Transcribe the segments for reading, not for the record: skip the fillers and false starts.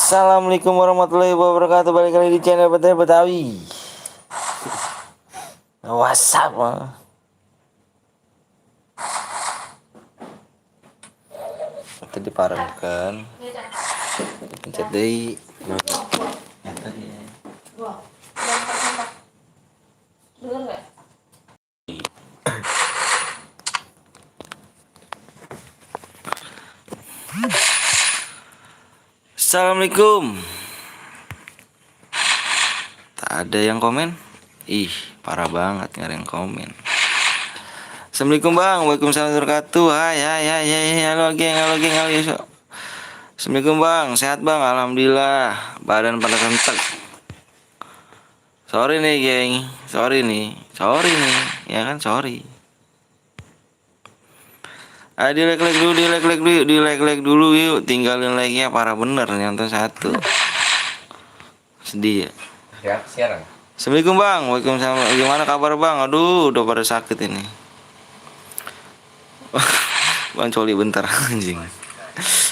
Assalamualaikum warahmatullahi wabarakatuh. Balik lagi di channel Betawi. WhatsApp tadi diparengkan pencet deui. Assalamualaikum. Tak ada yang komen. Ih, parah banget nggak ada yang komen. Assalamualaikum bang. Waalaikumsalam warahmatullahi wabarakatuh. Hai. Halo geng. Assalamualaikum bang. Sehat bang. Alhamdulillah. Badan pada kentek. Sorry nih geng. Sorry nih. Ya kan sorry. Di like dulu yuk, tinggalin like-nya, parah bener nonton satu. Sedih ya. Siaran. Assalamualaikum bang. Waalaikumsalam. Gimana kabar bang? Aduh, udah pada sakit ini. Bang coli bentar anjing.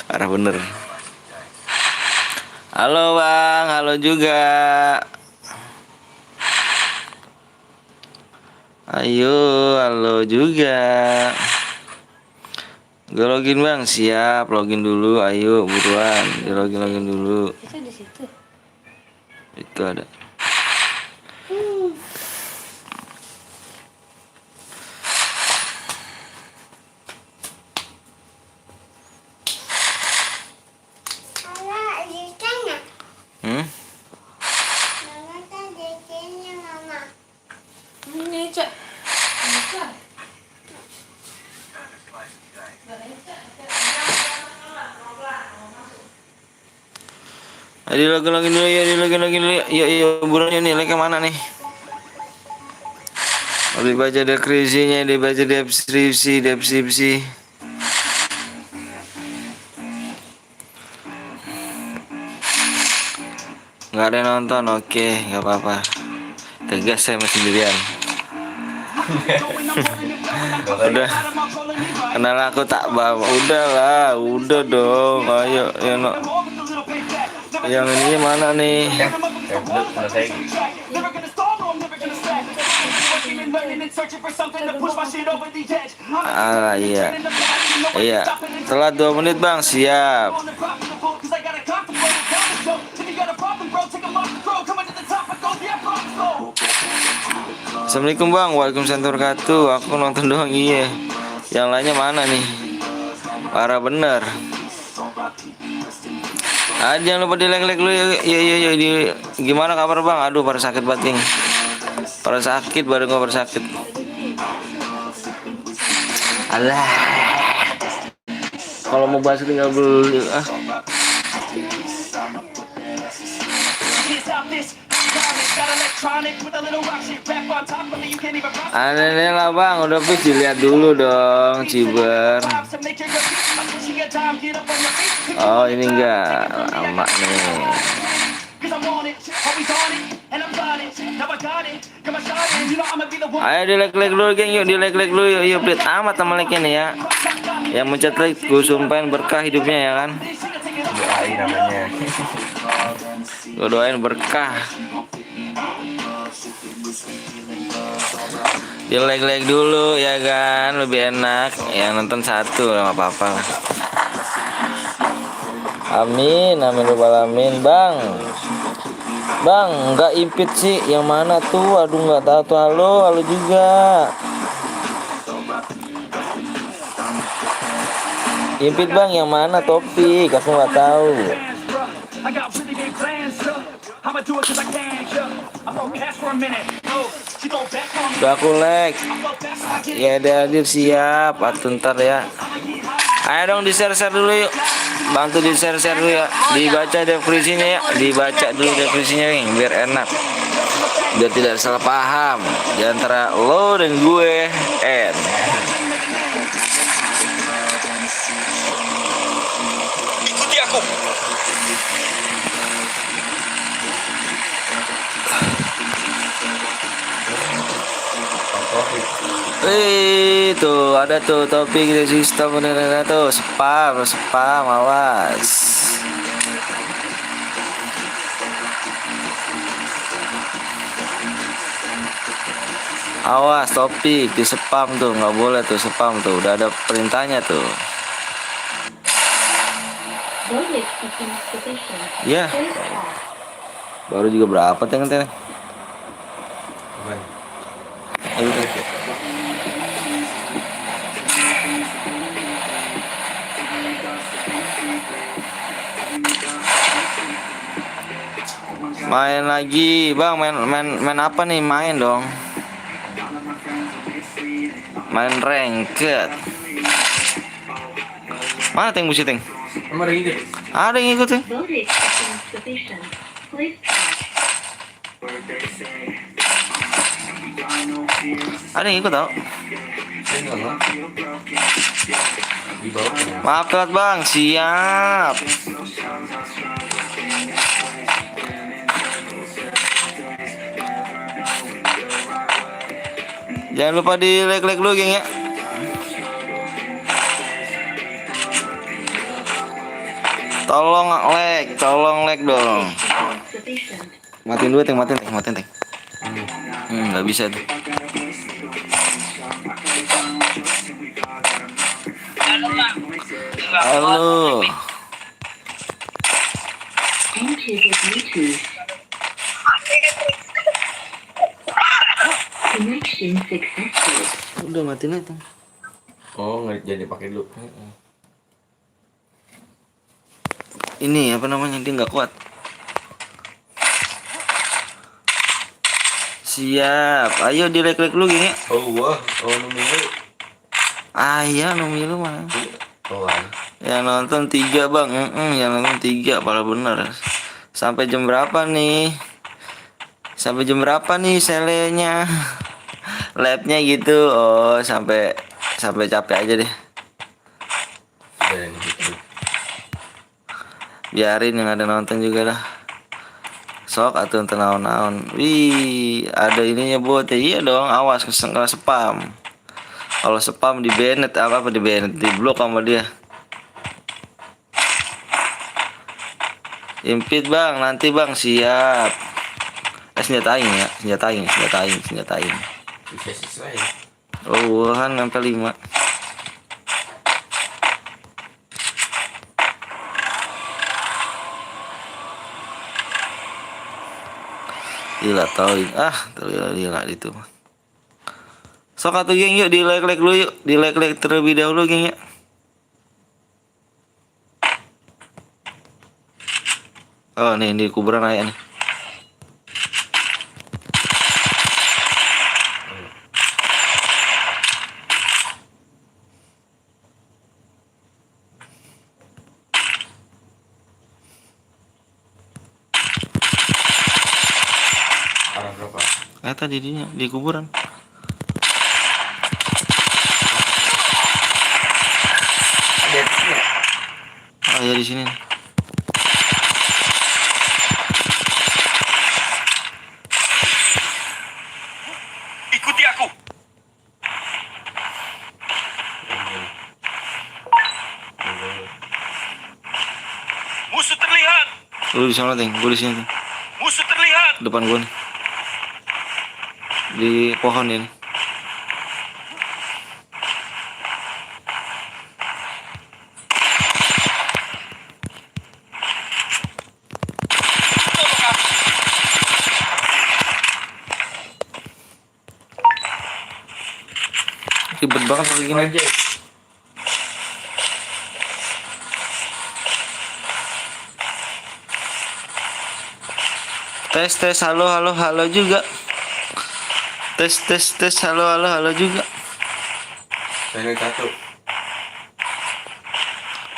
Parah bener. Halo bang, halo juga. Ayo, halo juga. Gue login bang, siap, login dulu, ayo buruan, di login dulu. Itu di situ. Itu ada. Ini cak. Di login dulu ya, Iya, buruannya nih, like mana nih? Dibaca deskripsinya, dibaca deskripsi. Nggak ada yang nonton, oke, nggak apa-apa. Tegas saya masih sendirian. Udah, kenal aku tak bawa. Udah dong, ayo, ya no. Yang ini mana nih? Iya. Telat 2 menit bang, siap. Assalamualaikum bang. Waalaikumsalam warahmatullahi wabarakatuh. Aku nonton doang, iya. Yang lainnya mana nih? Parah bener. Jangan lupa di like dulu ya. Iya. Gimana kabar bang? Aduh, pada sakit banget nih. Pada sakit, baru gue sakit. Alah. Kalau mau bahas tinggal beli Aneh lah bang, udah please dilihat dulu dong, Ciber. Oh ini enggak lama nih. Ayo di like dulu geng, yuk di like dulu yuk, pelit amat sama like nih ya. Yang mencet like gue sumpahin berkah hidupnya ya kan. Doain namanya. Gue doain berkah. Di like dulu ya kan, lebih enak. Yang nonton satu nggak apa-apa. Amin alamin bang. Bang nggak impit sih, yang mana tuh? Aduh nggak tahu tuh. Halo juga. Impit bang, yang mana topik? Aku nggak tahu. Udah aku like. Ya ada hadir siap. Ntar ya. Ayo dong di share dulu yuk. bantu di share-share dulu ya, dibaca definisinya ya, dibaca dulu definisinya nih biar enak, biar tidak salah paham di antara lo dan gue. Ikuti aku. Tuh ada tuh topik di sistem bener tuh, spam awas. Awas topik di spam tuh, nggak boleh tuh spam tuh, udah ada perintahnya tuh. Ya, baru juga berapa teng. Main lagi bang, main apa nih, main dong, main ranked. Mana teng busi teng? Ada yang ikut teng. Ada yang ikut tau. Maaf telat bang, siap. Jangan lupa di like dulu geng ya. Tolong like dong. Matiin dulu teng, matiin teng. Nggak bisa tuh. Halo. Udah matiin aja. Oh, nggak jadi pakai dulu. Ini apa namanya, dia nggak kuat. Siap, ayo di like dulu gini. Oh wah, nomor. Ayah nomor mana? Oh, Yang nonton 3 bang, yang nonton 3 malah bener. Sampai jam berapa nih? Selenya? Labnya gitu. Oh, sampai capek aja deh. Biarin yang ada nonton juga lah. Sok atau naon. Wih, ada ininya buat ya. Iya dong, awas kena spam. Kalau spam di banned, di blok sama dia. Impit bang, nanti bang, siap. Senjatain. bisa sesuai. Oh, kan sampai 5. Gila tauin. Gila itu. Sok atuh geng, yuk di like dulu yuk. Di like terlebih dahulu geng ya. Oh nih di kuburan ayah nih. Arah berapa? Tadi di kuburan. Oh ya di sini. Ikuti aku. Musuh terlihat. Lu di sana teng, gue di sini. Musuh terlihat. Depan gue nih. Di pohon ini. Ribet banget kayak gini. Tes halo juga. Tes halo juga. Saya satu.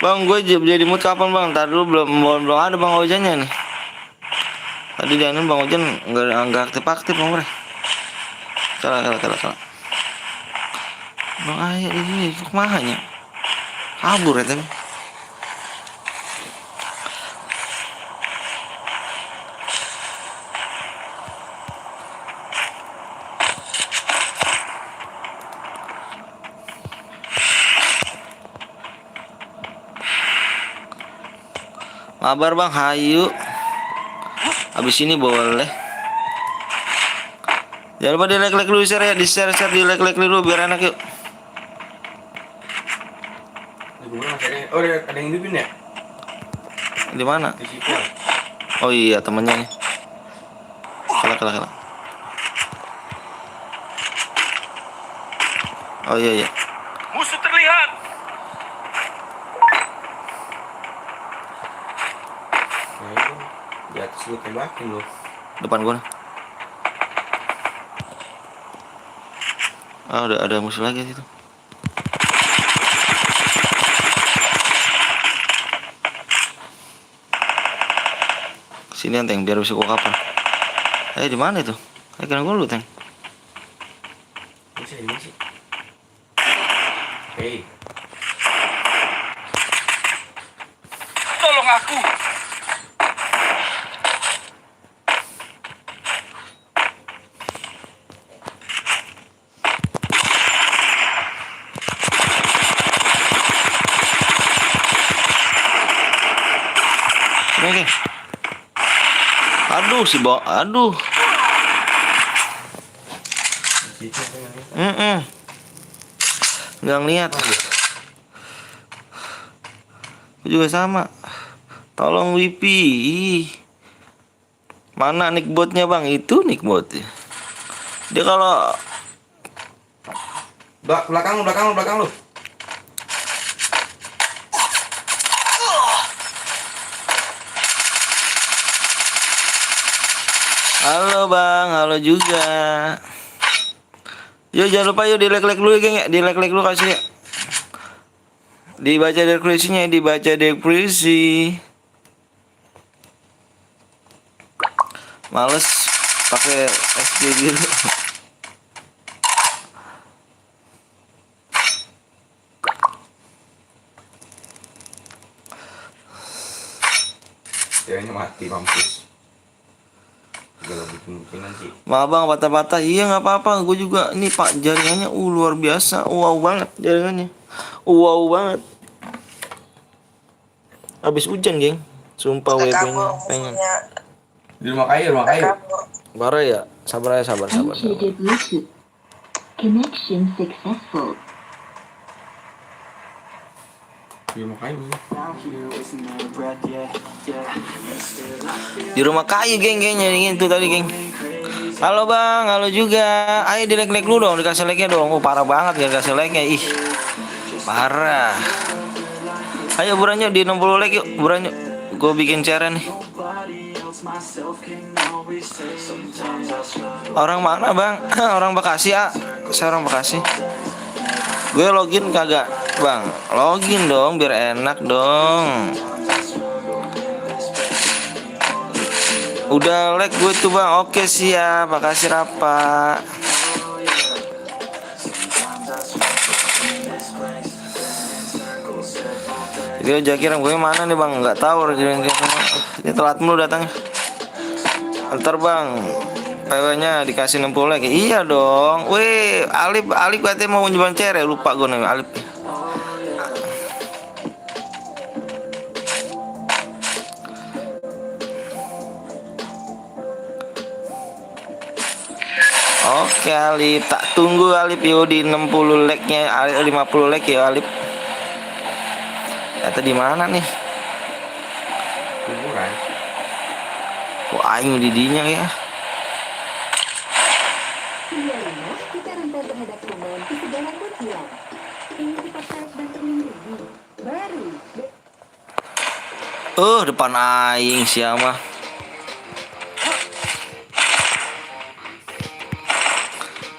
Bang, gue jadi mood kapan bang? Tadi dulu belum ada bang hujannya nih. Tadi dia bang hujan nggak aktif bang bre. Kalah. Bang ayah ini kemana? Kabur ya tapi. Mabar bang, hayu. Abis ini boleh. Jangan lupa di like dulu share ya, di share di like dulu biar enak yuk. Di gua masih ada. Oh, ada yang hidupin ya? Di mana? Di situ. Oh iya temannya nih. Kalah. Oh iya. Musuh terlihat. Nah, itu di atas lu tembakin lu. Depan gua. Ah ada musuh lagi situ. Sini Teng biar bisa gua kapal. Di mana itu? Kena gua lu Teng. Masih. Hei. Tolong aku. Oke. Aduh si Bo, aduh. Di situ tengahnya. Nggak ngeliat. Aku juga sama. Tolong Wipi. Mana nickbotnya bang? Itu nickbotnya. Dia kalau Belakang lu. halo bang, halo juga. Yuk jangan lupa yuk di like dulu ya geng ya. Di like dulu kasih ya. Dibaca deskripsinya, dibaca deskripsi. Males pakai SD gitu. Ceweknya mati mampus. Gak bikin nanti. Maaf bang patah-patah. Iya nggak apa-apa. Gue juga ini pak jaringannya luar biasa. Wow banget jaringannya. Wow banget. Habis hujan geng. Sumpah WP-nya pengen. Di rumah kayu. Bara ya. Sabar. Enter the Bluetooth. Connection successful. Di rumah kayu. Di rumah kayu geng nyaringin tuh tadi geng. Halo bang, halo juga. Ayo di like dulu dong, dikasih like-nya dong. Oh parah banget gak kasih like-nya. Ih. Parah. Ayo burannya di 60 like yuk, burannya. Gue bikin cara nih. Orang mana bang? Orang Bekasi ya. Saya orang Bekasi. Gue login kagak bang? Login dong biar enak dong. Udah like gue tuh bang. Oke siap. Makasih Rapa. Dia jakiran gue mana nih bang? Nggak tahu. Ini telat mulu datangnya. Ntar bang PW-nya dikasih 60 lagi. Iya dong. Weh, Alip katanya mau nyumbang cere. Lupa gue namanya Alip. Oke Alip, tak tunggu Alip yo di 60 like-nya, 50 like ya Alip. Kata di mana nih? Kuburan. Kok aing didinya ya? Kita rentan terhadap kuman di segala bagian. Ingin dipaksa bantu menjadi baru. Depan aing siapa?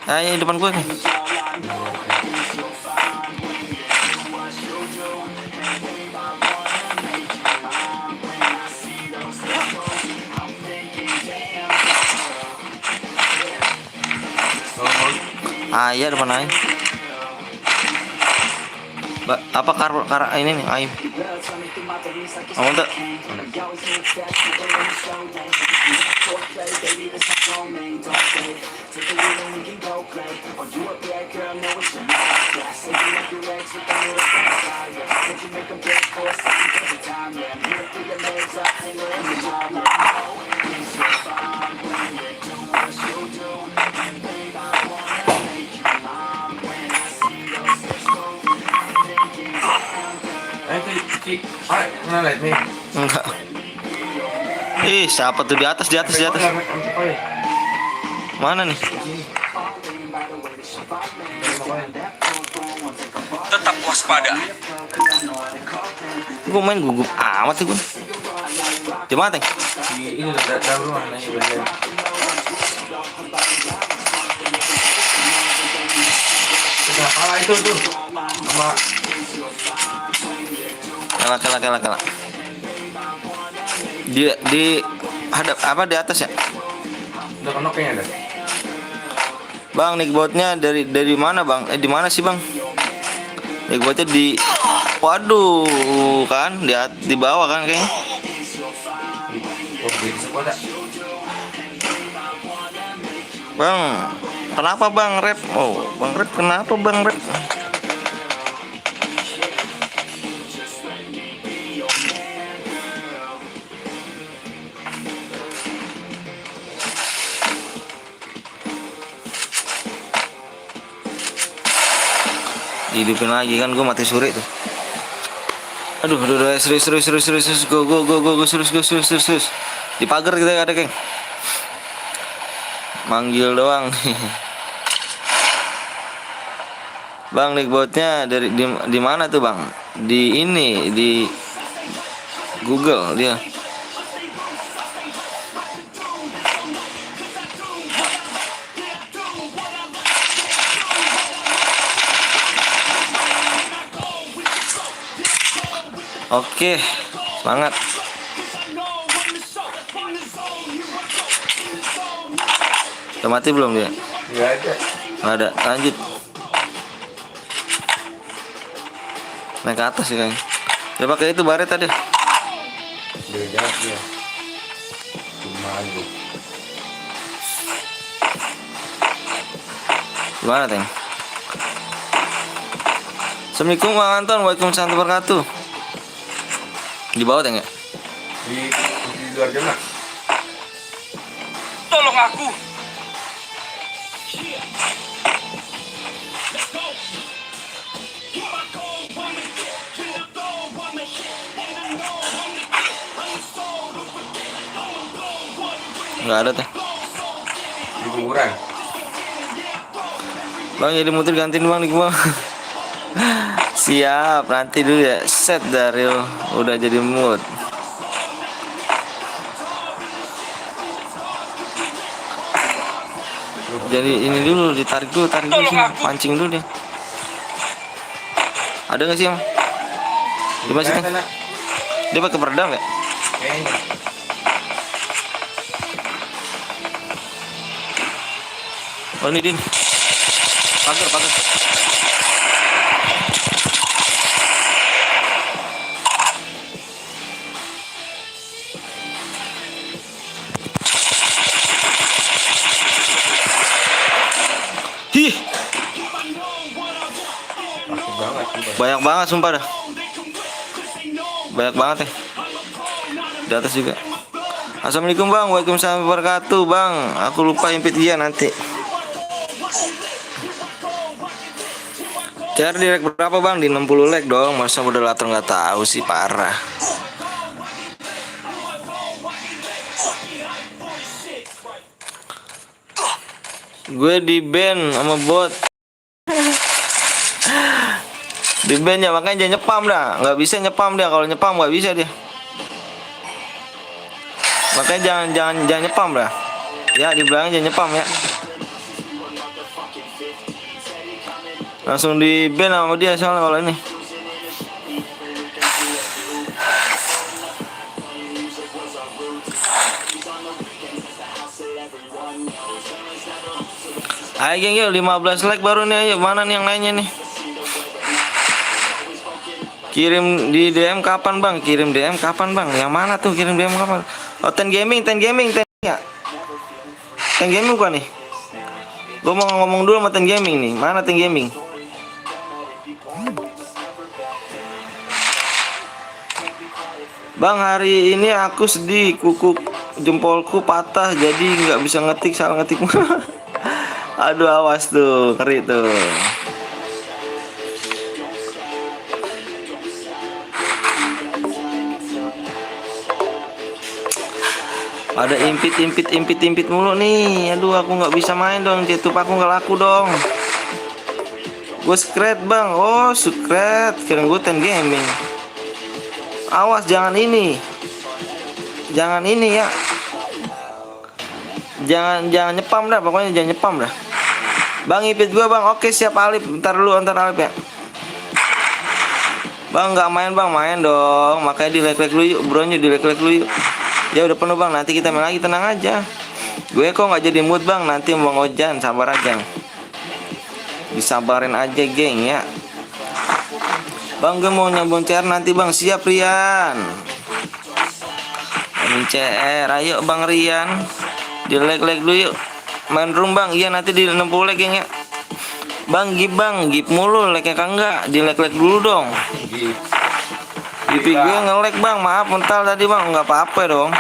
Ayo depan gue nih. Ayah depan aing. Apa ini nih aing. Kamu tuh Mana lihat nih? enggak. Ih, siapa tuh di atas? Mana nih? Tetap waspada. Gue main gugup amat sih gue. Di mana, Teng? Di ini dalam rumah nanya bener. Kenapa itu tuh? Sama Kalah. Di hadap apa di atas ya? udah kenok kayaknya ada. Bang, nickbotnya dari mana, Bang? Di mana sih, Bang? Nickbotnya di waduh, kan di bawah kan kayaknya. Oh, di sekolah. Bang, kenapa Bang Rep? Oh, Bang Rep kenapa Bang Rep? Dihidupin lagi kan, gue mati suri tuh. Aduh, serius, go, serius. Di pagar kita ada, Keng. Manggil doang. Bang, nickbotnya di mana tuh, Bang? Di ini, di Google dia. Oke, semangat. Udah mati belum dia? Nggak ada. Lanjut. Naik ke atas sih kayaknya. Dia pakai itu baret tadi. Beda dia. Cuma aja. Gimana, Teng? Assalamualaikum Bang Anton. Waalaikumsalam warahmatullahi wabarakatuh. Di bawah, Teng ya? Di luar jam lah. Tolong aku. Nggak ada, Teng. Di kuburan. Bang, jadi muter gantiin Bang di gua. Siap, nanti dulu ya. Set Daryl udah jadi mood. Jadi ini dulu, ditarik dulu sini, pancing dulu deh. Ada nggak sih, Bang? Di mana sih, Teng? Dia pakai peredam ya? Kayaknya. Oh, ini Din. Pagar. Hih, banyak banget sumpah dah. Banyak banget ya. Di atas juga. Assalamualaikum Bang, waalaikumsalam warahmatullahi wabarakatuh Bang. Aku lupa impit dia nanti. CR di leg berapa Bang? Di 60 leg dong. Masa moderator nggak tahu sih, parah. Gue di ban sama bot. Di ban ya, makanya jangan nyepam dah. Nggak bisa nyepam dia. Kalau nyepam nggak bisa dia. Makanya jangan nyepam dah. Ya, di belakang jangan nyepam ya. Langsung di ban sama dia soalnya kalau ini. Ayo geng yuk 15 like baru nih, ayo mana nih yang lainnya nih? Kirim di DM kapan bang? Kirim DM kapan bang? Yang mana tuh kirim DM kapan? Oh Ten Gaming ya? Ten Gaming bukan nih? Gue mau ngomong dulu sama Ten Gaming nih. Mana Ten Gaming? Bang hari ini aku sedih, kuku jempolku patah jadi nggak bisa ngetik, salah ngetik. Aduh awas tuh, ngeri tuh. Ada impit mulu nih. Aduh aku nggak bisa main dong, YouTube aku nggak laku dong. Gue secret bang, oh secret, kira gue Ten Gaming. Awas jangan ini ya, jangan nyepam dah, pokoknya jangan nyepam dah. Bang ipit gua bang, oke siap Alip, ntar Alip ya. Bang nggak main bang, main dong, makanya di like dulu yuk bronya, di like dulu yuk. Ya udah penuh bang, nanti kita main lagi, tenang aja. Gue kok nggak jadi mood bang, nanti bang Ojan, sabar aja, disabarin aja geng ya. Bang gue mau nyambung CR nanti bang, siap Rian. Nyambung CR, ayo bang Rian. Di like dulu yuk. Main room bang, iya nanti di 60 like ya. Bang gip mulu, like kan enggak, di like dulu dong. Gip gue nge-like bang, maaf mental tadi bang, nggak apa-apa dong.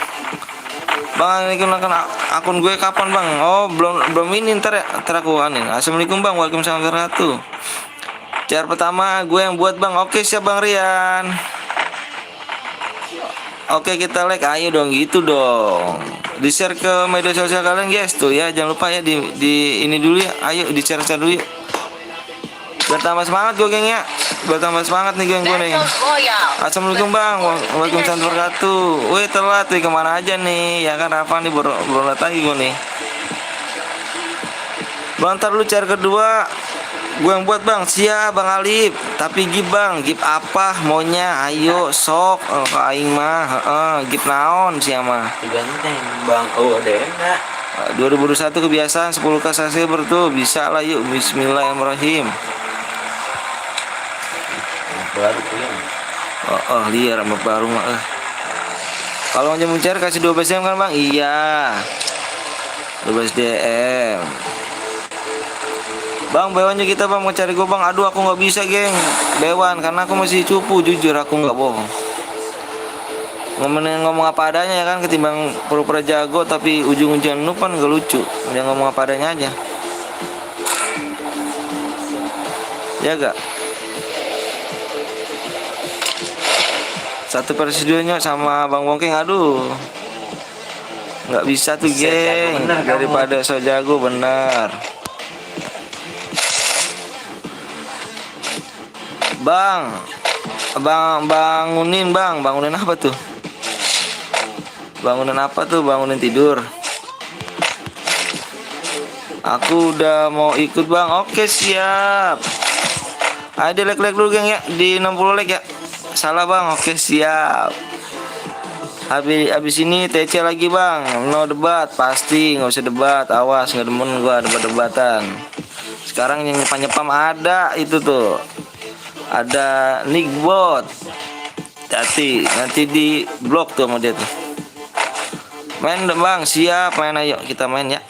Bang ini gunakan akun gue kapan bang? Oh belum ini, ntar aku anin. Assalamualaikum bang, waalaikumsalam warahmatullahi wabarakatuh. CR pertama gue yang buat bang, oke siap bang Rian. Oke kita like, ayo dong gitu dong. Di share ke media sosial kalian guys tuh ya, jangan lupa ya di ini dulu ya, ayo di share dulu yuk. Biar tambah semangat gue geng ya, biar tambah semangat nih geng gue nih. Assalamualaikum bang, waalaikumsalam warahmatullahi wabarakatuh. Wih telat nih, kemana aja nih ya kan, Rafa nih baru lagi gue nih. Bang ntar lu share kedua gue yang buat bang, siap bang Alip. Tapi gip bang, gip apa maunya, ayo sok ke aing mah, gip naon sih mah. Ganteng bang, oh ada enak. 2021 kebiasaan 10k subscriber tuh bisa lah yuk, bismillahirrahmanirrahim. Baru punya. Oh liar sama baru mah. Kalau mau mencari kasih 12 DM kan bang? Iya 12 DM bang. Bewannya kita bang mau cari gue bang. Aduh aku nggak bisa geng Bewan, karena aku masih cupu, jujur aku nggak bohong. Ngomong apa adanya ya kan, ketimbang pura-pura jago tapi ujung-ujungnya nupan gak lucu. Dia ngomong apa adanya aja ya gak. 1/2 sama bang Bongkeng, aduh nggak bisa tuh geng, daripada so jago bener. Bangunin bang, bangunin apa tuh? Bangunin tidur. Aku udah mau ikut bang, oke siap. Ayo like dulu geng ya, di 60 like ya. Salah bang, oke siap. Habis ini TC lagi bang, no debat pasti, nggak usah debat, awas nggak demen gua debat-debatan. Sekarang yang nyepam ada itu tuh, ada Nickbot. Nanti di blok tuh sama dia tuh. Main bang, siap main, ayo kita main ya.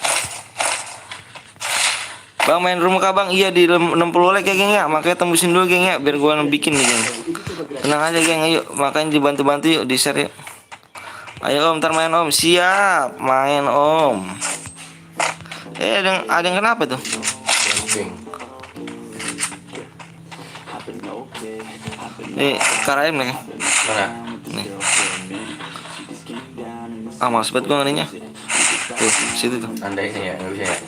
Bang main rumah kah bang? Iya di 60 like ya geng ya, makanya tembusin dulu geng ya, biar gua bikin nih geng. Tenang aja geng, ayo makanya dibantu-bantu yuk, di share yuk. Ayo om, ntar main om, siap main om. Ada yang kenapa tuh? Nih KRM nih. Mana? Nih. Males banget gua ngerinya. Tuh situ tuh. Anda ini ya, nggak bisa ya.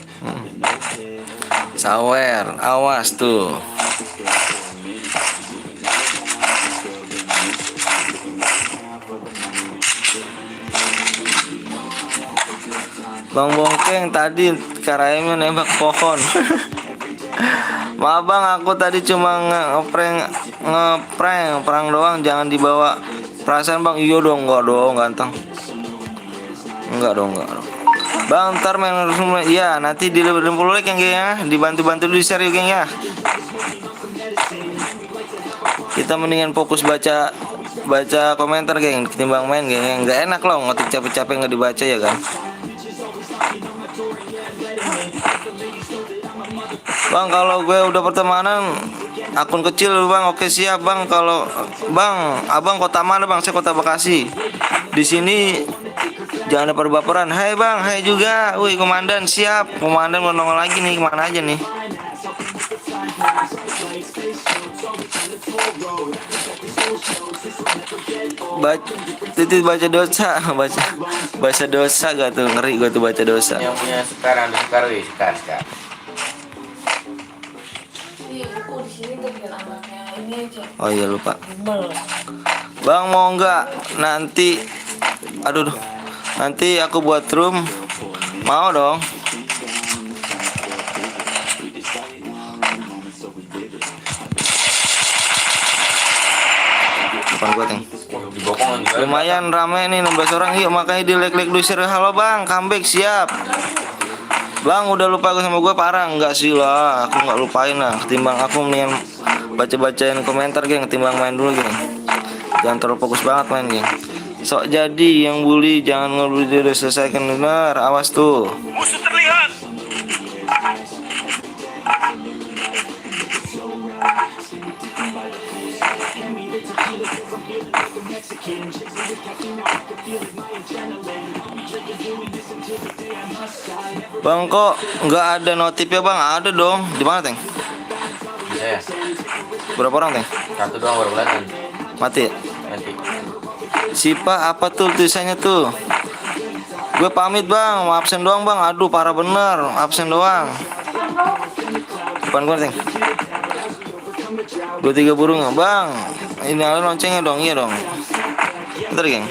Sawer, awas tuh. Bang Bongkeng tadi KRM-nya nembak pohon. Maaf bang, aku tadi cuma ngeprank perang doang, jangan dibawa perasaan bang. Iya dong, enggak dong ganteng. Enggak dong. Bang, ntar main iya nanti di 60 like yang geng ya, dibantu-bantu dulu di share ya geng ya. Kita mendingan fokus baca komentar geng ketimbang main geng. Nggak enak loh ngetik capek-capek nggak dibaca ya kan. Bang, kalau gue udah pertemanan akun kecil bang, oke siap bang. Kalau bang, abang kota mana bang? Saya kota Bekasi. Di sini jangan ada baperan. Hai bang, hai juga. Wih komandan siap. Komandan mau nongol lagi nih, kemana aja nih? Baca dosa, baca dosa gak tuh, ngeri gue tuh baca dosa. Yang punya sekarang sekarang sekarang. Oh iya lupa. Bang mau nggak nanti? Aduh, nanti aku buat room. Mau dong. Depan gua Teng. Lumayan rame nih 16 orang. Yuk makanya di like dulu share. Halo bang, comeback siap. Bang udah lupa gue sama gue parah. Enggak sih lah, aku nggak lupain lah. Ketimbang aku mendingan baca-bacain komentar geng, ketimbang main dulu geng. Jangan terlalu fokus banget main geng. Sok jadi yang bully, jangan ngebully dia udah selesaikan benar. Awas tuh. Musuh terlihat. Bang kok nggak ada notif ya bang? Ada dong. Di mana Teng? Iya. Berapa orang Teng? Satu doang baru belasan. Mati. Nanti. Sipa apa tuh tulisannya tuh? Gue pamit bang, mau absen doang bang. Aduh parah bener, absen doang. Depan gue Teng. 23 burung bang. Ini ada loncengnya dong, iya dong. Bentar geng.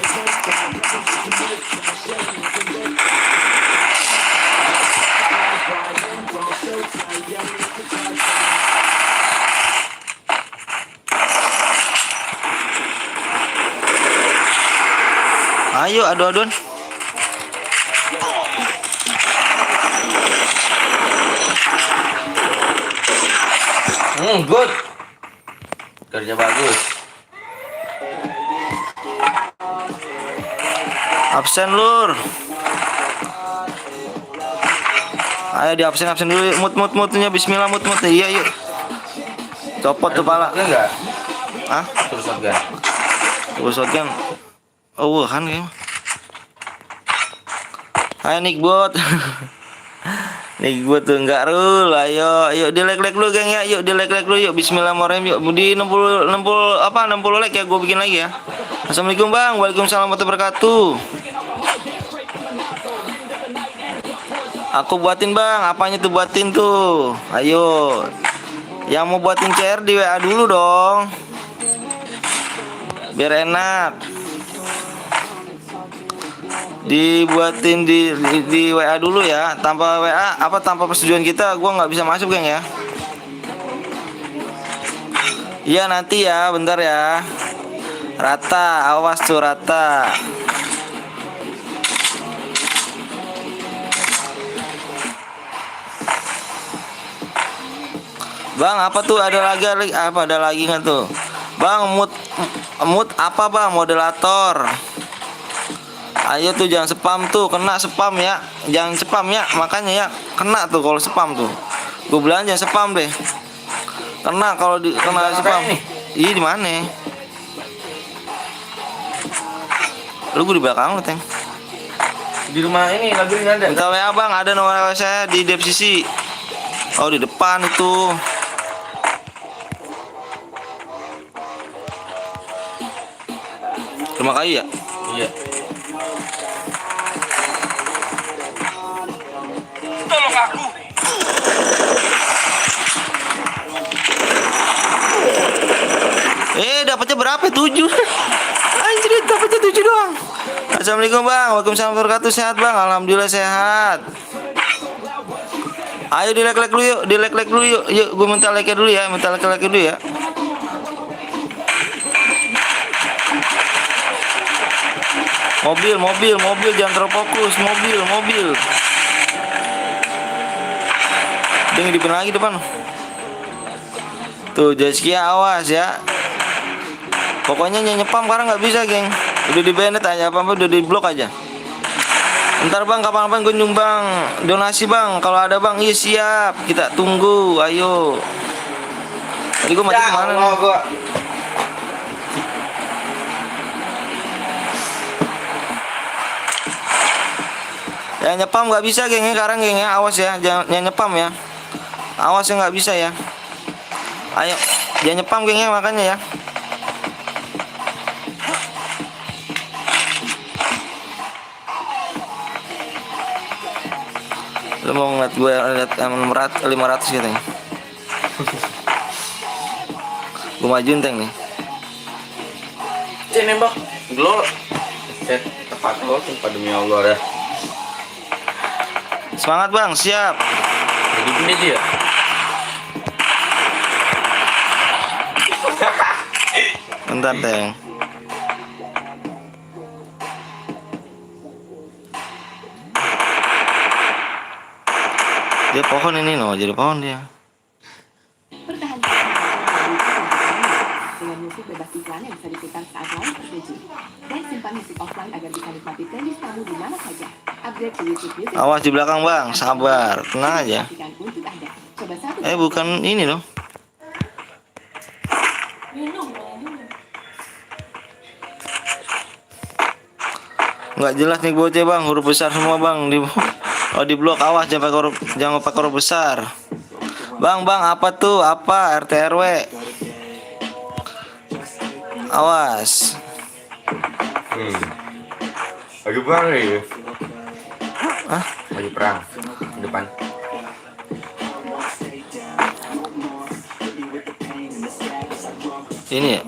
Ayo adu-aduan. Good. Kerja bagus. Absen lur. Ayo di absen dulu. Mutnya bismillah mut. Iya yuk. Copot tuh pala. Enggak. Hah? Terus shotgun. Terus shotgun. Oh, kan kayaknya. Ayo Nickbot. Nickbot tuh enggak rul. Ayo di like dulu geng ya. Yuk di like dulu yuk. Bismillahirrahmanirrahim. Yuk di 60 like ya gue bikin lagi ya. Assalamualaikum bang. Waalaikumsalam warahmatullahi wabarakatuh. Aku buatin bang. Apanya tuh buatin tuh? Ayo. Yang mau buatin CR di WA dulu dong. Biar enak. Dibuatin di WA dulu ya. Tanpa WA tanpa persetujuan kita gua nggak bisa masuk geng ya. Iya nanti ya, bentar ya. Rata, awas tuh rata. Bang, apa tuh ada lagi nggak tuh? Bang, mood apa bang? Moderator. Ayo tuh jangan spam tuh, kena spam ya. Jangan spam ya, makanya ya kena tuh kalau spam tuh. Gue bilang jangan spam deh. Kena kalau kena spam. Ih di mana? Lu gue di belakang lu Teng. Di rumah ini lagu ini ada. Minta WA bang, ada nomor WA saya di deskripsi. Oh di depan itu. Rumah kayu ya? Iya. Tolong aku. Dapatnya berapa? 7. Anjir, dapatnya 7 doang. Assalamualaikum bang. Waalaikumsalam warahmatullahi wabarakatuh. Sehat bang? Alhamdulillah sehat. Ayo di like dulu yuk. Yuk gue minta like dulu ya. Like dulu ya. Mobil jangan terfokus. Mobil. Ini hidupin lagi depan. Tuh Jaskia awas ya. Pokoknya nyepam karena nggak bisa geng. Udah di banned aja apa udah di blok aja. Ntar bang kapan-kapan gue nyumbang donasi bang. Kalau ada bang iya siap. Kita tunggu ayo. Tadi gue mati kemana nih? Ya nyepam nggak bisa gengnya sekarang gengnya awas ya jangan nyepam ya awas ya nggak bisa ya ayo jangan nyepam gengnya makanya ya lu mau ngeliat gue liat 500 katanya gue majuin tank nih nembak glow set tepat glow sumpah demi Allah dah. Semangat bang, siap. Jadi gini aja ya. Bentar Teng. Dia pohon ini loh, jadi pohon dia. Pertahankan dengan musik bebas iklan yang bisa diputar saat lain terpuji. Dan simpan musik offline agar bisa nikmati playlist kamu di mana saja. Upgrade to YouTube Music. Awas di belakang bang, sabar, tenang aja. Untuk Anda. Coba satu. Bukan ini loh. Nggak jelas nih bocah bang, huruf besar semua bang di blok awas jangan pakai huruf besar. Bang apa tuh apa RT RW? Awas. Lagi perang ya? Hah? Lagi perang di depan. Ini ya?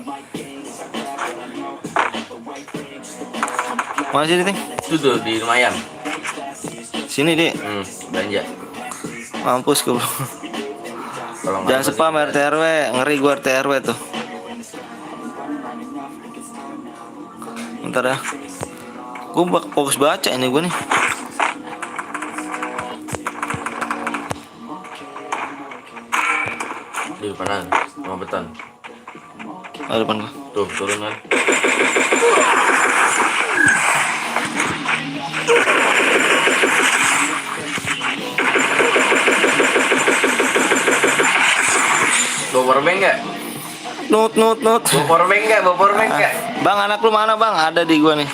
Mana sih Ting? Itu tuh di lumayan. Sini deh. Belanja. Mampus gue. Kalau Jangan spam RT RW, ngeri gua RT RW tuh. Bentar ya. Gua fokus baca ini gua nih. di depanan, sama beton. Depan gua. Tuh turunan. Bawa powerbank nggak? Nut. Bawa powerbank nggak? Bawa powerbank nggak? Bang, anak lu mana bang? Ada di gua nih.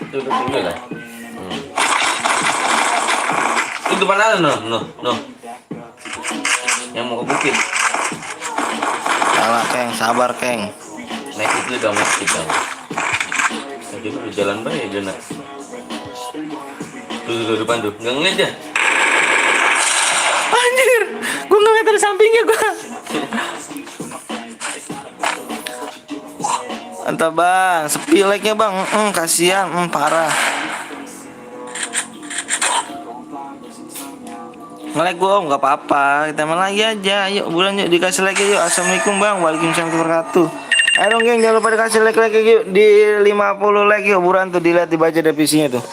Itu dulu lah. Itu mana no. Yang mau ke bukit. Salah Keng, sabar Keng. Naik itu udah mau kita. Tadi udah jalan baik aja nak. Tuh depan tuh, nggak ngeliat ya? Anjir, gua ngeliat dari sampingnya gua. Entah bang, sepi like-nya bang, kasihan, parah. Nge-like gua, nggak apa-apa, kita main lagi aja. Yuk bulan yuk dikasih like yuk. Assalamualaikum bang, waalaikumsalam warahmatullahi wabarakatuh. Ayo dong geng, jangan lupa dikasih like yuk di 50 like yuk. Buruan tuh dilihat dibaca devisinya tuh.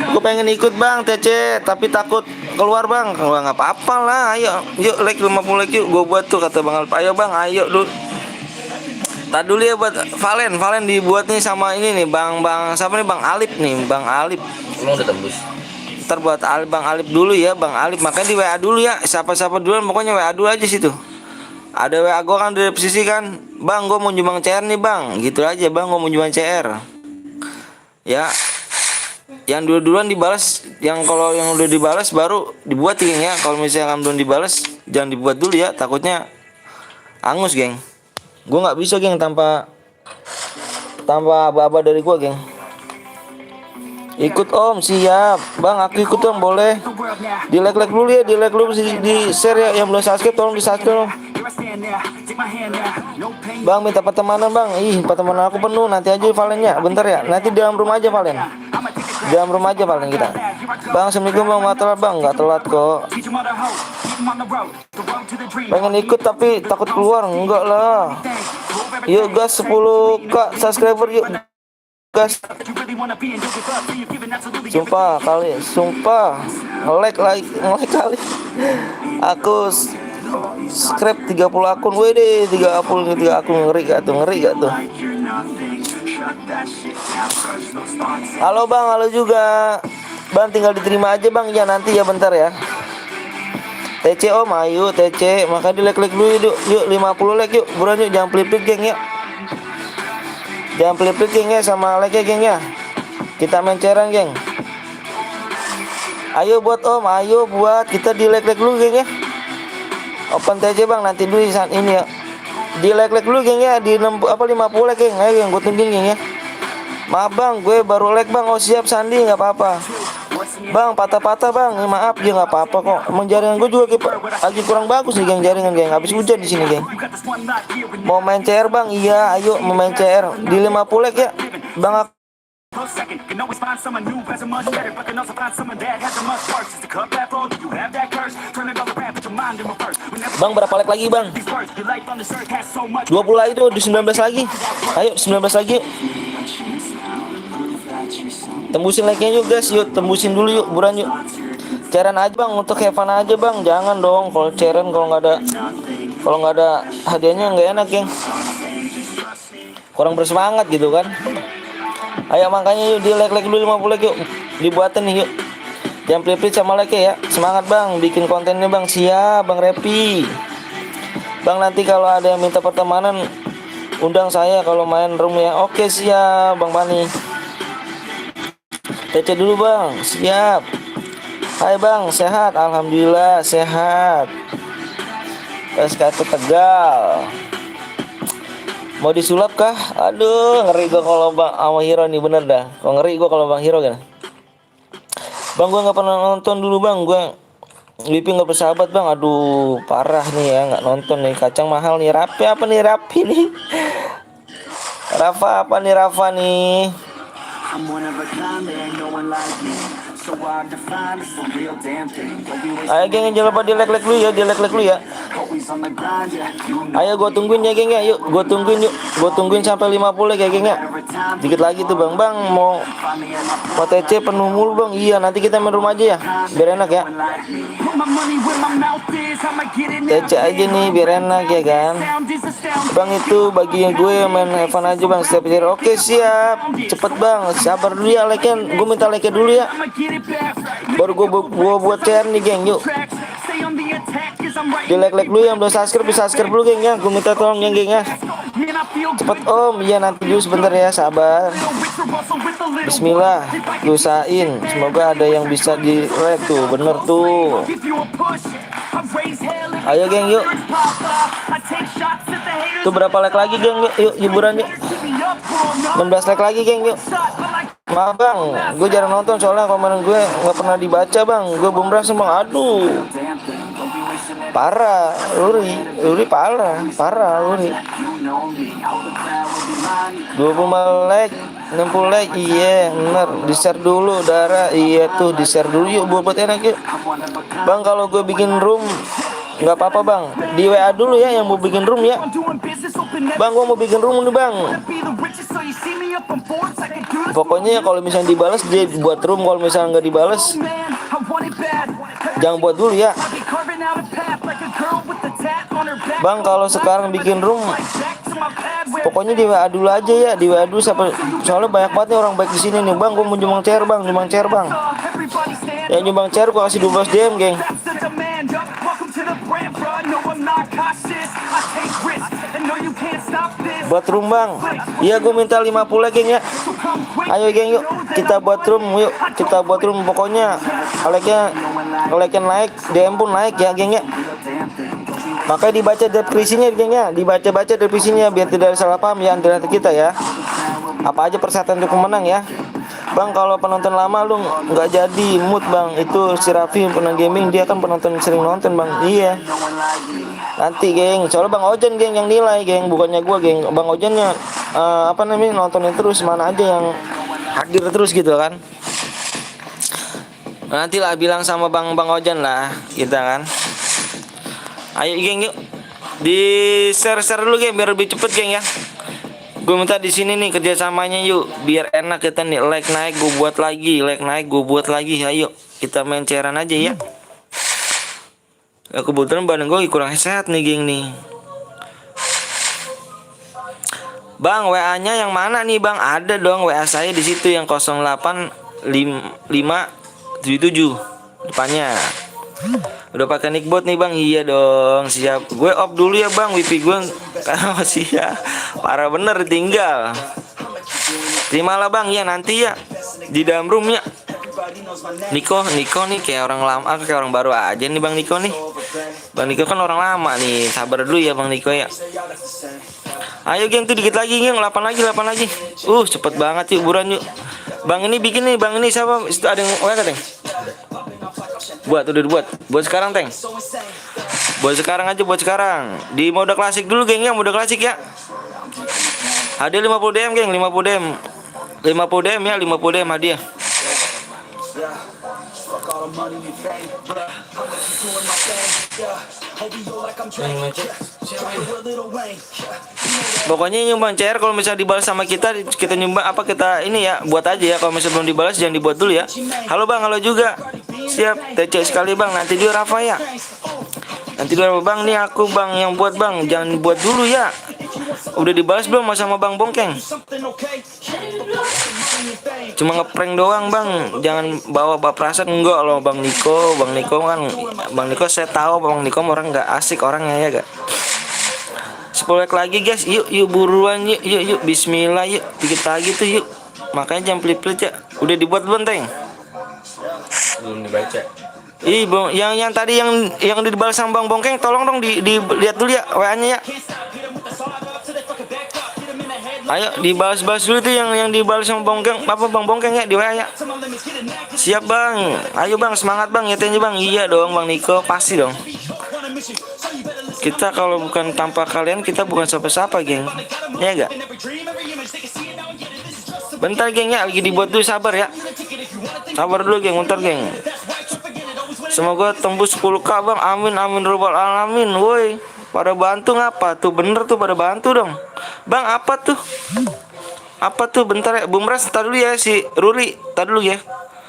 Gue pengen ikut bang TC, tapi takut keluar bang. Kalau nggak apa-apa lah, ayo yuk like 50 like yuk. Gue buat tuh kata bang Alp, ayo bang, ayo dulu. Tadi dulu ya buat Valen dibuat nih sama ini nih bang siapa nih bang Alip nih bang Alip. Emang udah tembus. Ntar buat bang Alip dulu ya bang Alip, makanya di WA dulu ya, siapa duluan pokoknya WA dulu aja situ. Ada WA gue kan dari posisi kan, bang gue mau nyumbang CR nih bang, gitu aja bang gue mau nyumbang CR. Ya, yang duluan dibalas, yang kalau yang udah dibalas baru dibuat ya. Kalau misalnya belum dibalas jangan dibuat dulu ya, takutnya angus geng. Gue nggak bisa geng tanpa aba-aba dari gue geng. Ikut om, siap bang, aku ikut om, boleh. Di like dulu ya, di like dulu, di share ya. Yang belum subscribe tolong di subscribe om. Bang minta pertemanan bang, pertemanan aku penuh, nanti aja Valennya, bentar ya, nanti di dalam rumah aja Valen. Jam room aja paling kita. Bang, assalamualaikum bang, nggak telat bang, nggak telat kok. Pengen ikut tapi takut keluar, enggak lah. Yuk gas 10k subscriber yuk gas. Sumpah like kali. Aku subscribe 30 akun, wede 3 akun ngeri gak tuh. Halo bang, halo juga. Bang tinggal diterima aja bang ya nanti ya bentar ya. TC om, ayo TC, maka di like dulu yuk 50 like yuk, buruan yuk, jangan pelit geng ya. Jangan pelit geng ya sama like ya geng ya. Kita main cairan geng. Ayo buat om, ayo buat kita di like dulu geng ya. Open TC bang nanti dulu saat ini ya. Di like dulu geng ya, di 50 like geng, ayo geng, gue tungguin geng ya. Maaf bang, gue baru like bang, oh siap Sandi, nggak apa-apa. Bang, patah-patah bang, maaf ya nggak apa-apa kok. Emang jaringan gue juga lagi kurang bagus nih geng, jaringan geng. Habis hujan di sini geng. Mau main CR bang, iya, ayo mau main CR. Di 50 like ya, bang. Bang berapa like lagi bang? 20 lagi tuh, di 19 lagi. Ayo 19 lagi yuk. Tembusin like-nya yuk guys, yuk tembusin dulu yuk, buruan yuk. Cairan aja bang, untuk Evan aja bang, jangan dong kalau cairan kalau nggak ada hadiahnya nggak enak geng. Kurang bersemangat gitu kan. Ayo makanya yuk di like dulu 50 like yuk, dibuatin nih yuk. Jangan pelit sama like ya, semangat bang, bikin kontennya bang, siap bang Repi. Bang nanti kalau ada yang minta pertemanan undang saya kalau main room ya. Oke siap bang Bani. TC dulu bang, siap. Hai bang, sehat, alhamdulillah sehat. SKT Tegal. Mau disulap kah? Aduh, ngeri gua kalau bang sama Hero nih bener dah. Kok ngeri gua kalau bang Hero kan. Bang gua nggak pernah nonton dulu bang, gua Lipi nggak bersahabat bang. Aduh, parah nih ya nggak nonton nih. Kacang mahal nih. Rapi apa nih Rapi nih? Rafa apa nih Rafa nih? Ayo geng, jangan lupa di like dulu ya, di like dulu ya. Ayo gue tungguin ya geng ya, yuk gue tungguin sampai 50 like ya geng ya. Dikit lagi tuh bang, mau TC penuh mulu bang. Iya nanti kita main rumah aja ya, biar enak ya. TC aja nih biar enak ya kan. Bang itu bagian gue main Evan aja bang setiap hari. Oke siap, cepet bang, sabar dulu ya like-nya. Gue minta like dulu ya, baru gue buat share nih geng. Yuk di like dulu yang belum subscribe dulu geng ya. Gue minta tolong ya geng ya, cepet om. Iya nanti dulu sebentar ya, sabar. Bismillah, usahain semoga ada yang bisa di like tuh, bener tuh. Ayo geng yuk. Tuh berapa like lagi geng, yuk hiburan yuk. 16 like lagi geng yuk. Maaf bang, gue jarang nonton soalnya komenan gue nggak pernah dibaca bang. Gue belum berasa bang, aduh. Parah, Luri parah Luri. 25 like, 60 like, iya bener. Di share dulu Dara, iya tuh di share dulu yuk buat enak yuk. Bang kalau gue bikin room nggak apa-apa bang, di WA dulu ya yang mau bikin room ya. Bang gue mau bikin room nih bang. Pokoknya kalau misalnya dibalas dia buat room, kalau misalnya nggak dibalas jangan buat dulu ya. Bang kalau sekarang bikin room pokoknya di WA dulu aja ya, di WA dulu siapa, soalnya banyak banget nih orang baik di sini nih bang. Gue mau nyumbang chair bang, ya nyumbang chair gue kasih 12 DM geng. Buat room bang, iya gue minta 50 like geng ya. Ayo geng yuk kita buat room, yuk kita buat room. Pokoknya like-nya naik, DM pun naik ya geng ya. Makanya dibaca deskripsinya geng ya, dibaca deskripsinya biar tidak ada salah paham ya antara kita ya. Apa aja persyaratan untuk pemenang ya. Bang kalau penonton lama lu nggak jadi mood bang. Itu si Raffi pernah gaming, dia kan penonton sering nonton bang. Iya nanti geng, soalnya bang Ojan geng yang nilai geng, bukannya gua geng. Bang Ojannya nontonin terus, mana aja yang hadir terus gitu kan. Nanti lah bilang sama Bang Ojan lah kita kan. Ayo geng yuk. Di share dulu geng biar lebih cepet geng ya. Gue minta di sini nih kerjasamanya yuk biar enak kita nih. Like naik gue buat lagi, like naik gue buat lagi. Ayo kita main cairan aja ya. Ya kebetulan badan gue kurang sehat nih geng nih. Bang, WA-nya yang mana nih Bang? Ada dong WA saya di situ yang 08557 depannya. Udah pakai nickbot nih Bang? Iya dong, siap. Gue off dulu ya Bang, wifi gue karena masih ya parah bener tinggal. Terimalah Bang ya nanti ya di dalam room ya. Niko nih kayak orang lama, kayak orang baru aja nih Bang Niko nih. Bang Niko kan orang lama nih, sabar dulu ya Bang Niko ya. Ayo geng tuh dikit lagi geng, 8 lagi. Cepet banget yuk buruan yuk. Bang ini bikin nih, Bang ini siapa? Itu ada yang WA Teng? Udah dibuat. Buat sekarang Teng. Buat sekarang aja, buat sekarang. Di mode klasik dulu geng ya, mode klasik ya. Hadiah 50 DM geng, 50 DM. 50 DM ya, 50 DM hadiah. Pokoknya nyumbang CR kalau misalnya dibalas sama kita nyumbang apa kita ini ya buat aja ya. Kalau misalnya belum dibalas jangan dibuat dulu ya. Halo Bang, halo juga. Siap, TC sekali Bang. Nanti dia Rafa ya. Nanti dia Bang nih aku Bang yang buat Bang. Jangan buat dulu ya. Udah dibalas belum sama Bang Bongkeng? Cuma ngeprank doang Bang. Jangan bawa perasaan enggak loh Bang Niko. Bang Niko saya tahu Bang Niko orang nggak asik orangnya ya gak. 10 like lagi guys. Yuk buruan yuk. Bismillah yuk. Dikit lagi tuh yuk. Makanya jangan pelit-pelit ya. Udah dibuat belum Teng? Belum dibaca. Bang, yang tadi yang dibalas sama Bang Bongkeng tolong dong dilihat dulu ya WA-nya ya. Ayo dibalas dulu tuh yang dibalas sama Bang Bongkeng ya di WA ya. Siap Bang. Ayo Bang, semangat Bang, nyetennya Bang. Iya dong Bang Niko, pasti dong. Kita kalau bukan tanpa kalian kita bukan siapa-siapa geng. Ya enggak? Bentar geng ya, lagi dibuat dulu, sabar ya. Sabar dulu geng, bentar geng. Semoga tembus 10k Bang. Amin robbal alamin. Woi, pada bantu ngapa tuh? Bener tuh pada bantu dong. Bang, apa tuh? Bentar ya, Bumras, tar dulu ya si Ruli, tar dulu ya.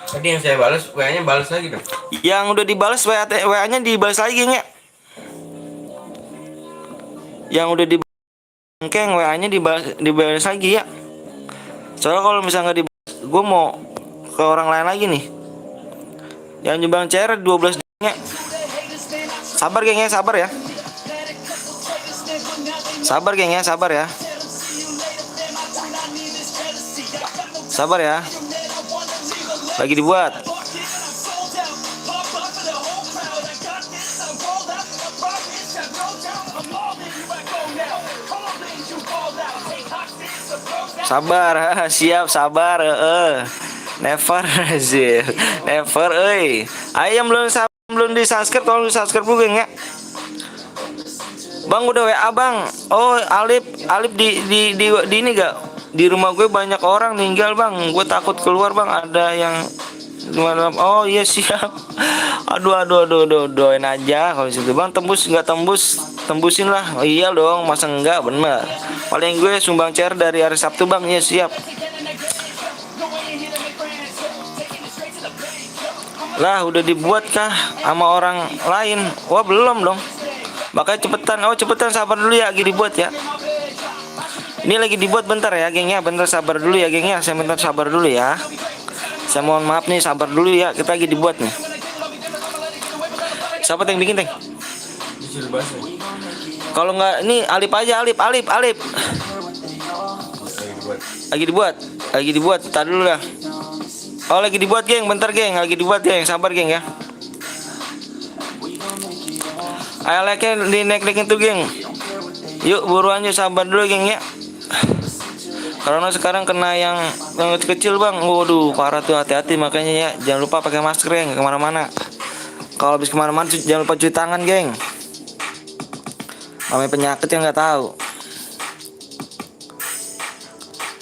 Tadi yang saya balas, WA-nya balas lagi dong. Yang udah dibalas WA-nya dibalas lagi geng ya. Yang udah dibangkeng WA-nya dibalas lagi ya. Soalnya kalau misalnya nggak dibalas, gue mau ke orang lain lagi nih. Yang nyumbang CR 12 nya. Sabar geng ya, sabar ya. Sabar geng ya, sabar ya. Sabar ya. Lagi dibuat. Sabar, siap sabar, never sih, never, Ayo yang belum di subscribe, tolong di subscribe dulu geng ya. Bang udah WA Bang. Oh Alip di ini gak? Di rumah gue banyak orang tinggal Bang. Gue takut keluar Bang. Ada yang gimana? Oh iya siap. Aduh doain aja kalau situ Bang. Tembus nggak tembusin lah. Oh, iya dong, masa enggak, bener. Paling gue sumbang CR dari hari Sabtu Bang. Iya siap. Lah udah dibuat kah sama orang lain? Wah belum dong. Makanya cepetan sabar dulu ya, lagi dibuat ya. Ini lagi dibuat bentar ya geng ya. Bentar sabar dulu ya geng ya. Saya minta sabar dulu ya. Saya mohon maaf nih, sabar dulu ya. Kita lagi dibuat nih. Siapa yang bikin Teng? Kalau nggak ini Alip aja, Alip. Lagi dibuat. Tar dulu lah. Oh lagi dibuat geng, bentar geng. Lagi dibuat geng, sabar geng ya. Ayo like-nya di naik-naikin tuh geng. Yuk buruan yuk, sabar dulu geng ya. Karena sekarang kena yang kecil Bang. Waduh parah tuh, hati-hati makanya ya. Jangan lupa pakai masker geng kemana-mana. Kalau habis kemana-mana jangan lupa cuci tangan geng. Namanya penyakit yang nggak tahu.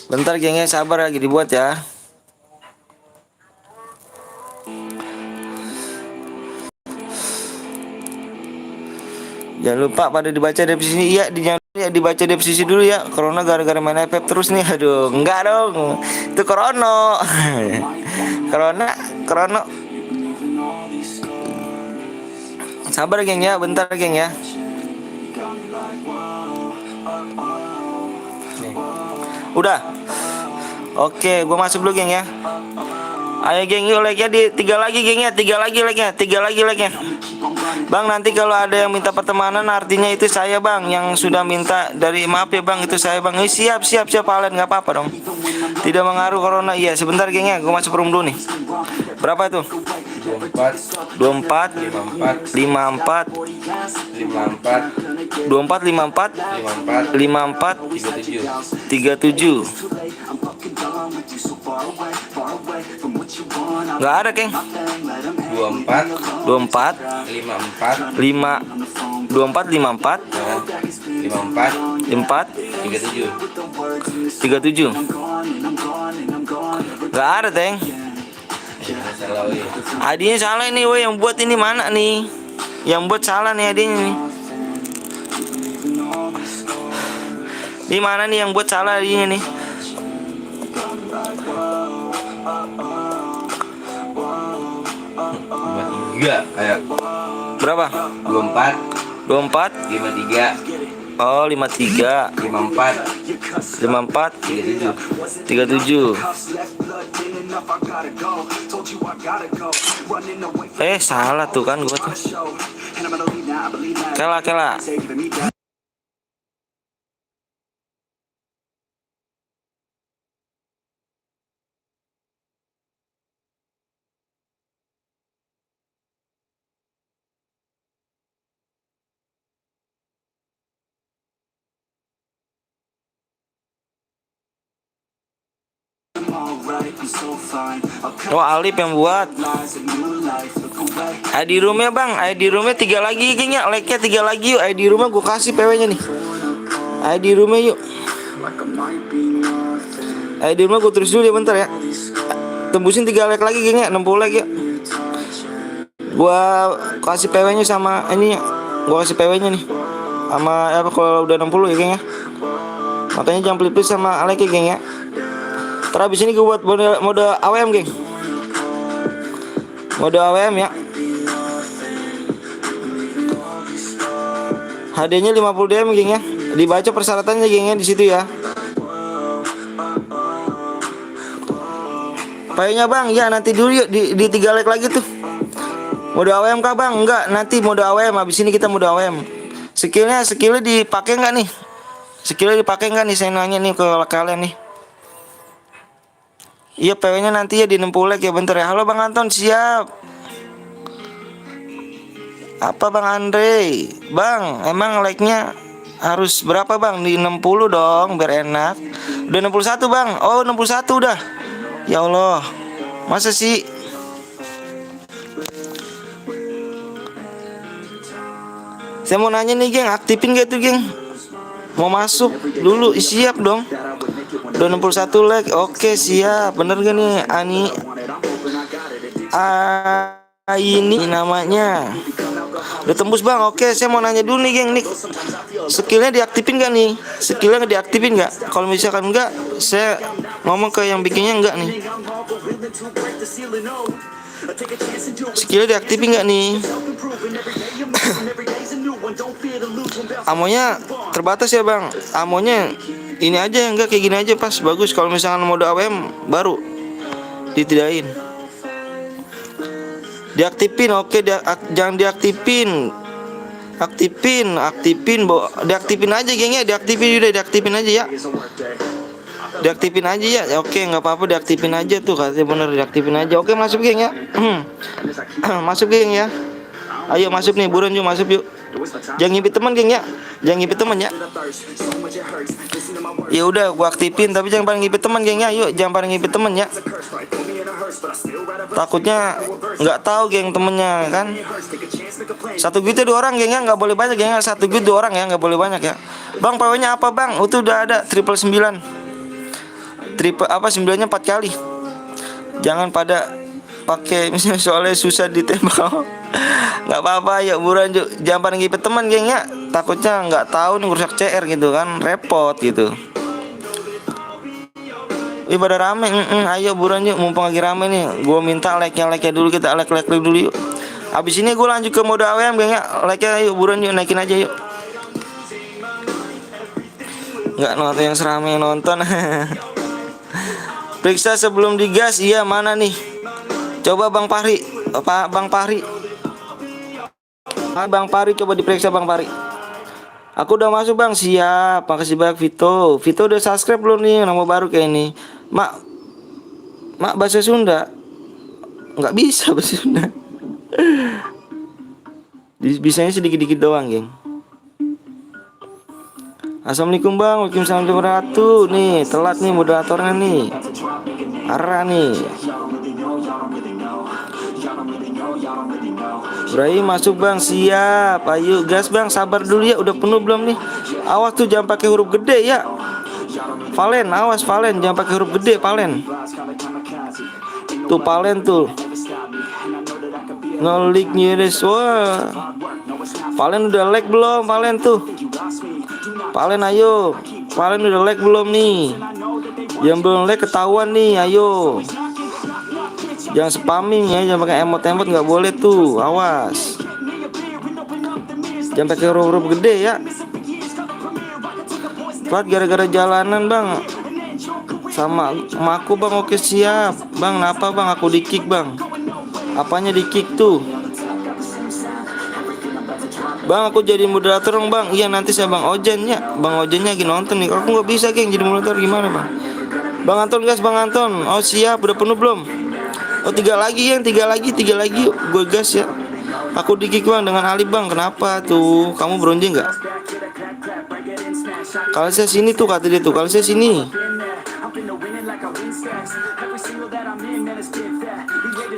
Bentar geng ya, sabar lagi dibuat ya. Jangan lupa pada dibaca definisi ya, ya dibaca definisi dulu ya. Corona gara-gara main iPad terus nih. Aduh, enggak dong. Itu corona. Corona. Sabar geng ya, bentar geng ya. Udah. Oke, gua masuk dulu geng ya. Ayo geng, yuk like ya di 3 lagi geng ya, 3 lagi like nya, 3 lagi like nya. Bang, nanti kalau ada yang minta pertemanan artinya itu saya bang, yang sudah minta dari maaf ya bang, itu saya bang. Siap Alen, nggak apa-apa dong. Tidak mengaruh corona. Iya, sebentar geng ya, gua masuk room dulu nih. Berapa itu? 24 54 37. Nggak ada geng. 24 54 37. Nggak ada teng. Adinya salah ini, woi, yang buat ini mana nih? Yang buat salah nih adinya nih. Di mana nih yang buat salah adinya nih? Ayo. Berapa? 24 53 Oh, 53 54 37. Salah tuh kan gua tuh. Kela. Oh, Alif yang buat. ID roomnya bang, ID roomnya 3 lagi gengnya, like nya 3 lagi yuk. ID roomnya gue kasih PW nya nih. ID roomnya yuk. ID roomnya gue tulis dulu ya bentar ya. Tembusin 3 like lagi gengnya, 60 like yuk. Gue kasih PW nya sama ini ya. Gue kasih PW nya nih sama apa kalau udah 60 ya gengnya. Makanya jangan pelit-pelit sama like ya geng ya. Terus abis ini gue buat mode AWM geng. Mode AWM ya. HD-nya 50 DM geng ya. Dibaca persyaratannya geng ya di situ ya. Payungnya bang, ya nanti dulu yuk di 3 like lagi tuh. Mode AWM kah bang? Enggak, nanti mode AWM. Abis ini kita mode AWM. Skillnya dipakai nggak nih? Skillnya dipakai nggak nih? Saya nanya nih ke kalian nih. Iya, PW-nya nanti ya di 60 like ya, bentar ya. Halo Bang Anton, siap. Apa Bang Andre? Bang, emang like-nya harus berapa Bang? Di 60 dong, biar enak. Udah 61 Bang. Oh, 61 udah. Ya Allah. Masa sih? Saya mau nanya nih, geng, aktifin gak tuh, geng? Mau masuk dulu, siap dong. Udah 61 like. Oke, siap. Bener gak nih Ani? Ini namanya. Udah tembus bang. Oke, saya mau nanya dulu nih geng nih. Skillnya diaktifin gak nih? Skillnya diaktifin gak? Kalau misalkan enggak, saya ngomong ke yang bikinnya enggak nih. Skillnya diaktifin gak nih? Amonya terbatas ya bang. Amonya ini aja, enggak kayak gini aja pas bagus. Kalau misalkan mode AWM baru ditidain. Diaktifin, oke, jangan diaktifin. Aktifin, diaktifin aja gengnya, diaktifin aja ya. Diaktifin aja ya. Oke, nggak apa-apa, diaktifin aja tuh, katanya bener, diaktifin aja. Oke, masuk geng ya. Masuk geng ya. Ayo masuk nih, buruan yuk, masuk yuk. Jangan ngipit teman geng ya. Jangan ngipit teman ya. Ya udah, gua aktifin, tapi jangan pada ngipit teman geng ya. Yuk, jangan pada ngipit teman ya. Takutnya nggak tahu geng temennya kan. Satu gitu 2 orang geng ya, nggak boleh banyak geng ya. Satu gitu 2 orang ya, nggak boleh banyak ya. Bang, PW-nya apa bang? Itu udah ada 999. Triple apa 9-nya 4 kali. Jangan pada pakai misalnya soalnya susah ditembak. Nggak apa-apa, yuk buruan yuk, jangan pada ngipet teman geng ya, takutnya nggak tahu nih rusak CR gitu kan, repot gitu. Ih pada rame, ayo buruan yuk, mumpung lagi rame nya minta like-nya dulu, kita like dulu yuk. Abis ini gue lanjut ke mode AWM geng ya, like-nya yuk buruan yuk, naikin aja yuk. Nggak nonton yang serame yang nonton. Periksa sebelum digas, iya mana nih? Coba Bang Fahri, Bang Fahri. Bang Pari coba diperiksa Bang Pari. Aku udah masuk Bang, siap. Makasih banyak Vito. Vito udah subscribe belum nih, nama baru kayak ini. Mak bahasa Sunda. Nggak bisa bahasa Sunda. Bisanya sedikit-dikit doang geng. Assalamualaikum Bang, waalaikumsalam warahmatullahi. Nih telat nih moderatornya nih. Arah nih. Ibrahim masuk Bang, siap. Ayo gas Bang, sabar dulu ya, udah penuh belum nih? Awas tuh jangan pakai huruf gede ya. Valen, awas Valen, jangan pakai huruf gede Valen. Tuh Valen tuh. Ngolik nyiris, wah. Valen udah lag belum Valen tuh? Valen ayo. Valen udah lag belum nih? Yang belum lag ketahuan nih, ayo. Jangan spamming ya, jangan pakai emot-emot, nggak boleh tuh, awas. Jangan pakai huruf-huruf gede ya. Telat gara-gara jalanan Bang. Sama aku Bang, oke siap. Bang, kenapa Bang aku di-kick Bang? Apanya di-kick tuh? Bang, aku jadi moderator dong Bang. Iya nanti saya Bang Ojan ya. Bang Ojannya lagi nonton nih. Aku nggak bisa geng jadi moderator, gimana Bang? Bang Anton gas, Bang Anton. Oh siap, udah penuh belum? Oh 3 lagi yang 3 lagi yuk. Gue gas ya. Aku di-kick Bang dengan Ali Bang. Kenapa tuh? Kamu bronjing nggak? Kalau saya sini tuh kata dia tuh. Kalau saya sini.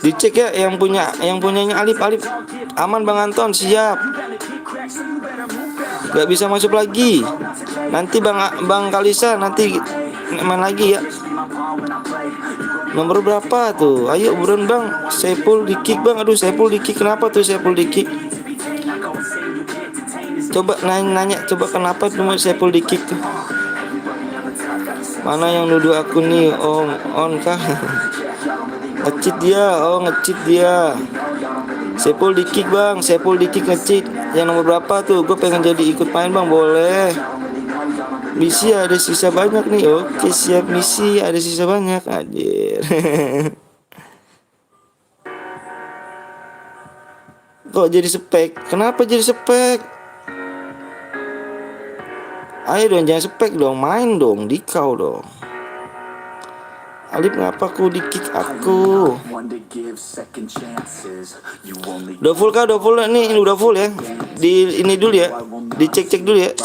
Dicek ya yang punyanya Alif. Aman Bang Anton, siap. Gak bisa masuk lagi. Nanti Bang Kalisa nanti main lagi ya. Nomor berapa tuh? Ayo buruan Bang. Saiful di-kick Bang. Aduh Saiful di-kick. Kenapa tuh Saiful di-kick? Coba nanya coba kenapa tuh Saiful di-kick tuh? Mana yang nuduh aku nih? On kah? Nge-cheat dia. Oh nge-cheat dia. Saiful di-kick Bang. Saiful di-kick nge-cheat. Yang nomor berapa tuh? Gue pengen jadi ikut main Bang. Boleh. Misi ada sisa banyak nih. Oke siap, misi ada sisa banyak. Anjir. Kok jadi spek? Kenapa jadi spek? Ayo dong jangan spek dong, main dong, dikau dong. Alif ngapa aku di-kick aku? Udah full kah? Udah full nih, ini udah full ya. Di ini dulu ya. Dicek-cek dulu ya.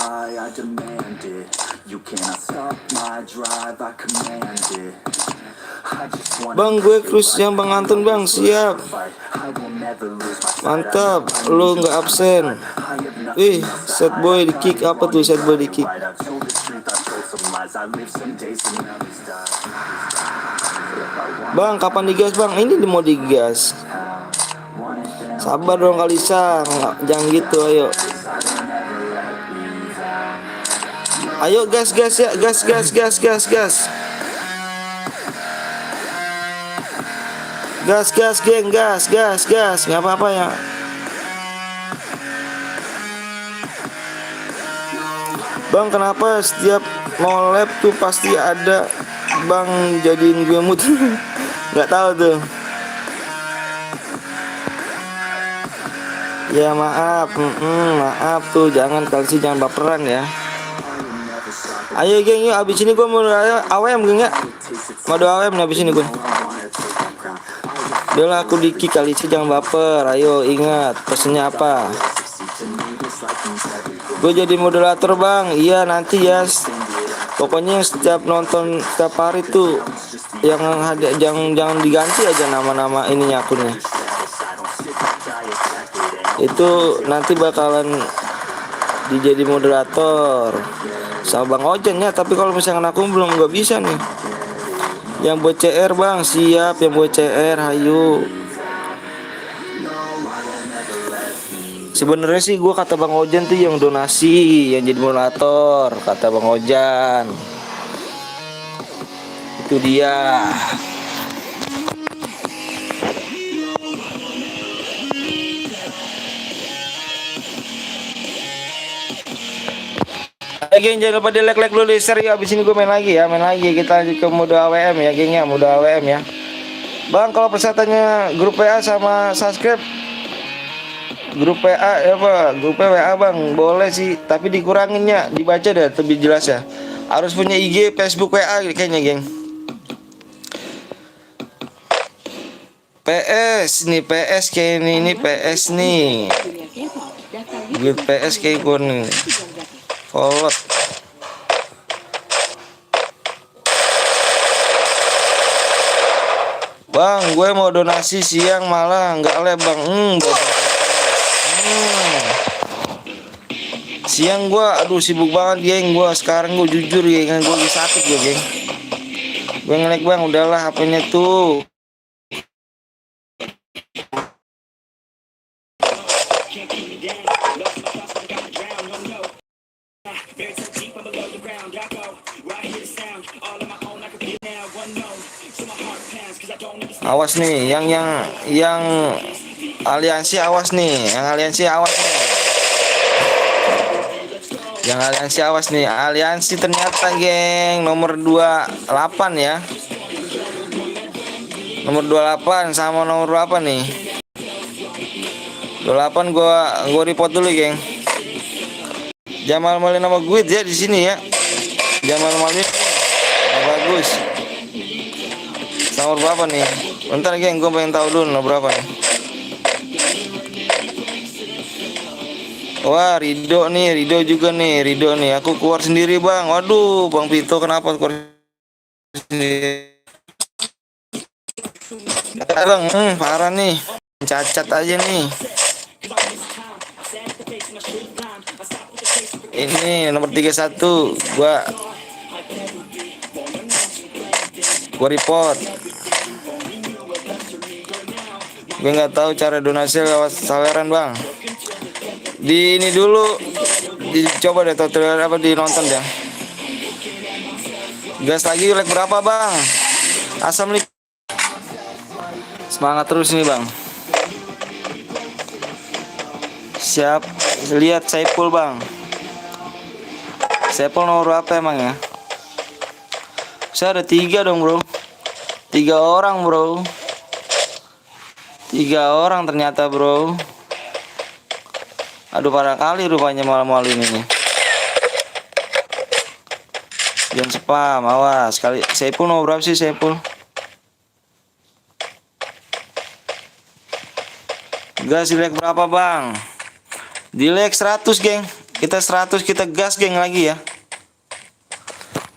Bang gue cruise yang Bang Anton Bang, siap. Mantap, lu nggak absen. Wih, set boy di kick, apa tuh set boy di kick? Bang, kapan digas Bang? Ini mau digas. Sabar dong Kalisa, jangan gitu, ayo. Ayo gas ya, gas. Gas geng, gas. Nggak apa-apa ya. Bang, kenapa setiap mau lab tuh pasti ada Bang jadiin gue mood? Nggak tahu tuh. Ya maaf, maaf tuh, jangan baperan ya. Ayo geng, yuk abis ini gue mau AWM geng ya. Mode AWM nih abis ini gue. Udah aku di-kick kali sih, jangan baper. Ayo ingat pesennya apa. Gue jadi moderator Bang. Iya nanti ya. Pokoknya setiap nonton setiap hari tuh yang ada jangan diganti aja nama-nama ininya akunnya. Itu nanti bakalan dijadi moderator sama Bang Ojan ya. Tapi kalau misalkan aku belum nggak bisa nih. Yang buat CR bang, siap. Yang buat CR, hayu. Sebenarnya sih gue kata Bang Ojan tuh yang donasi, yang jadi moderator, kata Bang Ojan. Itu dia. Geng, jangan lupa di like dulu, di share ya. Abis ini gue main lagi ya, kita lanjut ke mode AWM ya geng ya, mode AWM ya. Bang, kalau persyaratannya grup WA sama subscribe, grup WA ya pak, grup WA bang boleh sih, tapi dikuranginnya, dibaca deh lebih jelas ya. Harus punya IG, Facebook, WA kayaknya geng. PS nih, PS kayak ini PS nih, grup PS kayak gue nih. Kolot. Bang, gue mau donasi siang malah nggak le bang. Siang gue, aduh sibuk banget geng. Gue sekarang gue jujur ya, gue lagi sakit gue geng. Gue ngelek bang, udahlah HP-nya tuh. Awas nih, yang aliansi awas nih, yang aliansi awas nih. Yang aliansi awas nih, aliansi ternyata geng nomor 28 ya. Nomor 28 sama nomor berapa nih? 28 gua report dulu geng. Jamal Malin nama gue ya di sini ya. Jamal Malin bagus. Nomor berapa nih? Bentar geng, gue pengen tahu dulu nomor berapa nih. Wah, Rido nih, Rido juga nih, Rido nih. Aku keluar sendiri bang. Waduh, Bang Pito kenapa keluar sendiri? Ya, bang, parah nih. Cacat aja nih. Ini nomor 31 gua report. Gue nggak tahu cara donasi lewat saweran bang. Di ini dulu, dicoba deh tutorial apa dinonton ya. Gas lagi, like berapa bang? Asam nih. Semangat terus nih bang. Siap, lihat Saipul bang. Saipul nomor berapa emang ya? Saya ada 3 dong bro. 3 orang bro. 3 orang ternyata bro. Aduh parah kali rupanya malam-malam ini nih. Jangan spam, awas. Kali Saipul nomor berapa sih Saipul? Gas di like berapa bang? Di like 100 geng. Kita 100, kita gas geng lagi ya.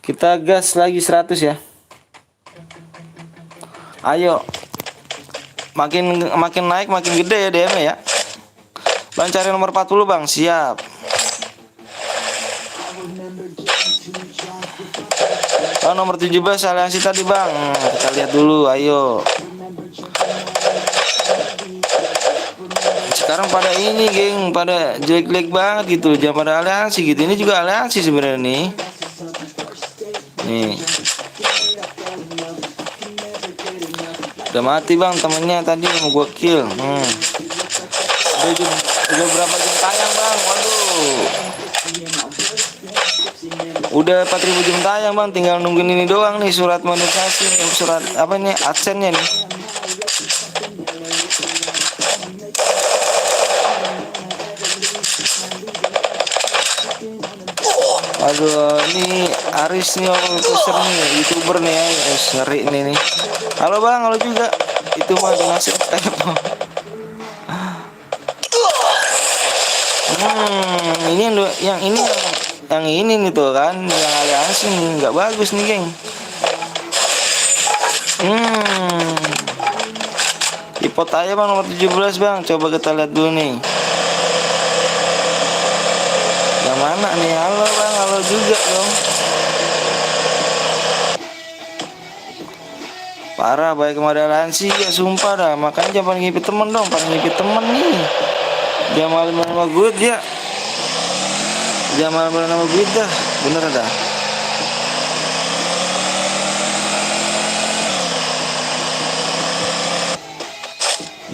Kita gas lagi 100 ya. Ayo. Makin naik makin gede ya DM ya. Bang cari nomor 40 bang, siap. Oh, nomor 17 aliansi tadi bang. Kita lihat dulu, ayo. Sekarang pada ini geng, pada jelek-jelek banget gitu, jangan pada aliansi gitu. Ini juga aliansi sebenarnya nih. Nih. Udah mati bang temennya tadi mau gua kill. Udah berapa jam tayang bang? Waduh. Udah 4000 jam tayang bang, tinggal nungguin ini doang nih, surat monetisasi, surat apa nih, adsense-nya nih. Aduh, ini Aris nih poster nih, YouTuber nih ya, seri nih. Halo bang, halo juga. Itu mah donasi kayak ini yang ini nih tuh kan, yang aliansi nih nggak bagus nih geng. Ipot aja bang nomor 17 bang, coba kita lihat dulu nih. Yang mana nih? Halo bang, halo juga dong. Parah baik kemarin sih ya sumpah dah. Makanya jangan ngipit temen dong, paling ngipit temen nih. Jangan malu-malu sama gue dia. Jangan malu-malu sama gue dah. Bener dah.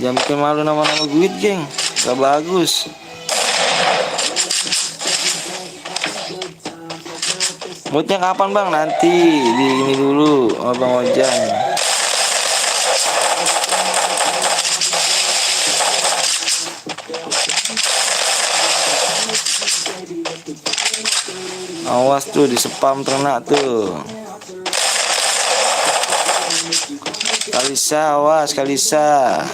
Jangan bikin malu nama-nama gue, geng. Gak bagus. Moodnya kapan bang? Nanti di ini dulu sama Bang Ojan. Awas tuh di spam ternak tuh. Kalisa, awas Kalisa.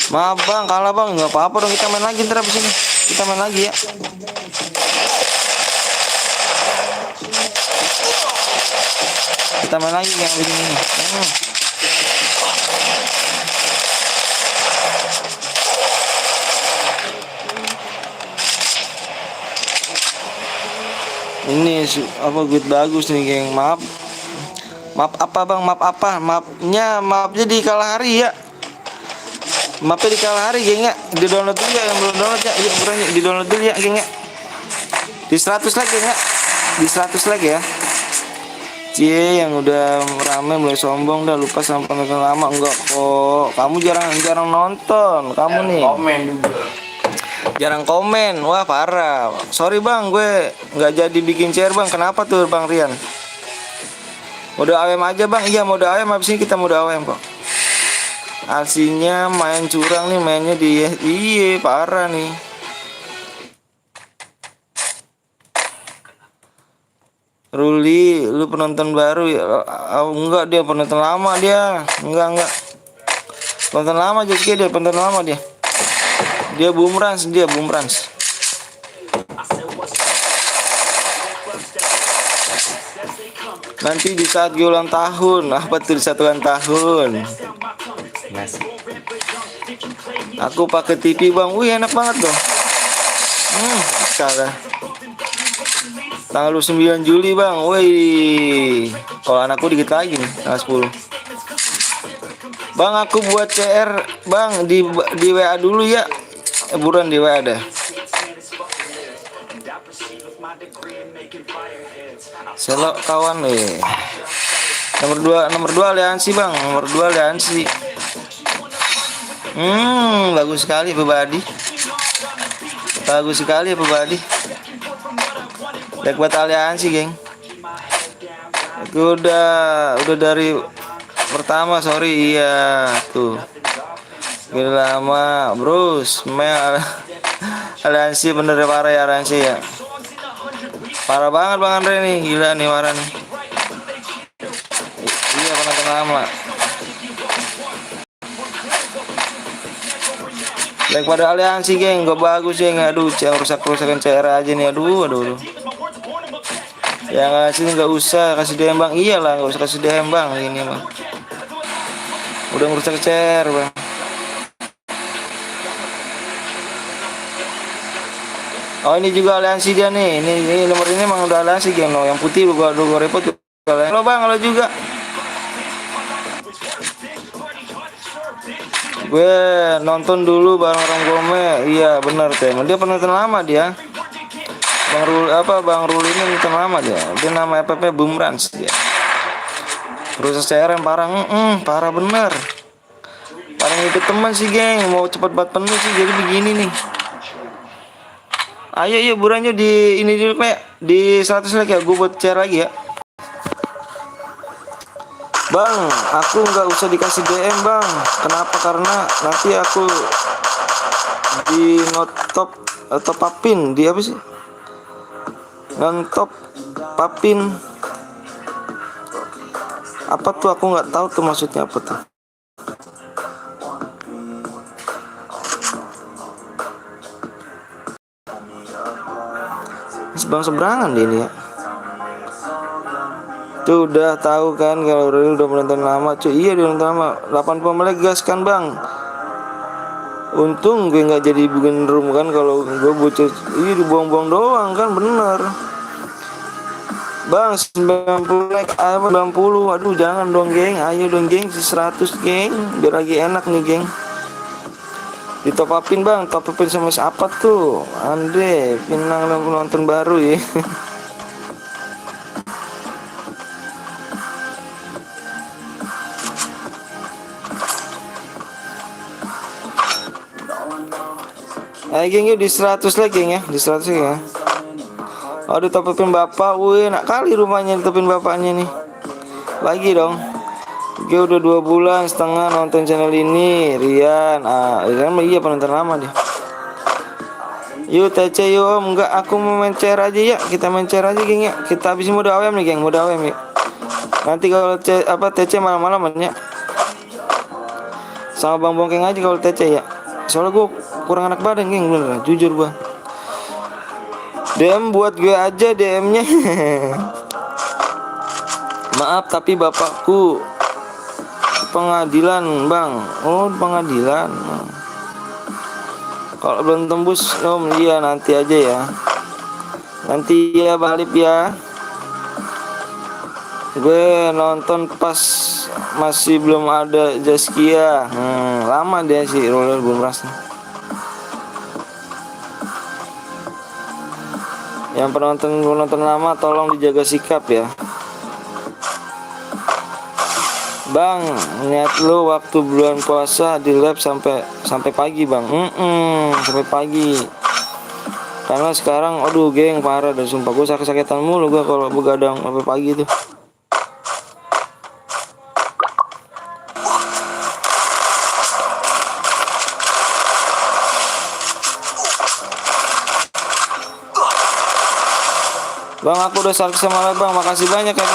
Maaf bang, kalah bang, nggak apa-apa dong, kita main lagi ntar abis ini. Kita main lagi ya. Kita main lagi yang abis ini. Ini apa gue bagus nih geng. Maaf. Maaf apa bang? Maaf apa? Maafnya di kalah hari ya. Maafnya di kalah hari geng ya. Di download dulu ya yang belum download ya. Iya buruan di download dulu ya geng ya. Di 100 like geng ya. Di 100 like ya. Cie yang udah rame mulai sombong dah, lupa sama penonton lama. Enggak kok. Kamu jarang nonton. Kamu nih. Komen juga. Jarang komen. Wah parah. Sorry bang, gue nggak jadi bikin share bang. Kenapa tuh bang Rian? Mode AWM aja bang. Iya mode AWM, habis ini kita mode AWM kok. Aslinya main curang nih, mainnya dia. Iya parah nih. Ruli, lu penonton baru ya? Oh, enggak, dia penonton lama dia. Enggak. Penonton lama jadi dia, penonton lama dia. Dia boomerang. Nanti di saat gue ulang tahun. Apa tuh di saat ulang tahun? Aku pakai TV bang. Wih enak banget dong. Sekarang tanggal 9 Juli bang. Wih, kalau anakku dikit lagi nih, tanggal 10. Bang aku buat CR bang di WA dulu ya. Buruan di WA deh. Selok kawan nih. Nomor 2 aliansi bang. Nomor 2 aliansi. Bagus sekali pribadi. Like buat aliansi geng. Itu udah dari pertama, sorry. Iya tuh. Gila lama bros. Aliansi bener parah ya aliansi ya. Parah banget bang Andre nih. Gila nih parah nih. Iya penonton lama. Like pada aliansi geng, gak bagus geng. Aduh, jangan rusak-rusakan CR aja nih. Aduh. Yang ngasih nggak usah kasih DM bang. Iyalah nggak usah kasih DM bang. Ini bang. Udah ngerusak CR bang. Oh ini juga aliansi dia nih. Ini nomor ini emang udah aliansi geng. No. Yang putih gua repot. Halo bang, halo juga. Gue nonton dulu bareng orang Gome. Iya bener temen. Dia penonton lama dia. Bang Rul ini penonton lama dia. Dia nama FPP Boomerang dia. Terus CRM parah. Parah bener. Parah itu teman sih geng. Mau cepet banget penuh sih. Jadi begini nih. Ayo burannya di ini dulu kayak di 100 like ya. Gue buat share lagi ya. Bang, aku nggak usah dikasih DM bang. Kenapa? Karena nanti aku di top upin di apa sih? Non-top papin. Apa tuh? Aku nggak tahu tuh maksudnya apa tuh. Bang seberangan dia ini ya. Tuh udah tahu kan kalau Real udah menonton lama cuy. Iya udah nonton lama. 80 menit gas kan bang. Untung gue nggak jadi bikin room kan, kalau gue bocor iya dibuang-buang doang kan bener. Bang 90 like apa 90. Aduh jangan dong geng. Ayo dong geng 100 geng. Biar lagi enak nih geng. Di top upin bang. Top upin sama siapa tuh? Andre Pinang nonton baru ya. Ayo geng yuk di 100 like geng ya. Di 100 ya. Oh ditopin bapak. Wih enak kali rumahnya ditopin bapaknya nih. Lagi dong. Gue udah 2 bulan setengah nonton channel ini. Rian. Rian iya penonton lama deh. Yuk TC yuk om. Enggak aku mau main chair aja ya. Kita main chair aja geng ya. Kita habisin mode AWM nih geng. Mode AWM ya. Nanti kalau TC malam-malam ya. Sama Bang Bongkeng aja kalau TC ya. Soalnya gue kurang enak badan geng, bener jujur gue. DM buat gue aja DM-nya. Maaf tapi bapakku pengadilan bang. Oh pengadilan. Kalau belum tembus om iya nanti aja ya. Nanti ya balik ya. Gue nonton pas masih belum ada Zaskia. Lama dia sih roller belum ras. Yang penonton lama tolong dijaga sikap ya. Bang, niat lu waktu bulan puasa di lab sampai pagi bang. Sampai pagi. Karena sekarang aduh geng parah dan sumpah gue sakit-sakitan mulu gue kalau begadang sampai pagi tuh. Bang aku udah sakit sama bang, makasih banyak ya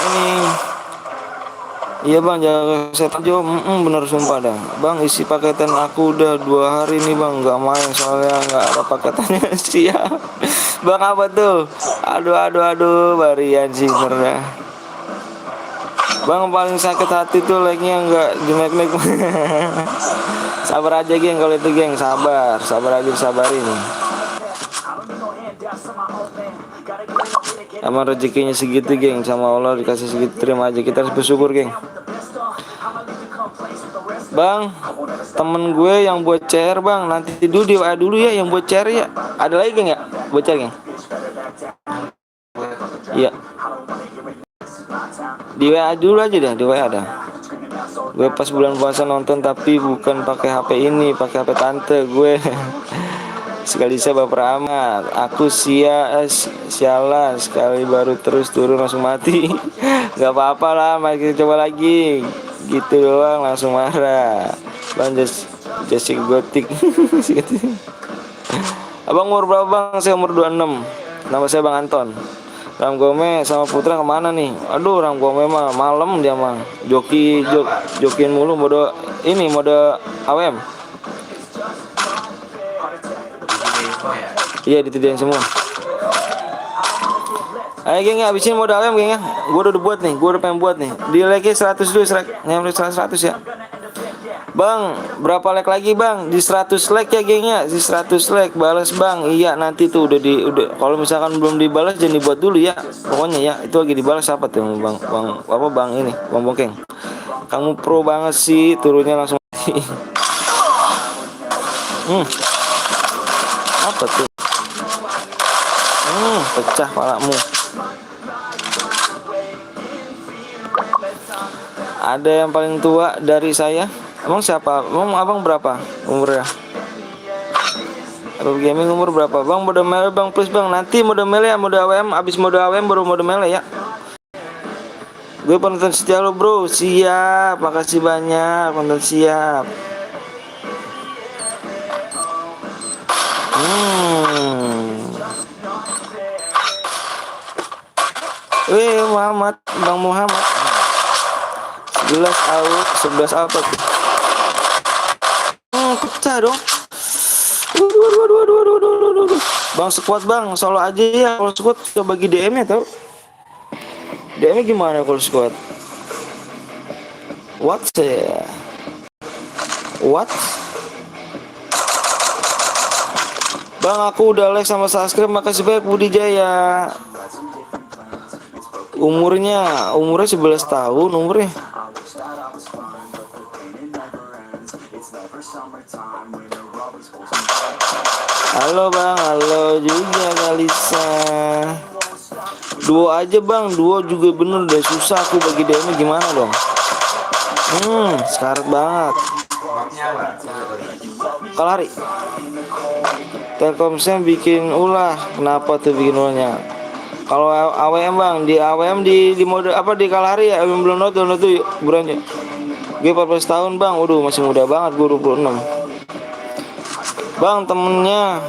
ini. Iya bang jaga kesehatan Jo. Bener sumpah dah bang, isi paketan aku udah 2 hari nih bang nggak main soalnya nggak ada paketannya. Siap bang. Apa tuh? Aduh barian sih bener. Bang paling sakit hati tuh like-nya nggak di like. Sabar aja geng kalau itu geng, sabar aja, sabarin. Emang rezekinya segitu geng, sama Allah dikasih segitu, terima aja, kita harus bersyukur geng. Bang temen gue yang buat CR bang, nanti dulu di WA dulu ya yang buat CR ya. Ada lagi geng ya buat CR geng? Iya di WA dulu aja dah, di WA dah. Gue pas bulan puasa nonton tapi bukan pakai HP ini, pakai HP tante gue. Sekali saya baper amat. Aku sialan sekali baru terus turun langsung mati. Gak apa-apa lah, mari kita coba lagi. Gitu doang langsung marah. Bang Jessica Gotik. Abang umur berapa bang? Saya umur 26. Nama saya Bang Anton. Ram Gome sama Putra kemana nih? Aduh Ram Gome mah malam dia mah jokin mulu mode AWM. Iya ditidiin semua. Ayo geng ya, habisin mode AWM geng ya. Gue udah buat nih, gue udah pengen buat nih. Di like 100 dulu, nyampe 100 ya. Bang, berapa like lagi bang? Di 100 like ya geng ya. Di 100 like balas bang. Iya nanti tuh udah kalau misalkan belum dibalas jangan dibuat dulu ya. Pokoknya ya, itu lagi dibalas apa tuh bang ini, Bang Bongkeng. Kamu pro banget sih, turunnya langsung mati. Apa tuh? Pecah palamu. Ada yang paling tua dari saya. Emang siapa? Emang abang berapa umurnya? Abang gaming umur berapa? Bang mode mele bang please bang. Nanti mode mele ya, mode AWM. Abis mode AWM baru mode mele ya. Gue penonton setia lo bro. Siap. Makasih banyak penonton siap. Muhammad, Bang Muhammad. 11 apa tuh? Pecah dong. Waduh. Bang squad bang, solo aja ya. Kalau squad coba bagi DM ya tau. DM gimana kalau squad? What sih? What? Bang, aku udah like sama subscribe, makasih banyak Budi Jaya. Umurnya 11 tahun umurnya. Halo Bang, halo juga Kalisa. Duo aja Bang, duo juga bener udah susah aku bagi DM gimana dong? Sekarat banget. Kalahari. Telkomsel bikin ulah. Kenapa tuh bikin ulahnya? Kalau AWM Bang, di AWM di mode apa di Kalahari ya, belum download tuh burannya. Gue 14 tahun Bang, waduh masih muda banget, gue 26. Bang, temennya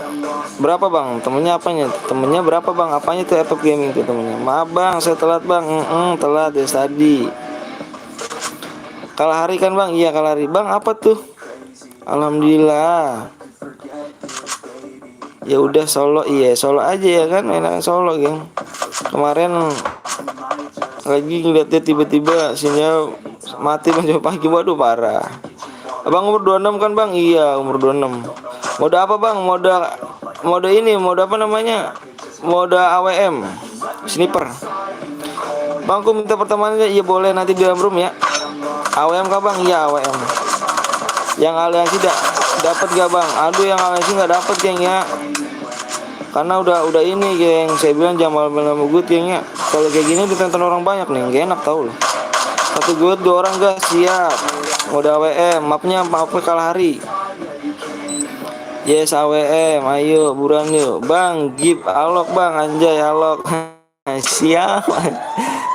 berapa Bang? Temennya apanya? Temennya berapa Bang? Apanya tuh Epic Gaming tuh temennya? Maaf Bang, saya telat Bang. Telat ya tadi. Kalahari kan Bang? Iya Kalahari. Bang, apa tuh? Alhamdulillah. Ya udah solo, iya solo aja ya kan, enak solo geng. Kemarin lagi ngeliatnya tiba-tiba sinyal mati Bang pagi, waduh parah. Abang umur 26 kan Bang? Iya umur 26. Mode apa Bang? Mode ini, mode apa namanya? Mode AWM sniper. Bang, aku minta pertemanannya. Iya boleh, nanti di dalam room ya. AWM kah Bang? Iya AWM. Yang aliansi dapat gak Bang? Aduh, yang aliansi nggak dapat geng ya. Karena udah ini geng, saya bilang jangan malam-malam good geng ya. Kalau kayak gini ditonton orang banyak nih, gak enak tau loh. Satu good 2 orang gak siap. Mode AWM, mapnya Kalahari. Yes AWM, ayo buruan yuk Bang, give alok Bang, anjay alok. Siap.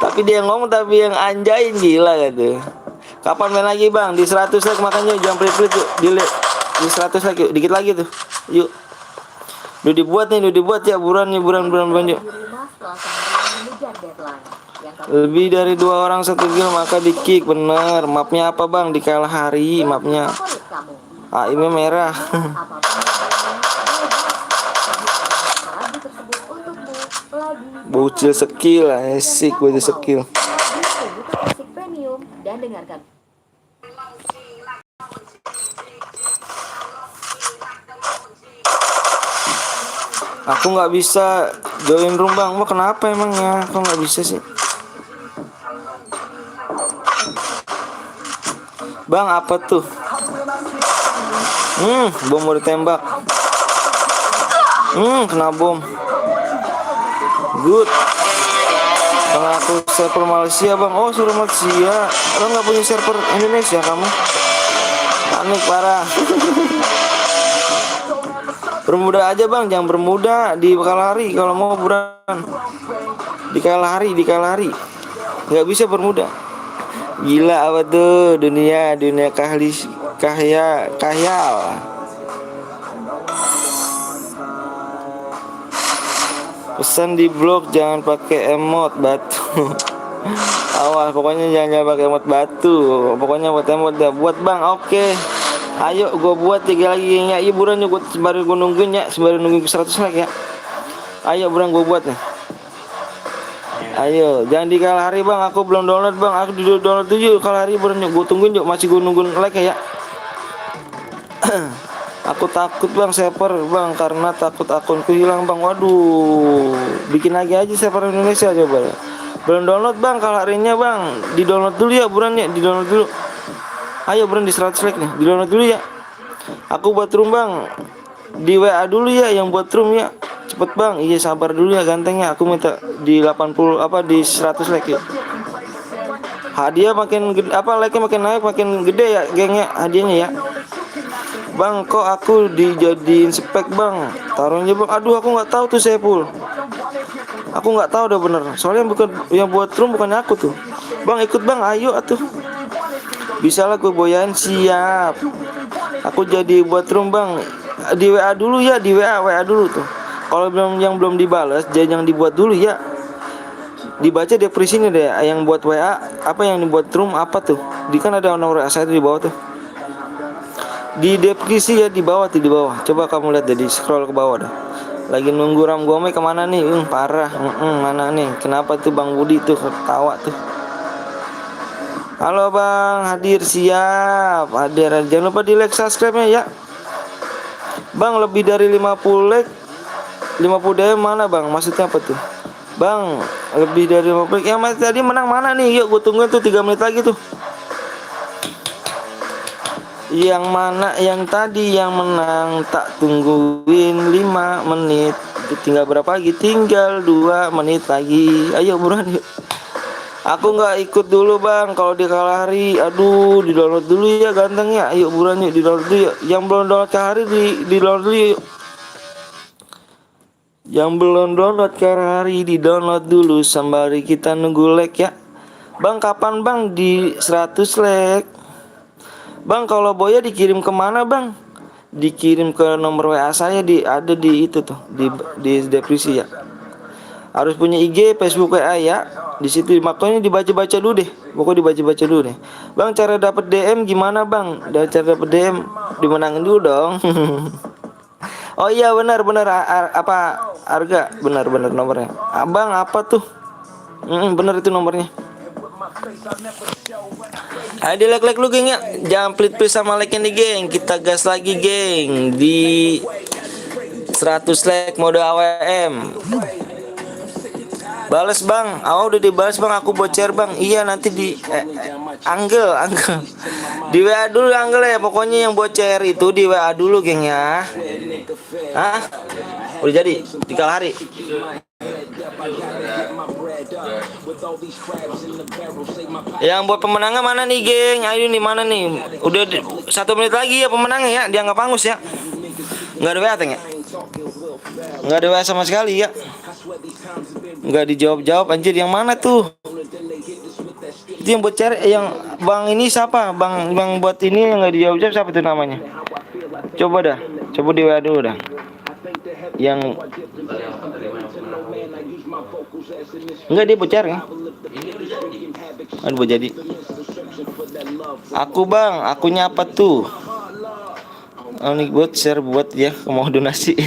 Tapi dia ngomong tapi yang anjain gila gitu. Kapan main lagi Bang? Di 100 like makanya jangan pelit-pelit yuk. Di 100 like yuk, dikit lagi tuh. Yuk. Udah dibuat ya, buruan yuk, buruan yuk. Lebih dari 2 orang 1 game maka di kick, bener. Mapnya apa Bang? Di Kalahari mapnya. Ini merah. Bocil skill, asik bocil skill. Aku nggak bisa join room Bang. Mau kenapa emangnya? Aku nggak bisa sih. Bang, apa tuh? Bom mau ditembak. Kena bom. Good. Bang, aku server Malaysia Bang. Oh, suruh Malaysia. Lo nggak punya server Indonesia kamu? Panik parah. Bermuda aja Bang, jangan bermuda di Kalahari kalau mau buran. Di Kalahari. Nggak bisa bermuda. Gila apa tuh dunia kahyal. Pesan di blog jangan pakai emot batu. Awas pokoknya jangan pakai emot batu. Pokoknya buat emot dah buat Bang. Oke. Ayo gue buat 3 lagi ya. Iya buruan gue sembari gue nungguin ya, sembari nungguin ke 100 like ya. Ayo buruan gue buat nih. Ayo jangan di Kalahari Bang, aku belum download Bang. Aku download dulu Kalahari buruan gue tungguin yuk, masih gue nungguin like ya. Aku takut Bang server Bang, karena takut akunku hilang Bang. Waduh, bikin lagi aja server Indonesia coba. Belum download Bang Kalaharinya Bang, di download dulu ya buruan ya, di download dulu. Ayo buruan di 100 like nih, di download dulu ya. Aku buat room Bang, di WA dulu ya yang buat room ya. Cepet Bang, iya sabar dulu ya gantengnya. Aku minta di 80 di 100 like ya. Hadiah makin gede, like-nya makin naik makin gede ya gengnya hadiahnya ya. Bang, kok aku dijadiin spek Bang? Taruhnya Bang. Aduh, aku nggak tahu tuh Sepul. Aku nggak tahu udah bener. Soalnya bukan yang buat room bukannya aku tuh. Bang ikut Bang, ayo atuh. Bisa lah gue boyain, siap. Aku jadi buat room Bang. Di WA dulu ya, di WA dulu tuh. Kalau belum dibalas, jangan dibuat dulu ya. Dibaca deskripsinya deh, yang buat WA apa, yang dibuat room apa tuh. Di kan ada nomor WA saya di bawah tuh. Di deskripsi ya di bawah tuh, di bawah. Coba kamu lihat deh, di scroll ke bawah dah. Lagi nunggu Ram Gome kemana nih? Parah. Mana nih? Kenapa tuh Bang Budi tuh ketawa tuh? Halo Bang, hadir siap. Hadir. Jangan lupa di like subscribe-nya ya. Bang, lebih dari 50 like 50 DM mana Bang? Maksudnya apa tuh? Bang, lebih dari 50 like. Yang mas tadi menang mana nih? Yuk gue tungguin tuh 3 menit lagi tuh. Yang mana yang tadi yang menang? Tak tungguin 5 menit. Tinggal berapa lagi? Tinggal 2 menit lagi. Ayo buruan yuk. Aku nggak ikut dulu Bang. Kalau di Kalahari, aduh, di download dulu ya gantengnya. Ayo buruan yuk, di download dulu yuk. Yang belum download Kalahari di download dulu yuk. Yang belum download Kalahari di download dulu. Sembari kita nunggu like ya. Bang, kapan Bang di 100 like? Bang, kalau Boya dikirim kemana Bang? Dikirim ke nomor WA saya, ada di itu tuh, di deskripsi ya. Harus punya IG, Facebook, WA ya. Di situ makanya dibaca-baca dulu deh. Pokoknya dibaca-baca dulu deh. Bang, cara dapat DM gimana Bang? Cara dapat DM dimenangin dulu dong. Oh iya benar apa harga benar nomornya. Abang apa tuh? Benar itu nomornya. Ayo di like lu geng ya. Jangan pelit-pelit sama like nih geng. Kita gas lagi geng. Di 100 like mode AWM. Bales Bang. Udah dibales Bang. Aku bocor Bang. Iya nanti di Anggel. Di WA dulu Anggel ya. Pokoknya yang bocor itu di WA dulu geng ya. Hah? Udah jadi di Kalahari. Yang buat pemenangnya mana nih geng? Ayo nih mana nih? Udah 1 menit lagi ya pemenangnya ya. Dia nggak pangus ya. Nggak ada WA Teng ya? Nggak ada WA sama sekali ya. Nggak dijawab anjir. Yang mana tuh? Itu yang buat cari yang Bang ini siapa? Bang buat ini yang nggak dijawab siapa tuh namanya? Coba dah. Coba di WA dulu dah. Yang enggak dia bocor ya? Aduh jadi. Aku Bang, akunya apa tuh? Ini buat share buat ya, mau donasi.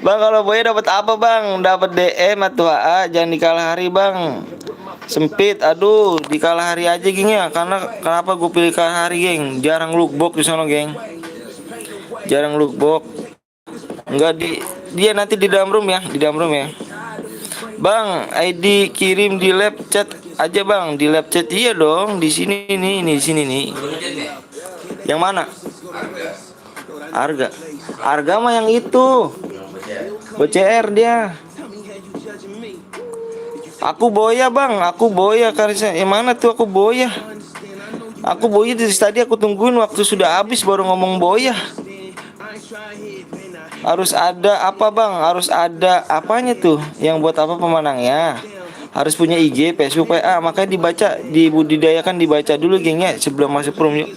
Bang, kalau Boya dapat apa Bang? Dapat DM atau AA? Jangan di Kalahari Bang. Sempit, aduh, di Kalahari aja geng ya. Karena kenapa gue pilih Kalahari geng? Jarang lookbox di sana geng. Jarang lookbox. Enggak dia nanti di dalam room ya, Bang, ID kirim di lab chat aja Bang, di lab chat iya dong, di sini nih, di sini nih. Yang mana? Harga mah yang itu. BCR dia. Aku Boya Bang, aku Boya karena yang mana tuh aku Boya? Aku Boya dari tadi aku tungguin waktu sudah habis baru ngomong Boya. Harus ada apa Bang? Harus ada apanya tuh? Yang buat apa pemenangnya? Harus punya IG, Facebook, WA. Makanya dibudidayakan dibaca dulu geng ya sebelum masuk room yuk.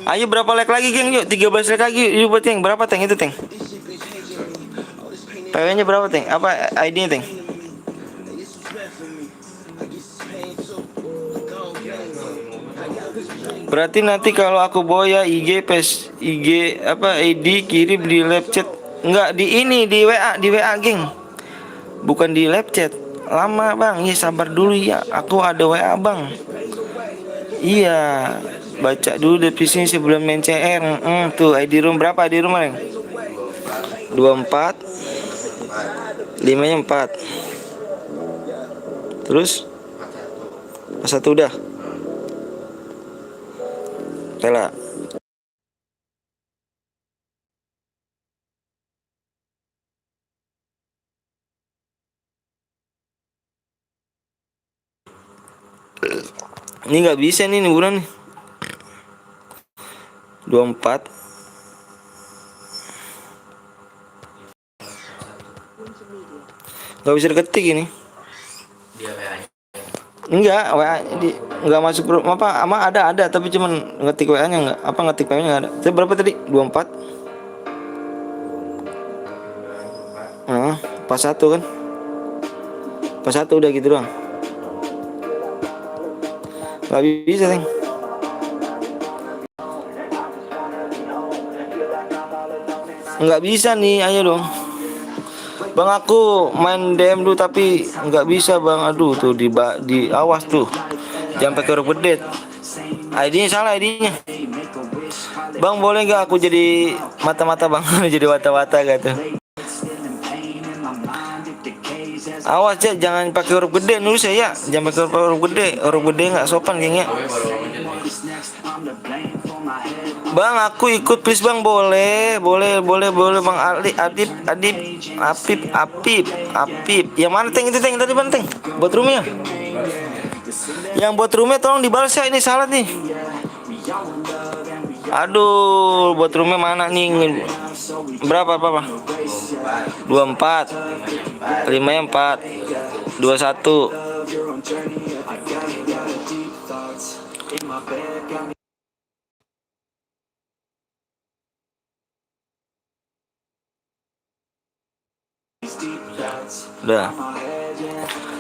Ayo berapa like lagi geng yuk? 13 like lagi yuk buat Teng. Berapa Teng itu Teng? PW-nya berapa Teng? Apa ID-nya Teng? Berarti nanti kalau aku Boya IG apa ID kirim di live chat. Enggak di ini di WA geng. Bukan di live chat. Lama Bang. Ya sabar dulu ya. Aku ada WA Bang. Iya. Baca dulu definisi sebelum main CR. Tuh ID room berapa ID room Bang? 24. 5-nya 4. Terus 1 udah. Rela. Ini nggak bisa nih bulan nih. 24. Nggak bisa diketik ini. Enggak, WA enggak masuk grup apa ada tapi cuman ngetik WA-nya enggak. Apa ngetik WA-nya enggak ada. Itu berapa tadi? 24. Pas 1 kan? Pas 1 udah gitu doang. Enggak bisa, Teng. nggak bisa nih, ayo dong. Bang aku main DM dulu tapi nggak bisa bang. Aduh tuh di awas tuh. Jangan pakai huruf gede. ID-nya salah ID-nya. Bang boleh nggak aku jadi mata-mata bang? Jadi wata-wata gitu. Awas ya, jangan pakai huruf gede nulis ya. Jangan pakai huruf gede. Huruf gede nggak sopan gengnya. Bang aku ikut please bang, boleh bang. Apip. Yang mana Teng itu Teng tadi bang Teng? Buat roomnya. Yang buat roomnya tolong dibalas ya, ini salah nih. Aduh, buat roomnya mana nih? Berapa? 24. 5 nya 4. 21. Udah.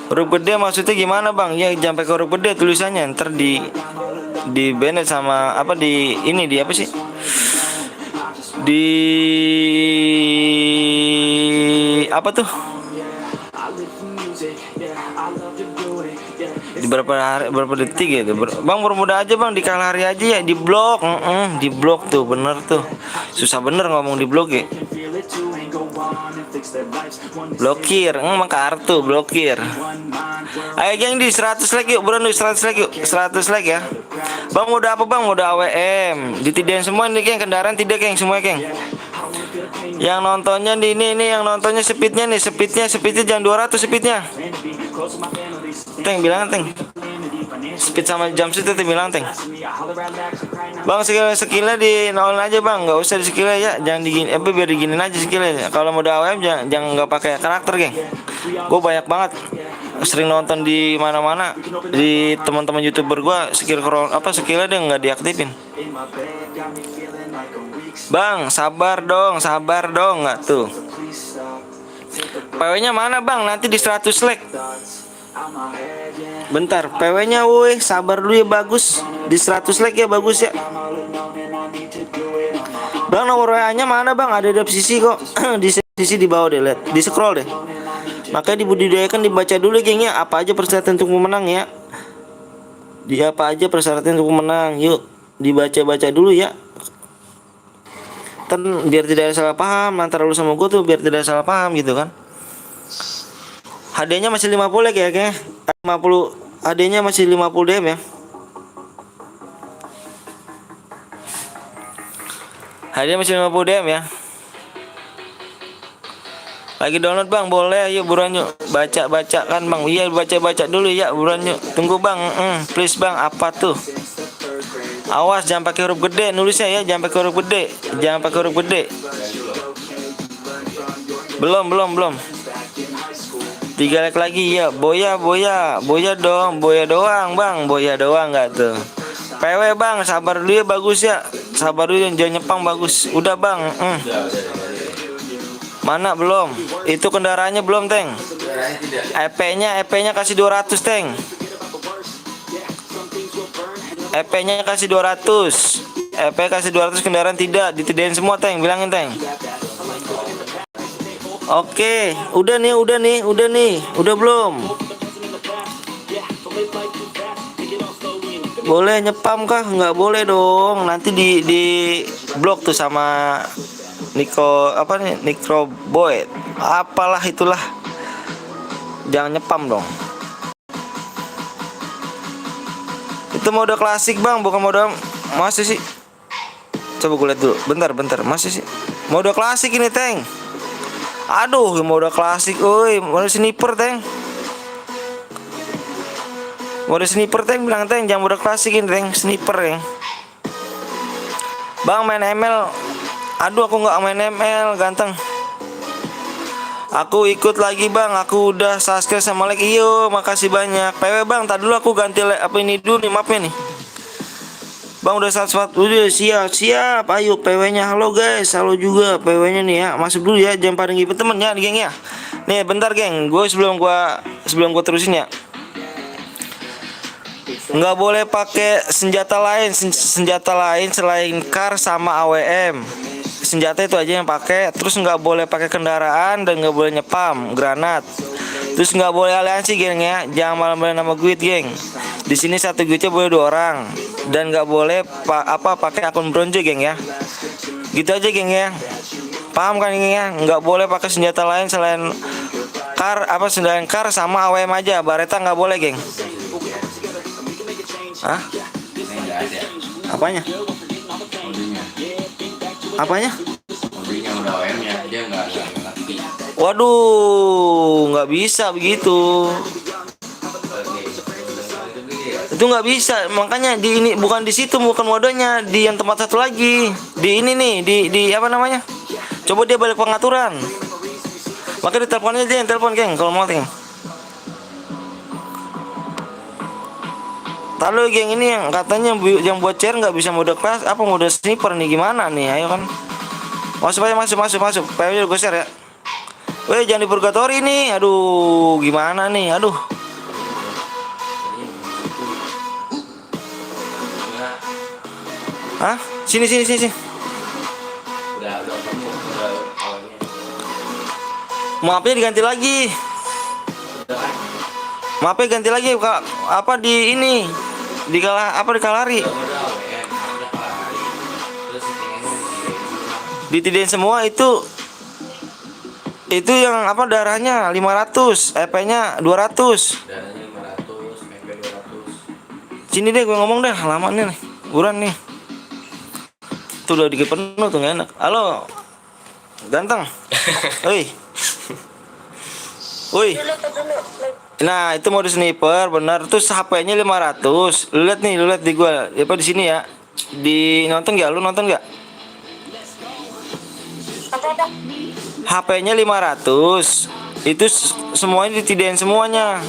Huruf gede maksudnya gimana bang? Ya jangan pakai huruf gede tulisannya, ntar di banned sama apa di ini di apa sih? Di apa tuh? Di berapa detik gitu bang, bermudah aja bang, di kalah hari aja ya, di blok. Di blok tuh bener tuh, susah bener ngomong di blok ya. Blokir, emang kartu blokir. Ayo geng di 100 like yuk, buruan 100 like yuk, 100 like ya. Bang udah apa bang, udah AWM ditidain semua nih geng, kendaraan tidak geng, semua geng. Yang nontonnya di ini yang nontonnya speednya jangan 200 speednya. Teng bilang Teng, speed sama jam itu bilang Teng. Bang skillnya di nol aja bang, nggak usah di skillnya ya, jangan digini, biar diginin aja skillnya. Kalau mau AWM jangan nggak pakai karakter geng. Gue banyak banget sering nonton di mana-mana di teman-teman youtuber gue, skillnya dia nggak diaktifin. Bang sabar dong nggak tuh. PW-nya mana bang? Nanti di 100 like. Bentar, PW-nya woi, sabar dulu ya, bagus. Di 100 like ya, bagus ya. Bang nomor WA-nya mana bang? Ada di sisi kok. Di sisi di bawah deh, lihat. Di scroll deh. Makanya dibudidayakan dibaca dulu gengnya, apa aja persyaratan untuk menang ya. Apa aja persyaratan untuk menang. Yuk, dibaca-baca dulu ya. Biar tidak ada salah paham antara lu sama gue tuh, biar tidak ada salah paham gitu kan. HD-nya masih 50 like ya kayaknya. 50 HD-nya masih 50 DM ya. HD-nya masih 50 DM ya. Lagi download bang, boleh yuk buruan yuk. Baca kan bang. Iya baca dulu ya, buruan yuk. Tunggu bang, please bang, apa tuh? Awas jangan pakai huruf gede nulisnya ya, jangan pakai huruf gede. Belum 3 like lagi ya. Boya doang bang, nggak tuh. PW bang, sabar dulu ya, bagus ya. Sabar dulu, jangan nyepang, bagus. Udah bang. Mana belum? Itu kendaraannya belum Teng. EP-nya kasih 200 Teng. EP-nya kasih 200. EP kasih 200, kendaraan tidak, ditidain semua Teng, bilangin Teng. Oke, udah nih, udah belum? Boleh nyepam kah? Nggak boleh dong, nanti di blok tuh sama Nico Boy, apalah itulah. Jangan nyepam dong. Itu mode klasik bang, bukan mode masih sih. Coba gue lihat dulu, bentar, masih sih. Mode klasik ini Teng. Aduh, mode klasik, mode sniper Teng. Mode sniper Teng, bilang Teng, jangan mode klasik ini Teng, sniper ya. Bang main ML. Aduh, aku nggak main ML, ganteng. Aku ikut lagi bang, aku udah subscribe sama like. Iyo, makasih banyak. PW bang, tadi dulu aku ganti apa ini dulu nih, mapnya nih. Bang udah subscribe, udah siap. Ayo PW-nya, halo guys, halo juga PW-nya nih ya. Masuk dulu ya, jangan pada ngibet temen ya, geng ya. Nih bentar geng, gue sebelum gue terusin ya. nggak boleh pakai senjata lain selain kar sama AWM. Senjata itu aja yang pakai. Terus nggak boleh pakai kendaraan dan nggak boleh nyepam granat. Terus nggak boleh aliansi, geng ya. Jangan malam-malam nama guide, geng. Di sini satu guide boleh 2 orang dan nggak boleh pakai akun bronze, geng ya. Gitu aja, geng ya. Paham kan, geng ya? Nggak boleh pakai senjata lain selain kar sama AWM aja. Bareta nggak boleh, geng. Hah? Nggak ada. Apanya? Mobilnya. Apanya? Mobilnya udah OM-nya, dia nggak ngerti. Waduh, nggak bisa begitu. Itu nggak bisa. Makanya di ini bukan di situ, bukan modenya, di yang tempat satu lagi. Di ini nih, di apa namanya? Coba dia balik pengaturan. Makanya di teleponnya dia yang telepon, geng, kalau mau, geng. Lalu geng, ini yang katanya yang buat chair nggak bisa mode kelas, apa mode sniper nih, gimana nih? Ayo kan. Masuk aja, masuk. PW gue share ya. Weh, jangan di purgatory nih. Aduh, gimana nih? Aduh. Hah? Sini. Udah awalnya. Maafnya diganti lagi. Maafnya ganti lagi, Kak. Apa di ini? Di Kalari. Ditidain semua itu yang apa, darahnya 500, EP-nya 200. Darahnya 500, MP 200. Sini deh gue ngomong dah, lama nih. Buruan nih. Tuh udah dikit penuh tuh, gak enak. Halo. Ganteng. Woi. Nah, itu mode sniper, benar. Terus HP-nya 500. Lu lihat di gua. Apa di sini ya? Di nonton enggak? Lu nonton enggak? HP-nya 500. Itu semuanya ditidain semuanya.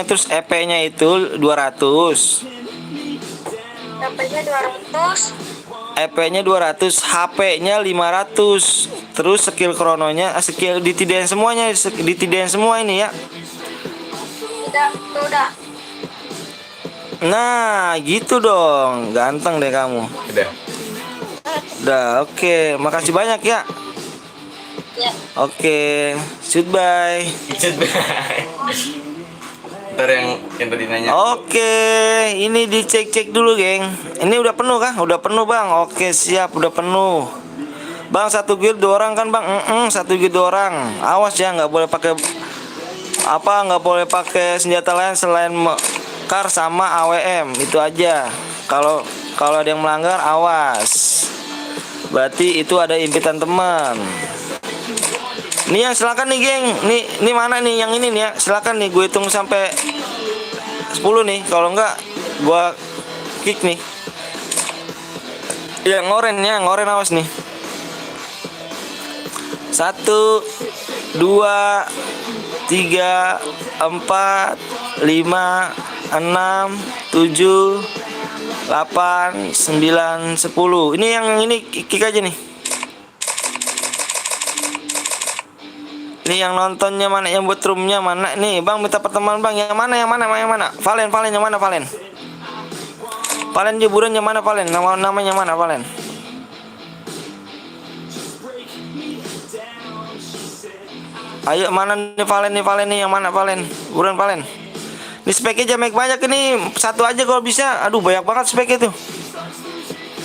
Terus EP-nya itu 200. HP-nya 200. EP-nya 200, HP-nya 500. Terus skill krononya, skill ditidain semuanya, ditidain semua ini ya. Udah. Nah, gitu dong. Ganteng deh kamu. Udah, oke. Makasih banyak ya. Ya. Oke, shoot bye. Ntar yang tadi nanya. Oke, ini dicek dulu, geng. Ini udah penuh kah? Udah penuh, Bang. Oke, siap, udah penuh. Bang, satu guild 2 orang kan, Bang? Satu guild 2 orang. Awas ya, nggak boleh pakai nggak boleh pakai senjata lain selain kar sama AWM. Itu aja. Kalau ada yang melanggar, awas. Berarti itu ada impitan teman. Nih yang silakan nih, geng. Nih mana nih yang ini nih ya? Silakan nih, gue hitung sampai 10 nih. Kalau enggak, gue kick nih. Yang ngoren awas nih. 1, 2, 3, 4, 5, 6, 7, 8, 9, 10. Ini yang ini kick aja nih. Ini yang nontonnya mana, yang buat roomnya mana nih, Bang? Minta pertemuan, Bang. Yang mana? Valen yang mana, Valen? Valen jeburan yang mana, Valen? Namanya mana, Valen? Ayo, mana nih Valen nih, yang mana, Valen? Buruan, Valen. Ini speknya jamek banyak ini. Satu aja kalau bisa. Aduh, banyak banget speknya tuh.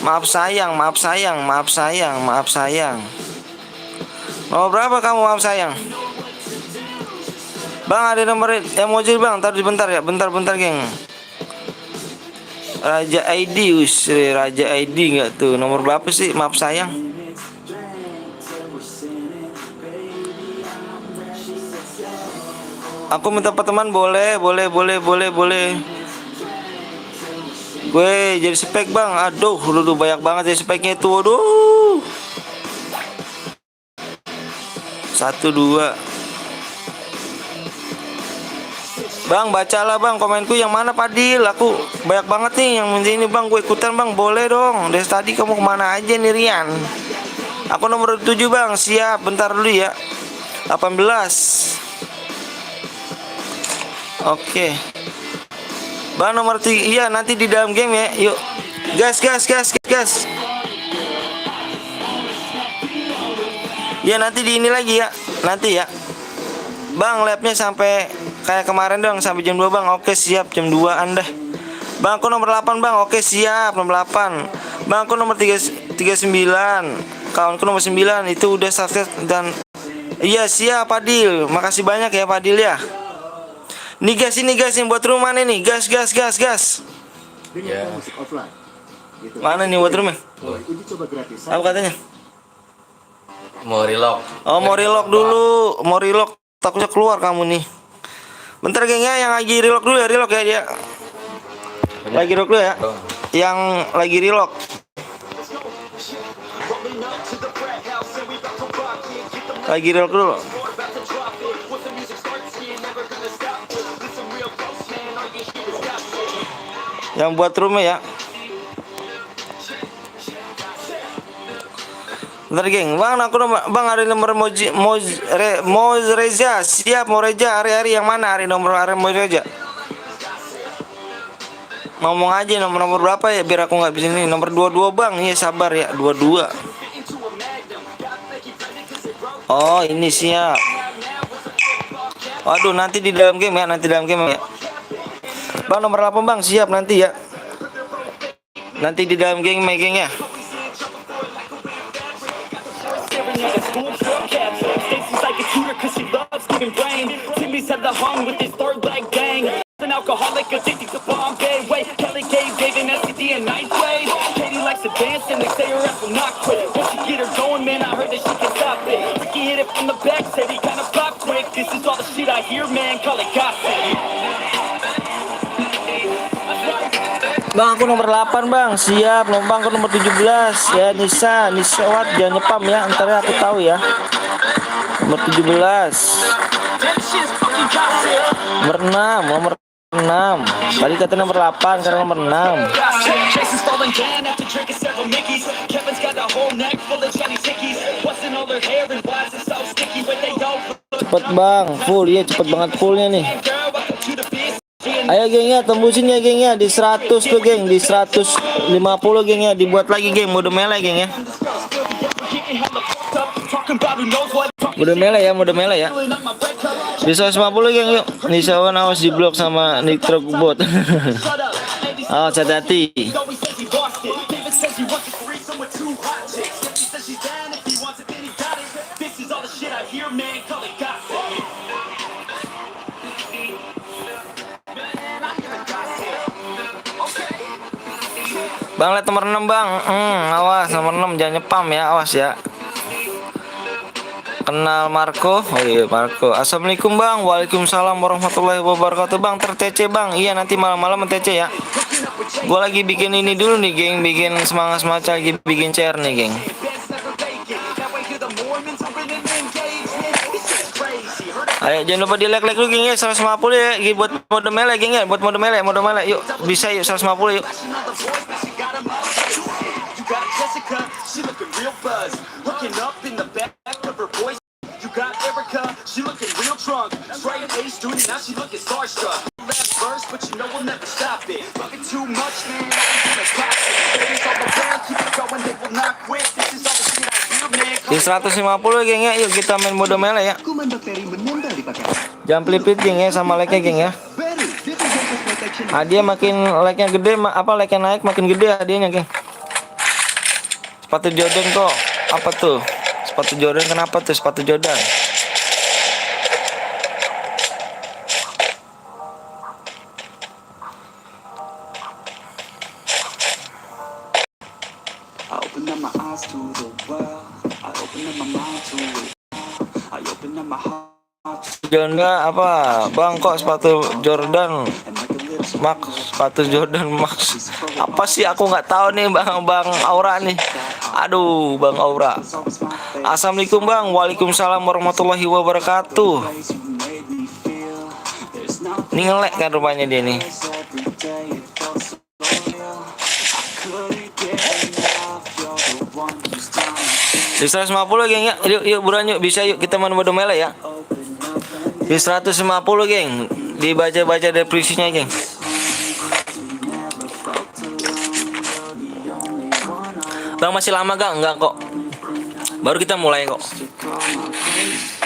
Maaf sayang. Nomor berapa kamu, maaf sayang? Bang, ada nomor emoji, Bang. Taruh bentar ya. Bentar, geng. Raja ID, Raja ID enggak tuh? Nomor berapa sih? Maaf sayang. Aku minta pertemuan, boleh. Gue jadi spek, Bang. Aduh, lu banyak banget ya speknya itu. Aduh. 1, 2. Bang, bacalah, Bang, komenku yang mana, Padil? Aku banyak banget nih yang ini, Bang. Gue ikutan, Bang. Boleh dong. Dari tadi kamu kemana aja nih, Rian? Aku nomor 7, Bang. Siap. Bentar dulu ya. 18. Oke. Bang nomor 3, iya nanti di dalam game ya. Yuk. Gas. Ya nanti di ini lagi ya. Nanti ya. Bang, labnya sampai kayak kemarin dong, sampai jam 2 Bang. Oke, siap jam 2-an deh. Bang, aku nomor 8 Bang. Oke, siap nomor 8. Bang, aku nomor 39. Kawanku nomor 9 itu udah sukses dan iya siap Padil. Makasih banyak ya Padil ya. Nih gas ini gas yang buat rumah nih. Gas. Ya. Mana nih buat rumah? Apa katanya? Mau relock. Oh, mau relock dulu. Mau relock. Takutnya keluar kamu nih. Bentar geng ya, yang lagi relock dulu ya, relock ya dia. Lagi relock dulu ya. Yang lagi relock. Lagi relock dulu. Yang buat rumah ya. Bentar geng, Bang, aku nomor, Bang ada nomor Moz Reza, siap mau Reza, hari-hari yang mana hari nomor Moz Reza? Ngomong aja nomor berapa ya biar aku nggak bisa ini. Nomor 22 Bang, iya sabar ya 22. Oh ini siap. Waduh nanti di dalam game ya, Bang nomor 8 Bang, siap nanti ya. Nanti di dalam game ya. Alcoholic addicted to Bombay. Wait, Kelly gave an STD a night way. Katie likes to dance and they say her ass will not quit. Once you get her going, man, I heard that she can stop it. Ricky hit it from the back, said he kinda pop quick. This is all the shit I hear, man, call it gossip. Bang aku nomor 8 Bang, siap. Bang aku nomor 17 ya. Nisa Wat jangan nyepam ya, ntar ya aku tahu ya. Nomor 17. Nomor 6. Tadi kata nomor 8 karena nomor 6. Cepet Bang, full ya, cepet banget fullnya nih. Ayo gengnya tembusin ya gengnya di 100 tuh geng, di 150 gengnya, dibuat lagi geng mode melee geng ya. Mode melee ya. Di 150 geng yuk. Nisawan awas di blok sama Nitro Bot. Oh, hati-hati. Bang lihat nomor 6 Bang. Awas nomor 6 jangan nyepam ya, awas ya. Kenal Marco. Oh iya Marco. Assalamualaikum Bang. Waalaikumsalam warahmatullahi wabarakatuh Bang. Ter-TC Bang. Iya nanti malam-malam TC ya. Gue lagi bikin ini dulu nih geng. Bikin semangat lagi bikin chair nih geng. Ayo jangan lupa di like dulu geng ya. 150 ya. Buat mode melee geng ya. Buat mode melee. Yuk bisa yuk 150 yuk. Di 150 geng ya. Yuk kita main mode melee ya. Jangan pelipit geng ya sama like-nya geng ya. Hadiah makin like-nya gede, like-nya naik makin gede hadiahnya geng. Sepatu Jordan kok. Apa tuh? Sepatu Jordan kenapa tuh sepatu Jordan? Jordan apa? Bang kok sepatu Jordan Max, sepatu Jordan Max. Apa sih aku nggak tahu nih Bang Aura nih. Aduh Bang Aura. Assalamualaikum Bang. Waalaikumsalam warahmatullahi wabarakatuh. Ini ngelek kan rupanya dia nih. Di 150 geng ya. Yuk buruan yuk, bisa yuk kita main mode melee ya. Di 150 geng. Dibaca-baca deskripsinya geng. Bang masih lama gak? Enggak kok. Baru kita mulai kok.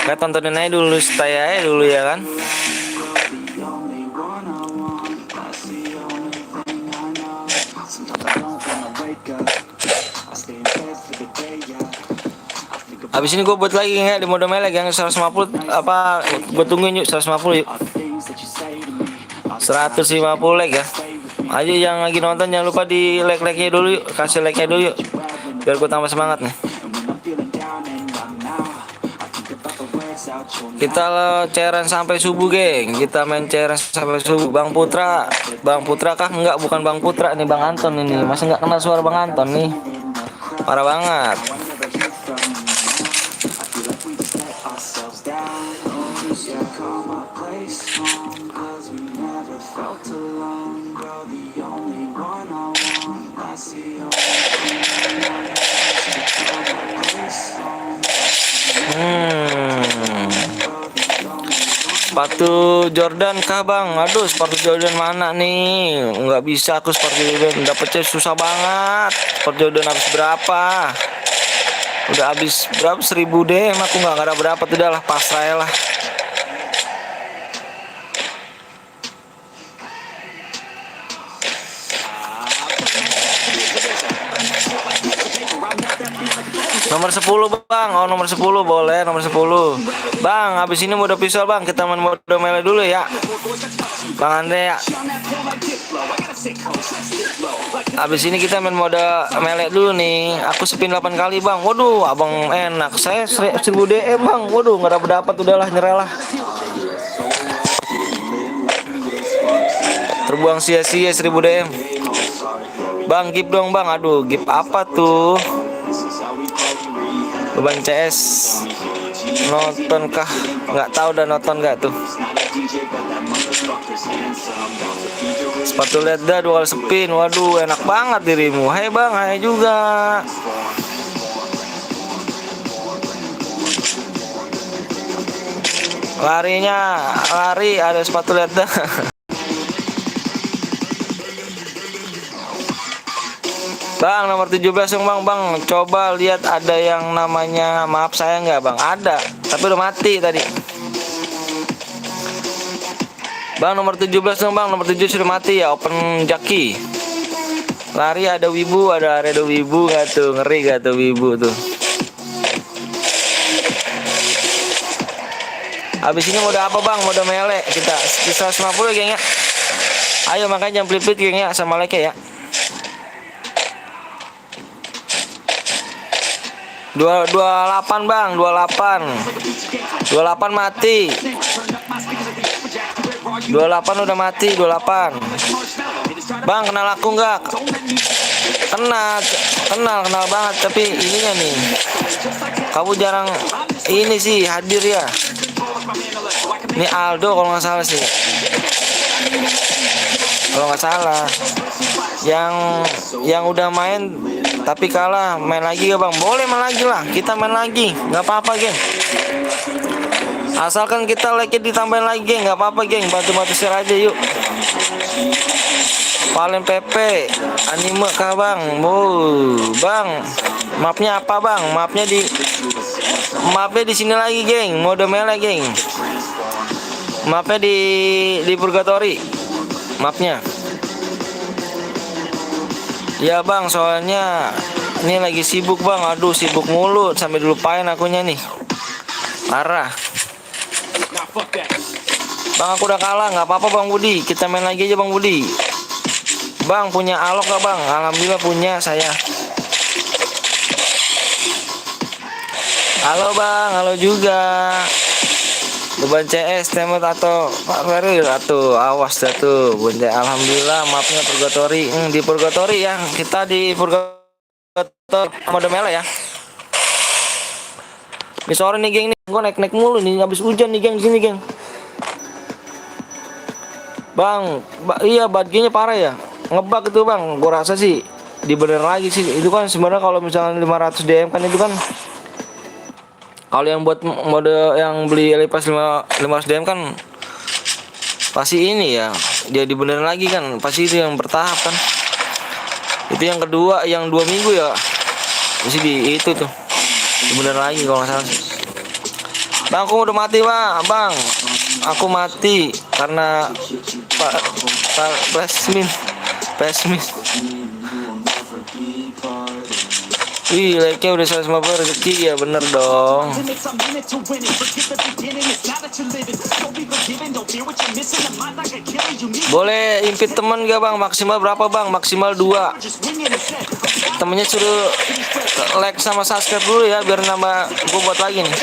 Kayak tontonin aja dulu, stay aja dulu ya kan. Habis ini gue buat lagi nggak di mode melek yang 150 apa? Gue tungguin yuk 150 yuk. 150 like ya. Ayo yang lagi nonton jangan lupa di like-nya dulu yuk, kasih like-nya dulu yuk. Biar gue tambah semangat nih. Kita cairan sampai subuh, geng. Kita main cairan sampai subuh. Bang Putra kah? Enggak, bukan Bang Putra nih, Bang Anton ini. Masih nggak kenal suara Bang Anton nih. Parah banget. Sepatu Jordan kah bang? Aduh, sepatu Jordan mana nih? Nggak bisa aku sepatu Jordan, dapetnya susah banget. Sepatu Jordan habis berapa? Udah habis berapa? 1000 deh, aku nggak ada berapa tuh, dah lah pasrah lah. Nomor 10 bang, oh nomor 10 boleh, nomor 10 bang. Habis ini mode visual bang, kita main mode melee dulu ya bang Andre ya. Habis ini kita main mode melee dulu nih. Aku spin 8 kali bang. Waduh abang enak, saya 1000 DM bang. Waduh nggak dapat, udahlah nyerah lah. Terbuang sia-sia 1000 DM bang. Gift dong bang. Aduh gift apa tuh? Beban CS nonton kah? Nggak tahu, udah nonton nggak tuh? Sepatu leda 2 kali spin. Waduh enak banget dirimu. Hai bang, hai juga. Lari ada sepatu leda. Bang nomor 17 dong bang. Coba lihat ada yang namanya maaf saya nggak bang? Ada, tapi udah mati tadi. Bang nomor 17 dong bang. Nomor 7 sudah mati ya. Open Jaki. Lari ada Wibu, ada Wibu nggak tuh? Ngeri gak tuh Wibu tuh? Habis ini mode apa bang? Mode melee kita 150 geng ya. Ayo makanya jangan pelipit geng ya, sama like ya. 28 bang, 28 mati. 28 udah mati, 28. Bang kenal aku nggak? Kenal banget, tapi ininya nih, kamu jarang ini sih hadir ya. Ini Aldo kalau nggak salah sih, kalau nggak salah. Yang udah main tapi kalah, main lagi ya bang? Boleh main lagi lah, kita main lagi, nggak apa-apa geng. Asalkan kita like-nya ditambahin lagi geng, nggak apa-apa geng. Bantu share aja yuk. Paling PP anime kah bang? Bang, mapnya apa bang? Mapnya di sini lagi geng, mode melee geng. Mapnya di Purgatory, mapnya. Ya bang, soalnya ini lagi sibuk bang. Aduh sibuk mulu, sampai dilupain akunya nih. Parah. Bang aku udah kalah, nggak apa-apa bang Budi. Kita main lagi aja bang Budi. Bang punya alok gak bang? Alhamdulillah punya saya. Halo bang, halo juga. Beban CS temot atau Pak Ferry atau awas dah tuh. Bunda alhamdulillah mapnya Purgatory. Di Purgatory ya. Kita di Purgatory mode melee ya. Ini sore nih geng nih, gua naik mulu nih, habis hujan nih geng di sini geng. Bang, iya badge-nya parah ya. Ngebug itu bang, gua rasa sih dibener lagi sih. Itu kan sebenarnya kalau misalnya 500 DM kan itu kan, kalau yang buat mode yang beli Elipas 500 DM kan pasti ini ya, dia dibenerin lagi kan, pasti itu yang bertahap kan. Itu yang kedua, yang 2 minggu ya, Mesti di itu tuh. Bener lagi kalau nggak salah. Bang, aku udah mati bang. Aku mati karena Pak Pesmin. Wih, like-nya udah 150 rezeki ya, bener dong. Limits, I'm in it to win it. Forget the beginning, it's now that you're living. Don't be forgiven, don't fear what you're missing. The mind like a killer, you need Boleh impit temen gak bang? Maksimal berapa bang? Maksimal 2. just wing it and set. Temennya suruh like sama subscribe dulu ya, biar nambah gue buat lagi nih.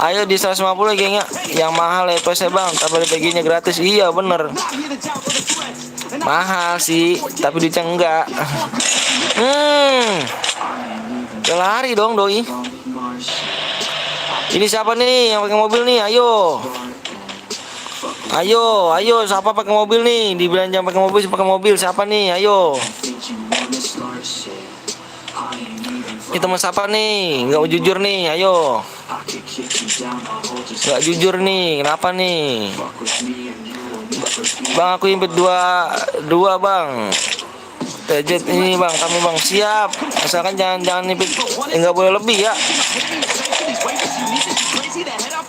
Ayo di 150 gengnya. Yang mahal ya PS bang, tapi baginya gratis. Iya bener. Mahal sih, tapi duitnya enggak. Udah lari dong doi. Ini siapa nih yang pakai mobil nih? Ayo, siapa pakai mobil nih? Dibilang jangan pakai mobil, siapa nih? Ayo. Ini teman siapa nih? Nggak jujur nih, ayo. Nggak jujur nih, kenapa nih? Bang, aku impit dua bang. Tejet ini bang, kami bang siap. Asalkan jangan impit, nggak boleh lebih ya.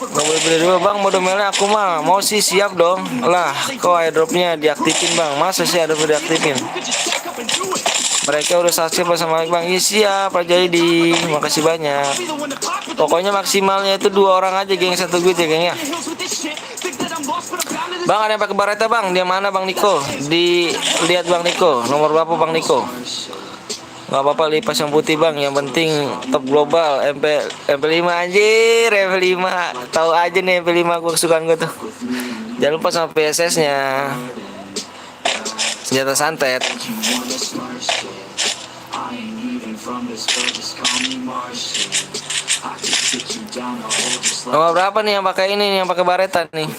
Nggak boleh beli dua bang, modelnya aku mah mau sih siap dong. Lah, kok airdropnya diaktifin bang? Masa sih airdrop diaktifin? Mereka udah subscribe sama bang. Iya siap, Pak Jadi. Makasih banyak. Pokoknya maksimalnya itu 2 orang aja geng, 1 guide ya geng ya. Bang, ada yang pakai bareta bang? Dia mana bang Niko? Dilihat bang Niko. Nomor berapa bang Niko? Gak apa-apa lipas yang putih bang. Yang penting top global. MP5 anjir. MP5. Tahu aja nih MP5 gue kesukaan gue tuh. Jangan lupa sama PSS nya. Senjata santet. Nomor berapa nih yang pakai ini nih, yang pakai bareta nih?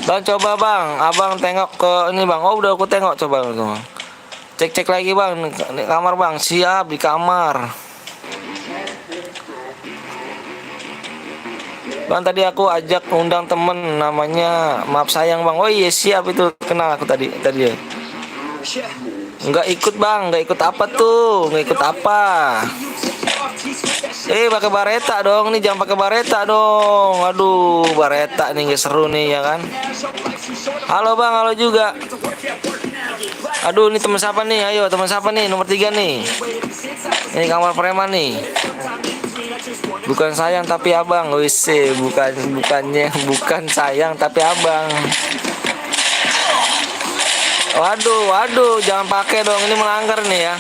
Bang coba bang, abang tengok ke ini bang. Oh udah aku tengok, coba bang. Cek lagi bang, di kamar bang. Siap di kamar. Bang tadi aku ajak undang temen namanya Maaf Sayang bang. Oh iya siap, itu kenal aku tadi ya. Nggak ikut bang, nggak ikut apa tuh? Nggak ikut apa? Pakai bareta dong, nih jangan pakai bareta dong. Aduh, bareta nih nggak seru nih ya kan? Halo bang, halo juga. Aduh, ini teman siapa nih? Ayo, teman siapa nih? Nomor 3 nih. Ini kamar preman nih. Bukan sayang tapi abang. Wis, bukan sayang tapi abang. Waduh, jangan pakai dong. Ini melanggar nih ya.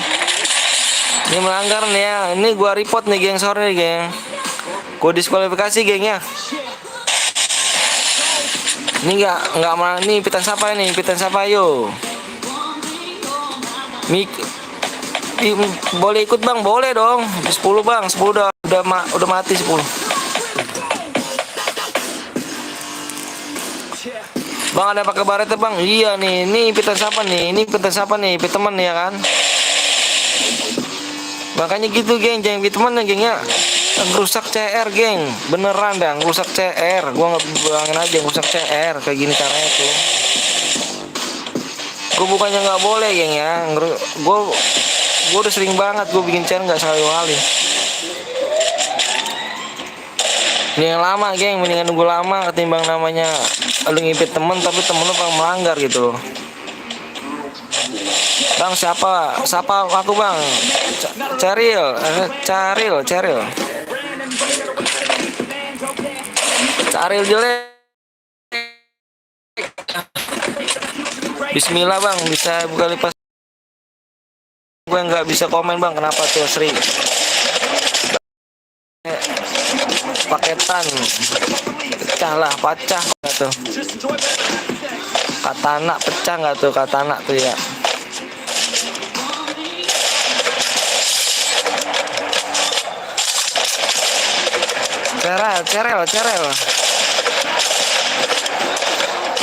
Ini melanggar nih ya. Ini gua report nih geng, sore nih geng. Gua diskualifikasi geng ya. Ini enggak nih pitan siapa ini? Pitan siapa yo? Boleh ikut bang, boleh dong. 10 bang, 10 udah mati 10. Bang ada pakai bareta bang? Iya nih, ini pitan siapa nih? Ini pitan siapa nih? Pit teman ya kan? Makanya gitu geng, jangan pit teman ya geng ya. Ngerusak CR geng, beneran dah ngerusak CR. Gua nggak bilangin aja ngerusak CR kayak gini caranya tuh. Gue bukannya nggak boleh geng ya, gue udah sering banget gue bikin CR nggak sekali. Ini yang lama geng, mendingan nunggu lama ketimbang namanya lu ngipit temen tapi temen lu pengen melanggar gitu loh. Bang siapa aku bang? Ceril. Caril jelek. Bismillah bang, bisa buka lipas. Gue nggak bisa komen bang, kenapa tuh Sri? Paketan pecah nggak tuh? Katana pecah nggak tuh? Katana tuh ya.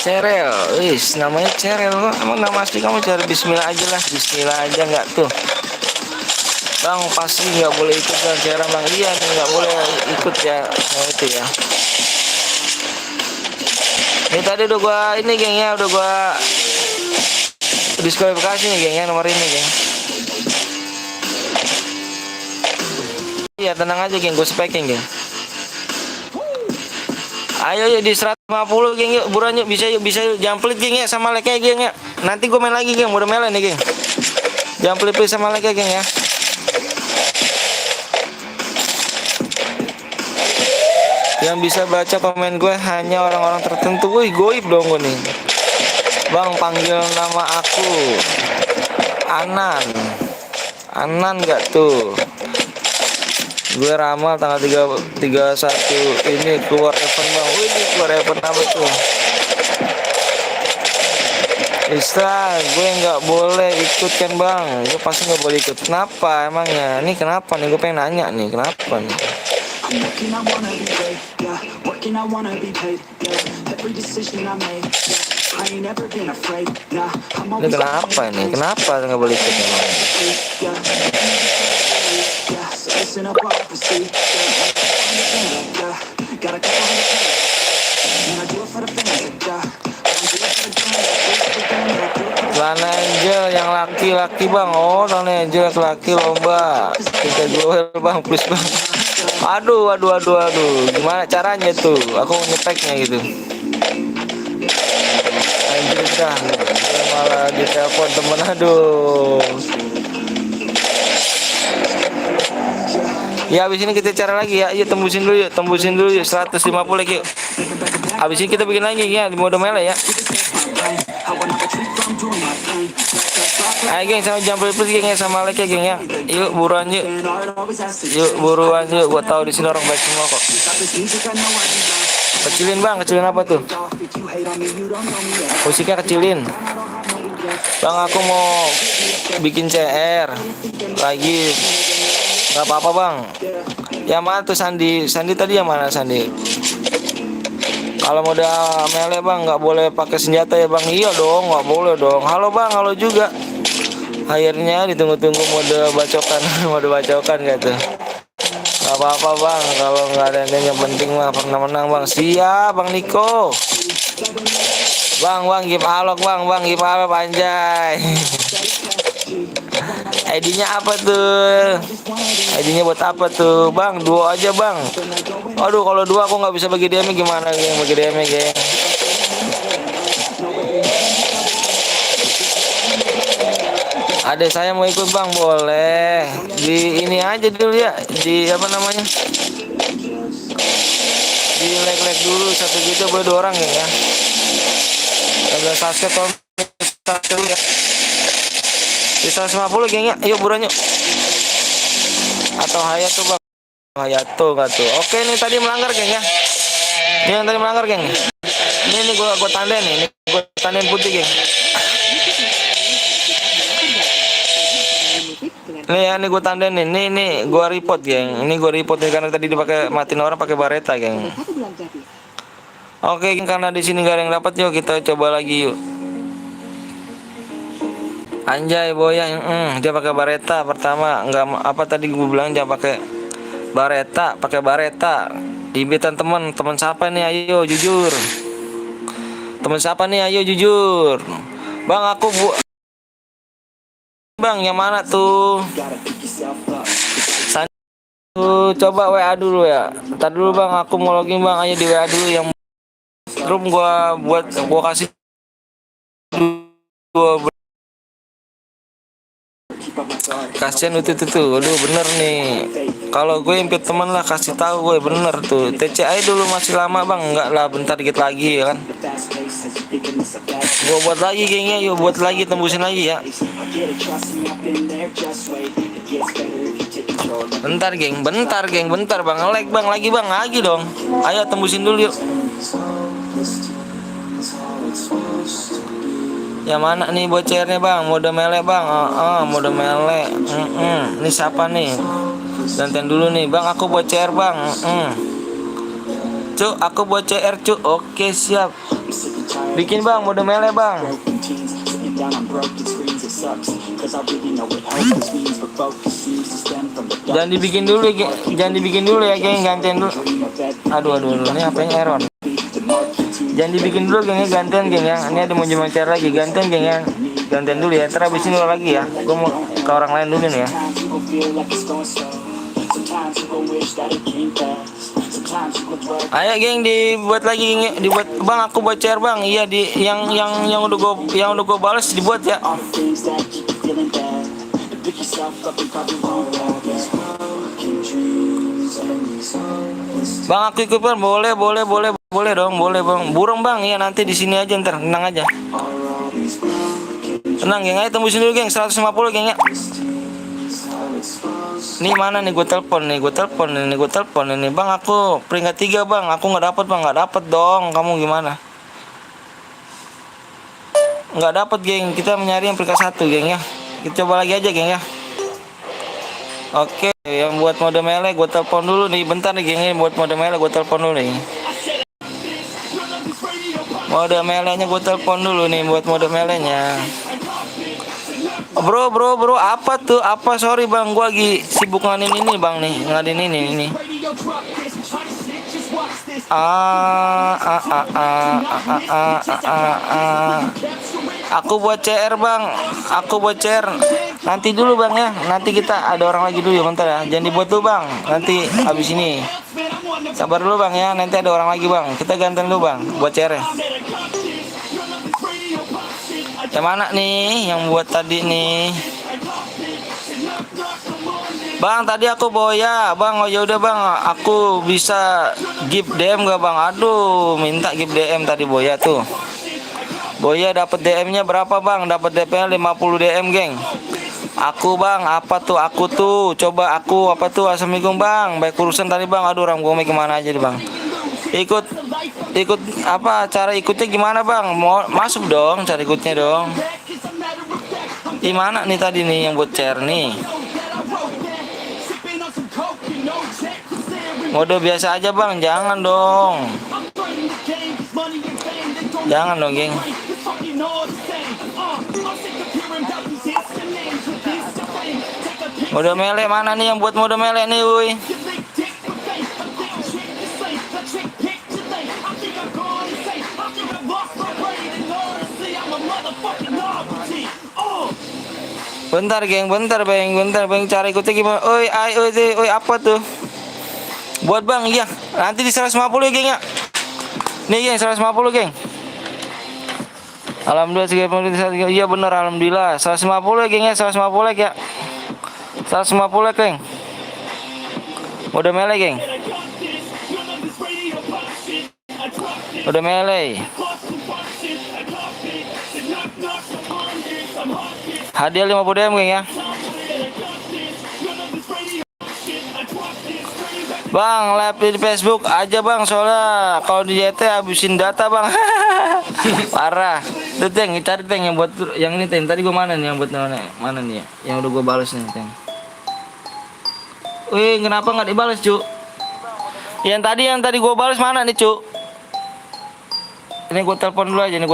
Cerel, wis namanya Cerel. Emang nama asli kamu cari Bismillah aja lah, Bismillah aja nggak tuh? Bang pasti nggak boleh ikut dan Cerel bang. Iya nih nggak boleh ikut ya, nah, itu ya. Ini tadi udah gua ini geng ya, udah gua diskualifikasi nih geng ya nomor ini geng. Iya tenang aja geng, gue speking geng. Ayo yuk di 150 geng yuk, buruan yuk, bisa yuk, jangan pelit geng ya sama like geng ya. Nanti gue main lagi geng, udah mele nih geng. Jangan pelit sama like geng ya. Yang bisa baca komen gue hanya orang-orang tertentu. Wih goib dong gue nih. Bang panggil nama aku Anan gak tuh? Gue ramal tanggal 31 ini keluar event bang. Wih ini keluar event apa tuh? Isra, gue nggak boleh ikut kan bang? Gue pasti nggak boleh ikut. Kenapa emangnya? Ini kenapa nih? Gue pengen nanya nih, kenapa nih? Ini kenapa ini? Kenapa nggak boleh ikut emang? Celana angel yang laki-laki bang. Oh celana angel laki-laki lomba. Kita jual bang, please bang. Aduh. Gimana caranya tuh? Aku nyepeknya gitu. Anjir dah. Malah ditelepon temen, aduh. Ya abis ini kita cara lagi ya. Yuk tembusin dulu yuk 150 lagi yuk. Abis ini kita bikin lagi ya di mode melee ya. Ayo geng sama jump plus geng ya, sama like ya geng ya. Yuk buruan yuk. Gua tahu di sini orang baik semua kok. Kecilin bang, kecilin apa tuh? Musiknya kecilin. Bang aku mau bikin CR lagi. Gak apa-apa bang. Yang mana tuh Sandi tadi yang mana Sandi? Kalau udah melee bang nggak boleh pakai senjata ya bang. Iya dong, nggak boleh dong. Halo bang, halo juga. Akhirnya ditunggu-tunggu mode bacokan gitu. Gak apa-apa bang, kalau nggak ada yang penting mah pernah menang bang. Siap bang Niko. Bang give alok bang give alok anjay. ID-nya apa tuh? ID-nya buat apa tuh? Bang, duo aja bang. Aduh, kalau dua aku nggak bisa bagi DM gimana geng? Bagi DM geng. Ada saya mau ikut bang, boleh. Di ini aja dulu ya. Di apa namanya? Di like dulu 1 juta boleh 2 orang ya. Udah subscribe dulu ya. Di 150 geng ya, yuk buruan yuk. Atau Hayato bang, Hayato nggak tuh? Oke nih tadi melanggar geng ya. Ini yang tadi melanggar geng. Ini gua tandain nih, ini gua tandain putih geng. Nih ya, ini gua tandain nih, nih gua report geng. Ini gua report nih karena tadi dipakai matiin orang pakai bareta geng. Oke geng, karena di sini gak ada yang dapat, yuk kita coba lagi yuk. Anjay boyang, dia pakai bareta pertama, nggak apa tadi gue bilang jangan pakai bareta. Ibitan teman siapa nih, ayo jujur. Teman siapa nih, ayo jujur. Bang aku bang yang mana tuh? Coba WA dulu ya. Ntar dulu bang, aku mau login bang, ayo di WA dulu yang room gua kasih dua. Kasian itu tuh, aduh bener nih. Kalau gue impet temen lah kasih tahu gue bener tuh. TCI dulu masih lama bang, enggak lah bentar dikit lagi ya kan. Gue buat lagi gengnya, yuk buat lagi tembusin lagi ya. Bentar bang, like bang lagi dong. Ayo tembusin dulu yuk. Yang mana nih bocernya bang? Mode melee bang. Mode melee. Ini siapa nih? Gantian dulu nih bang. Aku bocer bang. Cuk, aku bocer cuk. Oke siap. Bikin bang mode melee bang. Jangan dibikin dulu ya geng. Gantian dulu. Aduh. Ini apa yang error? Jangan dibikin dulu geng ya, gantian geng ya. Ini ada mau cair lagi, gantian geng ya. Gantian dulu ya, ntar abis ini lo lagi ya. Gue mau ke orang lain dulu nih ya. Ayo geng, dibuat lagi geng ya. Dibuat bang, aku buat cair bang. Iya di yang udah gue balas dibuat ya. Bang aku ikut bang, boleh dong, boleh bang. Burung bang, iya nanti di sini aja ntar, tenang aja. Tenang geng, ayo tembusin dulu geng, 150 geng ya. Nih mana nih gue telepon nih bang, aku peringkat 3 bang, aku nggak dapet dong, kamu gimana? Nggak dapet geng, kita mencari yang peringkat 1 geng ya. Kita coba lagi aja geng ya. Oke, yang buat mode melee gue telepon dulu nih, bentar nih geng, buat mode melee gue telepon dulu nih. Mode melenya gue telepon dulu nih, buat mode melenya. Bro, apa tuh? Apa? Sorry bang, gue lagi sibuk ngadin ini bang nih, ngadin ini. Aku buat CR bang, nanti dulu bang ya, nanti kita ada orang lagi dulu ya, bentar ya, jangan dibuat dulu bang, nanti habis ini sabar dulu bang ya, nanti ada orang lagi bang, kita gantian dulu bang buat CR -nya. Yang mana nih yang buat tadi nih bang? Tadi aku boya bang. Oh yaudah bang, aku bisa give DM gak bang? Aduh, minta give DM tadi boya tuh. Boya dapat DM-nya berapa bang? Dapat DP-nya 50 DM geng. Aku bang, apa tuh? Aku tuh, coba aku apa tuh? Assalamualaikum bang, baik urusan tadi bang. Aduh, orang gue kemana aja nih bang? Ikut apa? Cara ikutnya gimana bang? Mau masuk dong, cara ikutnya dong. Di mana nih tadi nih yang buat share nih? Mode biasa aja bang, jangan dong. Jangan dong geng. Mode melee mana nih yang buat mode melee nih wuy? Bentar geng, bentar bang, cara ikutnya gimana? Oi apa tuh? Buat bang, iya. Nanti di 150 ya geng ya. Nih geng, 150 geng. Alhamdulillah, iya bener alhamdulillah. 150 ya geng ya, 150 ya. 150 geng. Udah melee geng. Udah melee. Hadiah 50 DM geng ya. Bang, live di Facebook aja bang, soalnya kalau di JT habisin data bang. Parah. Tuh Teng, cari Teng yang buat yang ini Teng. Tadi gua mana nih yang buat mana nih ya? Yang udah gua balas nih Teng. Wih, kenapa nggak dibalas cu? Yang tadi gua balas mana nih cu? Ini gua telepon dulu aja, nih.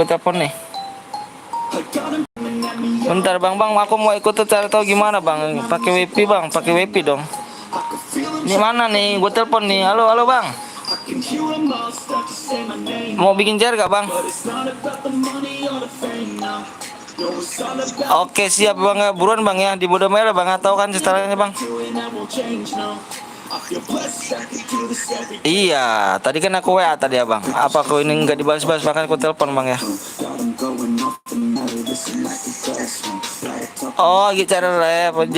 Bentar bang, aku mau ikut tuh, cari tahu gimana bang. Pakai WP bang, pakai WP dong. Ini mana nih? Gue telepon nih. Halo bang. Mau bikin share gak bang? Oke siap bang, buruan bang ya. Di Bodo Merah bang, tahu kan setelahnya bang? Iya, tadi kan aku WA tadi ya bang. Apa aku ini nggak dibalas-balas, makanya aku telepon bang ya. Oh, gitu cara live.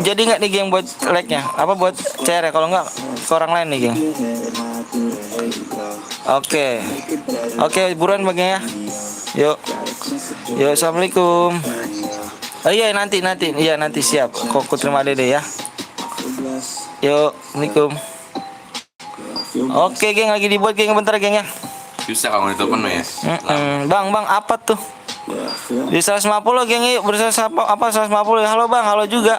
Jadi nggak nih geng buat like-nya? Apa buat share ya? Kalau nggak ke orang lain nih geng. Oke, buruan bang ya. Yuk, assalamualaikum. Oh iya nanti siap. Kok aku terima dede ya. Yuk, assalamualaikum. Oke geng, lagi dibuat geng, bentar geng ya. Bisa kamu ditelepon ya. Bang, apa tuh? Di 150 geng, yuk bersama apa 150 ya. Halo bang, halo juga.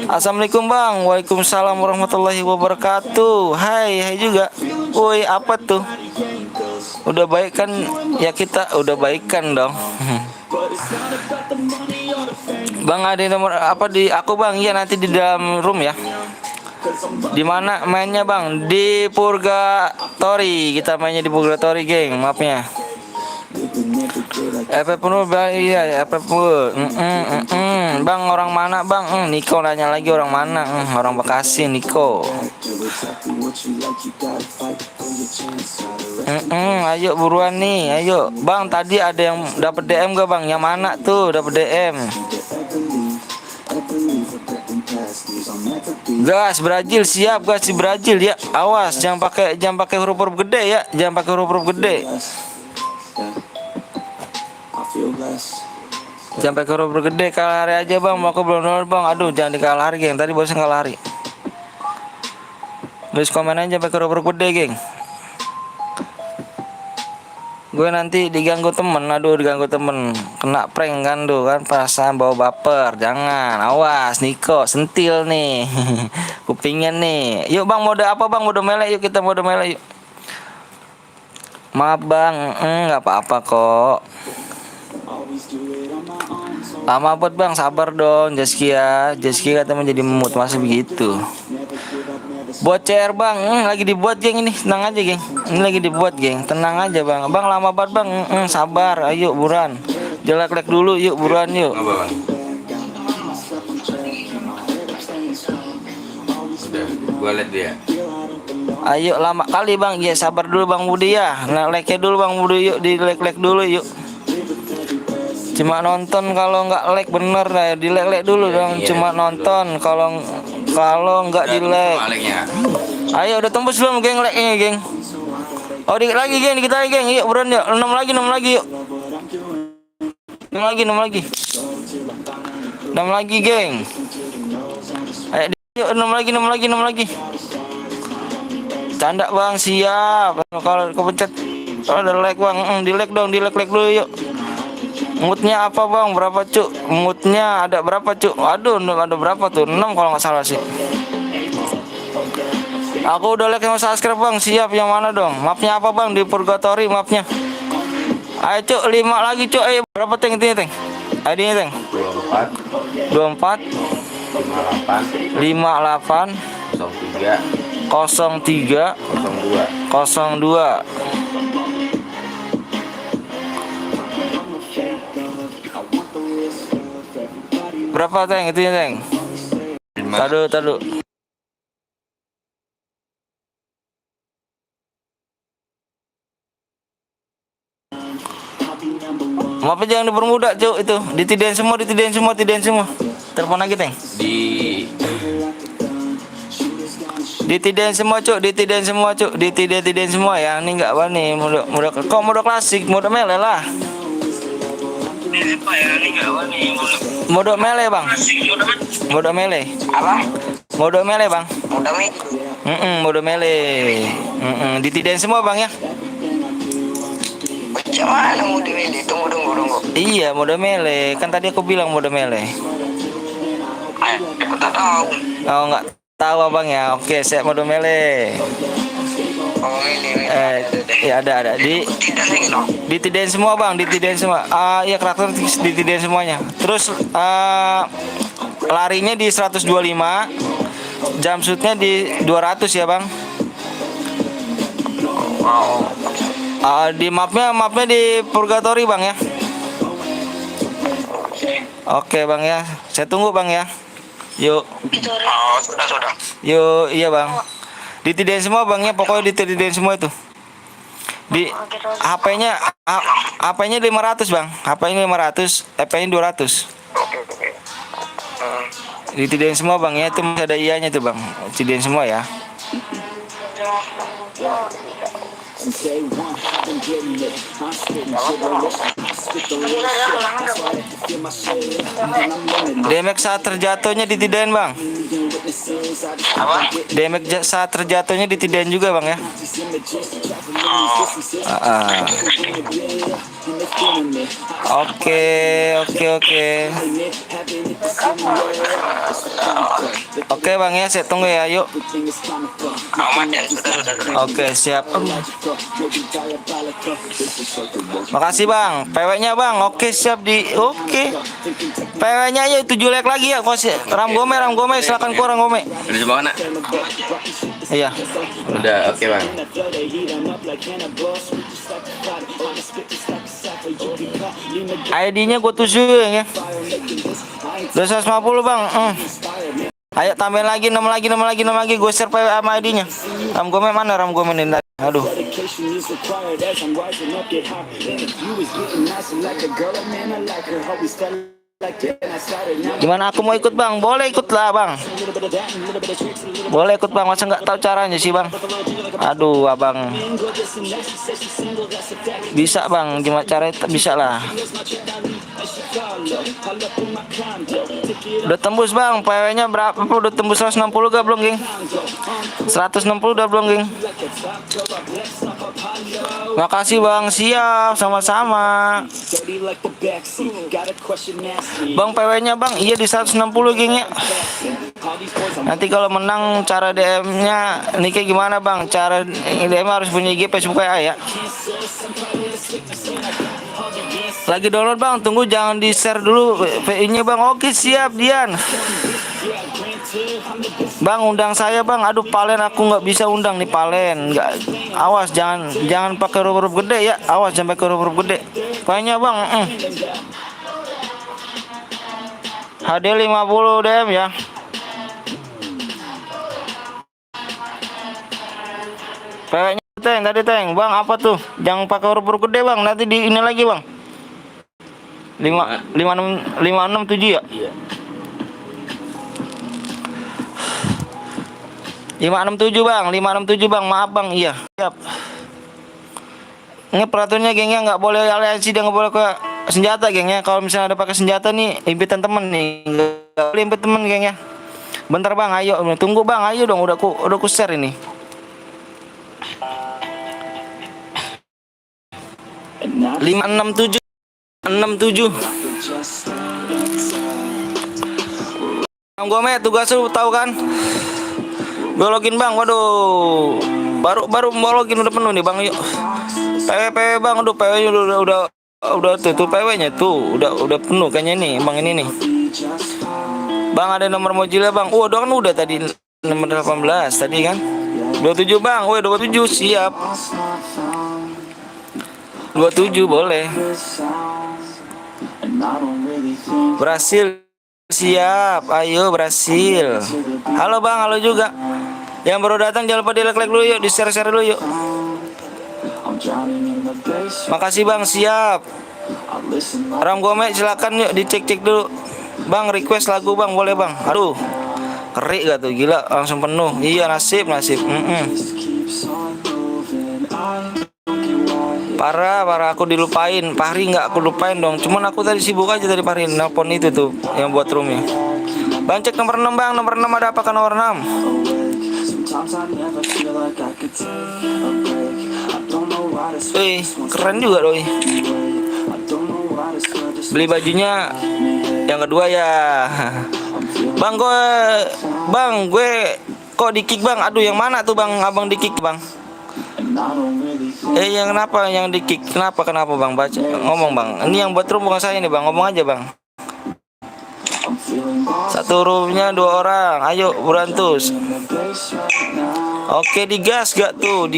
Assalamualaikum bang. Waalaikumsalam warahmatullahi wabarakatuh. Hai juga. Woi, apa tuh? Udah baik kan? Ya kita udah baikan dong. Bang ada nomor apa di aku bang? Iya nanti di dalam room ya. Di mana mainnya bang? Di Purgatory. Kita mainnya di Purgatory, geng. Mapnya. FF penuh bang, iya FF penuh. Bang orang mana bang? Niko nanya lagi orang mana? Orang Bekasi Niko. Ayo buruan nih, ayo bang. Tadi ada yang dapat DM gak bang? Yang mana tuh dapat DM? Gas Brazil siap, gas di Brazil ya. Awas jangan pakai huruf-huruf gede ya, jangan pakai huruf-huruf gede. Jangan pakai huruf gede, kalah hari aja bang. Mau aku belum download bang. Aduh jangan dikalah hari geng. Tadi barusan kalah hari. Tulis komen aja pakai huruf gede geng. Gue nanti diganggu temen. Aduh diganggu temen. Kena prank kan tuh kan. Perasaan bawa baper. Jangan. Awas Niko sentil nih. Kupingnya nih. Yuk bang mode apa bang? Mode melee yuk, kita mode melee yuk. Maaf bang. Gak apa-apa kok. Lama buat bang, sabar dong Jaskia. Jaskia katanya jadi memut, masa begitu. Buat CR bang, lagi dibuat geng ini, tenang aja geng. Ini lagi dibuat geng, tenang aja bang. Bang lama banget bang, sabar, ayo buruan. Jelek-lek dulu, yuk buruan yuk. Apa bang? Udah, gua liat dia. Ayo lama kali bang, ya sabar dulu bang Budi ya. Nah like dulu bang Budi yuk, di like dulu yuk. Cuma nonton kalau nggak like bener ya, di like dulu dong. Cuma nonton kalau nggak di like. Ayo udah tembus belum geng like-nya geng? Oh dikit lagi geng, dikit lagi geng. Yuk buruan yuk, 6 lagi yuk. 6 lagi 6 lagi geng. Ayo yuk 6 lagi. Canda bang, siap. Kalau kepencet ada like bang, di like dong, di like dulu yuk. Moodnya apa bang? Berapa cuk? Moodnya ada berapa cuk? Aduh ada berapa tuh? 6 kalau nggak salah sih. Aku udah like sama subscribe bang. Siap yang mana dong? Mapnya apa bang? Di Purgatory mapnya. Ayo cuk 5 lagi cuk. Ayo berapa teng? ID-nya teng? 24 58 03 02. Berapa teng? Itu ya teng? Tadu. Maaf jangan dipermudah cuk itu. Ditidain semua. Telepon lagi teng. Ditidain semua cuk. Ditidain semua ya. Ini enggak apa nih mode klasik, mode melee lah. Mode melee bang. Mode melee. Apa? Mode melee bang. Mode Mode melee. Ditidain semua bang ya. Macam mana mode melee? Tunggu. Iya mode melee. Kan tadi aku bilang mode melee. Aku tak tahu. Oh nggak tahu abang ya. Oke saya mode melee. Oh melee. Ya ada. Ditidain semua bang. Iya karakter ditidain semuanya. Terus larinya di 125, jumpsuitnya di 200 ya bang. Di mapnya di Purgatory bang ya. Oke bang ya, saya tunggu bang ya. Yuk. Sudah. Yuk iya bang. Ditidain semua bang ya, pokoknya ditidain semua itu. Di HP-nya 500 bang. HP-nya 500, EP-nya 200. Ditidain semua bang ya, itu masih ada ianya tuh bang. Ditidain semua ya. Damage saat terjatuhnya ditidain bang. Apa? Damage saat terjatuhnya ditidain juga bang ya. Oke, oke, oke. Oke bang ya, saya tunggu ya, yuk. Aman ya, sudah. Oke, siap. Makasih bang, PW-nya bang. Oke, siap di. Oke. PW-nya aja 7 leg lagi ya, kos. Ram Gome, silakan keluar Ram Gome. Udah coba nak? Iya. Udah, oke bang. ID-nya gue tujuh ya. 250 bang. Ayo tambahin lagi 6 lagi. Gue share PW sama ID-nya. Ram Gome mana Ram Gome ini? Aduh. Gimana aku mau ikut bang? Boleh ikut lah bang. Boleh ikut bang. Masa nggak tahu caranya sih bang? Aduh abang. Bisa bang. Gimana caranya? Bisa lah. Udah tembus bang. PW-nya berapa? Udah tembus 160 gak belum geng? 160 udah belum geng? Makasih bang. Siap. Sama-sama. Bang PW-nya bang, iya di 160 geng ya. Nanti kalau menang cara DM-nya Nike gimana bang? Cara DM harus punya IG Facebook ya. Lagi download bang, tunggu jangan di share dulu VI-nya bang. Oke siap Dian. Bang undang saya bang. Aduh Palen aku nggak bisa undang nih Palen. Nggak. Awas jangan pakai huruf gede ya. Awas jangan pakai huruf gede. Kayaknya bang. HD 50 DM ya. Kayaknya tadi bang apa tuh? Jangan pakai huruf gede bang. Nanti di ini lagi bang. 567 ya? Iya. 567 bang, 567 bang, maaf bang, iya. Siap. Ini peraturannya gengnya nggak boleh aliansi, dia nggak boleh ke senjata gengnya. Kalau misalnya ada pakai senjata nih, impitan temen nih, nggak boleh impit temen gengnya. Bentar bang, ayo, tunggu bang, ayo dong, udah ku share ini. Lima enam tujuh. Gome tugas lu tahu kan? Gue login bang, waduh, baru mau login udah penuh nih bang, yuk. PW bang, aduh PW-nya udah tuh PW-nya tuh udah penuh kayaknya nih bang ini nih. Bang ada nomor Mozilla bang, udah tadi nomor 18 tadi kan? 27 bang, 27 siap. 27 boleh. Berhasil. Siap, ayo berhasil. Halo bang, halo juga. Yang baru datang jangan lupa di like dulu yuk, di share dulu yuk. Makasih bang, siap. Ram Gome silakan yuk dicek dulu. Bang request lagu bang, boleh bang. Aduh, kerik gak tuh, gila langsung penuh. Iya nasib. Parah aku dilupain. Fahri nggak aku lupain dong. Cuman aku tadi sibuk aja tadi Fahri nelpon itu tuh yang buat roomnya. Bang cek nomor 6 bang. Nomor 6 ada apa kan nomor 6? Wih keren juga doi. Beli bajunya yang kedua ya. Bang gue kok di kick bang. Aduh yang mana tuh bang? Abang di kick bang. Yang kenapa yang di kick? Kenapa bang? Baca ngomong bang. Ini yang buat room bukan saya nih bang. Ngomong aja bang. Satu roomnya 2 orang. Ayo berantus. Oke digas gak tuh?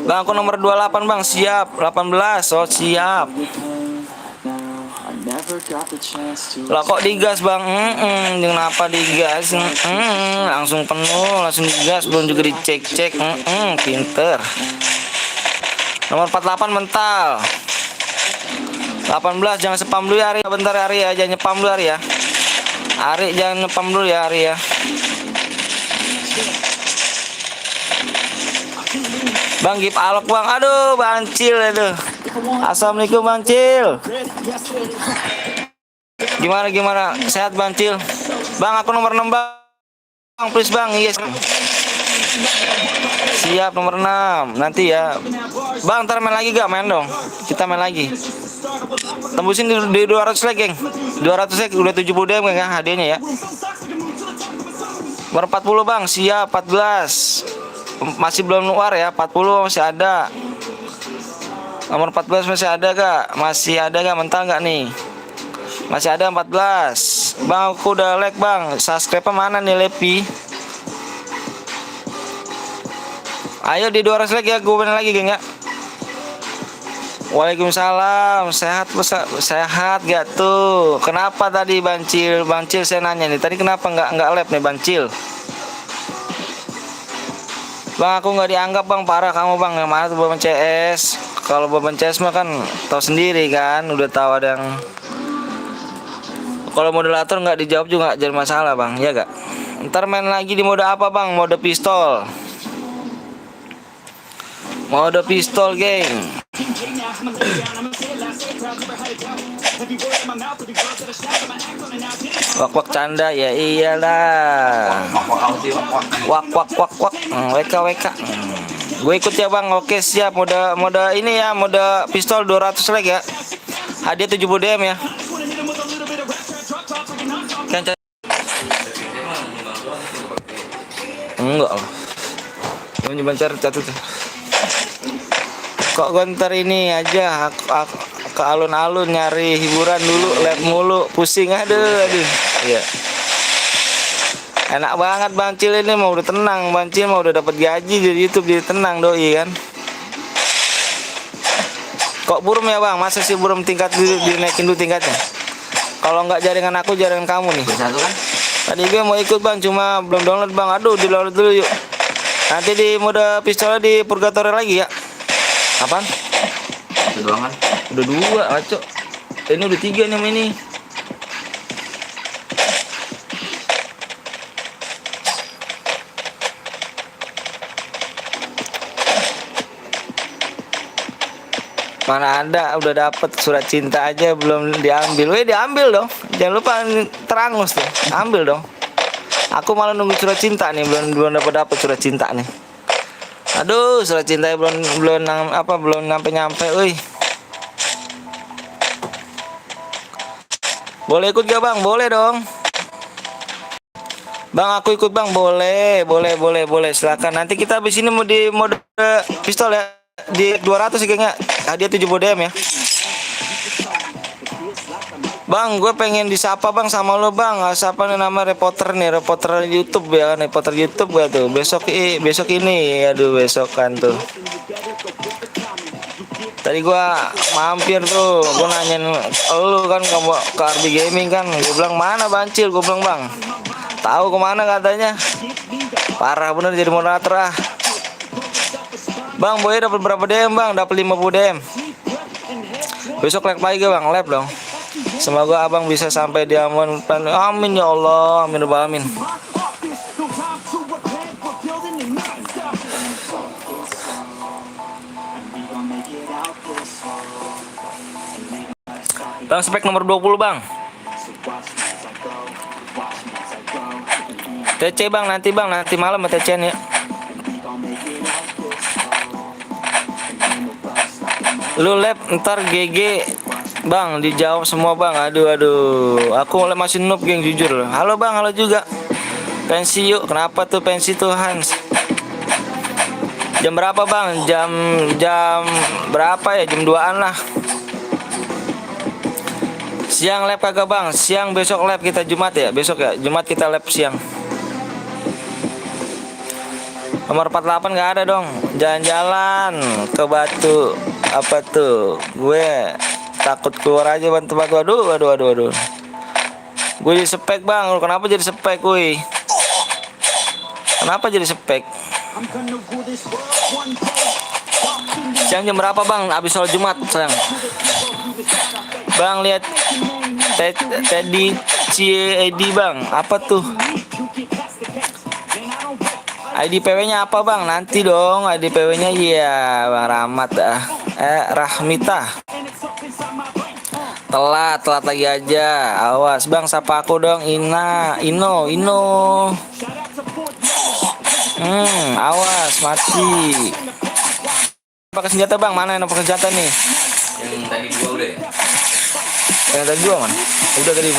Bang aku nomor 28 bang. Siap 18. Oh siap. Lah kok digas bang? Kenapa digas? Langsung penuh, langsung digas, belum juga dicek. Pinter. Nomor 48 mental. 18 jangan spam dulu ya Ari. Bentar Ari ya, jangan nyepam dulu Ari ya. Ari jangan nyepam dulu ya Ari ya. Bang Gip Alok bang. Aduh Bang Cil aduh. Assalamualaikum Bang Cil. Gimana? Sehat Bang Cil? Bang aku nomor 6 bang. Please bang. Yes. Siap nomor 6. Nanti ya. Bang, ntar main lagi gak? Main dong. Kita main lagi. Tembusin di 200 like, geng. 200 like udah 70 DM ya hadiahnya ya. Nomor 40 bang, siap 14. Masih belum keluar ya, 40 masih ada. Nomor 14 masih ada gak? Masih ada gak? Mental gak nih? Masih ada 14. Bang, aku udah like bang. Subscribe mana nih Lepi? Ayo di 200 like ya, gue main lagi geng ya. Waalaikumsalam, sehat gak tuh? Kenapa tadi Bancil saya nanya nih, tadi kenapa nggak live nih Bancil? Bang aku nggak dianggap bang, parah kamu bang. Yang mana tuh beban CS? Kalau beban CS mah kan tahu sendiri kan, udah tahu ada yang. Kalau moderator nggak dijawab juga jadi masalah bang, ya gak? Ntar main lagi di mode apa bang? Mode pistol. Mode pistol geng. Wak canda ya iyalah. Wak. WK. Gue ikut ya bang. Oke siap. Mode ini ya, mode pistol 200 like ya. Hadiah 70 DM ya. Enggak lah. Gue nyoba cari catut. Kok gontar ini aja ke alun-alun nyari hiburan dulu, live mulu, pusing aduh. Iya. Enak banget Bancil ini mau udah tenang, Bancil mau udah dapat gaji dari YouTube jadi tenang doi kan. Kok burem ya bang? Masa sih burem tingkat dinaikin dulu tingkatnya? Kalau nggak jaringan aku, jaringan kamu nih. Bersatu kan? Tadi gue mau ikut bang, cuma belum download bang. Aduh, di download dulu yuk. Nanti di mode pistolnya di purgatory lagi ya. Apaan? Itu doang kan? Udah 2, ngaco. Ini udah 3 nih sama ini. Mana ada, udah dapet surat cinta aja belum diambil. Weh diambil dong. Jangan lupa terangus tuh. Ambil dong. Aku malah nunggu surat cinta nih, belum dapat surat cinta nih. Aduh, surat cinta belum nyampe. Wih. Boleh ikut gak bang? Boleh dong. Bang aku ikut bang, boleh. Silakan. Nanti kita habis ini mau di mode pistol ya. Di 200 ya gengnya. Hadiah 70 DM ya. Bang, gue pengen disapa bang sama lo bang. Siapa nih nama reporter YouTube ya, reporter YouTube gue tuh. Besok ini, aduh besokan tuh. Tadi gue mampir tuh, gue nanyain lo kan ke RB Gaming kan. Gue bilang mana Bancil, gue bilang bang. Tahu kemana katanya. Parah bener jadi moderator ah. Bang, boy dapat berapa DM bang? Dapat 50 DM. Besok live lagi bang, live dong. Semoga abang bisa sampai di aman. Amin ya Allah, amin rabbal alamin. Bang spek nomor 20 bang. TC bang, nanti malam TC ya. Lu lab ntar GG bang, dijawab semua bang. Aduh, aku masih noob geng jujur. Halo bang, halo juga. Pensi yuk, kenapa tuh pensi tuh Hans? Jam berapa bang? Jam berapa ya? Jam 2-an lah. Siang lab kagak bang? Siang besok lab kita Jumat ya? Besok ya? Jumat kita lab siang. Nomor 48 nggak ada dong. Jalan-jalan ke Batu. Apa tuh? Gue takut keluar aja bantu-bantu. Aduh. Gue jadi spek bang. Kenapa jadi spek gue? Kenapa jadi spek? Siang jam berapa bang? Abis sholat Jumat sayang. Bang lihat Teddy CID bang. Apa tuh? ID PW-nya apa bang? Nanti dong ID PW-nya iya bang Rahmat dah. Rahmita. Telat lagi aja. Awas bang, sapa aku dong. Ino. Awas mati. Pakai senjata bang, mana yang pakai senjata nih? Yang tadi gua udah ya? Yang tadi dua man? Udah tadi.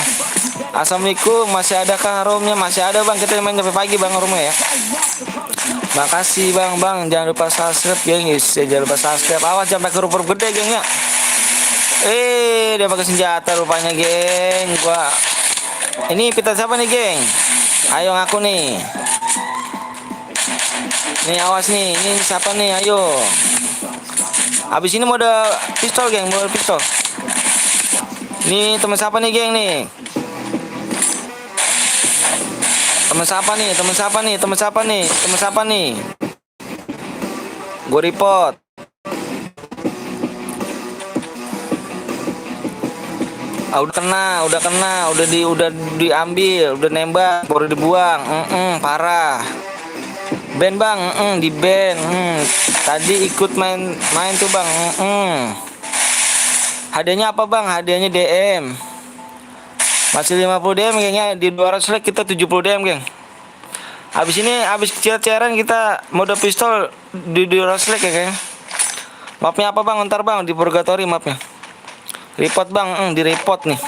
Assalamualaikum, masih adakah roomnya? Masih ada bang, kita main sampai pagi bang roomnya ya. Makasih bang, jangan lupa subscribe geng, jangan lupa subscribe. Awas jangan pakai huruf gede geng ya. Dia pakai senjata rupanya geng. Ini pita siapa nih geng? Ayo ngaku nih. Nih awas nih, ini siapa nih? Ayo. Abis ini mode pistol geng, mode pistol. Nih teman siapa nih geng nih? Teman siapa nih? Gue report. Udah kena, udah diambil, udah nembak, baru dibuang. Parah. Ban bang, di ban. Tadi ikut main tuh bang. Hadiahnya apa bang? Hadiahnya DM. Masih 50 DM gengnya, di 200 like kita 70 DM geng. Habis cairan kita mode pistol di 200 like ya geng. Mapnya apa bang? Ntar bang di purgatory mapnya. Report bang, di report nih.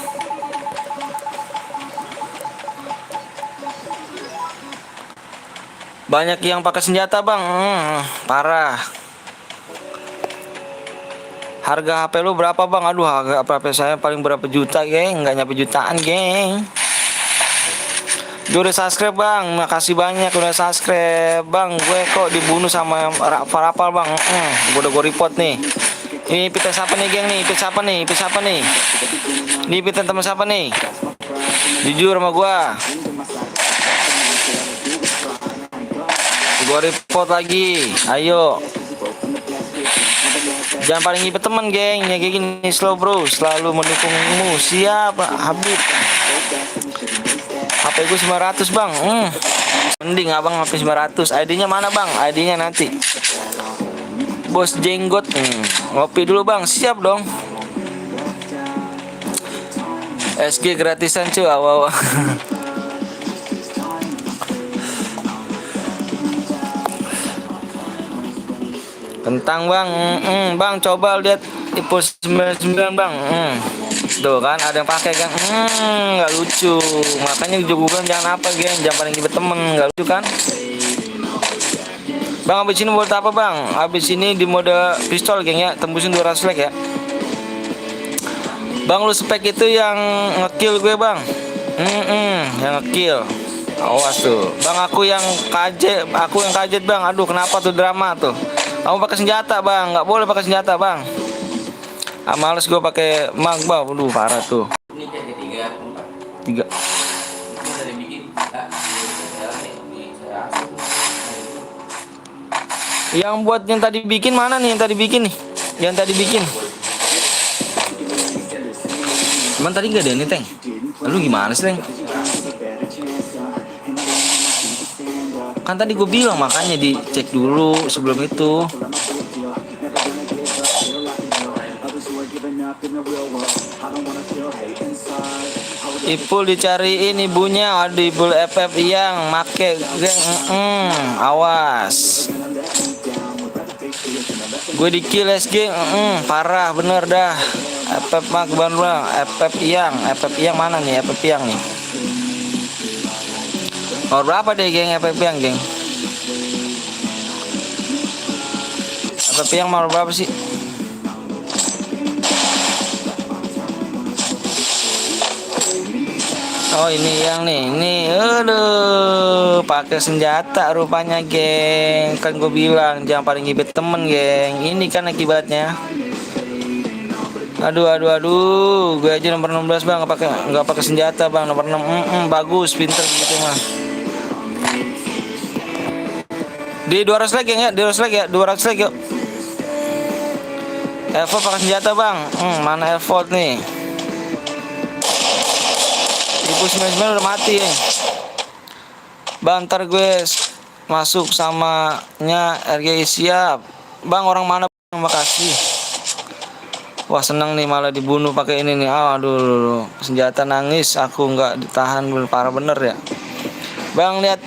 Banyak yang pakai senjata bang, parah. Harga HP lu berapa bang? Aduh, harga HP saya paling berapa juta geng? Nggak nyampe jutaan geng. Gue udah subscribe bang, makasih banyak udah subscribe bang. Gue kok dibunuh sama Rapal bang. Gue udah report nih. Ini pita siapa nih geng nih? Pita siapa nih? Ini pita teman siapa nih? Jujur sama gue. Gue report lagi. Ayo. Jangan paling ngibet temen geng. Ya kayak gini slow bro, selalu mendukungmu. Siap Habib. HP gue 900 bang. Mending abang HP 900. ID-nya mana bang? ID-nya nanti. Bos jenggot. Ngopi dulu bang. Siap dong. SG gratisan cuy. Awal. Kentang bang. Bang coba lihat Ipus 99 bang. Tuh kan ada yang pakai kan. Nggak lucu. Makanya juga jangan apa geng, jangan paling ribet temen, nggak lucu kan. Bang abis ini buat apa bang? Abis ini di mode pistol geng ya, tembusin 200 like ya. Bang lu spek itu yang ngekill gue bang. Yang ngekill. Awas tuh. Bang aku yang kajet bang. Aduh kenapa tuh drama tuh? Kamu pakai senjata bang, nggak boleh pakai senjata bang. Males gue pakai mag bang. Aduh parah tuh. Ini jadi 3. Ini dari bikin. Yang buat yang tadi bikin mana nih? Yang tadi bikin. Cuman tadi nggak ada ini Teng. Lalu gimana sih Teng? Kan tadi gue bilang makanya dicek dulu sebelum itu. Ipul dicariin ibunya. Aduh Ipul FF yang make geng. Awas. Gue di kill SG. Parah bener dah. FF mak bang. FF yang mana nih? FF yang nih. Nomor berapa deh geng FF yang geng? FF yang nomor berapa sih? Oh ini yang nih, aduh, pakai senjata rupanya geng. Kan gue bilang jangan paling ngibet temen geng. Ini kan akibatnya. Aduh, gue aja nomor 16 bang, nggak pakai senjata bang, nomor 6, bagus, pinter gitu mah. Di 200 like ya, 200 like yuk. Evo pakai senjata bang, mana Evo nih? Ibu 99 udah mati ya. Bang ntar gue masuk samanya RGI siap. Bang orang mana bang? Makasih. Wah seneng nih malah dibunuh pakai ini nih. Aduh, senjata nangis. Aku nggak ditahan, parah bener ya. Bang lihat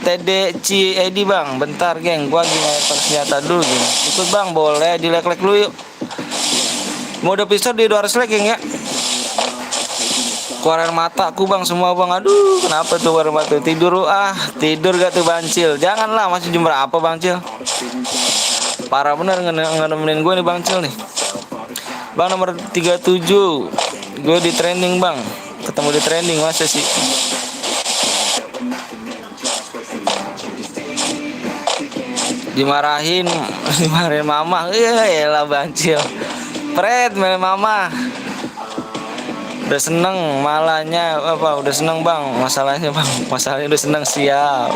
TD Ci Edi bang. Bentar geng, gua lagi pakai senjata dulu geng. Ikut bang, boleh dilek-lek dulu yuk. Mode pistol di 200 leg geng ya. Keluar air mata aku bang semua bang. Aduh, kenapa tuh keluar air mata? Tidur tidur gak tuh Bancil? Janganlah, masih jam berapa Bancil? Parah bener nemenin gue nih Bancil nih. Bang nomor 37, gue di trending bang. Ketemu di trending masa sih? Dimarahin mama. Iya lah Bancil. Pret main mama. Udah seneng malahnya apa? Udah seneng bang. Masalahnya udah seneng, siap.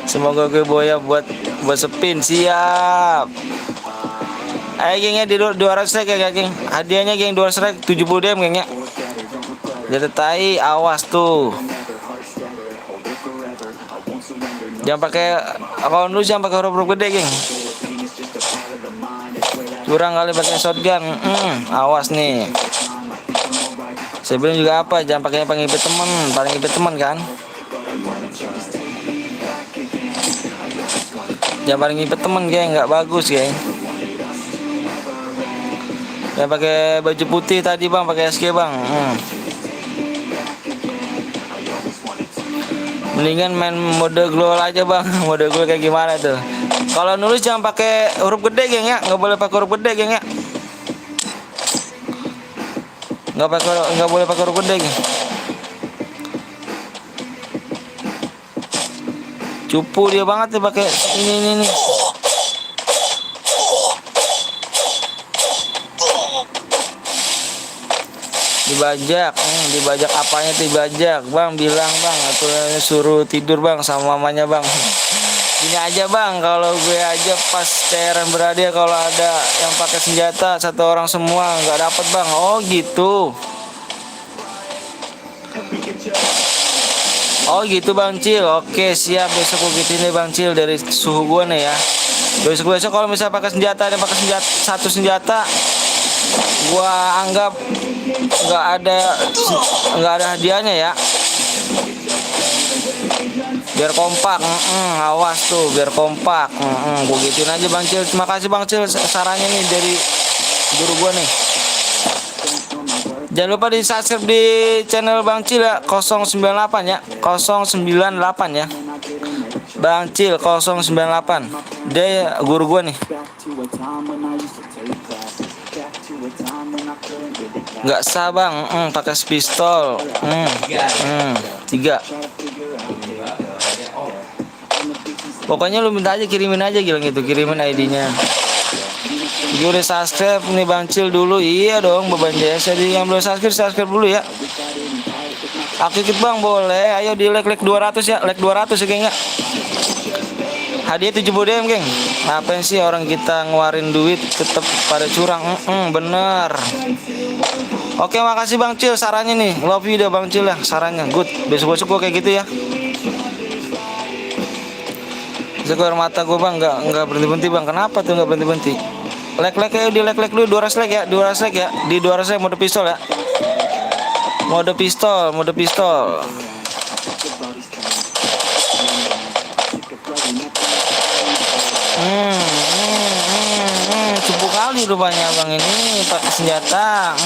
Semoga gue boya buat sepin, siap. Ayo gengnya di 200 leg ya geng. Hadiahnya geng 200 leg 70 DM gengnya. Jadi tai, awas tuh. Jangan pakai akun lu, jangan pakai huruf gede geng. Kurang kali pakai shotgun. Awas nih. Saya bilang juga apa, jangan pakai pengipit teman, paling ngipit teman kan. Jangan paling ngipit teman geng, nggak bagus geng. Jangan pakai baju putih tadi bang, pakai SG bang. Mendingan main mode global aja bang. Mode global kayak gimana tuh? Kalau nulis jangan pakai huruf gede geng ya, nggak boleh pakai huruf gede geng ya. Nggak boleh pakai huruf gede geng. Cupu dia banget nih pakai ini. Dibajak apanya dibajak bang, bilang bang atau suruh tidur bang sama mamanya bang. Ini aja bang, kalau gue aja pas cairan berada kalau ada yang pakai senjata satu orang semua nggak dapet bang. Oh gitu. Oh gitu Bang Cil. Oke siap, besok gue gitu nih Bang Cil dari suhu gue nih ya. Besok kalau misalnya pakai senjata dan pakai satu senjata, gua anggap nggak ada hadiahnya ya. Biar kompak, awas tuh biar kompak. Gue gituin aja Bang Cil. Terima kasih Bang Cil sarannya nih dari guru gua nih. Jangan lupa di subscribe di channel Bang Cil ya, 098 ya, 098 ya. Bang Cil 098. Dia guru gua nih. Nggak sah bang, pakai pistol. 3. Pokoknya lu minta aja, kirimin aja gitu, kirimin ID-nya. Gue udah subscribe nih Bang Cil dulu. Iya dong, beban jasa. Jadi yang belum subscribe dulu ya. Aku ikut bang, boleh. Ayo di like 200 ya, like 200 ya geng ya. Hadiah 70 DM geng. Ngapain sih orang kita ngeluarin duit tetap pada curang? Bener. Oke, makasih Bang Cil sarannya nih. Love you dah Bang Cil ya sarannya. Good. Besok-besok gue kayak gitu ya. Sekolah mata gue bang, nggak berhenti bang. Kenapa tuh nggak berhenti? Like ya, di like dulu 200 like ya, 200 like ya, di 200 like mode pistol ya. Mode pistol. Cukup kali rupanya bang ini pakai senjata.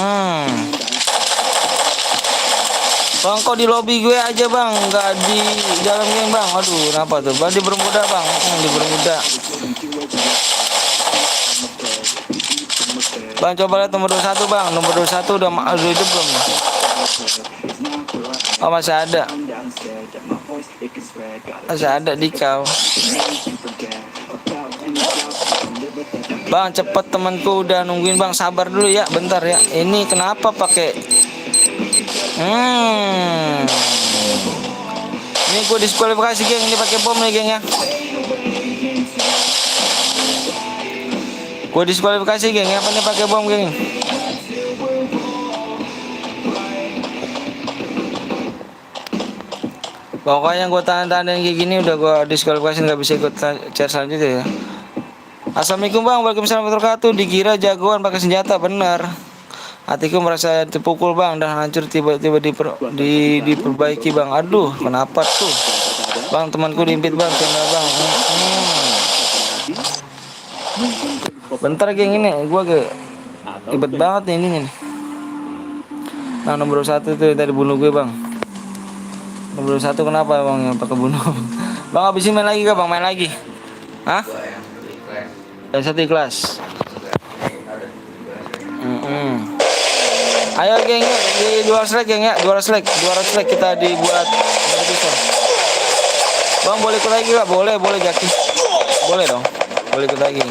Bang kok di lobby gue aja bang, nggak di dalam game bang. Aduh, kenapa tuh? Bang di Bermuda bang, di Bermuda. Bang coba lihat nomor 21 bang, nomor 21 udah hidup belum? Oh masih ada di kau. Bang cepet, temanku udah nungguin bang, sabar dulu ya, bentar ya. Ini kenapa pakai? Ini gue diskualifikasi geng, ini pakai bom nih geng ya. Gue diskualifikasi geng, apa nih pakai bom geng? Pokoknya gue tahan-tahan kayak gini udah gue diskualifikasi, nggak bisa ikut chat selanjutnya ya. Assalamualaikum bang, waalaikumsalam warahmatullahi wabarakatuh. Dikira jagoan pakai senjata, bener. Hatiku merasa terpukul bang dan hancur, tiba-tiba diperbaiki bang. Aduh, kenapa tuh? Bang, temanku diimpit bang, channel bang. Bentar geng ini, gua ribet banget nih ininya nih. Nah nomor 1 tuh yang tadi bunuh gue bang. Nomor 1 kenapa bang yang pakai bunuh? Bang habisin main lagi gak bang? Main lagi? Hah? Yang satu ikhlas. Ayo geng ya, di 200 like geng ya, 200 like kita dibuat episode. Bang boleh ikut lagi gak? Boleh Jaki. Boleh dong, boleh ikut lagi.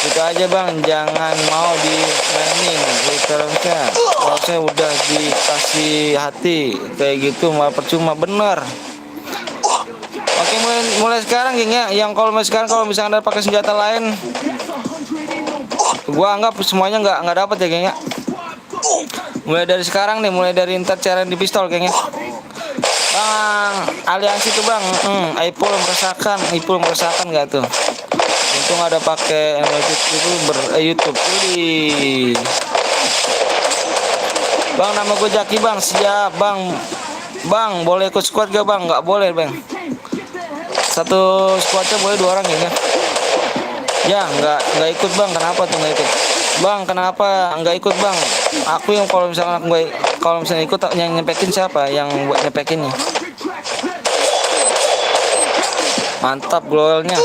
Itu aja bang, jangan mau dimainin literalnya. Kalau saya udah dikasih hati kayak gitu malah percuma, bener. Oke mulai sekarang geng ya, yang kalau misalnya ada pakai senjata lain, gua anggap semuanya nggak dapat ya geng ya. Mulai dari sekarang nih, mulai dari ntar cara di pistol geng ya. Bang aliansi tuh bang, Ipul merasakan nggak tuh? Untung ada pakai itu YouTube. Widih. Bang nama gue Jaki bang, siap bang. Bang boleh ikut squad gak bang? Nggak boleh bang. Satu squadnya boleh 2 orang ya? Ya nggak ikut bang. Kenapa tuh nggak ikut? Bang kenapa nggak ikut bang? Aku yang kalau misalnya ikut yang nyepekin siapa? Yang buat nyepekinnya? Mantap golnya,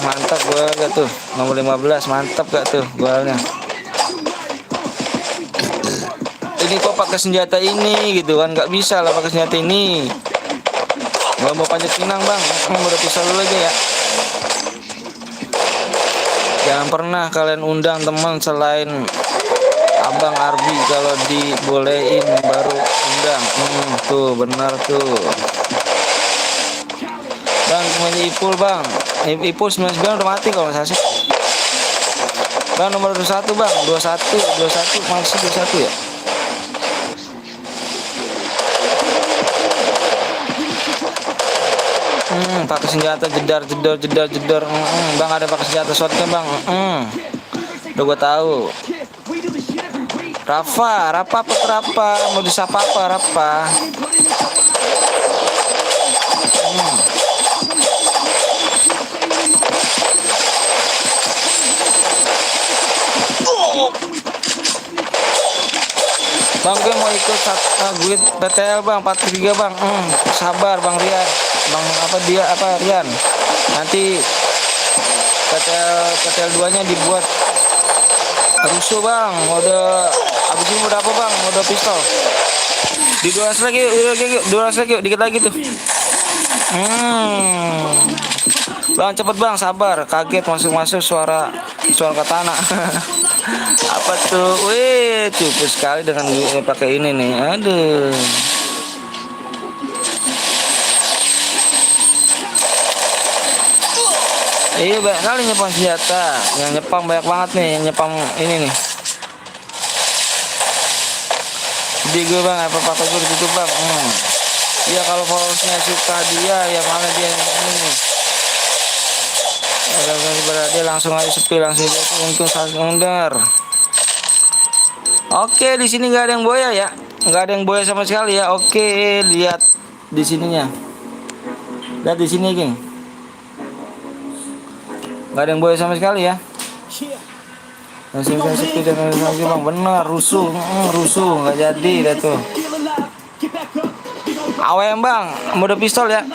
mantap gol gak tuh? Nomor 15 mantap gak tuh golnya? Ini kok pakai senjata ini gitu kan? Nggak bisa lah pakai senjata ini. Nggak mau panjat pinang bang, udah pisah dulu aja ya. Jangan pernah kalian undang teman selain Abang Arbi, kalau dibolehin baru undang. Tuh benar tuh. Bang main Ipul bang, Ipul 99 udah mati kalau nggak salah sih. Bang nomor 21 bang, 21 masih 21 ya. Pakai senjata jedar. Bang ada pakai senjata shotgun bang. Udah gua tahu. Rafa, mau disapa apa Rafa? Bang gue mau ikut gue PTL bang 43 bang. Sabar bang Rian. Bang Rian. Nanti PTL 2 nya dibuat rusuh bang. Mode abis ini mode apa bang? Mode pistol. Di 200 lagi, 200 lagi, dikit lagi tuh. Bang cepet bang, sabar. Kaget masuk suara katana. Apa tuh? Wih, cukup sekali dengan pakai ini nih. Aduh. Iya banyak kali nyepam senjata. Yang nyepam banyak banget nih, yang nyepam ini nih. Jadi gue bang, apa pakai gue ditutup bang. Iya kalau followersnya suka dia, ya mana dia ini nih. Dia langsung aja sepi, langsung untung sandar. Oke, di sini nggak ada yang boya ya, nggak ada yang boya sama sekali ya. Oke, lihat di sininya, lihat di sini geng, nggak ada yang boya sama sekali ya. Langsung sepi dan lagi bang, benar rusuh nggak jadi dah tuh. AWM bang, mode pistol ya.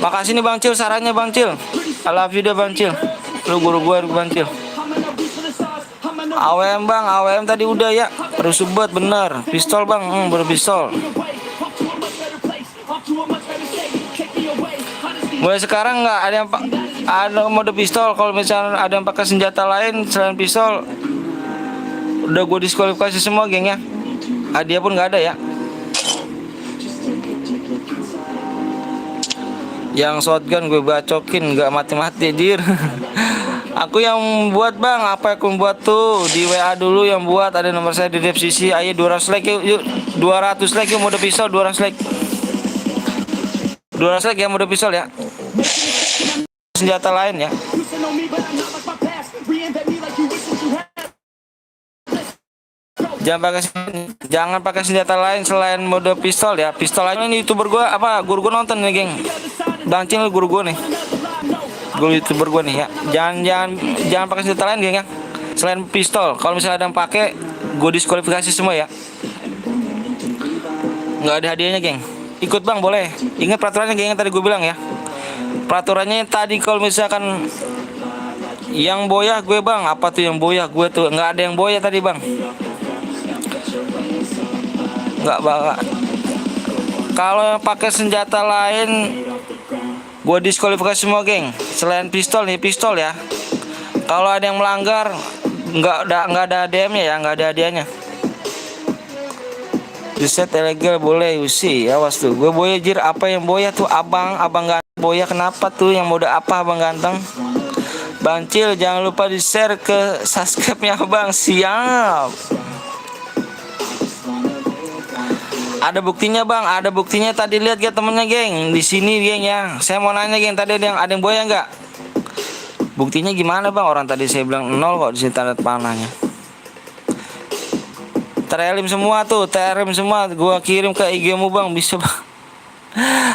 Makasih nih bang Cil, sarannya bang Cil. I love you deh bang Cil. Lu guru gue bang Cil. AWM bang, AWM tadi udah ya. Rusuh banget bener. Pistol bang, berpistol. Mulai sekarang nggak ada mode pistol. Kalau misalnya ada yang pakai senjata lain selain pistol, udah gue diskualifikasi semua geng ya. Hadiah pun nggak ada ya. Yang shotgun gue bacokin nggak mati-mati dir. Aku yang buat bang, apa yang buat tuh di WA dulu yang buat, ada nomor saya di deskripsi. Ayo 200 like yuk, 200 like yuk mode pistol, 200 like. 200 like ya mode pistol ya. Senjata lain ya. Jangan pakai senjata lain selain mode pistol ya. Pistol aja ini YouTuber gua apa guru gua nonton nih, geng. Bang Cil guru gua nih. Guru YouTuber gua nih ya. Jangan pakai senjata lain, geng ya. Selain pistol. Kalau misalnya ada yang pakai, gua diskualifikasi semua ya. Nggak ada hadiahnya, geng. Ikut bang boleh. Ingat peraturannya, geng, yang tadi gue bilang ya. Peraturannya tadi kalau misalkan yang boya gue bang, apa tuh yang boya gue tuh nggak ada yang boya tadi bang. Nggak bang. Kalau pakai senjata lain, gue diskualifikasi semua, geng. Selain pistol nih, pistol ya. Kalau ada yang melanggar, nggak ada DM-nya ya, nggak ada hadiahnya. Reset ilegal boleh usi, awas tuh. Gue boya jir, apa yang boya tuh abang ganteng boya, kenapa tuh yang mode apa abang ganteng? Bang Cil jangan lupa di share ke subscribe-nya bang, siap. Ada buktinya bang, ada buktinya tadi lihat ya temennya, geng. Di sini, geng ya. Saya mau nanya, geng, tadi ada yang boya nggak? Buktinya gimana bang? Orang tadi saya bilang 0 kok, di sini tanda panahnya. Terelim semua tuh, terelim semua. Gua kirim ke IG-mu bang, bisa bang.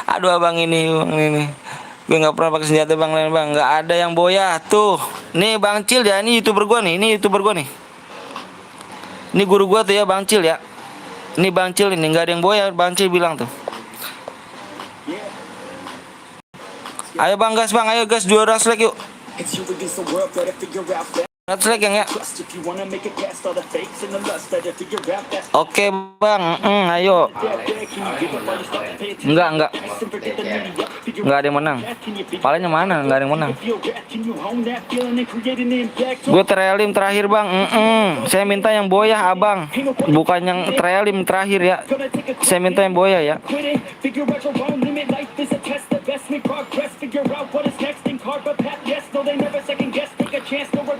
Aduh abang ini, gue nggak pernah pakai senjata bang lain bang. Nggak ada yang boya tuh. Nih Bang Cil ya, ini YouTuber gua nih, ini YouTuber gua nih. Ini guru gua tuh ya Bang Cil ya. Ini Bang Cil ini nggak ada yang boya, Bang Cil bilang tuh. Ayo bang gas bang, ayo gas 200 like yuk. 200 like yang ya. Oke bang, ayo. Enggak ada yang menang. Palanya mana? Enggak ada yang menang. Gue trelim terakhir bang. Saya minta yang boya abang, bukan yang trelim terakhir ya. Saya minta yang boya ya.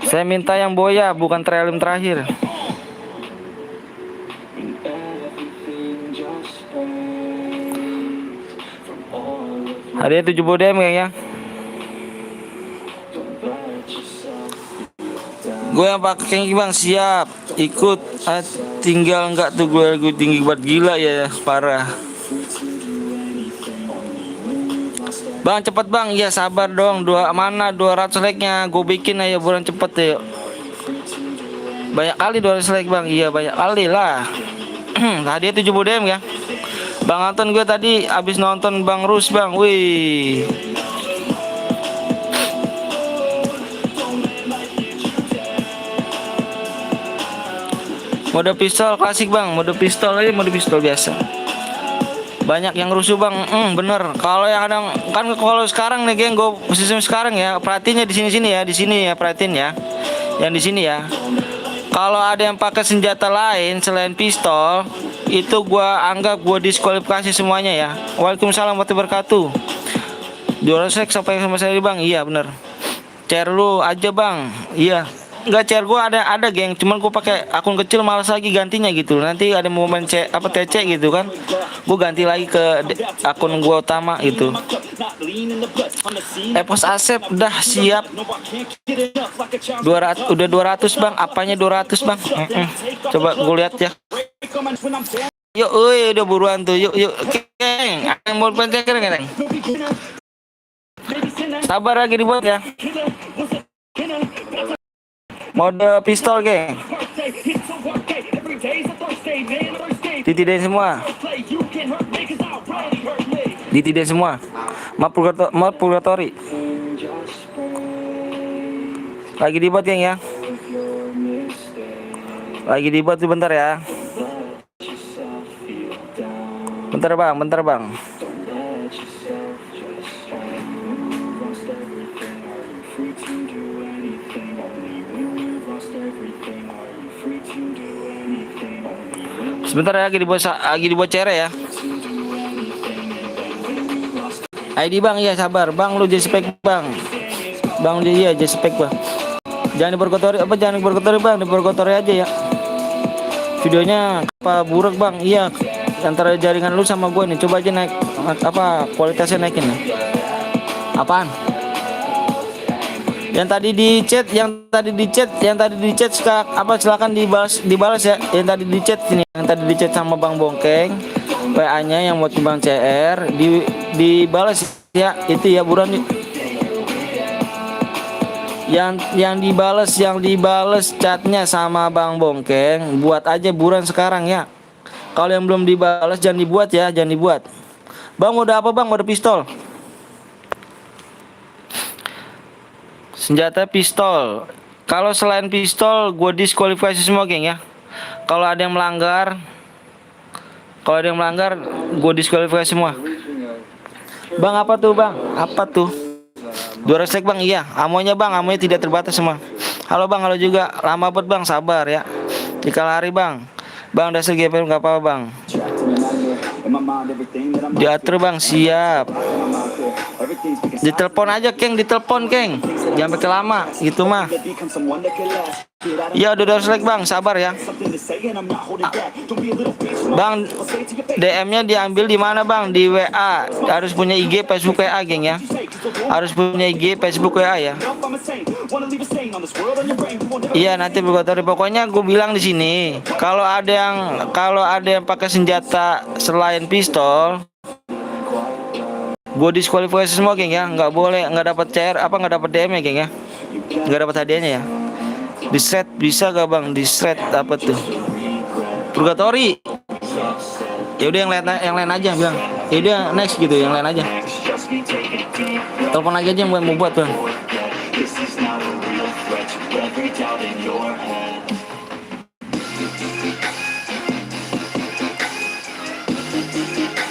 Saya minta yang boya, bukan trelim terakhir. Hadiah 70 DM ya. Gue yang pakai bang, siap ikut. Tinggal enggak tuh gue tinggi buat gila ya, parah. Bang cepet bang, iya sabar dong. Mana 200 like-nya? Gue bikin aja bulan cepet ya. Banyak kali 200 like bang, iya banyak kali lah. Hadiah 70 DM ya. Bang Anton gue tadi abis nonton Bang Rus bang, wih. Mode pistol klasik bang, mode pistol aja, mode pistol biasa. Banyak yang rusuh bang, bener. Kalau yang ada kan kalau sekarang nih geng, gue sistem sekarang ya, perhatiinnya di sini ya, perhatiin ya. Yang di sini ya. Kalau ada yang pakai senjata lain selain pistol, itu gue anggap gue diskualifikasi semuanya ya. Waalaikumsalam warahmatullahi wabarakatuh. 200 like sampai sama saya bang, iya bener. Share lu aja bang, iya. Enggak, share gue ada geng, cuman gue pakai akun kecil, malas lagi gantinya gitu. Nanti ada momen TC gitu kan, gue ganti lagi ke akun gue utama gitu. Epos Asep udah siap. 200 udah 200 bang, apanya 200 bang? Coba gue lihat ya. Yuk, udah buruan tuh, yuk, geng. Yang mau pencet geng. Sabar lagi dibuat ya. Mode pistol geng. Ditidin semua. Ditidin semua. Map purgatory. Lagi dibuat geng ya. Lagi dibuat tuh, bentar ya. Bentar bang. Sebentar ya, lagi dibuat cere ya. ID bang, iya sabar bang, lu jadi spek bang. Bang dia jadi spek bang. Jangan diperkotori bang, diperkotori aja ya. Videonya apa buruk bang? Iya, antara jaringan lu sama gue nih. Coba aja naik kualitasnya naikin ya. Apaan? Yang tadi di chat silakan dibalas ya. Yang tadi di chat ini, yang tadi di chat sama Bang Bongkeng, WA-nya yang buat Bang CR dibalas ya. Itu ya buruan. Yang dibalas chatnya sama Bang Bongkeng, buat aja buruan sekarang ya. Kalau yang belum dibalas jangan dibuat ya, jangan dibuat. Bang udah apa bang? Udah pistol. Senjata pistol. Kalau selain pistol, gue diskualifikasi semua geng ya. Kalau ada yang melanggar, gue diskualifikasi semua. Bang apa tuh bang? Apa tuh? 200 strike bang, iya. Amonya bang, amonya tidak terbatas semua. Halo bang, halo juga. Lama banget bang, sabar ya. Dikala hari bang. Bang dasar GPM nggak apa-apa bang. Diatur bang, siap. Ditelepon aja Keng, ditelepon Keng. Jangan pakai lama, gitu mah. Ya udah selek bang, sabar ya. Bang, DM-nya diambil di mana bang? Di WA. Harus punya IG, Facebook, WA geng ya. Harus punya IG, Facebook, WA ya. Iya nanti berkotori. Pokoknya gue bilang di sini, kalau ada yang pakai senjata selain pistol, gue diskualifikasi semua geng ya. Nggak boleh, nggak dapat CR, nggak dapat DM ya geng ya. Nggak dapat hadiahnya ya. Di shred bisa gak bang? Di shred apa tuh? Purgatory. Ya udah yang lain aja bilang. Ya udah next gitu, yang lain aja. Telepon lagi aja yang mau buat bang.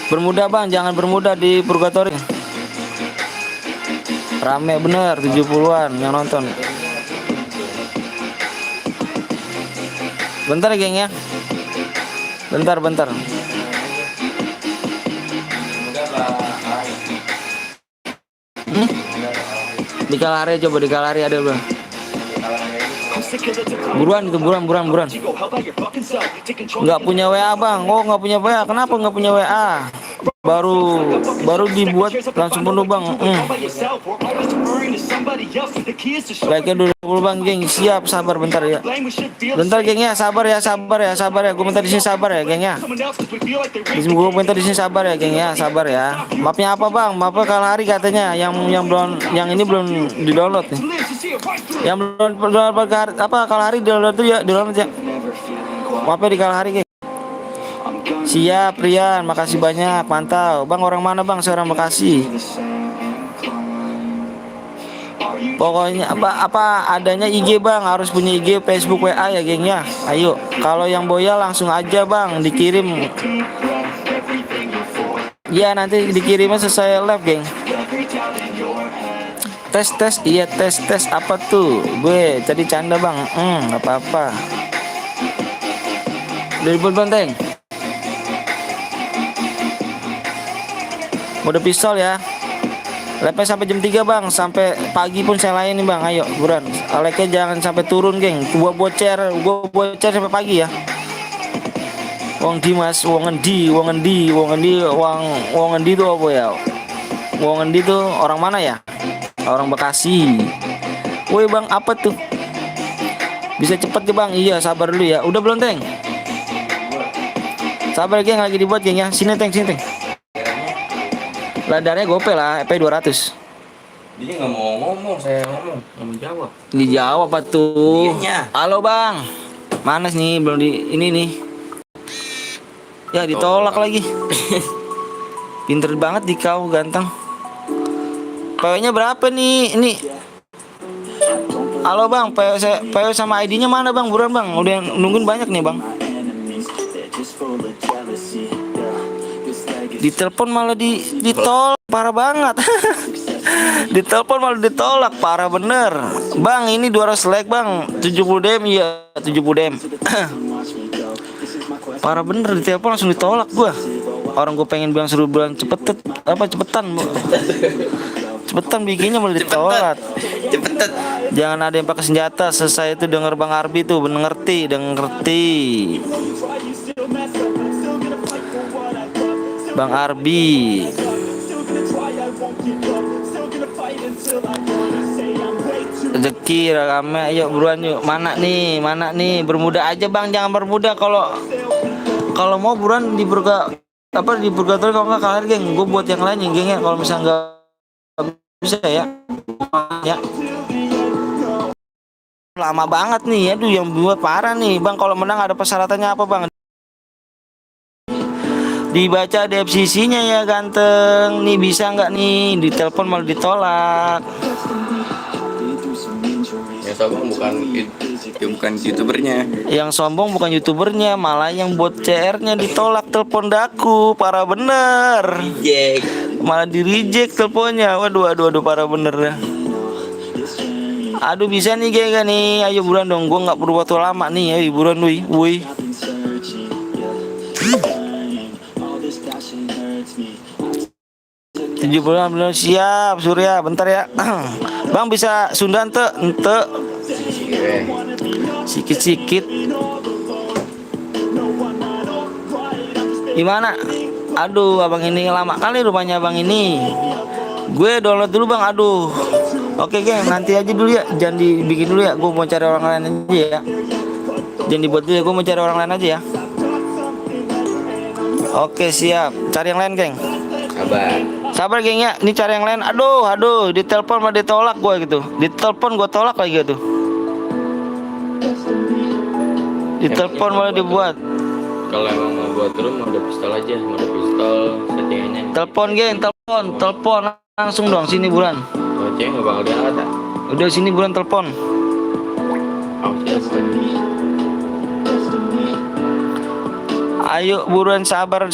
Bermuda bang, jangan bermuda di Purgatory. Rame bener 70-an yang nonton. Bentar geng ya. Bentar. Di Kalahari coba, di Kalahari ada bang. Buruan itu, buruan. Nggak punya WA bang. Oh nggak punya WA. Kenapa nggak punya WA? Baru dibuat langsung penuh bang. Like-nya dulu bang geng. Siap, sabar bentar ya. Bentar geng ya, sabar ya. Gue minta di sini sabar ya geng ya. Gue minta di sini sabar ya geng ya, sabar ya. Mapnya apa bang? Mapnya Kalahari katanya. Yang ini belum di download nih. Yang belum download Kalahari download tuh ya, download ya. Mapnya di Kalahari geng. Siap Rian, makasih banyak, mantap. Bang orang mana bang? Seorang Bekasi. Pokoknya apa adanya IG bang, harus punya IG, Facebook, WA ya geng ya. Ayo, kalau yang boya langsung aja bang, dikirim. Ya nanti dikirimnya selesai live geng. Tes, iya tes apa tuh? Gue tadi canda bang, nggak apa-apa. Dari Banteng. Mode pistol ya. Lepnya sampai jam 3 bang, sampai pagi pun saya layanin bang. Ayo buruan. Leknya jangan sampai turun geng. Gua bocer sampai pagi ya. Wong Dimas, wong endi itu apa ya? Wong endi tuh orang mana ya? Orang Bekasi. Woi bang, apa tuh? Bisa cepet ke bang? Iya, sabar dulu ya. Udah belum Teng? Sabar geng, lagi dibuat geng ya. Sini Teng. Ladarnya gope lah, EP 200. Dia nggak mau ngomong, saya ngomong, nggak mau jawab. Dijawab apa tuh? Dianya. Halo bang, mana nih? Belum di ini nih. Ya ditolak lagi. Pinter banget di kau ganteng. PO-nya berapa nih? Ini. Halo bang, PO sama ID-nya mana bang? Buruan bang, udah nungguin banyak nih bang. Ditelepon malah ditolak, parah banget. Ditelepon malah ditolak, parah bener. Bang, ini 200 like bang, 70 DM ya, 70 DM. Parah bener, ditelepon langsung ditolak gua. Orang gua pengen bilang suruh bilang cepetan bikinnya malah ditolak. Cepetan. Jangan ada yang pakai senjata. Selesai itu denger Bang Arbi tuh, ngerti. Bang Arbi. Rezeki rame, ayo buruan yuk. Mana nih? Bermuda aja bang, jangan bermuda. Kalau mau buruan di di purgatori, kalau nggak kalian geng, gue buat yang lain ya geng ya. Kalau misalnya nggak bisa ya, ya. Lama banget nih, aduh yang buat parah nih bang. Kalau menang ada persyaratannya apa bang? Dibaca di FCC-nya ya ganteng. Nih bisa nggak nih? Ditelepon malah ditolak. Yang sombong bukan youtubernya. Yang sombong bukan youtubernya, malah yang buat CR-nya ditolak telepon daku. Parah bener. Reject. Malah di reject teleponnya. Waduh parah bener dah. Aduh bisa nih geng nih. Ayo buruan dong. Gua nggak perlu waktu lama nih. Ayo buruan woi. 70 belum siap Surya, bentar ya. Bang bisa Sunda ente sikit-sikit. Gimana? Aduh, abang ini lama kali rupanya abang ini. Gue download dulu bang. Aduh. Oke geng, nanti aja dulu ya. Jangan dibikin dulu ya. Gue mau cari orang lain aja ya. Jangan dibuat dulu ya. Gue mau cari orang lain aja ya. Oke siap. Cari yang lain geng. Sabar geng ya. Ini cari yang lain. Aduh. Ditelepon malah ditolak gue gitu. Ditelepon gue tolak lagi gitu. Ditelepon malah dibuat. Kalau emang mau buat room ada pistol aja, ada pistol settingannya. Telepon geng, telepon langsung dong sini bulan. Oh cewek nggak bakal diangkat tak? Udah sini bulan telepon. Oh siapa? Ayo buruan sabar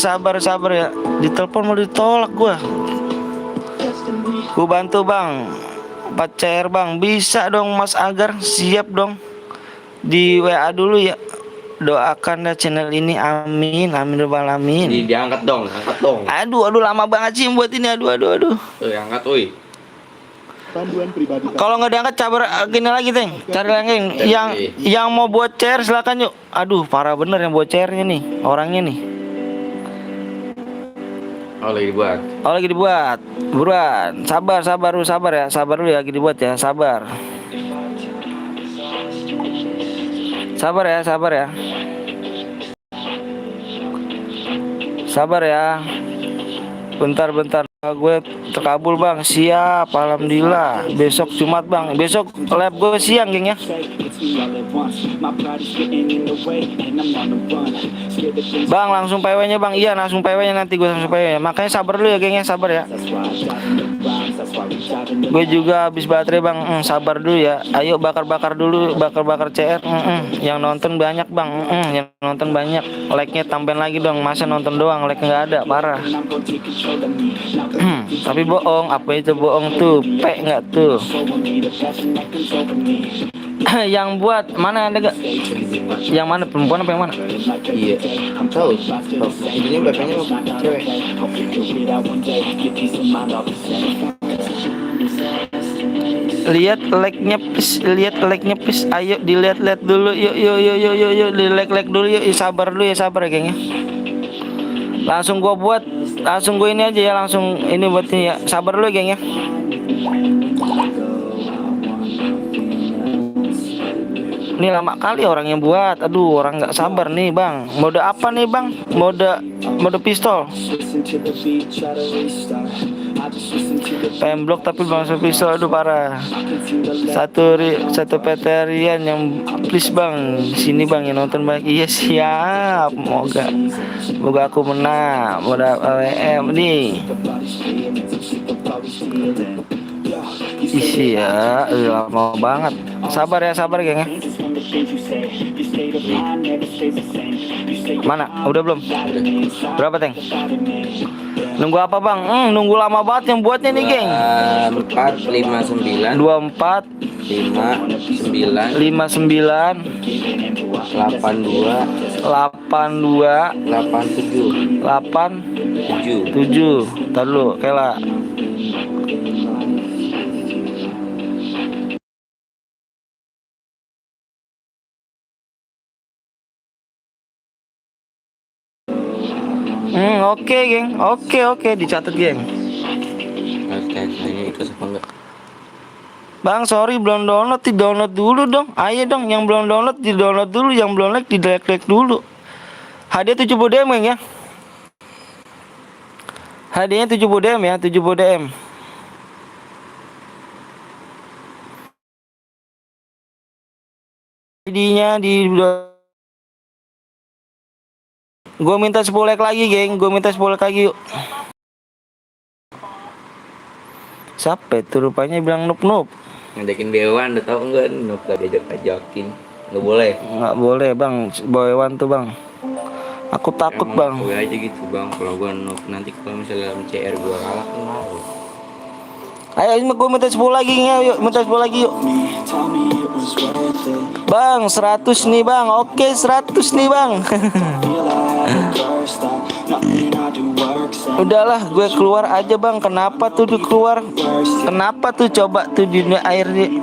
ya. Ditelepon mau ditolak gua. Gua bantu bang. 4 CR bang. Bisa dong Mas Agar, siap dong. Di WA dulu ya. Doakan ya channel ini, amin rabbal alamin. Diangkat dong, angkat dong. Aduh lama banget sih buat ini. Aduh. Angkat, woi. Kalau nggak diangkat cabar gini lagi teng. Cari lagi yang mau buat CR silakan yuk. Aduh parah bener yang buat CR-nya nih orangnya nih. Oh lagi dibuat. Buruan. Sabar ya. Sabar dulu ya, lagi dibuat ya. Sabar ya. Sabar ya. Bentar. Gue terkabul bang. Siap. Alhamdulillah. Besok Jumat bang. Besok lab gue siang geng ya. Bang langsung PW nya bang. Iya langsung PW nya nanti gue langsung PW nya. Makanya sabar dulu ya geng ya. Sabar ya. Gue juga habis baterai bang. Sabar dulu ya. Ayo bakar dulu. Bakar CR. Yang nonton banyak bang. Yang nonton banyak. Like-nya tambahin lagi dong. Masa nonton doang like nggak ada. Parah. Tapi bohong. Apa itu bohong tuh? Nggak tuh. Yang buat mana ada gak? Yang mana perempuan apa yang mana? Iya. Tahu. Ini bapaknya cewek. Lihat like-nya please. Ayo dilihat dulu. Yuk. Di like dulu yuk. Sabar dulu ya, sabar ya geng ya. Langsung gue ini aja ya, langsung ini buat ini ya. Sabar dulu geng ya. Ini lama kali orang yang buat. Aduh, orang nggak sabar nih bang. Mode apa nih bang? Mode pistol. Pemblok tapi bang pistol. Aduh parah. Satu peterian yang please bang. Sini bang yang nonton banyak. Iya siap. Moga aku menang. Mode LM nih. Isi ya, lama banget. Sabar geng ya. Mana? Udah belum? Berapa teng? Nunggu apa bang? Nunggu lama banget yang buatnya nih geng. 459 24 59 82 87 Tar dulu, Kela. Oke geng. Oke dicatat geng. kayaknya ikhlas apa enggak? Bang, sorry belum download, di download dulu dong. Ayo dong, yang belum download di download dulu, yang belum like di like dulu. Hadiah 70 DM ya. Hadiahnya 70 DM ya, 70 DM. ID-nya di gue minta 10 like lagi, geng. Gue minta 10 like lagi yuk. Siapa itu rupanya bilang noob. Ngajakin Dewan, udah tau enggak? Nuk gak diajak-ajakin. Nggak boleh. Nggak boleh bang, bawawan tuh bang. Aku takut Emang bang. gue aja gitu bang, kalau gue nuk nanti kalau misalnya CR gue kalah kan malu. Ayo gue minta 10 lagi ya, yuk minta 10 lagi yuk. Bang, 100 nih bang. Oke, 100 nih bang. Udahlah, gue keluar aja bang. Kenapa tuh keluar? Kenapa tuh coba tuh di air di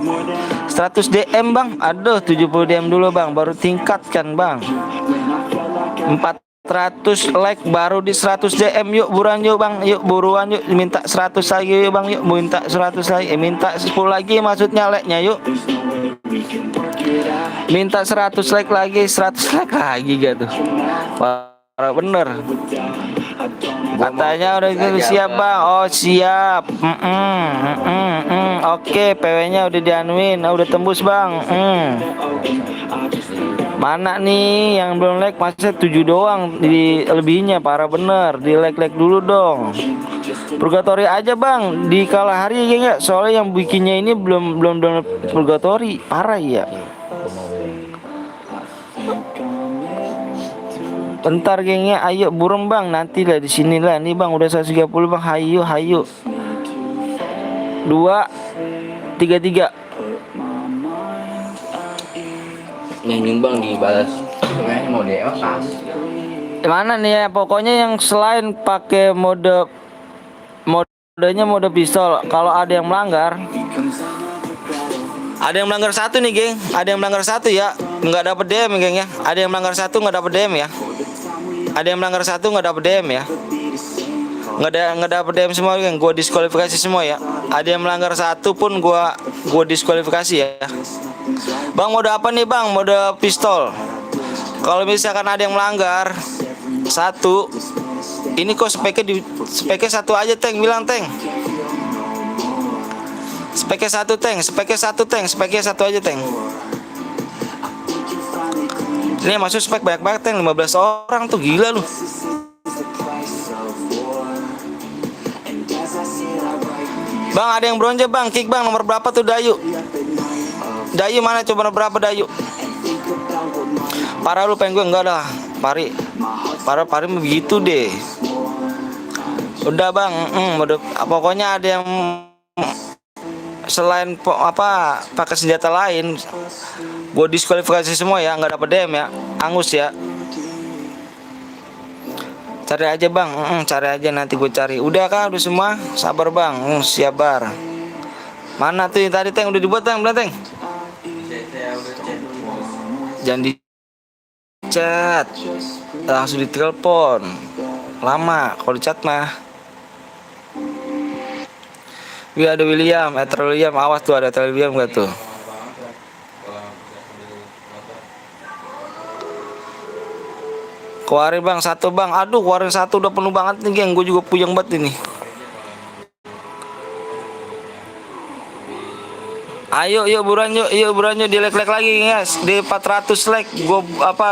100 DM bang. Aduh, 70 DM dulu bang, baru tingkatkan bang. 400 like baru di 100 DM. Yuk buruan yuk bang, yuk buruan yuk. Minta 100 lagi yuk bang, yuk minta 100 lagi. Minta 10 lagi maksudnya like-nya yuk. Minta 100 like lagi, 100 like lagi gitu. Parah bener. Katanya udah gitu siap bang. Oh siap. Oke, PW-nya udah dianuin, udah tembus bang. Mana nih yang belum like? Masa 7 doang di lebihnya, parah bener. Di like dulu dong. Purgatory aja bang di kalah hari ya enggak? Soalnya yang bikinnya ini belum download Purgatory, parah ya. Bentar gengnya, ayo burung bang, nanti lah di sini lah. Nih bang udah 130 bang, hayu. 2 3 Yang nyumbang dibalas. Kayaknya mau DM pas. Mana nih ya, pokoknya yang selain pakai modenya mode pistol, kalau ada yang melanggar, satu nih geng, ada yang melanggar satu ya, nggak dapet DM ya geng ya. Ada yang melanggar satu nggak dapet DM ya. Ada yang melanggar satu nggak dapet DM ya. Nggak dapet DM semua geng, gue diskualifikasi semua ya. Ada yang melanggar satu pun gue diskualifikasi ya. Bang mode apa nih bang? Mode pistol. Kalau misalkan ada yang melanggar satu, ini kok speknya satu aja Teng, bilang Teng. Speknya satu aja Teng. Ini masuk spek banyak Teng, 15 orang tuh, gila lu. Bang ada yang bronze bang, kick bang, nomor berapa tuh Dayu? Dayu mana, coba nomor berapa Dayu? Parah lu pengen gue, enggak dah. Parah begitu deh. Udah bang, pokoknya ada yang selain pakai senjata lain, gue diskualifikasi semua ya, nggak dapet DM ya, angus ya. Cari aja bang, cari aja nanti gue cari. Udah kan, udah semua, sabar bang, siap bar. Mana tuh yang tadi Teng, udah dibuat Teng, belum Teng? Jangan di chat, langsung ditelepon. Lama kalau di chat mah. Wih ada William, William, awas tuh ada William gak tuh? Keluarin bang, satu bang. Aduh keluarin satu udah penuh banget nih geng, gue juga puyeng banget ini. Ayo buruan yuk di like lagi guys. Di 400 like gua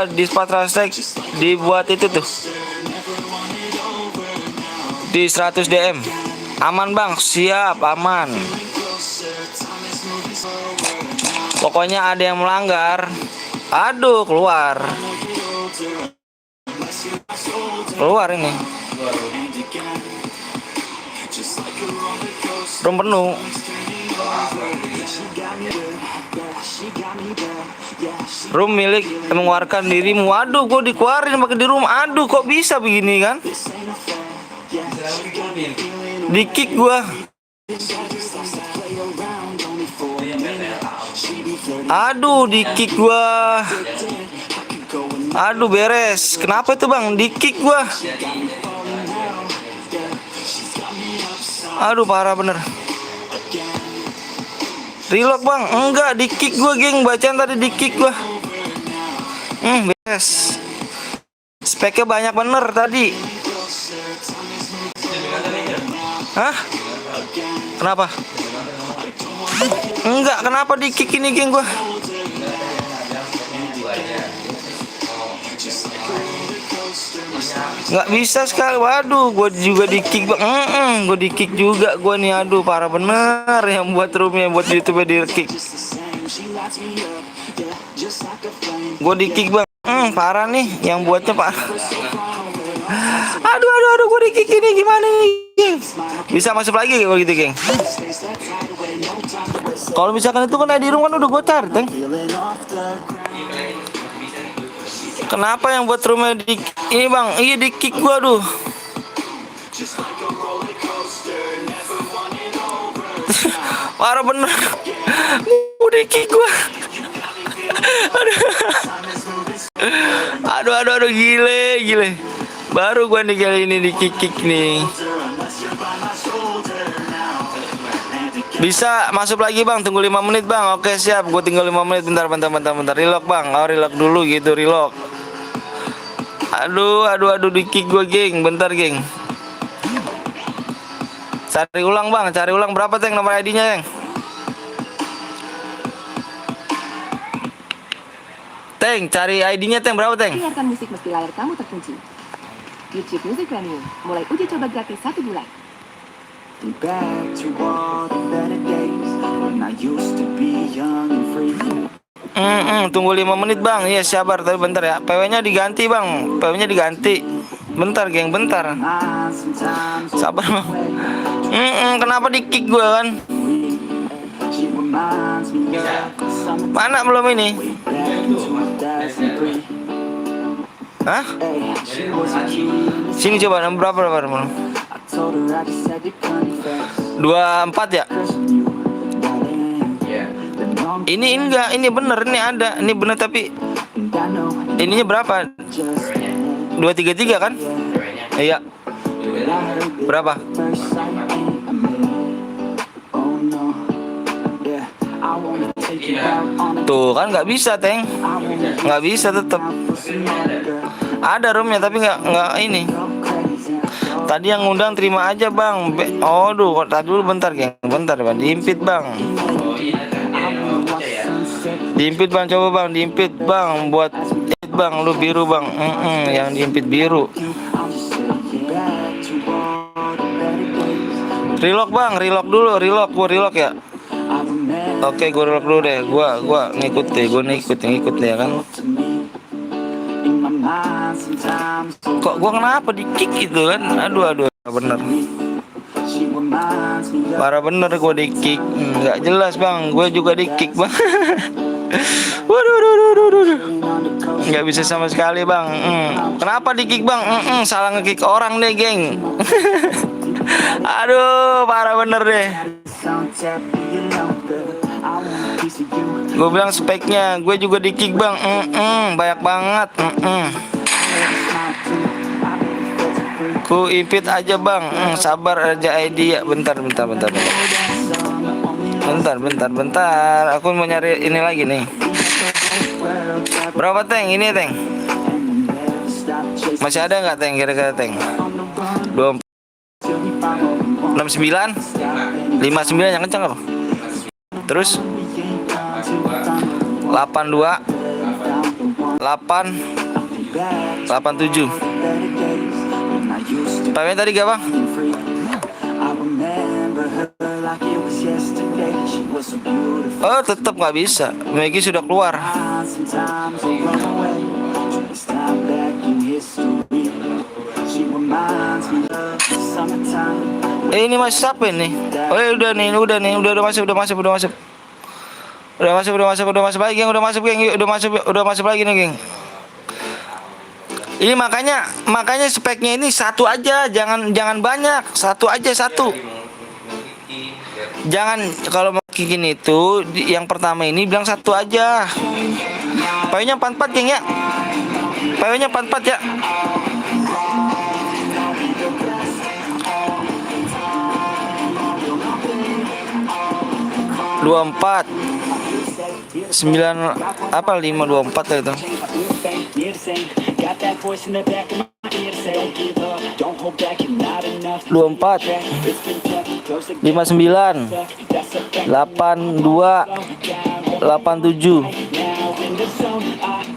di 400 like dibuat itu tuh. Di 100 DM. Aman bang, siap, aman. Pokoknya ada yang melanggar. Aduh, keluar ini. Room penuh. Room milik mengeluarkan dirimu. Aduh, gue dikeluarin pakai di room. Aduh, kok bisa begini kan? Di kick gue. Aduh, di kick gue. Aduh, beres. Kenapa itu bang? Di kick gue. Aduh parah bener. Relock bang, enggak di kick gua geng, bacaan tadi di kick gua. Beres. Speknya banyak bener tadi. Hah? Kenapa? Enggak, kenapa di kick ini geng gua? Nggak bisa sekali. Waduh, gue juga di kick bang. Gue di kick juga gue nih. Aduh, parah bener yang buat roomnya, buat YouTube di kick. Gue di kick bang. Parah nih yang buatnya pak. Aduh, gue di kick ini gimana nih, geng? Bisa masuk lagi kalau gitu, geng? Kalau misalkan itu kan di room kan udah gue cari, Teng. Kenapa yang buat rumah di ini bang? Iya di kick gua aduh. Parah bener. Udah kick gua. Aduh gile. Baru gua nih kali ini di kick nih. Bisa masuk lagi bang, tunggu 5 menit bang. Oke siap, gue tinggal 5 menit. Bentar. Relock bang, relock dulu gitu, relock. Aduh di kick gue geng, bentar geng. Cari ulang bang, berapa Teng nomor ID-nya Teng? Teng, cari ID-nya Teng, berapa Teng? Dengarkan musik meski layar kamu terkunci. YouTube Music Premium, mulai uji coba gratis 1 bulan. Back to all the better days when I used to be young and free. Tunggu 5 menit bang. Iya sabar, tapi bentar ya. PW-nya diganti bang. Bentar geng, bentar. Sabar bang. Kenapa di kick gue kan? Mana belum ini? Hah? Sini coba, berapa? 24 ya? Ini enggak, ini bener, ini ada, ini bener tapi ininya berapa? 233 kan? Iya. Berapa? Tuh kan nggak bisa Teng, nggak bisa tetap. Ada roomnya tapi nggak ini. Tadi yang ngundang terima aja bang. Aduh, tadi dulu bentar geng, bentar bang, diimpit bang. Diimpit bang, coba bang, diimpit bang, buat bang, lu biru bang, yang diimpit biru. Relock bang, gua relock ya. Oke, gua relock dulu deh, gua ngikut ya kan. Kok gua kenapa di kick gitu kan? Aduh, bener. Parah bener gua di kick, nggak jelas bang, gua juga di kick bang. Waduh, nggak bisa sama sekali bang. Kenapa di kick bang? Salah nge-kick orang deh geng. Aduh, parah bener deh. Gue bilang speknya, gue juga di kick bang. Banyak banget. Ku impit aja bang. Sabar aja ID ya. Bentar. Aku mau nyari ini lagi nih. Berapa Teng? Ini Teng. Masih ada nggak Teng? Kira-kira Teng? 69, 59 yang kencang apa? Terus 82, 87. Pamit tadi gak bang? Oh tetap nggak bisa. Maggie sudah keluar. Ini masih siapa ini? Oh udah masuk lagi geng, udah masuk lagi nih geng. Ini makanya speknya ini satu aja, jangan banyak, satu aja. Jangan kalau mau kikin itu yang pertama ini bilang satu aja. PW-nya 44 geng ya. PW-nya 44 ya. 24 9 apa 524 itu. Got that voice in the back of my ear say don't give up, don't hold back, you're not enough. 24 It's been tough, close the 59 that's a fact. 82 87. Now in the zone,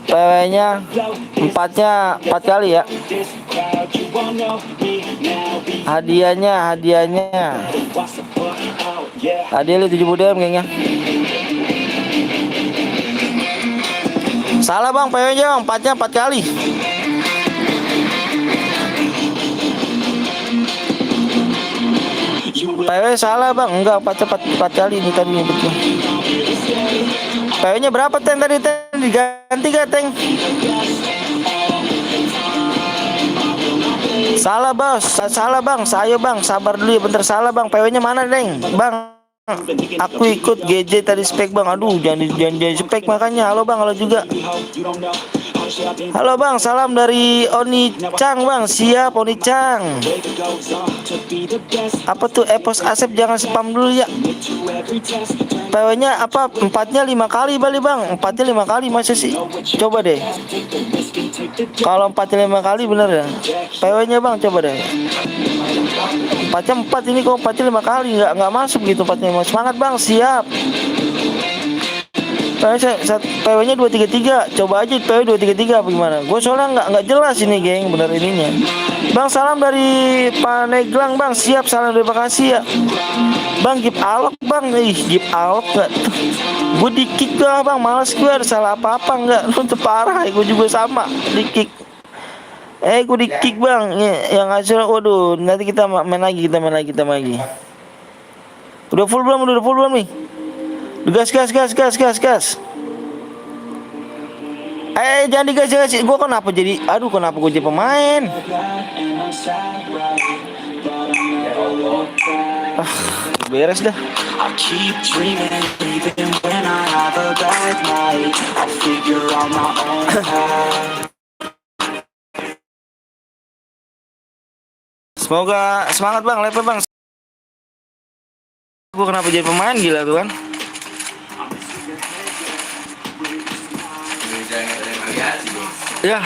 PW-nya empatnya 4 kali ya. this crowd, you all know me now. Be Hadiahnya what's the fuck out, yeah. hadiah 70 DM kayaknya. Salah bang, PW-nya bang, empatnya 4 kali. PW salah bang, enggak 4 kali ini tadi betul. PW-nya berapa Teng tadi Teng? Diganti gak Teng? Salah bos, salah bang, saya bang, sabar dulu ya bentar, salah bang, PW-nya mana Teng? Bang, aku ikut GJ tadi spek bang, aduh jangan spek makanya. Halo bang, halo juga. Halo bang, salam dari Oni Chang bang, siap Oni Chang. Apa tuh Epos Asep, jangan spam dulu ya. PW-nya apa? Empatnya 5 kali balik bang, empatnya 5 kali masa sih? Coba deh. Kalau empatnya 5 kali bener ya? PW-nya bang coba deh. Empatnya 4 ini kok empatnya 5 kali nggak masuk gitu empatnya. Semangat bang, siap. PW-nya 233, coba aja PW 233 apa gimana? Gue soalnya nggak jelas ini geng, bener ininya. Bang salam dari Paneglang bang, siap, salam terima kasih ya. Bang gip alok bang, gip alok nggak? Gue di kick gue bang, males gue, ada salah apa nggak? Lu tuh parah, gue juga sama di kick. Gue di kick bang, yang hasil, waduh, nanti kita main lagi. Udah full belum nih? Gas. Jangan digas. Gue kenapa jadi pemain? Beres dah. I keep dreaming, even when I have a bad night. I figure out my own path. Semoga semangat bang, level bang. Gue kenapa jadi pemain gila tuh kan? Ya.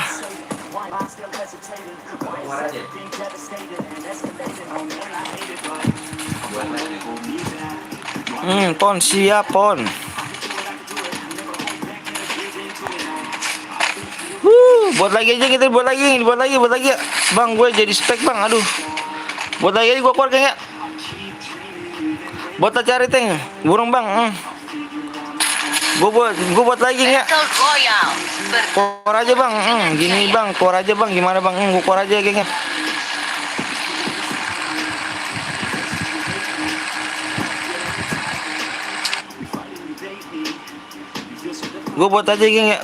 Pon siap pon. Buat lagi aja kita, buat lagi. Bang, gue jadi spek bang, aduh. Buat lagi aja gue keluar kayaknya. Buat cari Teng, burung bang. Gue buat lagi ya. Keluar aja bang, gini bang, keluar aja bang, gimana bang? Gue keluar aja kayaknya. Gue buat aja geng ya,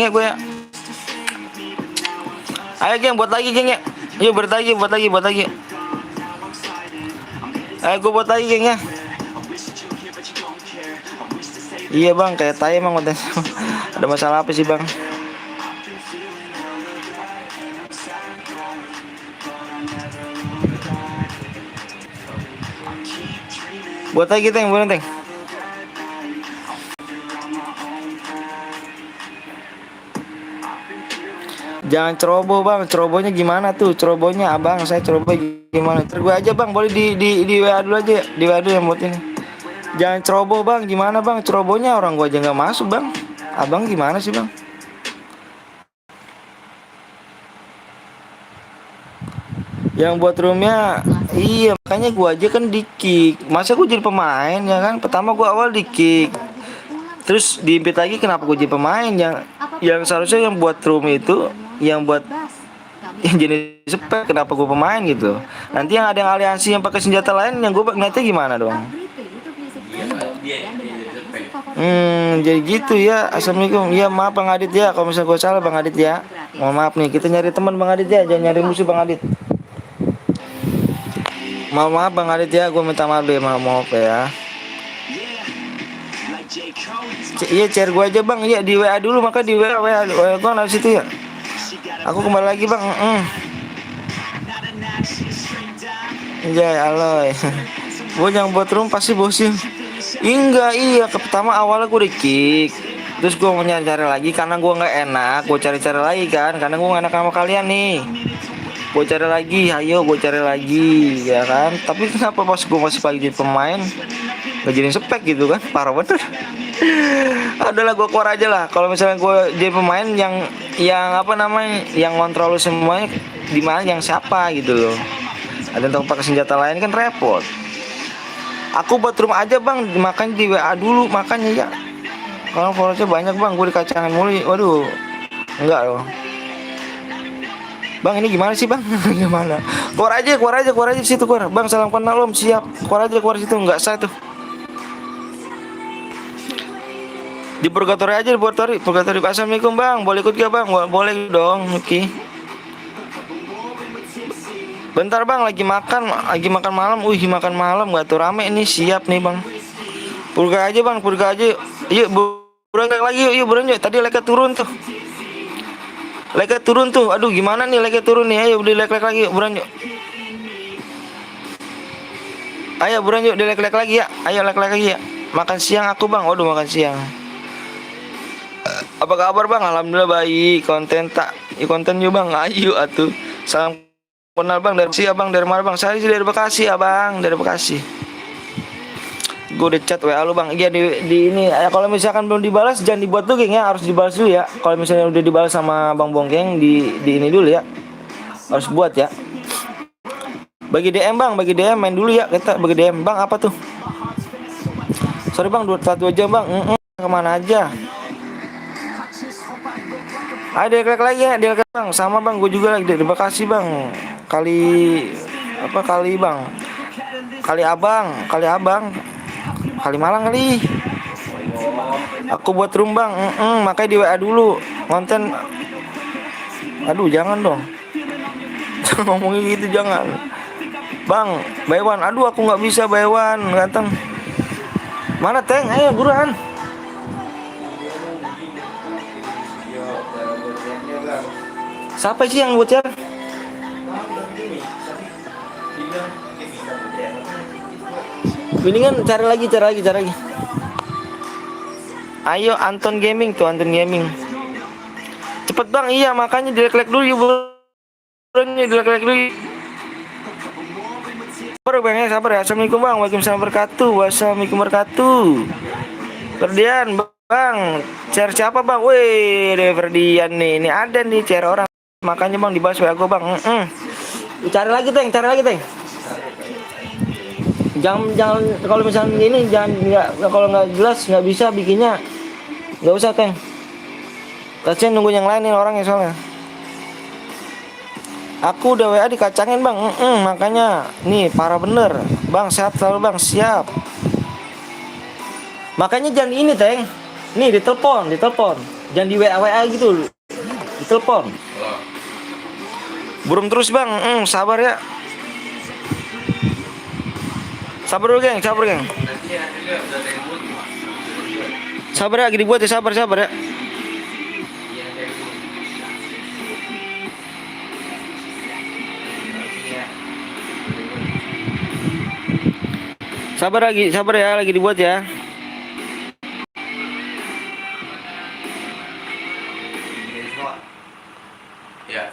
gue ya. Ayo geng, buat lagi geng ya. Yuk buat lagi. Ayo gue buat lagi geng ya. Iya bang, kayak tai emang konten. Ada masalah apa sih bang? Buat lagi Teng, boleh Teng. Jangan ceroboh bang, cerobohnya gimana tuh? Cerobohnya abang, saya ceroboh gimana? Gue aja bang, boleh di WA dulu aja, di WA dulu yang buat ini. Jangan ceroboh bang, gimana bang? Cerobohnya orang gue aja nggak masuk bang. Abang gimana sih bang? Yang buat roomnya, iya makanya gue aja kan di kick. Masa gue jadi pemain ya kan? Pertama gue awal di kick, terus diimpit lagi, kenapa gue jadi pemain? Yang seharusnya yang buat room itu, yang buat yang jenis spek, kenapa gue pemain gitu? Nanti yang ada yang aliansi yang pakai senjata lain, yang gue ngeliatnya gimana dong? Jadi gitu ya. Assalamualaikum. Ya maaf Bang Adit ya, kalau misalnya gue salah Bang Adit ya. Mohon maaf nih, kita nyari teman Bang Adit ya, jangan nyari musuh Bang Adit. Maaf Bang Adit ya, gue minta maaf deh, maaf ya. Iya share gue aja bang, iya di WA dulu, maka di WA gue dari situ ya. Aku kembali lagi bang. Iya aloy. Gue yang buat room pasti bosin. Enggak, iya, pertama awalnya gue di kick. Terus gue mau nyari-cari lagi karena gue nggak enak. Gue cari-cari lagi kan, karena gue nggak enak sama kalian nih. Gue cari lagi, ayo gue cari lagi, ya kan. Tapi kenapa pas gue masih pagi jadi pemain, nggak jadi spek gitu kan? Parah bener. Adalah gue keluar aja lah. Kalau misalnya gue jadi pemain yang apa namanya, yang kontrol semuanya di mana, yang siapa gitu loh. Ada yang pakai senjata lain kan repot. Aku buat rumah aja bang, makanya di WA dulu makanya ya. Kalau followersnya banyak bang, gue dikacangin mulu. Waduh, enggak loh. Bang ini gimana sih bang? Gimana? Keluar aja di situ keluar. Bang salam kenal om, siap. Keluar situ, nggak sah tuh. Di purgatory aja, di purgatory. Assalamualaikum bang, boleh ikut gak bang? Boleh dong, oke. Bentar bang, lagi makan malam. Makan malam nggak tuh rame nih, siap nih bang. Purga aja bang, Yuk buruan lagi, yuk buruan yuk. Tadi like turun tuh. Aduh gimana nih like turun nih? Ayo di like lagi, yuk buruan yuk. Ayo buruan yuk, di like lagi ya. Ayo like lagi ya. Makan siang aku bang, waduh makan siang. Apa kabar bang? Alhamdulillah baik. Konten yuk bang, ayo atuh. Salam kenal bang, dari mana bang? Saya sih dari Bekasi abang, dari Bekasi. Gue udah chat WA lu bang. Iya di ini ya, kalau misalkan belum dibalas jangan dibuat dulu geng ya, harus dibalas dulu ya. Kalau misalnya udah dibalas sama Bang Bongkeng di ini dulu ya. Harus buat ya. Bagi DM bang, main dulu ya kita bagi DM bang, apa tuh? Sorry bang, 2 jam bang. Kemana aja? Ada klik lagi ya, dia bang. Sama bang, gue juga lagi dari Bekasi bang. Kali bang? Kali abang. Kali Malang kali. Aku buat room bang. Makanya di WA dulu. Konten. Aduh jangan dong. Jangan ngomongin gitu, jangan. Bang, Baywan. Aduh aku nggak bisa Baywan, ganteng. Mana Teng? Ayo buruan. Siapa sih yang buat share? Mendingan cari lagi. Ayo Anton Gaming. Cepet bang, iya makanya di-like dulu yuk. Di-like dulu. Sabar ya. Assalamualaikum bang. Waalaikumsalam wabarakatuh. Ferdian bang, share siapa bang? Wih, Ferdian nih. Ini ada nih share orang. Makanya bang dibahas WA gue bang. Cari lagi teng. Jangan kalau misalnya ini kalau nggak jelas nggak bisa bikinnya, nggak usah teng. Kasian nunggu yang lain nih orangnya soalnya. Aku udah WA dikacangin bang. Makanya nih parah bener bang, sehat selalu bang, siap. Makanya jangan ini teng. Nih ditelepon. Jangan di WA gitu, ditelepon. Burum terus bang. Sabar ya. Sabar dulu geng. Sabar ya, lagi dibuat ya, sabar ya. Sabar ya, lagi dibuat ya. Ya.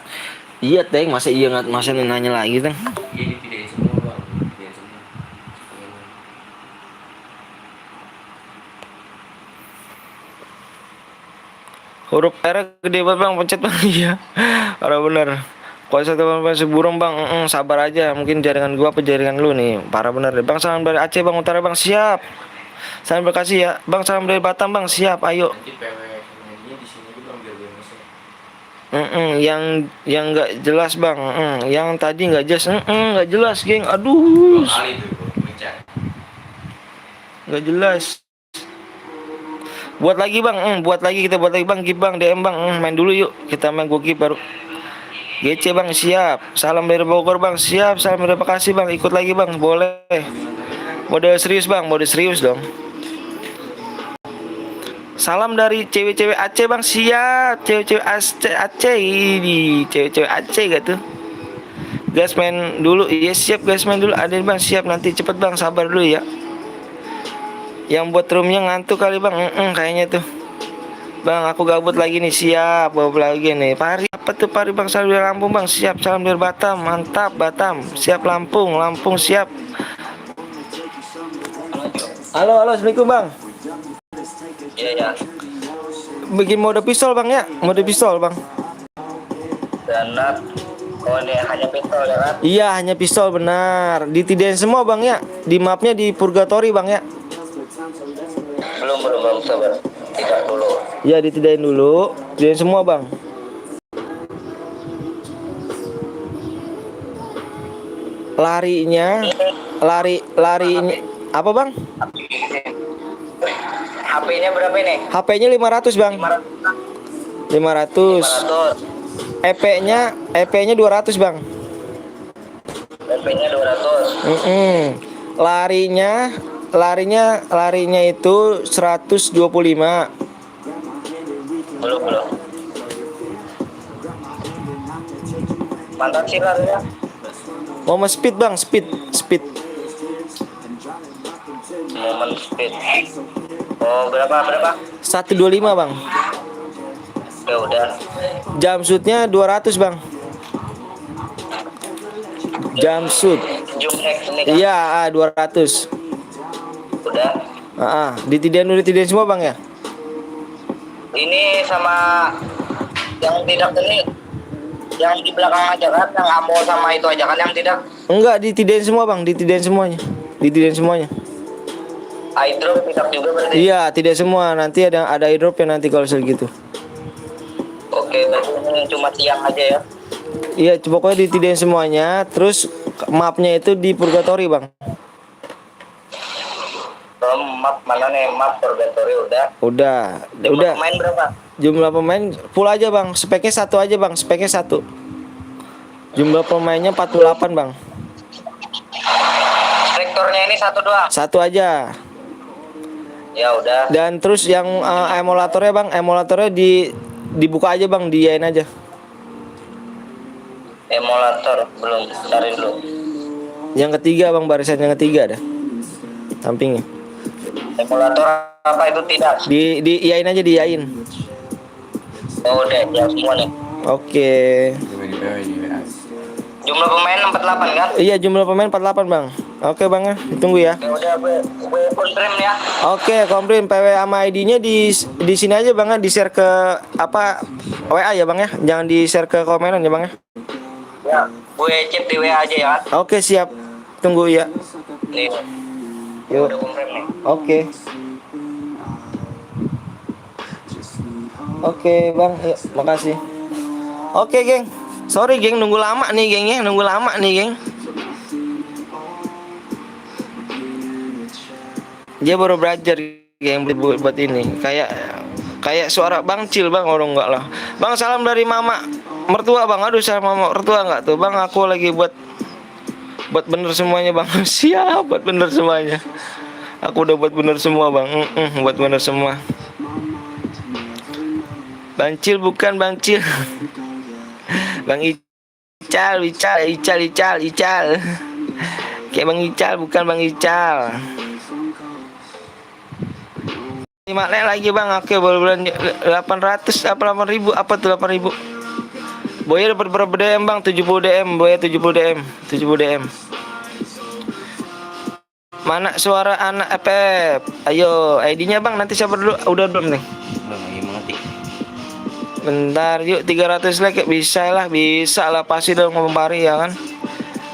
Iya teng, masa nanya lagi teng. Ini videoin semua bang. Huruf R gede banget bang, pencet bang. Iya, parah bener. Kalau satu masih burung bang, sabar aja. Mungkin jaringan gua apa jaringan lu nih, parah bener deh. Bang salam dari Aceh bang, Utara bang, siap. Salam Bekasi ya, bang salam dari Batam bang, siap. Ayo. Nanti PW di sini juga biar gue masuk. Yang nggak jelas bang, yang tadi nggak jelas, nggak jelas geng. Aduh, 2 kali tuh gue pencet. nggak jelas. Buat lagi bang, kita buat lagi bang, give bang, DM bang, main dulu yuk, kita main gue give baru. GC bang, siap. Salam dari Bogor bang, siap. Salam dari Bekasi bang, ikut lagi bang, boleh. Mode serius bang, mode serius dong. Salam dari cewek-cewek Aceh bang, siap. Cewek-cewek Aceh ini, cewek-cewek Aceh gak tuh? Gas main dulu, iya siap gas main dulu. Ada bang, siap nanti cepet bang, sabar dulu ya. Yang buat roomnya ngantuk kali bang. Kayaknya tuh. Bang, aku gabut lagi nih. Siap, bawa lagi nih. Pari, apa tuh Pari bang? Salam dari Lampung bang. Siap, salam dari Batam. Mantap, Batam. Siap Lampung, Lampung siap. Halo, halo, assalamualaikum bang. Iya ya. Bikin mode pistol bang ya? Mode pistol bang. Granat. Oh ini hanya pistol ya kan? Iya, hanya pistol benar. Ditidain semua bang ya. Di mapnya di Purgatory bang ya. Belum sabar. Tidak dulu. Iya, ditidain dulu. Tidain semua bang. Larinya, larinya apa bang? HP-nya berapa ini? HP-nya 500 bang. 500. 500. EP-nya 200 bang. HP-nya 200. Larinya itu 125. Belum. Mantap sih larinya. Momen speed bang, speed. Momen speed. Oh berapa? 125 bang. Ya udah. Jump shootnya 200 bang. Jump shoot. Zoom X ini kan? Iya, 200. Udah. Ditidain semua bang ya. Ini sama yang tidak ini, yang di belakang aja kan, yang ammo sama itu aja kan yang tidak. Enggak, ditidain semua bang, ditidain semuanya. Airdrop tidak juga berarti. Iya, tidak semua. Nanti ada airdropnya nanti kalau segitu. Oke, berarti ini cuma tiang aja ya. Iya, pokoknya ditidain semuanya. Terus mapnya itu di Purgatory bang. Map mana nih? Map Purgatory udah. Udah. Pemain berapa? Jumlah pemain full aja bang. Speknya satu aja bang. Jumlah pemainnya 48 bang. Rektornya ini satu doang. Satu aja. Ya udah. Dan terus yang emulatornya bang, dibuka aja bang, diain aja. Emulator belum, dari dulu. Yang ketiga bang, barisan yang ketiga ada. Sampingnya. Emulator apa itu tidak? Diain aja, diain. Oh udah, ya semua nih. Oke. Jumlah pemain 48 kan? Iya, jumlah pemain 48 bang. Oke bang ya, ditunggu ya. Ya udah, gue confirm ya. Oke, komplit PW sama ID-nya di sini aja bang ya, di-share ke apa WA ya bang ya. Jangan di-share ke komenan ya bang ya. Ya, gue chat di WA aja ya. Oke, siap. Tunggu ya. Nih. Yuk. Udah confirm nih. Oke bang, yuk, makasih. Oke geng, sorry geng, nunggu lama nih geng. Dia baru belajar geng buat ini, kayak suara Bang Cil bang, orang enggak lah. Bang, salam dari mama mertua bang. Aduh, saya mama mertua enggak tuh bang, aku lagi buat bener semuanya bang. Siap, buat bener semuanya. Aku udah buat bener semua bang. Buat bener semua. Bang Cil bukan Bang Cil. Bang Ical. Kayak Bang Ical, bukan Bang Ical. 5 lagi bang. Oke, bulan 800 apa 8.000 apa tuh 8.000. Boya dapat berapa DM bang? 70 DM. Boya 70 DM. Mana suara anak Pep? Ayo, ID-nya bang, nanti siapa dulu? Udah belum nih? Belum lagi mengetik. Bentar, yuk 300 like. Bisa lah pasti dong ngomong Pari ya kan.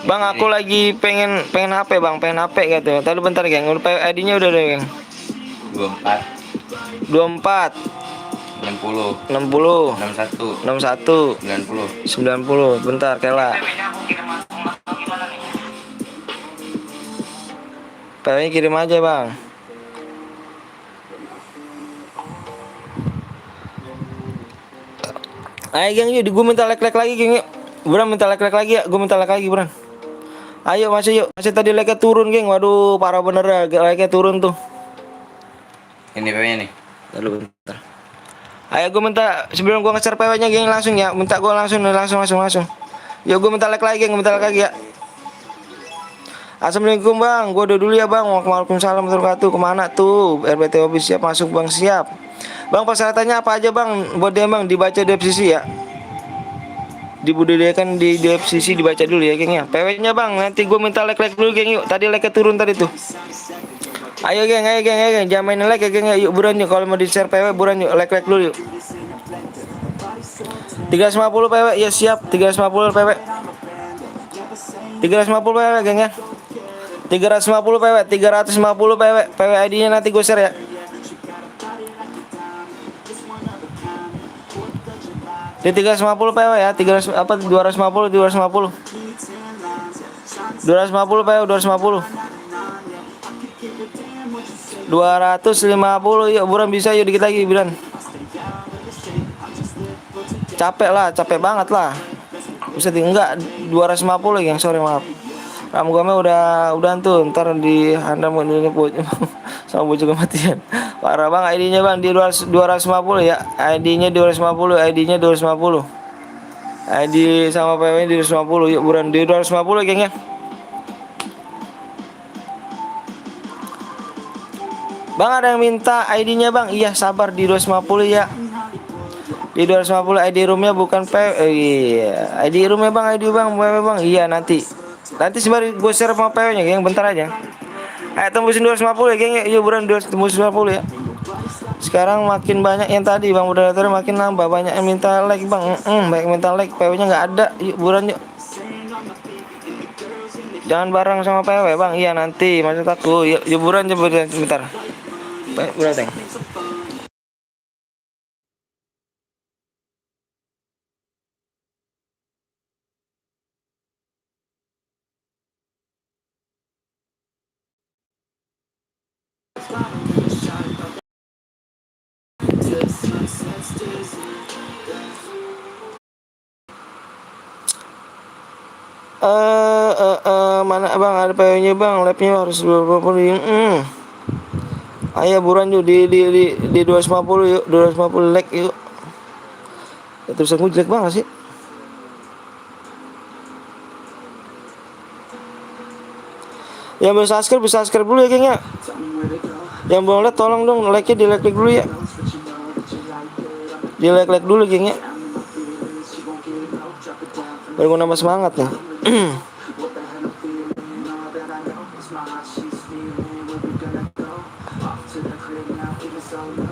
Bang, aku lagi pengen HP bang, pengen HP gitu. Tadi bentar geng, ID-nya udah deh geng. 24 60 61 90. Bentar, Kela. PW kirim aja bang. Ayo geng, yuk, gue minta like lagi geng, yuk. Buran minta like lagi ya, gue minta like lagi Buran. Ayo masih yuk, masih tadi like-nya turun geng, waduh parah bener ya, like-nya turun tuh. Ini PW-nya nih. Lalu bentar. Ayo gue minta sebelum gue nge-share PW-nya geng langsung ya, minta gue langsung. Yuk gue minta like lagi geng, minta like lagi ya. Assalamualaikum bang, gue udah dulu ya bang. Waalaikumsalam warahmatullahi wabarakatuh. Kemana tuh? RBT Office siap masuk bang, siap. Bang persyaratannya apa aja bang? Buat dia bang dibaca di FCC ya. Dibudidayakan di FCC dibaca dulu ya geng ya. PW-nya bang, nanti gue minta like dulu geng yuk. Tadi like turun tadi tuh. Ayo geng, ayo geng. Jangan main like ya geng ya. Yuk buruan yuk. Kalau mau di share PW buruan yuk. Like dulu yuk. 350 PW ya siap. 350 PW. 350 PW geng ya. 350 PW, 350 PW, PW ID-nya nanti gue share ya. Di 350 PW ya, 300 apa 250 250. 250 PW, 250. 250 yuk buruan bisa yuk dikit lagi buruan. Capek lah, capek banget lah. Bisa enggak 250 yang sorry maaf. Kamu gue udah tuh ntar dihantam ini sama bocah kematian. Parah bang ID-nya bang di 250 ya. ID-nya 250, ID-nya 250. ID sama PW di 250 yuk buruan di 250 geng ya. Bang ada yang minta ID-nya bang. Iya sabar di 250 ya. Di 250 ID roomnya bukan iya. ID roomnya bang, ID bang, PW bang. Iya nanti sembari gue share sama PW-nya geng, bentar aja. Ayo tembusin 250 ya geng, yuk buruan tembusin 250 ya. Sekarang makin banyak yang tadi bang moderator makin nambah, banyak yang minta like bang. Banyak minta like, PW-nya nggak ada. Yuk buruan yuk. Jangan bareng sama PW bang. Iya nanti maksud aku. Yuk buruan bentar. Buruan teng. Mana bang ada PW-nya bang, labnya harus 20. Ayo buruan yuk di 250 yuk, 250 like yuk. Ya, terus aku jelek banget sih. Yang belum subscribe dulu ya geng ya. Yang belum like tolong dong like-nya di like dulu ya. Di like dulu geng ya. Baru nambah semangat nih.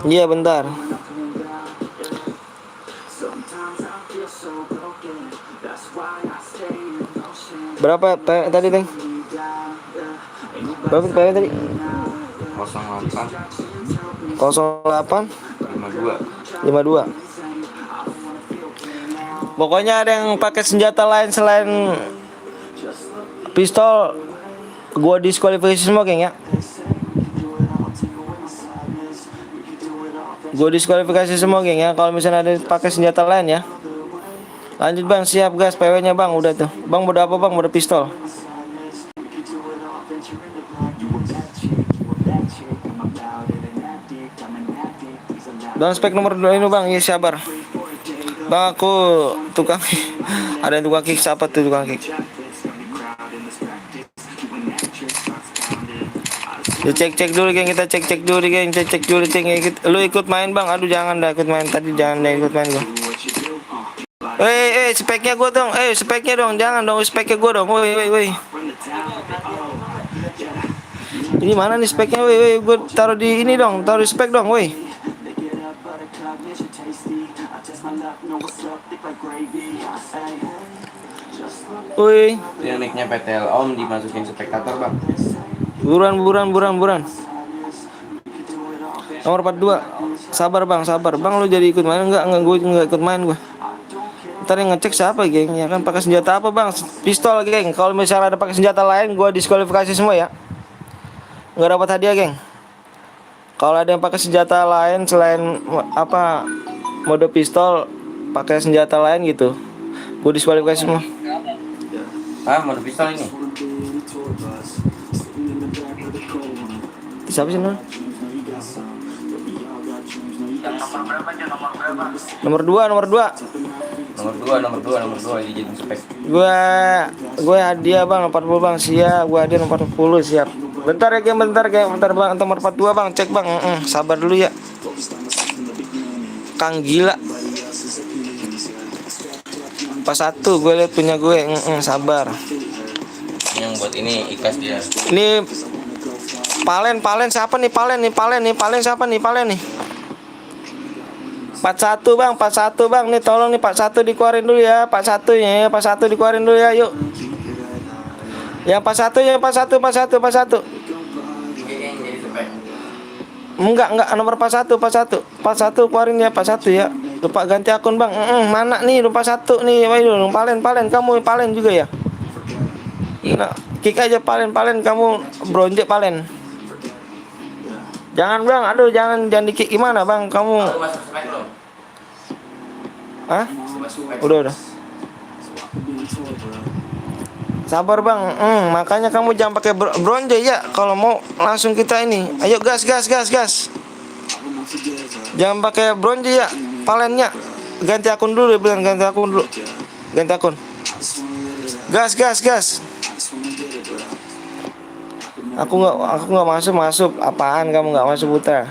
Iya bentar. Berapa tadi Teng? Berapa tadi? 08 08 52. 52. Pokoknya ada yang pakai senjata lain selain pistol, gua diskualifikasi semua geng ya. Gua diskualifikasi semua geng ya. Kalau misalnya ada pakai senjata lain ya. Lanjut bang, siap gas PW-nya bang udah tuh. Bang mau apa bang? Mau pistol. Bang spek nomor 2 ini bang, ya sabar. Bang aku tukang ada yang tukang kick, siapa tuh tukang kick? Ya cek dulu geng, kita cek dulu geng, cek dulu geng. Lu ikut main bang, aduh jangan dah ikut main tadi, jangan dah ikut main gua. Speknya gua dong, speknya dong, jangan dong speknya gua dong, woi. Ini mana nih speknya, woi, gua taruh di ini dong, taruh spek dong, woi. Woi. Yang nicknya PTL Om dimasukin spektator bang. Buruan. Nomor 42. Sabar bang. Bang lu jadi ikut main enggak gue enggak ikut main gue. Ntar yang ngecek siapa geng? Ya kan pakai senjata apa bang? Pistol geng. Kalau misalnya ada pakai senjata lain gue diskualifikasi semua ya. Enggak dapat hadiah geng. Kalau ada yang pakai senjata lain selain apa mode pistol, pakai senjata lain gitu, gue diskualifikasi semua. Mode pistol ini. Siapa sih non? Nomor 2 Nomor 2 ini jadi spek. Gue hadiah bang 40 bang, siap. Gue hadiah 40, siap. Bentar ya game, bentar bang, nomor 42 bang, cek bang. Sabar dulu ya Kang gila. Pas satu gue liat punya gue, sabar. Yang buat ini ikas dia. Ini Palen siapa nih? Palen siapa nih? Palen nih 41 bang, 41 bang, nih tolong nih 41 dikeluarin dulu ya, 41 ya, 41 dikeluarin dulu ya, yuk. Yang 41 Enggak, nomor 41 keluarin ya, 41 ya. Lupa ganti akun bang. Mana nih lupa 1 nih. Waduh, Palen kamu Palen juga ya. Nah, kick aja Palen kamu bronjek Palen. Jangan bang, aduh jangan di kick gimana bang kamu. Hah? Udah. Sabar bang, makanya kamu jangan pakai bronze ya. Kalau mau langsung kita ini, ayo gas. Jangan pakai bronze ya, palennya. Ganti akun dulu, bilang ganti akun. Gas. Aku nggak masuk. Apaan kamu nggak masuk putra?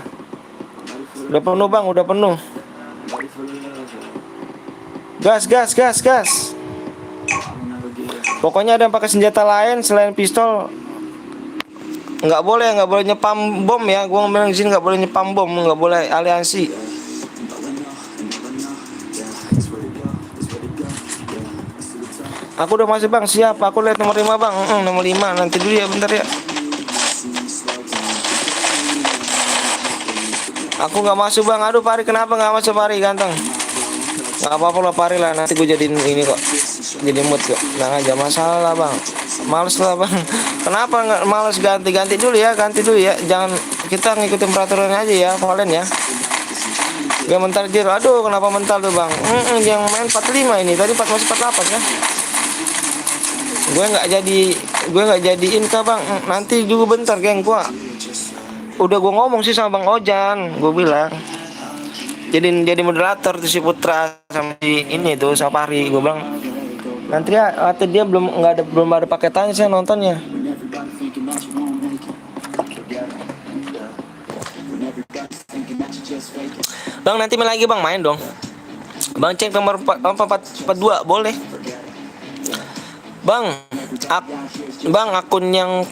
Udah penuh bang, udah penuh. Gas. Pokoknya ada yang pakai senjata lain selain pistol nggak boleh nyepam bom ya. Gua bilang di sini nggak boleh nyepam bom, nggak boleh aliansi. Aku udah masuk bang, siap. Aku lihat nomor 5 bang, nomor 5 nanti dulu ya, bentar ya. Aku nggak masuk bang, aduh Pari kenapa nggak masuk Pari ganteng? Nggak apa-apa lah Pari lah, nanti gue jadiin ini kok, jadi mood kok, nggak aja masalah lah bang. Males lah bang. Kenapa nggak males? Ganti dulu ya, jangan kita ngikutin peraturan aja ya Valen ya. Gak mental jir, aduh kenapa mental tuh bang? Yang main 45 ini tadi masih 48 kan? Gue nggak jadiin kah bang? Nanti juga bentar geng, udah gue ngomong sih sama Bang Ojan, gue bilang jadi moderator tuh si Putra sama si ini tuh Sapari. Gue bilang nanti ya, atau dia belum ada paketannya saya nontonnya. Bang nanti main lagi bang, main dong bang, cek nomor 42 boleh bang. Bang akun yang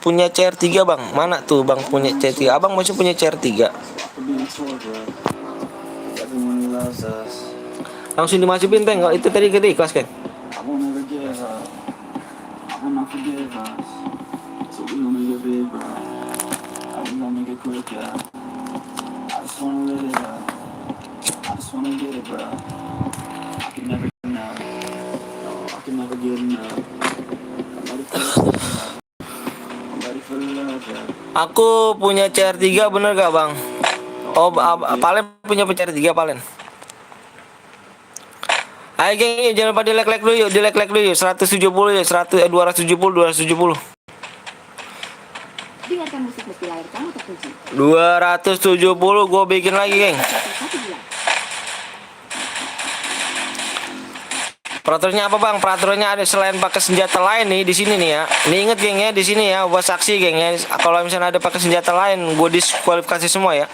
punya CR3 bang, mana tuh bang punya CR3? Abang masih punya CR3? Langsung dimasukin teng, kalau itu tadi gede ikhlas kan? Aku punya CR3 bener gak bang? Oh Palen punya CR3 Palen. Ayo geng, jangan lupa di like dulu yuk, 170 yuk, 270. Dengarkan musik meski layar kamu terkunci. 270 gue bikin lagi geng. Peraturannya apa bang? Peraturannya ada selain pakai senjata lain nih di sini nih ya. Ini inget geng ya, di sini ya buat saksi geng ya. Kalau misalnya ada pakai senjata lain, gue diskualifikasi semua ya.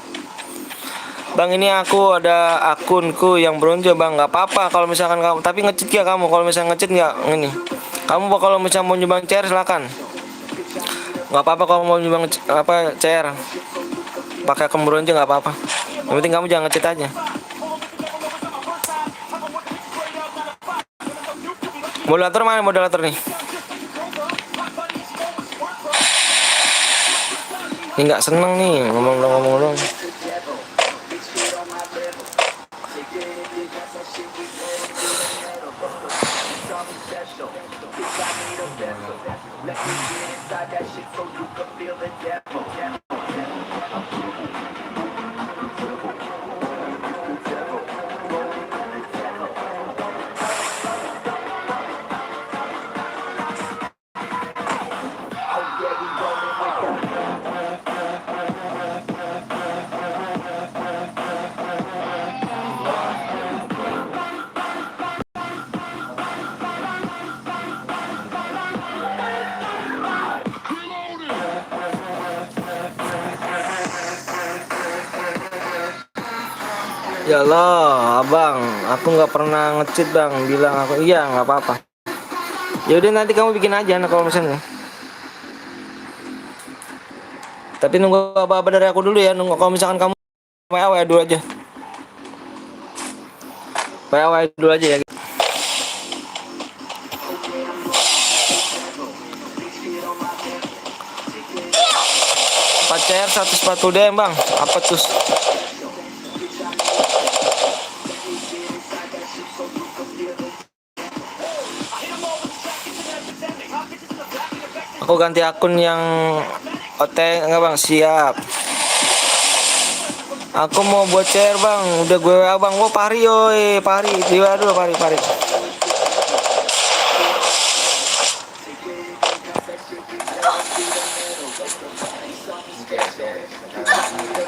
Bang ini aku ada akunku yang bronze bang, nggak apa-apa kalau misalkan kamu, tapi ngecit ya kamu. Kalau misalnya ngecit nggak ini, kamu kalau misalnya mau nyumbang CR silakan. Nggak apa-apa kalau mau nyumbang CR, pakai akun bronze nggak apa-apa. Yang penting kamu jangan ngecit aja. Moderator mana moderator nih? Ini nggak seneng nih ngomong dong. Ya Allah, abang, aku nggak pernah nge-cheat bang. Bilang aku iya nggak apa-apa. Ya udah nanti kamu bikin aja nah, kalau misalnya. Tapi nunggu apa-apa dari aku dulu ya. Nunggu kalau misalkan kamu WA dulu aja. WA dulu aja ya. Pacar 140 DM bang. Apa tuh? Aku ganti akun yang OT enggak bang? Siap. Aku mau buat share bang. Udah gue WA bang. Oh Pari oi, Pari. Diwa dulu Pari.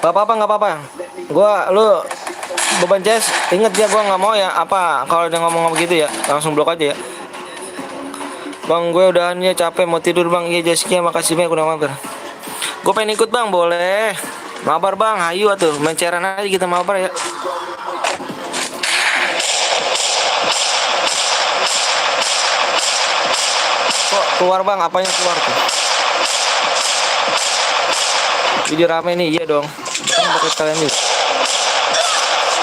Nggak apa-apa. Lu beban CS. Ingat ya gua nggak mau ya. Apa kalau dia ngomong gitu ya langsung blok aja ya. Bang gue udahan ya capek mau tidur bang. Iya Jessica makasih banyak udah mabar. Gue pengen ikut bang boleh. Mabar bang. Ayo atuh main cairan aja kita mabar ya. Kok keluar bang? Apanya keluar tuh? Video rame nih, iya dong. Kan pakai kalian nih.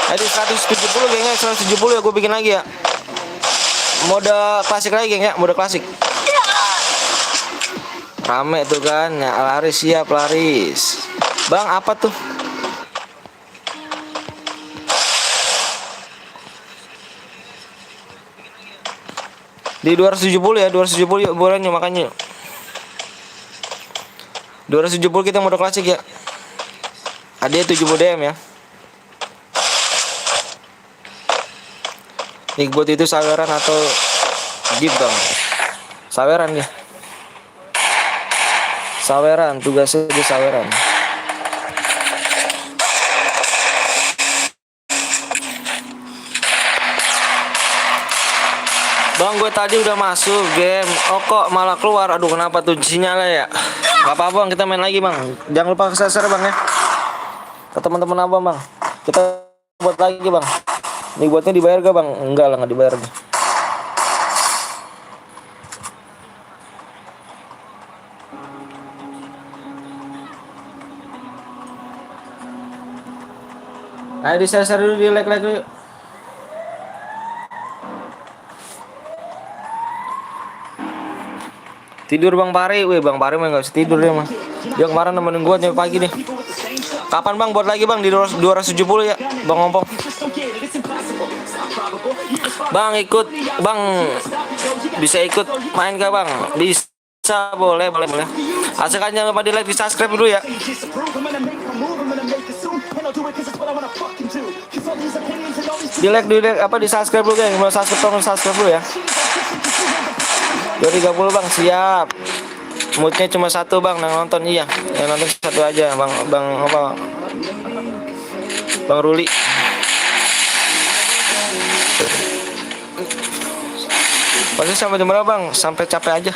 Ada 170 gengnya, 170 ya gue bikin lagi ya. Mode klasik lagi geng ya, mode klasik. Rame tuh kan, ya laris siap laris. Bang apa tuh? Di 270 ya, 270 yuk bolanya makanya. 270 kita mode klasik ya. Ada 70 DM ya. Iqbot itu saweran atau jeep bang? Saweran ya. Saweran, tugasnya di saweran. Bang gue tadi udah masuk game. Oh kok malah keluar. Aduh kenapa tuh sinyalnya ya. Gak apa-apa bang, kita main lagi bang. Jangan lupa share bang ya. Ke teman-teman abang bang. Kita buat lagi bang. Ini buatnya dibayar gak bang? Enggak lah nggak dibayar. Ayo di share dulu, di like dulu. Tidur Bang Pari, weh Bang Pari mah nggak bisa tidur dia mah. Dia kemarin nemenin gua nih pagi nih. Kapan Bang buat lagi Bang di 270 ya, Bang Ompong. Bang ikut, Bang bisa ikut main gak Bang? Bisa, boleh. Asalkan jangan lupa di like, di subscribe dulu ya. Di like apa di subscribe dulu geng, mau subscribe dulu ya. 230 Bang, siap. Moodnya cuma satu Bang, yang nonton iya. Yang nonton satu aja, Bang apa? Bang Ruli. Pasti sampai jam berapa Bang? Sampai capek aja.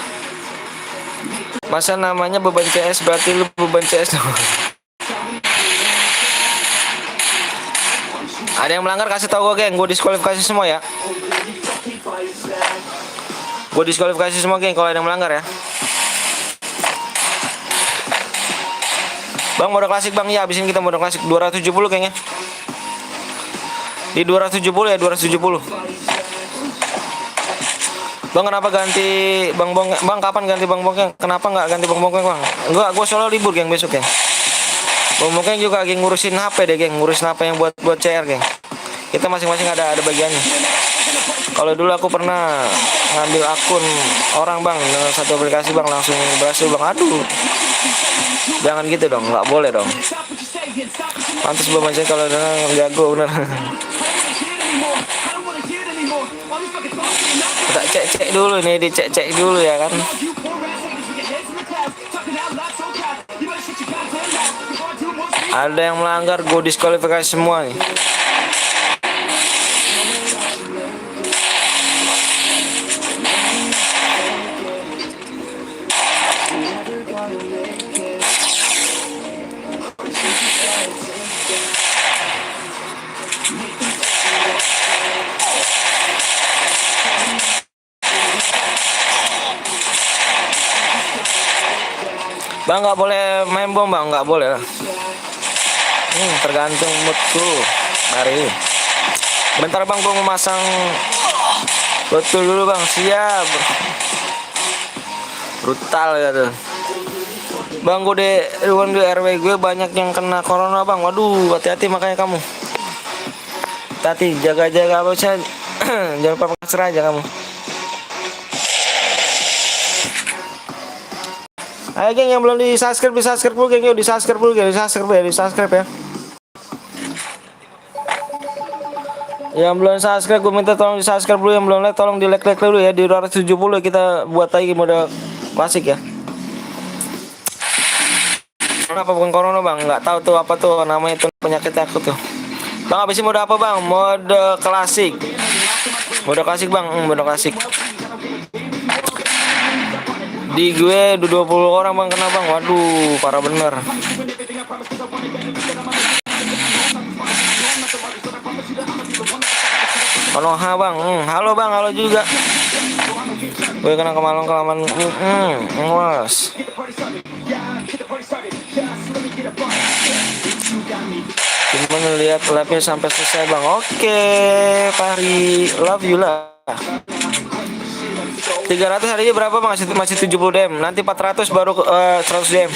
Masa namanya beban CS berarti lu beban CS dong. Ada yang melanggar kasih tahu gue geng, gue diskualifikasi semua ya. Gue diskualifikasi semua geng kalau ada yang melanggar ya. Bang mode klasik Bang ya, abisin kita mode klasik 270 kayaknya. Di 270 ya, 270. Bang kenapa ganti Bang Bongkeng? Bang kapan ganti Bang Bongkeng? Kenapa nggak ganti Bang Bongkeng Bang? Enggak, gue solo libur geng besok geng. Bang Bongkeng juga lagi ngurusin HP deh geng, ngurusin HP yang buat CR geng. Kita masing-masing ada bagiannya. Kalau dulu aku pernah ngambil akun orang Bang dengan satu aplikasi Bang, langsung berhasil Bang. Aduh, jangan gitu dong, nggak boleh dong. Pantas Bang saya kalau jago bener. Kita cek dulu nih, dicek dulu ya kan. Ada yang melanggar, gue diskualifikasi semua nih. Bang nggak boleh main bom bang, nggak boleh. Tergantung moodku. Mari. Bentar bang, gua mau masang betul dulu bang. Siap. Brutal gitu. Bang, gue di RW gue banyak yang kena corona bang. Waduh, hati-hati makanya kamu. Hati, jaga-jaga apa sih? Jangan lupa pasrah aja kamu. Ayo geng yang belum di subscribe dulu geng, yuk di subscribe dulu geng, di subscribe ya. Yang belum subscribe gue minta tolong di subscribe dulu, yang belum like tolong di like dulu ya. Di 270 kita buat lagi mode klasik ya. Apa bukan corona bang? Nggak tahu tuh apa tuh namanya, itu penyakit aku tuh. Bang habisin mode apa bang? Mode klasik. Mode klasik bang, mode klasik. Di gue 20 orang bang kena bang. Waduh, parah bener. Konoha bang, halo bang, halo juga. Gue kena kelamaan. Was. Cuman lihat live-nya sampai selesai bang. Oke, Fahri, love you lah. 300 harinya berapa bang? Masih 70 DM. Nanti 400 baru 100 DM.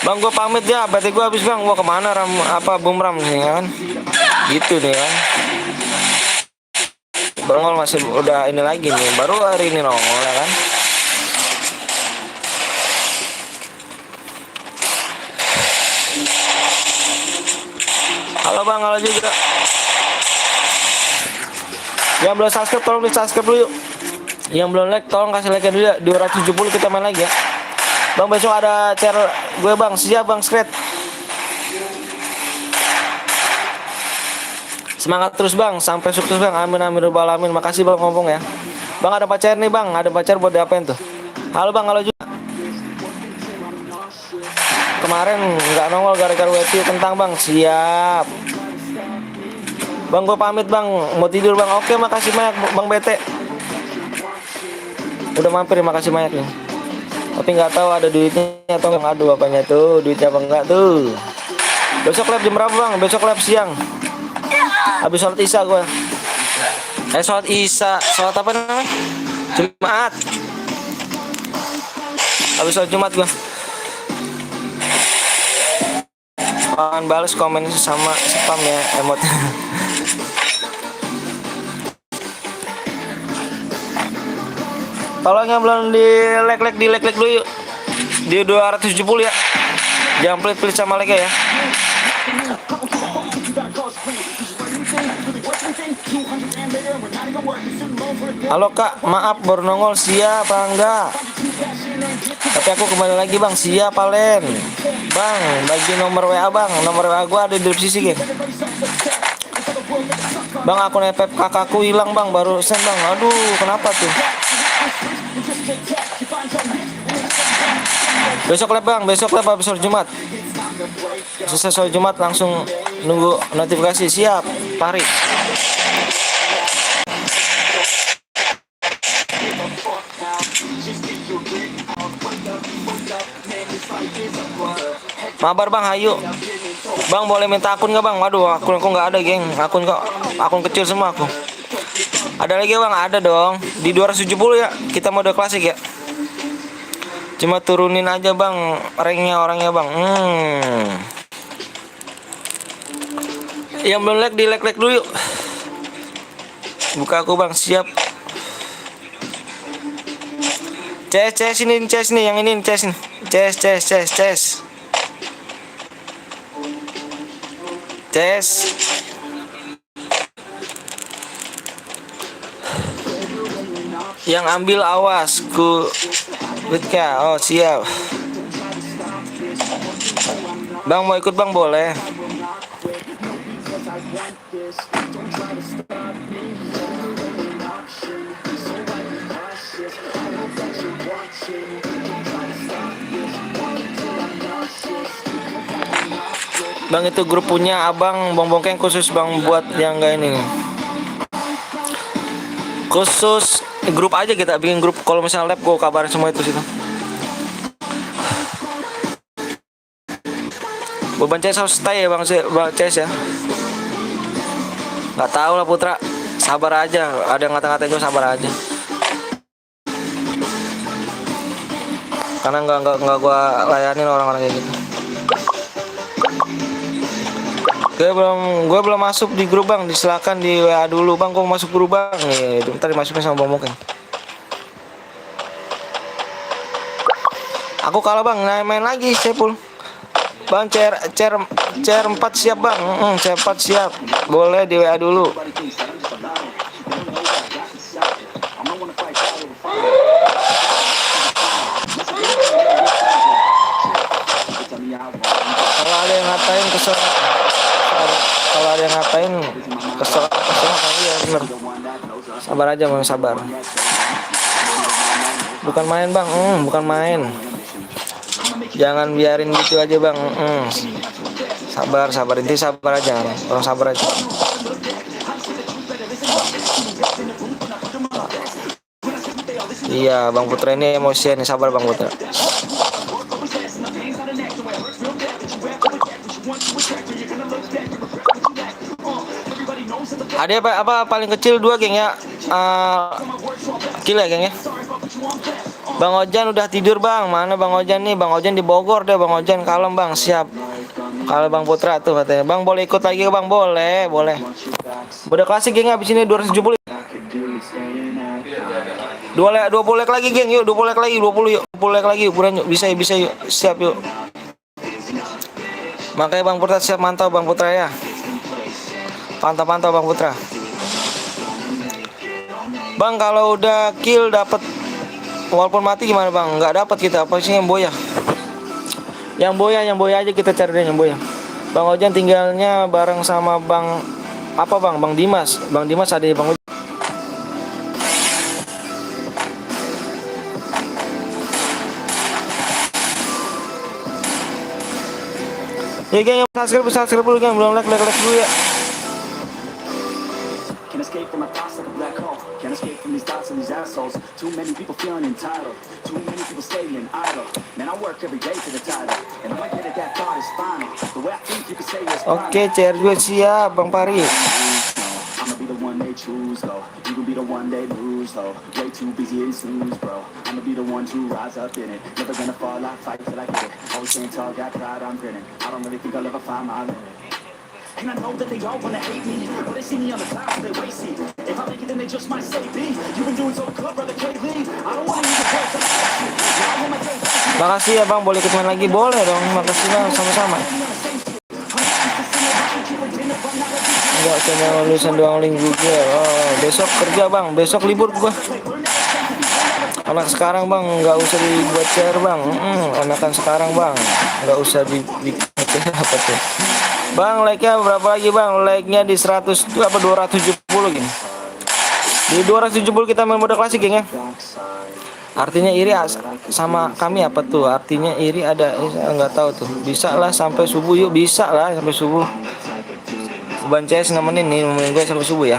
Bang, gue pamit ya. Berarti gue habis bang. Gua kemana Bumram nih kan? Gitu deh kan. Nongol masih udah ini lagi nih. Baru hari ini nongol ya kan. Halo bang, halo juga. Yang belum subscribe tolong di subscribe dulu yuk. Yang belum like tolong kasih like dulu ya. 270 kita main lagi ya. Bang, besok ada channel gue bang. Siap bang, skret. Semangat terus bang, sampai sukses bang. Amin amin rabbal alamin. Makasih bang ngomong ya. Bang ada pacar nih bang, ada pacar buat diapain tuh? Halo bang, halo juga. Kemarin nggak nongol gara-gara WT kentang bang. Siap. Bang, gue pamit bang, mau tidur bang. Oke, makasih banyak bang BT. Udah mampir, makasih banyak nih. Tapi nggak tahu ada duitnya atau nggak. Aduh, apanya tuh, duitnya apa enggak tuh. Besok live jam berapa bang? Besok live siang. Habis sholat isya gue. Sholat isya, sholat apa namanya? Jumat. Habis sholat Jumat gue. Jangan balas komen sama spam ya, emot. Tolong yang belum di like dulu yuk. Di 270 ya. Jangan pelit sama like ya. Halo kak, maaf baru nongol. Siapa enggak? Tapi aku kembali lagi bang. Siap Palen. Bang, bagi nomor WA bang. Nomor WA gua ada di deskripsi geng. Bang, akun FF kakakku hilang bang, barusan bang. Aduh, kenapa tuh? Besok live bang, besok live habis sholat Jumat. Selesai sholat Jumat langsung nunggu notifikasi. Siap, Pari. Mabar bang, ayo. Bang boleh minta akun nggak bang? Waduh, akun aku nggak ada geng. Akun kecil semua aku. Ada lagi bang? Ada dong. Di 270 ya. Kita mode klasik ya. Cuma turunin aja bang ranknya orangnya bang. Yang belum like di like dulu yuk. Buka aku bang, siap. CS ini yang ini CS ini. CS. Yang ambil awas ku Witka. Oh siap. Bang mau ikut bang boleh. Bang itu grup punya abang Bongbongkeng khusus bang buat yang enggak ini. Khusus grup aja kita bikin grup, kalau misalnya lab gue kabarin semua itu situ. Beban CS harus stay ya bang CS ya. Nggak tahu lah Putra, sabar aja. Ada yang ngata-ngatain gue, sabar aja. Karena nggak gue layanin orang-orang kayak gitu. Gue belum masuk di grup bang. Silakan di WA dulu bang. Gue masuk grup bang. Nih, bentar dimasukin sama Bang Moken. Aku kalah bang. Nah, main lagi Sepul. Bang CR 4 siap bang. CR 4 siap. Boleh di WA dulu. Kalau ada yang ngatain kesel, kalau ada yang ngatain kesel ya bener. Sabar aja bang, sabar. Bukan main bang, bukan main. Jangan biarin gitu aja bang. Sabar inti sabar aja, orang sabar aja. Iya bang Putra ini emosian nih, sabar bang Putra. Ada apa paling kecil 2 geng ya, kill ya geng ya. Bang Ojan udah tidur bang. Mana Bang Ojan nih? Bang Ojan di Bogor deh. Bang Ojan kalem bang, siap. Kalau Bang Putra tuh katanya, bang boleh ikut lagi bang? Boleh. Udah klasik geng, abis ini 270. 20 leg lagi geng, yuk 20 leg lagi, 20 yuk, 20 leg lagi, buruan yuk, bisa yuk, siap yuk. Makanya Bang Putra siap, mantau Bang Putra ya. Pantau Bang Putra. Bang kalau udah kill dapat walaupun mati gimana bang? Nggak dapat kita, apa sih yang boya? Yang boya aja kita cari deh yang boya. Bang Ojan tinggalnya bareng sama Bang Bang Dimas. Bang Dimas ada di Bang Ojan. Ya geng, subscribe dulu geng, belum like dulu ya. Can't escape from my thoughts like a black hole. Can't escape from these thoughts and these assholes. Too many people feeling entitled. Too many people staying idle. Man, I work every day for the title. And I might get it, that thought is final. The way I think you can say it's Oke, CR2 siap Bang Pari. I'ma be the one they choose, though. You can be the one they lose, though. Way too busy and snooze, bro. I'ma be the one to rise up in it. Never gonna fall, I fight till I get it. Always staying tall, got pride, I'm grinning. I don't really think I'll ever find my limit. And I know that they all wanna hate me, but they see me on the top, so they waste it. If I make it, then they just might say me. You've been doing so good, brother K-Lee. I don't wanna use the words that I say. Now I want my day back. Makasih ya bang, boleh ikut main lagi? Boleh dong, makasih bang, sama-sama. Enggak, cuma lulusan doang link juga. Oh, besok kerja bang, besok libur gua. Anak sekarang bang, nggak usah dibuat share bang. Enakan sekarang bang, nggak usah dibikin apa tuh. Bang, like-nya berapa lagi bang? Like-nya di 100 apa 270 gini. Di 270 kita main mode klasik geng ya. Artinya iri sama kami apa tuh? Artinya iri ada, nggak tahu tuh. Bisa lah sampai subuh yuk, bisa lah sampai subuh. Beban CS nemenin gue sampai subuh ya.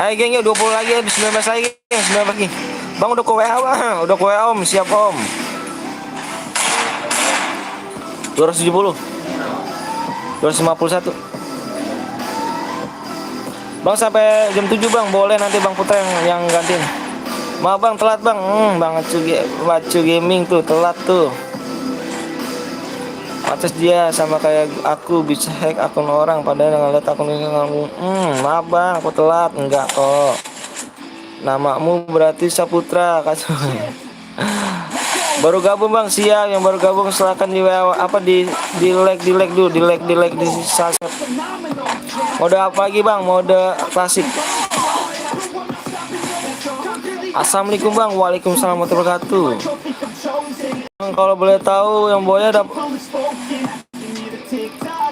Ayo geng yuk 20 lagi, 19 lagi, 19 lagi. Bang udah ke WA bang, udah ke WA om, siap om. 270 251. Bang sampai jam 7 bang, boleh nanti Bang Putra yang gantiin. Maaf bang telat bang, Bang Acu Gaming tuh telat tuh. Atas dia sama kayak aku bisa hack akun orang padahal ngeliat akun ini kamu. Maaf bang, aku telat. Enggak kok. Namamu berarti Saputra kasih. Baru gabung bang, siap. Yang baru gabung silakan di apa di like dulu, di like di subscribe. Mode apa lagi bang? Mode klasik. Assalamualaikum bang. Waalaikumsalam warahmatullahi wabarakatuh. Kalau boleh tahu yang boya dapat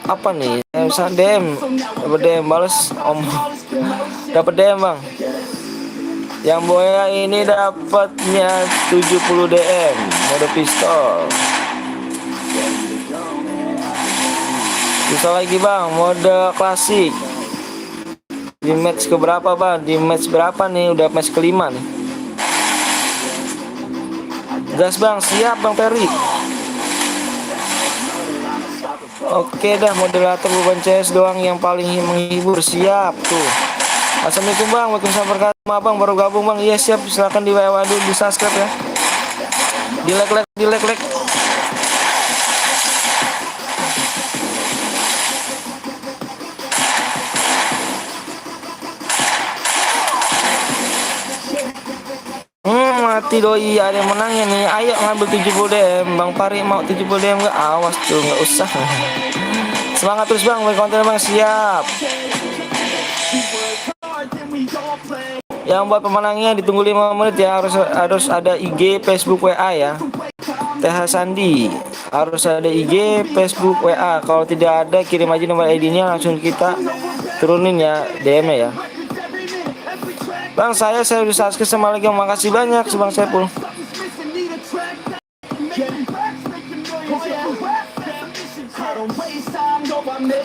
apa nih? Bisa DM, dapat DM balas om, dapat DM bang. Yang boya ini dapatnya 70 DM mode pistol. Bisa lagi bang, mode klasik. Di match keberapa bang? Di match berapa nih? Udah match kelima nih. Gas bang, siap bang Peri. Oke dah, moderator beban CS doang yang paling menghibur. Siap tuh. Assalamualaikum bang, waalaikumsalam warahmatullahi bang, baru gabung bang. Iya siap, silakan di WA dulu, di subscribe ya. Di like. Mati doi, ada yang menangnya nih. Ayo ngambil 70 DM. Bang Pari mau 70 DM nggak? Awas tuh, nggak usah. Semangat terus bang, konten bang, siap. Yang buat pemenangnya ditunggu 5 menit ya. Harus ada IG, Facebook, WA ya. TH Sandi harus ada IG, Facebook, WA. Kalau tidak ada, kirim aja nomor ID-nya, langsung kita turunin ya DM-nya ya. Bang, saya udah subscribe sama lagi. Makasih banyak Bang Saiful.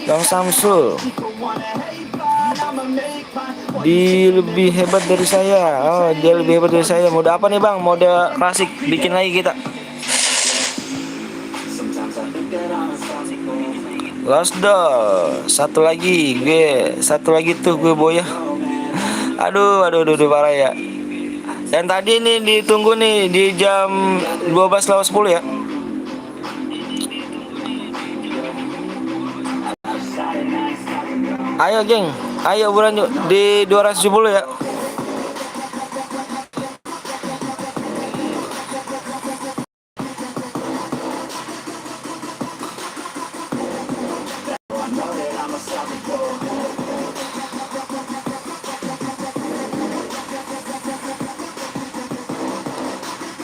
Bang Samsul lebih hebat dari saya. Oh, dia lebih hebat dari saya. Mode apa nih bang? Mode klasik. Bikin lagi kita. Lost door. Satu lagi tuh gue boya. Aduh parah ya. Dan tadi nih ditunggu nih di jam 12:10 ya. Ayo geng, ayo buruan yuk di 270 ya.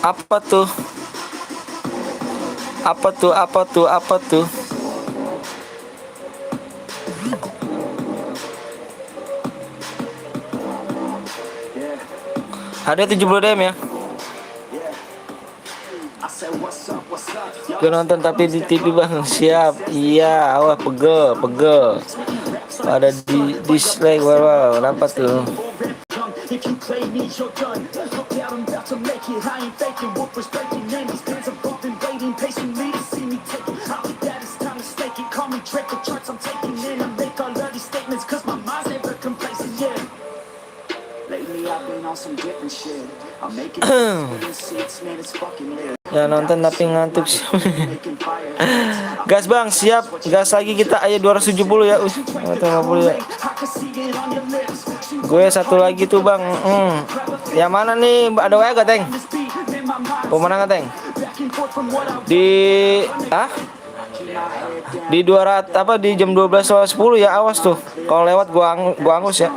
Apa tuh? Ada 70 DM ya. Gue nonton tapi di TV bang. Siap. Iya, awah pegel. Ada di dislike. Wow, kenapa tuh? If you play me, you're done. Look out, I'm about to make it. I ain't faking, wolf was breaking. And these fans have both been waiting patiently to see me take it. I'll be that, it's time to stake it. Call me Drake, the charts I'm taking in. I make all of these statements cause my mind's never complacent, yeah. Lately I've been on some different shit. I'm making seats, man, it's fucking lit. Ya nonton tapi ngantuk sih. Gas bang, siap. Gas lagi kita. Ayo 270 ya. 250 ya. Gue satu lagi tuh bang. Yang mana nih? Ada WA gak Teng? Pemenang gak Teng? Di 200 apa di jam 12:10 ya, awas tuh. Kalau lewat gua angus ya.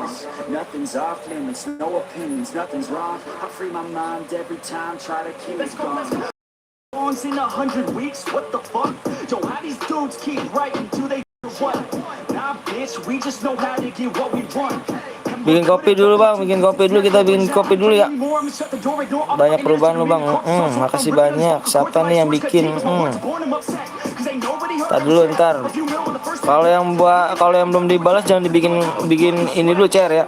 Nothing's off limits, no opinions, nothing's wrong. I free my mind every time, try to keep it going. In 100 weeks, what the fuck? Yo, how these dudes keep writing? Do they what? Nah, bitch, we just know how to get what we want. Bikin kopi dulu bang, kita bikin kopi dulu ya. Banyak perubahan lu bang. Makasih banyak. Siapa nih yang bikin? Ntar dulu ntar. Kalau yang belum dibalas jangan bikin ini dulu share ya.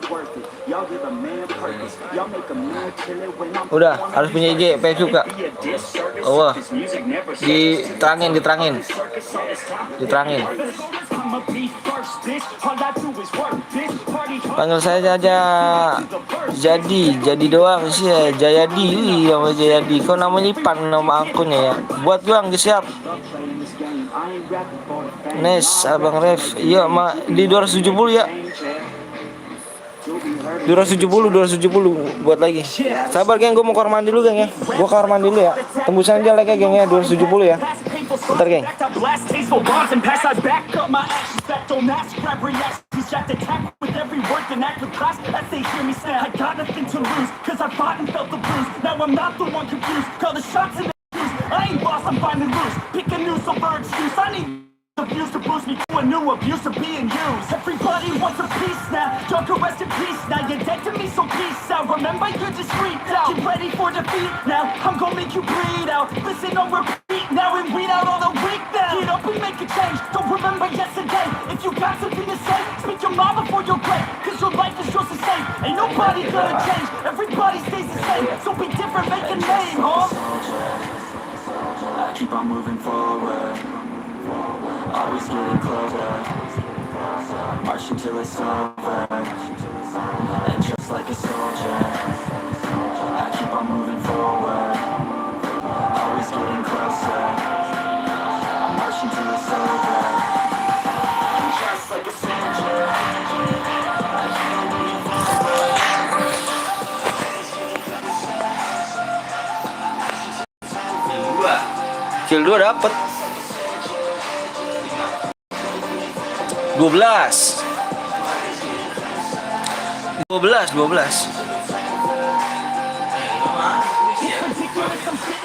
Udah harus punya IG, Facebook kak. Oh, diterangin. Panggil saya aja jadi doang sih ya. Jayadi, nama Jayadi. Kok namanya Ipan nama akunnya ya. Buat doang siap. Nes, Abang Ref. Iya, di 270 ya. 270 buat lagi. Sabar geng, gue mau kamar mandi dulu geng ya. Gue kamar mandi dulu ya. Tembusan aja like geng ya 270 ya. Bentar geng. Abuse to boost me to a new abuse of being used. Everybody wants a piece now. Don't go rest in peace now. You're dead to me, so peace out. Remember, you're just freaked out. Get ready for defeat now. I'm gonna make you bleed out. Listen on repeat now and weed out all the weak now. Get up and make a change. Don't remember yesterday. mind before you're great, cause your life is yours to save. Ain't nobody gonna change, everybody stays the same. So be different, make a name, huh? I keep on moving forward, always getting closer, marching till it's over, and just like a soldier, I keep on moving forward, always getting closer, marching till it's over, and just like a soldier, I keep on moving forward. Kill 2 dapet 12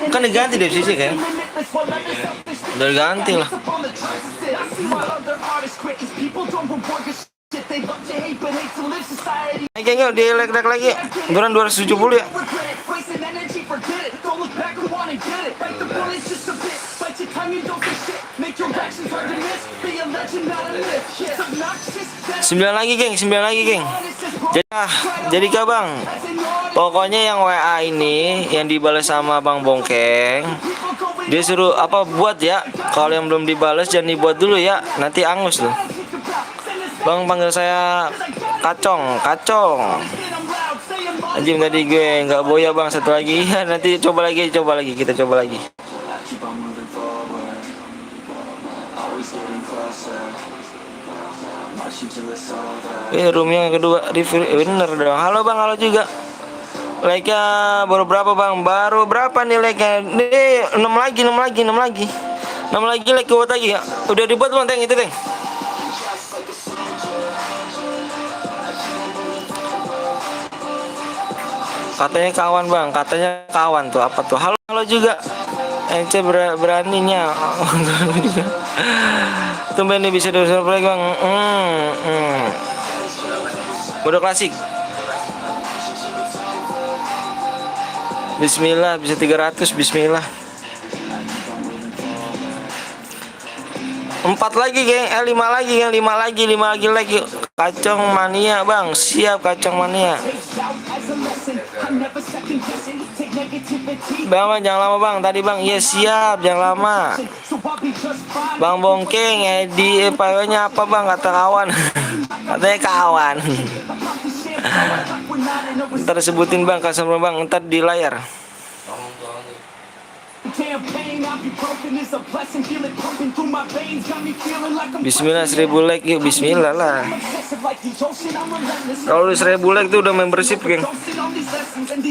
kan diganti deh sisi kan udah diganti lah. Kayaknya di lag lagi duran 270 ya. Sembilan lagi geng. Jadi kak bang, pokoknya yang WA ini yang dibalas sama Bang Bongkeng, dia suruh apa buat ya. Kalau yang belum dibalas jangan dibuat dulu ya, nanti angus loh. Bang panggil saya kacong. Anjing tadi gue nggak boya bang, satu lagi ya, nanti coba lagi kita coba lagi. Room yang kedua bener dong. Halo bang, halo juga. Like-nya baru berapa bang? Baru berapa nih like-nya? Nih 6 lagi like buat lagi ya. Udah dibuat bang, Teng itu Teng. Katanya kawan tuh, apa tuh? Halo juga. Ence beraninya. Tumben nih bisa surprise bang. Mode klasik. Bismillah bisa 300. Bismillah. 4 lagi geng, 5 lagi. Kacong mania bang, siap kacong mania. Bang jangan lama bang, tadi bang, iya siap, jangan lama. Bang Bongkeng, di PW-nya apa bang, kata kawan. Katanya kawan. Ntar sebutin bang, customer bang, ntar di layar. Bismillah 1000 like yuk, bismillah lah. Kalau 1000 like itu udah membership geng,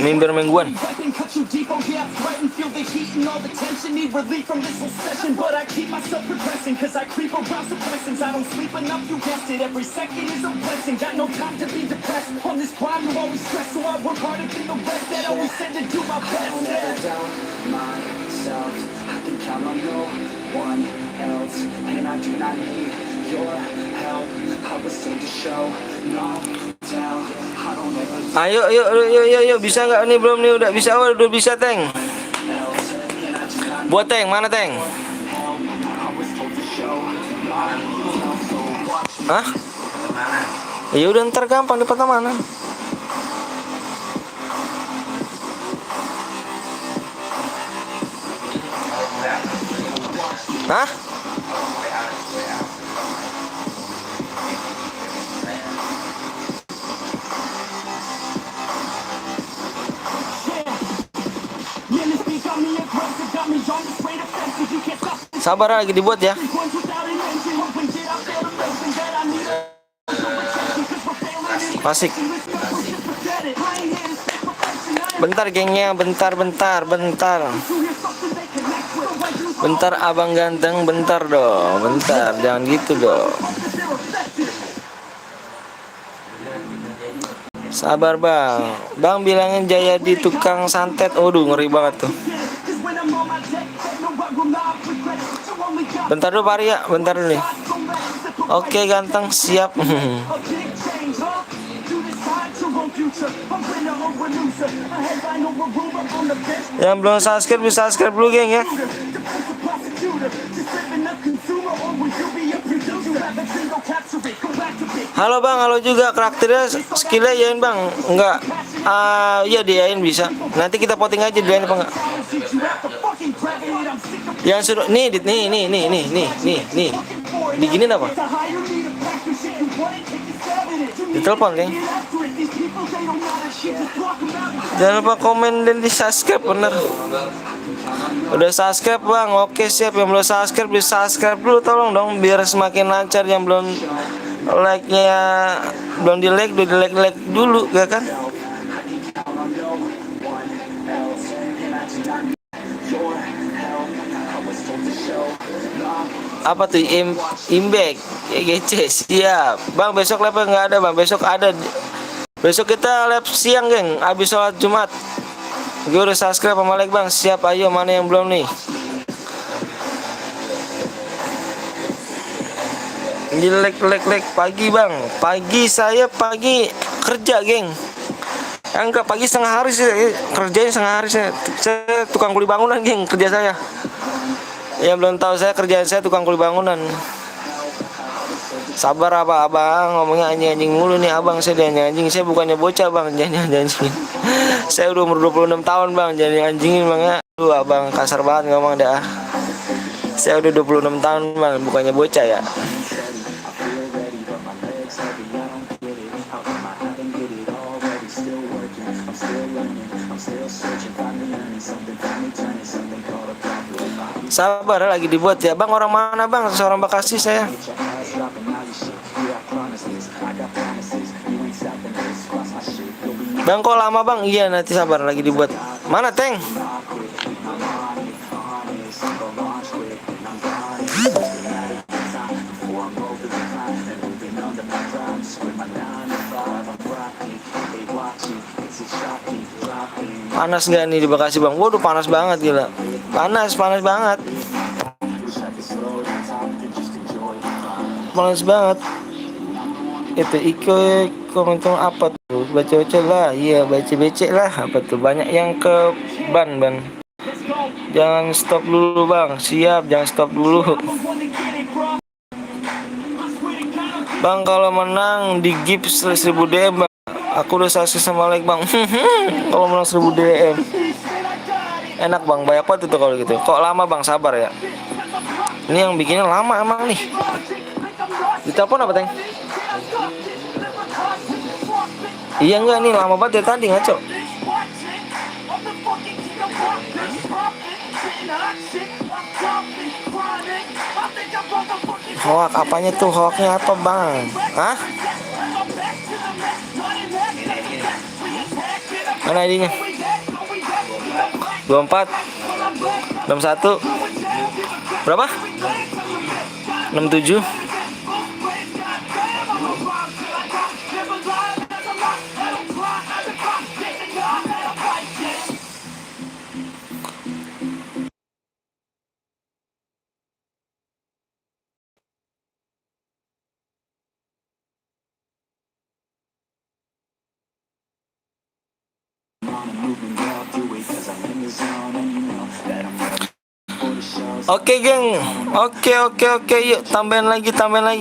member mingguan. I can count on no one else, and I do not need your help. I was sent to show, no tell. I don't ever. Ayo, bisa nggak nih? Belum nih, udah bisa Teng. Buat Teng, mana Teng? Hah? Ya udah ntar gampang di mana? Hah? Sabar lagi dibuat ya. Asik. Bentar gengnya, bentar. Bentar abang ganteng, bentar dong, bentar, jangan gitu dong. Sabar bang bilangin Jaya di tukang santet. Aduh ngeri banget tuh. Bentar dulu Pari ya, bentar dulu nih. Oke ganteng, siap. Yang belum subscribe bisa subscribe dulu geng ya. Halo bang, halo juga. Karakternya skillnya yain bang? Enggak. Iya diain bisa. Nanti kita potting aja diain apa enggak? Yang suruh nih, nih. Diginin apa? Ditelepon geng. Jangan lupa komen dan di subscribe bener. Udah subscribe bang, oke siap. Yang belum subscribe di subscribe dulu tolong dong, biar semakin lancar. Yang belum like-nya belum di like, udah di like dulu ya kan. Apa tuh imbek GC siap bang. Besok live nggak ada bang, besok ada. Besok kita live siang geng, habis sholat Jumat. Gue udah subscribe sama like bang, siap. Ayo mana yang belum nih? Di like pagi bang. Pagi saya pagi kerja geng. Enggak, pagi setengah hari sih kerjain, setengah hari saya tukang kuli bangunan geng, kerja saya. Yang belum tahu, saya kerjaan saya tukang kuli bangunan. Sabar apa abang, ngomongnya anjing mulu nih abang. Saya anjing, saya bukannya bocah bang, jangan. Saya udah umur 26 tahun bang, jangan anjingin bang ya. Aduh abang kasar banget ngomong dah. Saya udah 26 tahun bang, bukannya bocah ya. Sabar lagi dibuat ya bang. Orang mana bang? Seorang Bekasi saya. Bang kok lama bang? Iya nanti sabar lagi dibuat. Mana Teng? Panas nggak nih di Bekasi bang? Waduh panas banget gila. Panas banget. Panas banget. Itu komentar apa tuh? Baca lah. Iya baca lah. Apa tuh? Banyak yang ke ban. Jangan stop dulu bang. Siap, jangan stop dulu. Bang kalau menang di gips 1000 DM bang. Aku udah saksi sama like bang. Kalau menang 1000 DM enak bang, banyak banget itu kalau gitu. Kok lama bang? Sabar ya. Ini yang bikinnya lama emang nih. Ditelepon apa Teng? Iya enggak nih, lama banget ya tadi ngaco. Hoak apanya tuh? Hoaknya apa bang? Hah? Mana ID-nya? 24 61 berapa? 67. Oke geng, oke yuk tambahin lagi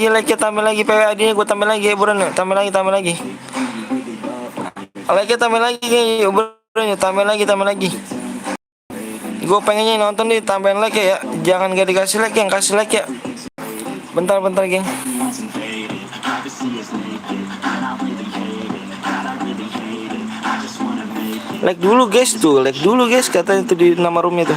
like, tambahin lagi PWAD-nya gue tambahin lagi ya buruan yuk, tambahin lagi like tambahin lagi geng, yuk buruan yuk, tambahin lagi gue pengennya nonton nih, tambahin like ya, jangan gak dikasih like, yang kasih like ya. Bentar geng. Like dulu guys katanya itu di nama roomnya tuh.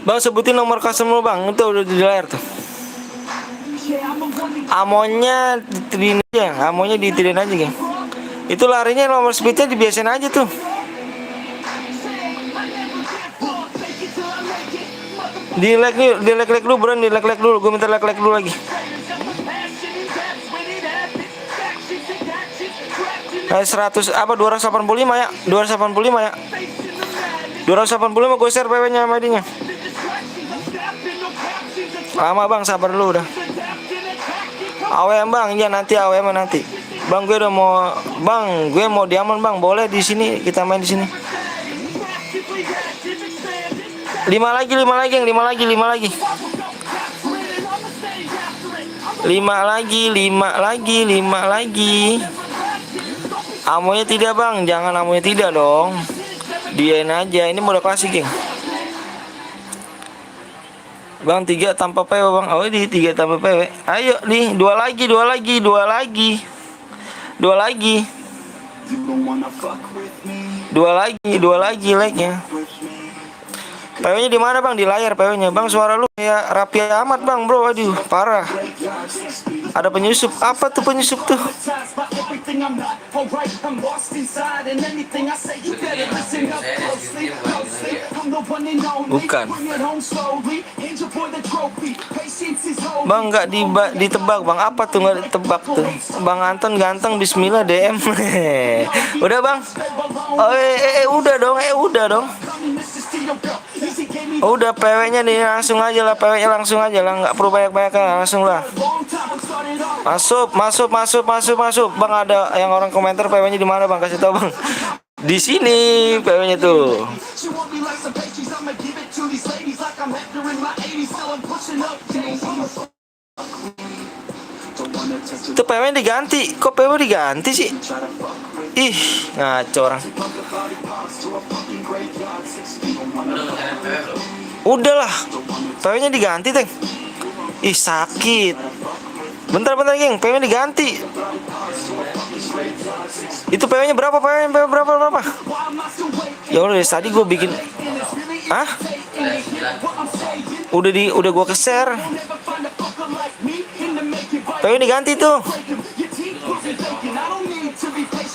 Bang sebutin nomor customer bang, itu udah di layar tuh. Amonya ditirin aja geng. Itu larinya nomor speednya dibiasain aja tuh. Di like dulu bro, di like dulu. Gue minta like dulu lagi. 100 apa 285 ya? 285 ya. 285 gue share PW-nya sama ID-nya. Lama bang, sabar dulu udah. AWM bang, ya nanti AWM nanti. Bang gue udah mau, bang gue mau diamond bang, boleh di sini kita main di sini. 5 lagi, 5 lagi, 5 lagi, 5 lagi. 5 lagi, 5 lagi, 5 lagi. Amonya tidak bang, jangan amonya tidak dong. Diain aja, ini mode klasik geng. Bang 3 tanpa PW bang. Oh di 3 tanpa PW. Ayo nih 2 lagi, 2 lagi, 2 lagi. 2 lagi. 2 lagi, 2 lagi like-nya. PW-nya di mana bang? Di layar PW-nya. Bang suara lu kayak rapi amat bang bro. Aduh parah. Ada penyusup. Apa tuh penyusup tuh? Bukan. Bang nggak ditebak bang. Apa tuh nggak ditebak tuh? Bang Anton ganteng. Bismillah DM. Udah bang. Oh udah dong. Udah dong. Oh, udah PW-nya nih langsung aja lah, PW-nya langsung aja lah, nggak perlu banyak-banyak lah, langsung lah. Masuk. Bang ada yang orang komentar PW-nya di mana bang? Kasih tahu bang. Di sini PW-nya tuh. Itu PW-nya diganti. Kok PW diganti sih? Ih, ngaco orang. Udahlah, PW-nya diganti, Teng. Ih, sakit. Bentar, geng. PW-nya diganti. Itu PW-nya berapa? Berapa? Ya udah, tadi gue bikin. Hah? Udah gue ke-share. PW diganti tuh.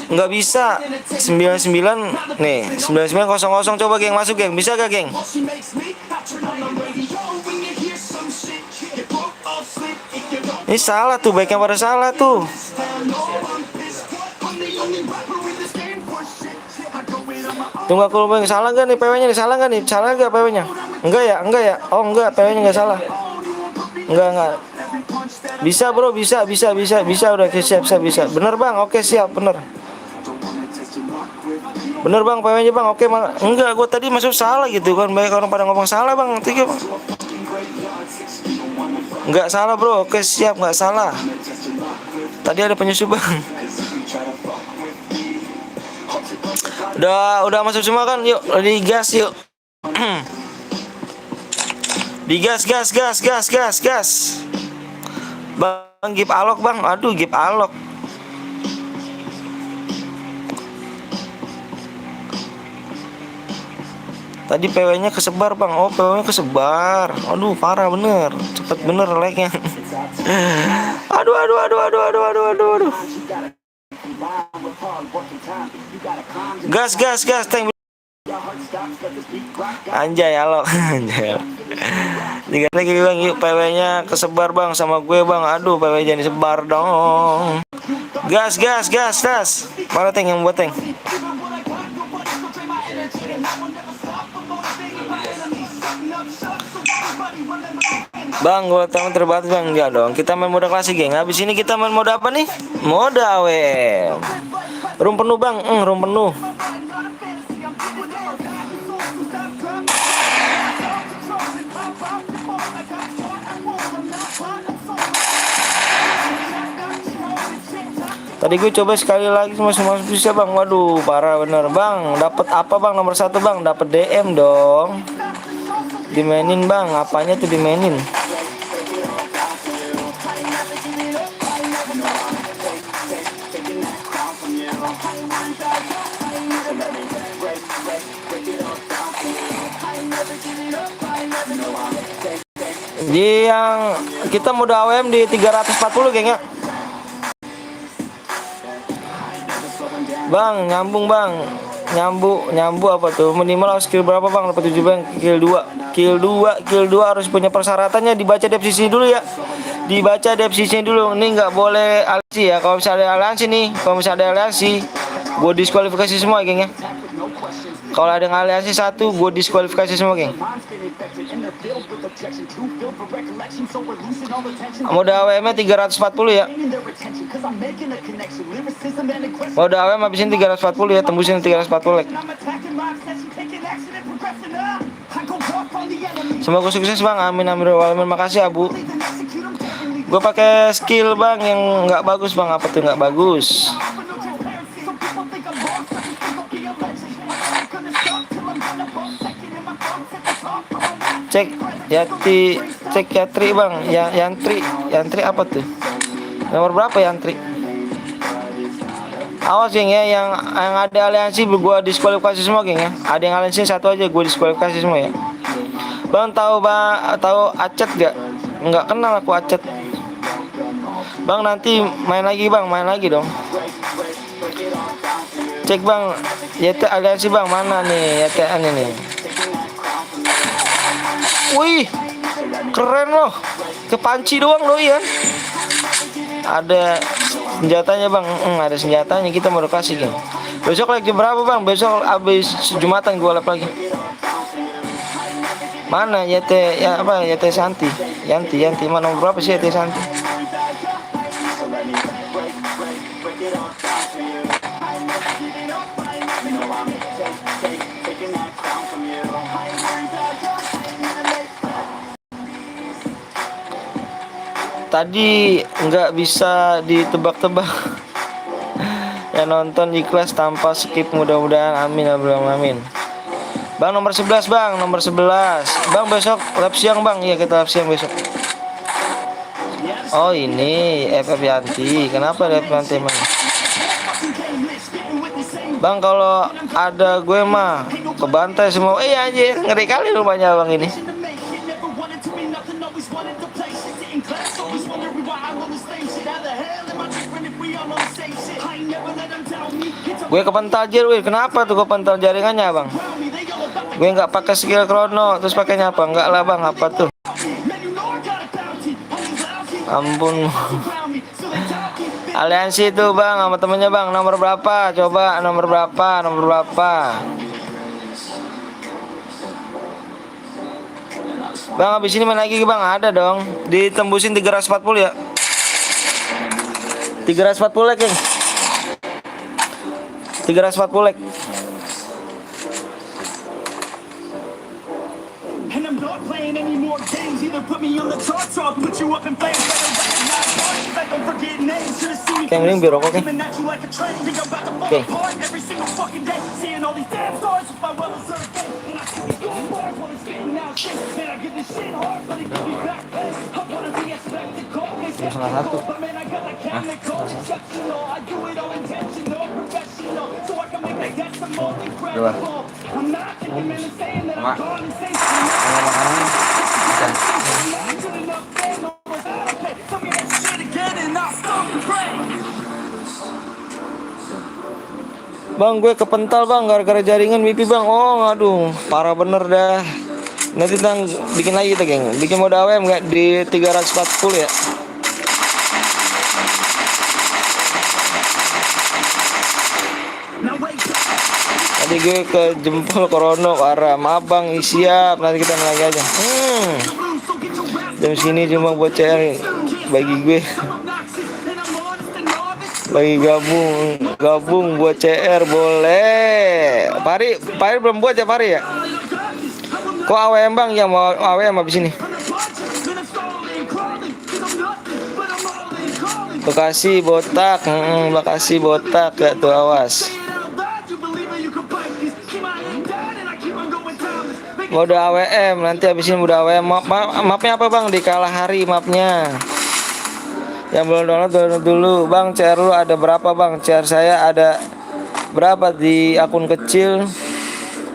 Nggak bisa 99 nih 9900 coba geng masuk geng, bisa gak geng? Ini salah tuh, baiknya pada salah tuh. Tunggu aku bang, salah gak nih PW-nya? Salah gak nih? Salah gak PW-nya? Enggak ya? Oh enggak, PW-nya nggak salah. Enggak. Bisa bro, bisa udah siap bisa. Bener bang, oke siap bener. Bener bang, PW-nya bang, oke bang. Enggak, gue tadi masuk salah gitu kan. Banyak orang pada ngomong salah bang. Tiga bang. Enggak salah bro, oke siap, nggak salah. Tadi ada penyusup bang. Udah masuk semua kan? Yuk, digas yuk. Digas, gas. Bang, gip alok bang. Aduh, gip alok. Tadi PW-nya kesebar bang. Oh, PW-nya kesebar. Aduh, parah bener. Cepet bener like-nya. Aduh. Gas, tank. Anjay, halo. Tiga lagi bang, yuk PW-nya kesebar bang sama gue bang. Aduh, PW jangan disebar dong. Gas. Mana tank yang buat tank? Bang, gue tahu terbatas bang. Enggak dong, kita main mode klasik geng. Habis ini kita main mode apa nih? Mode AWM. Room penuh bang, room penuh. Tadi gue coba sekali lagi masih bisa bang. Waduh, parah bener bang. Dapat apa bang? Nomor 1 bang. Dapat DM dong. Dimainin bang. Apanya tuh dimainin? Di yang kita mode AWM di 340 geng ya. Bang, nyambung bang. Nyambu apa tuh? Minimal skill berapa bang? Dapat 7 bang. Kill 2 harus punya persyaratannya, dibaca deskripsi dulu ya. Dibaca deskripsinya dulu. Ini nggak boleh aliansi ya. Kalau misalnya ada aliansi nih, gue diskualifikasi semua geng ya. Kalau ada yang aliansi satu, gue diskualifikasi semua, geng. Mode AWM-nya 340 ya. Mode AWM habisin 340 ya, tembusin 340 like. Semoga sukses bang, amin amin amin. Makasih Abu. Gue pakai skill bang yang nggak bagus bang. Apa tuh nggak bagus? Cek Yatri bang. Ya Yantri apa tuh? Nomor berapa Yantri? Awas geng ya, yang ada aliansi gue diskualifikasi semua geng ya. Ada yang aliansi satu aja gue diskualifikasi semua ya. Bang tahu Acet gak? Nggak kenal aku Acet. Bang nanti main lagi bang, main lagi dong. Cek bang, YT aliansi bang mana nih YTN ini? Wih, keren loh. Kepanci doang loh ya. Ada senjatanya bang, ada senjatanya, kita mau kasih geng. Besok lagi berapa bang? Besok abis Jumatan gue lagi. Mana YT ya apa YT Santi? Yanti mana nomor berapa sih YT Santi? Tadi nggak bisa ditebak-tebak. Ya nonton ikhlas tanpa skip, mudah-mudahan amin amin. Bang nomor 11 bang, nomor 11. Bang besok lab siang bang, iya kita lab siang besok. Oh ini FF Yanti, kenapa FF Yanti emang? Bang kalau ada gue mah kebantai semua. Anjir, ngeri kali rumahnya bang ini. Gue kepental aja, wih. Kenapa tuh kepental jaringannya bang? Gue nggak pakai skill chrono, terus pakainya apa? Enggak lah bang, apa tuh? Ampun. Aliansi itu bang sama temennya bang, nomor berapa? Coba nomor berapa? Bang habis ini main lagi bang, ada dong. Ditembusin 340 ya. 340 like, geng. 340 like. And I'm not playing any more games. Either put me on the charts or I'll put you up in flames. I don't forget names. Should've seen me Yang ini biar rokok, coming at you like a train. Think I'm about to fall apart every single fucking day. Seeing all these damn stars with my well-deserved fame. And I see these good bars while it's getting out shit. Man, I give this shit hard, but it gives me back pay. I wanna be a spectacle. But man, I got that chemical. Exceptional. I do it all intentional, professional. So I can make that decimal incredible. I'm not taking men and saying that I'm gone and saying Bang gue kepental bang gara-gara jaringan wifi bang. Oh aduh parah bener dah. Nanti kita bikin lagi kita geng. Bikin mode AWM nggak di 340 ya. Tadi gue ke jempol Korono parah. Maaf bang, siap. Nanti kita lagi aja. Jam sini cuma buat CR bagi gue. Bagi gabung buat CR boleh. Pari belum buat ya Pari ya? Kok AWM bang? Ya mau AWM habis ini. Bekasi botak, Bekasi botak gak tuh awas. Mode AWM nanti habis ini mode AWM. Mapnya apa bang? Di Kalahari mapnya. Yang belum download dulu bang. CR lu ada berapa bang? CR saya ada berapa di akun kecil?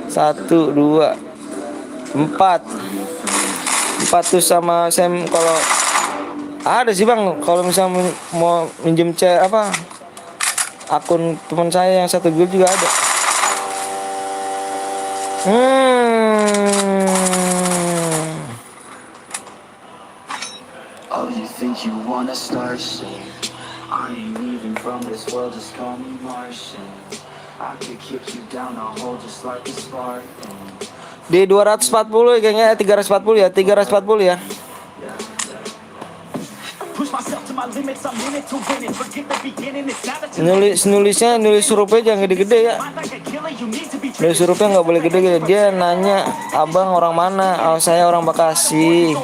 1, 2, 4 tuh sama Sam. Kalau ada sih bang, kalau misalnya mau minjem CR apa akun teman saya yang satu grup juga ada. Oh, you think you wanna start shit? I ain't leaving from this world, just call me Martian. Di 240 kayaknya 340 ya, 340 ya. Nulisnya nulis hurufnya jangan gede-gede ya. Nulis hurufnya nggak boleh gede-gede. Dia nanya, abang orang mana? Oh, saya orang Bekasi.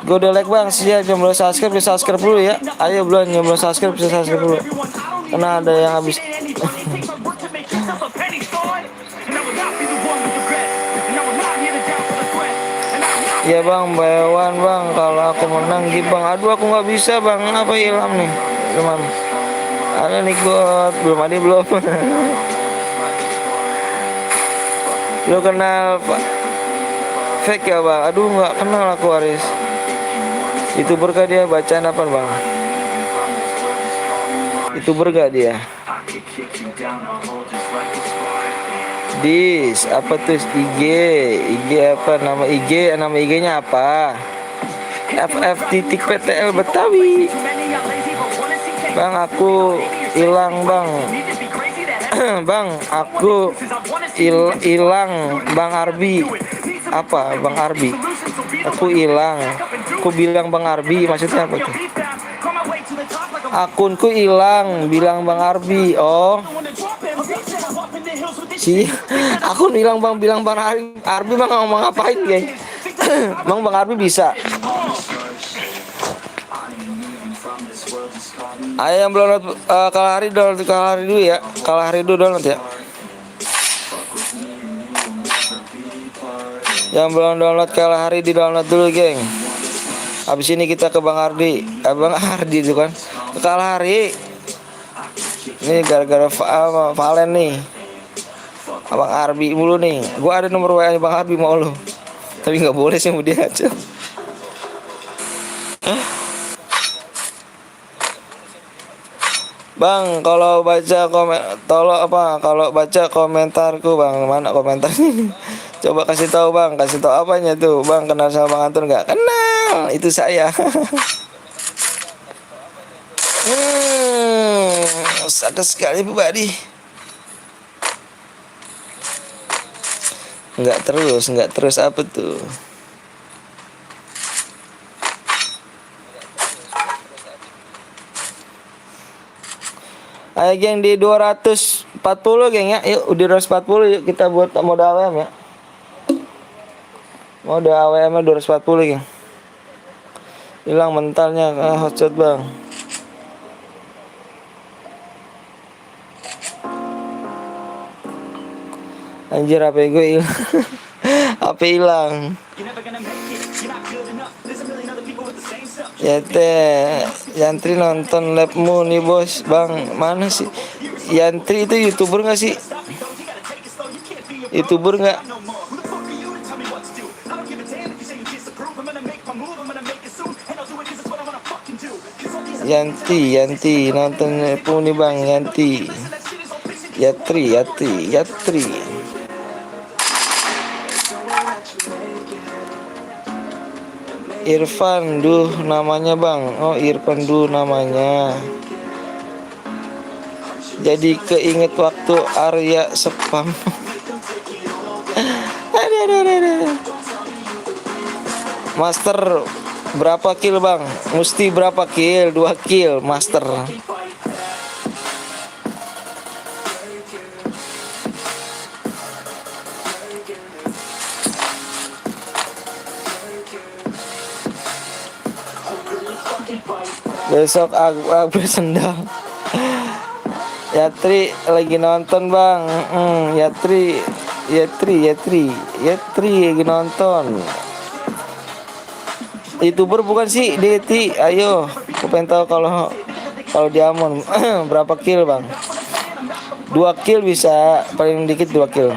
Gue udah like bang, siap belum subscribe, bisa subscribe dulu ya. Ayo belum subscribe, bisa subscribe dulu. Karena ada yang habis. Ya bang, bayawan bang, kalau aku menang gitu bang. Aduh aku nggak bisa bang, apa hilang nih teman. Ada nih belum ada belum. Lo kenal Pak fake ya bang? Aduh nggak kenal aku Aris. Itu berkah dia bacaan apa bang? Itu berkah dia. Dis apa tuh IG apa nama IG-nya apa? FF.PTL Betawi. Bang aku hilang bang. Bang aku hilang Bang Arbi. Apa Bang Arbi? Aku hilang. Aku bilang Bang Arbi maksudnya apa tuh? Akunku hilang bilang Bang Arbi. Oh. Aku bilang Bang Arbi bang ngomong ngapain guys? Bang Arbi bisa. Ayo yang belum download Kalahari dulu ya. Kalahari dulu download ya. Yang belum download Kalahari di download dulu geng. Habis ini kita ke Bang Ardi. Bang Ardi itu kan. Ke Kalahari. Ini gara-gara Valen nih. Abang Arbi mulu nih. Gua ada nomor WA Bang Arbi mau lo. Tapi nggak boleh sih mau dia aja. Bang, kalau baca kalau baca komentarku bang, mana komentarnya? Coba kasih tahu bang, kasih tahu apanya tuh bang, kenal sama Bang Anton nggak? Kenal, itu saya. Sadar sekali pribadi. Nggak terus apa tuh? Ayo geng di 240 geng ya. Yuk di 240 yuk kita buat mode AWM ya. Mode AWM 240 geng. Hilang mentalnya hotshot bang. Anjir HP gue hilang. HP hilang. Ya teh Yantri nonton labmu nih bos. Bang mana sih Yantri itu YouTuber gak sih? YouTuber gak? Yanti nonton labmu nih bang. Yanti Yatri Irfan namanya bang. Oh Irfan namanya. Jadi keinget waktu Arya spam. Aduh. Master berapa kill bang? Mesti berapa kill? 2 kill master. Besok aku sendal. Yatri lagi nonton bang. Yatri lagi nonton. YouTuber bukan sih Deti. Ayo aku pengen tahu kalau Diamond berapa kill bang? 2 kill bisa, paling dikit 2 kill.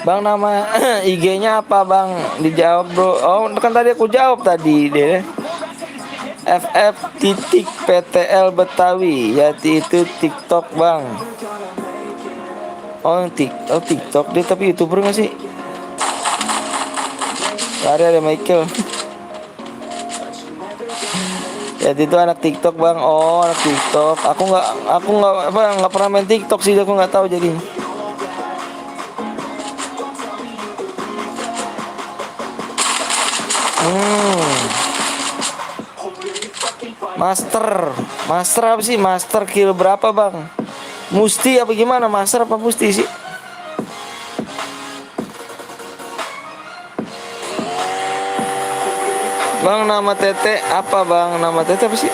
Bang nama IG-nya apa bang? Dijawab bro. Oh kan tadi aku jawab tadi deh. FF.PTL Betawi. Yati itu TikTok bang. Oh TikTok dia tapi YouTuber nggak sih? Ada Michael. Jadi itu anak TikTok bang. Oh anak TikTok. Aku nggak pernah main TikTok sih. Aku nggak tahu jadi. Master apa sih? Master kill berapa bang? Musti apa gimana? Master apa Musti sih? Bang nama Tete apa bang? Nama Tete apa sih?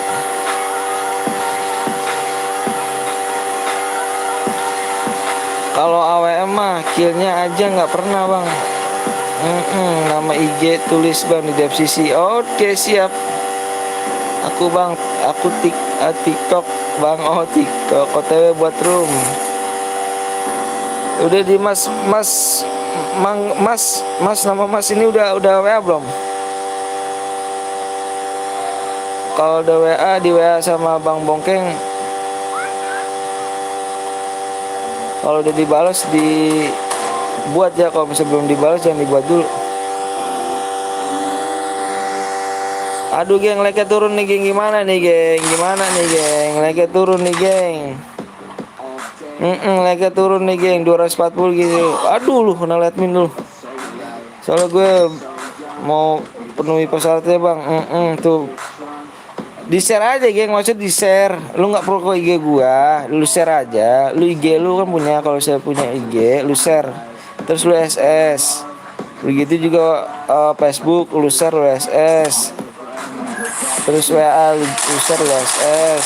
Kalau AWM mah killnya aja nggak pernah bang. Nama IG tulis bang di deskripsi. Oke siap. Aku bang, TikTok bang. Oh TikTok. OTW buat room. Udah di mas nama mas ini udah WA belum? Kalau udah WA di WA sama Bang Bongkeng. Kalau udah dibalas dibuat ya. Kalau misalnya belum dibalas jangan dibuat dulu. Aduh geng, like-nya turun nih geng. Gimana nih geng? Like-nya turun nih geng. Like-nya turun nih geng. 240 gitu. Aduh lu kena admin dulu. Soalnya gue mau penuhi persyaratnya bang. Tuh di share aja geng, maksud di share. Lu nggak perlu ke IG gua, lu share aja. Lu IG lu kan punya, kalau saya punya IG lu share, terus lu SS. Begitu juga Facebook lu share, lu SS. Terus WA lu share, lu SS.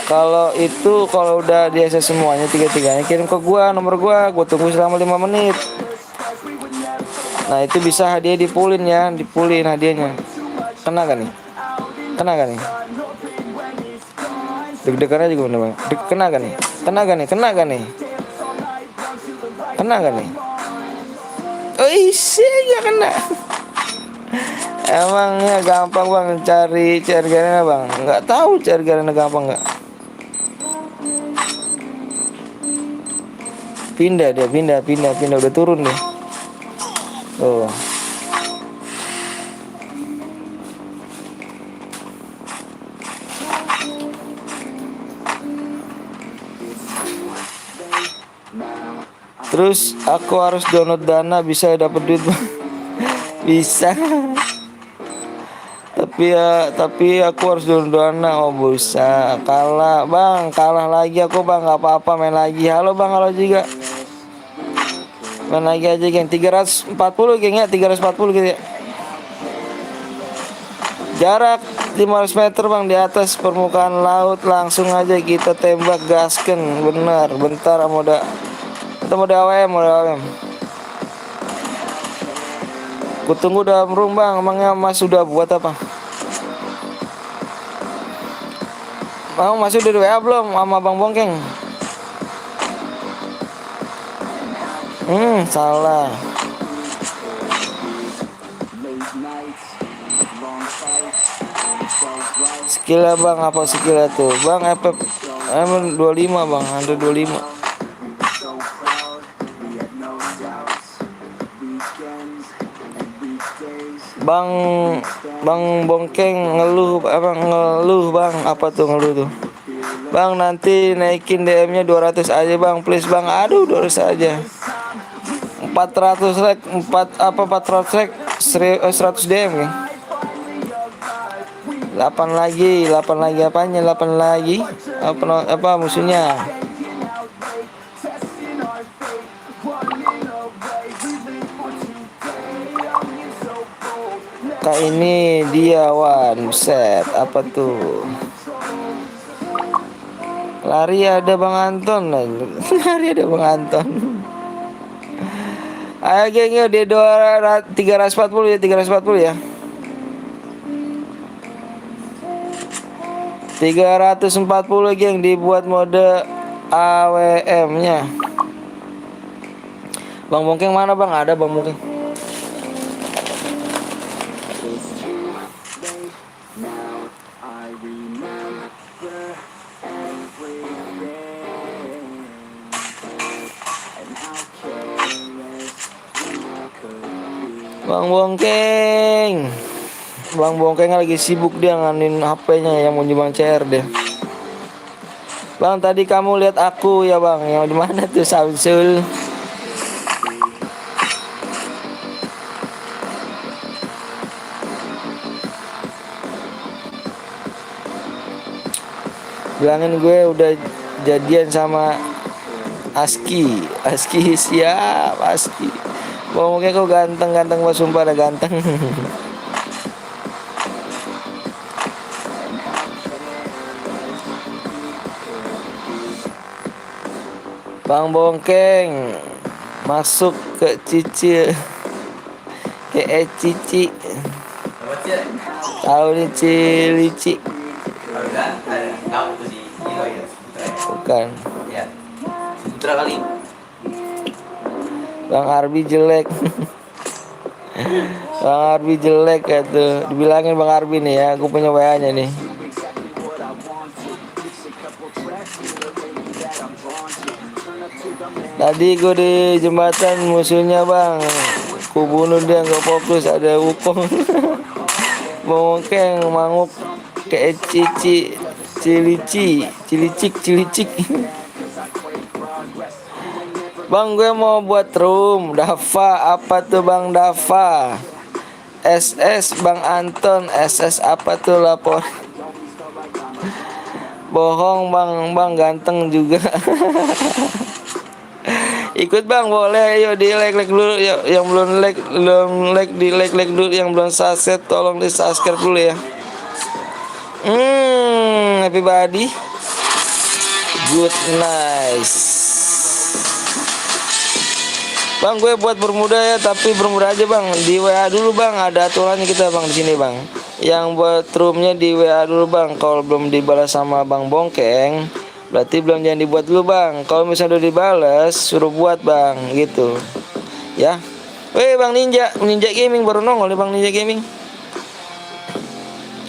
Kalau udah di SS semuanya, tiga-tiganya kirim ke gua, nomor gua tunggu selama 5 menit. Nah itu bisa hadiah dipulin ya, dipulin hadiahnya. Kena gak nih? Deg-degan aja gue bener bang. Kena gak nih? Oh isi gak kena. Emangnya gampang bang cari garena bang? Nggak tahu cari garena gampang nggak? Pindah udah turun deh. Oh. Terus aku harus download Dana bisa dapat duit bang. Bisa. Tapi aku harus download Dana. Oh bisa. Kalah lagi aku bang. Gak apa-apa main lagi. Halo bang, halo juga. Main lagi aja geng. 340 geng ya, 340 gitu ya. Jarak 500 meter bang di atas permukaan laut. Langsung aja kita tembak gasken. Bener. Bentar kita mau AWM. Kutunggu dalam room bang. Emangnya mas sudah buat apa? Bang mas udah WA belum sama Bang Bongkeng? Salah. Skillnya bang, apa skillnya tuh? Bang FF 25 bang, ada 25. Bang Bongkeng ngeluh bang, apa tuh ngeluh tuh? Bang nanti naikin DM-nya 200 aja bang, please bang. Aduh 200 aja. 400 like, 400 like 100 DM kan? 8 lagi apanya? 8 lagi apa musuhnya? Kak ini dia wan set apa tuh? Lari ada Bang Anton. Lari ada Bang Anton. Ayo geng yuk di 340 ya, 340 ya. 340 geng dibuat mode AWM-nya. Bang Bongkeng mana bang? Ada Bang Bongkeng. Bang Bongkeng. Bang Bongkeng lagi sibuk dia nganin HP-nya yang mau nyumbang CR dia. Bang, tadi kamu lihat aku ya bang, yang di mana tuh Samsul? Bilangin gue udah jadian sama Aski. Aski siap, Aski. Bang Bongkeng kok ganteng-ganteng, Mas, sumpah ada ganteng. Bang Bongkeng masuk ke Cici, ke Cici. Apa sih? Tahu nih Cilici? Harga? Tahu tuh si Ino ya. Bukan. Ya. Putra kali. Bang Arbi jelek. Bang Arbi jelek ya tuh. Dibilangin Bang Arbi nih ya, aku punya WA-nya nih. Tadi gue di jembatan musuhnya bang, ku bunuh dia nggak fokus, ada Wukong. Bongkeng manguk ke Cici, Cilicik. Bang gue mau buat room Dava, apa tuh bang Dava? SS Bang Anton, SS apa tuh lapor? Bohong bang ganteng juga. Ikut bang boleh, ayo di like dulu ya, yang belum like di like dulu, yang belum subscribe tolong di subscribe dulu ya. Everybody good nice. Bang gue buat bermuda ya, tapi bermuda aja bang, di WA dulu bang, ada aturannya kita bang di sini bang. Yang buat roomnya di WA dulu bang, kalau belum dibalas sama Bang Bongkeng berarti belum, jangan dibuat dulu bang. Kalau misalnya udah dibalas suruh buat bang gitu ya. Weh Bang Ninja Gaming baru nongol nih, Bang Ninja Gaming.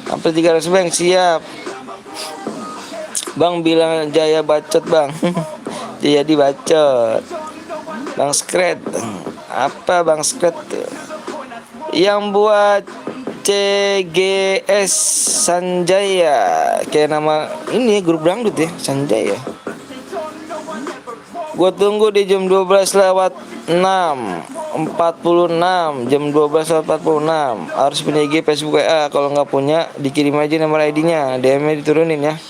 Hampir 300 bang, siap. Bang bilang Jaya bacot bang. Jaya dibacot. Bang Skret. Apa Bang Skret tuh? Yang buat CGS Sanjaya, kayak nama ini grup dangdut ya, Sanjaya. Gue tunggu di jam 12:46, jam 12:46. Harus punya IG, Facebook, WA. Kalau nggak punya dikirim aja nomor ID-nya, DM-nya diturunin ya.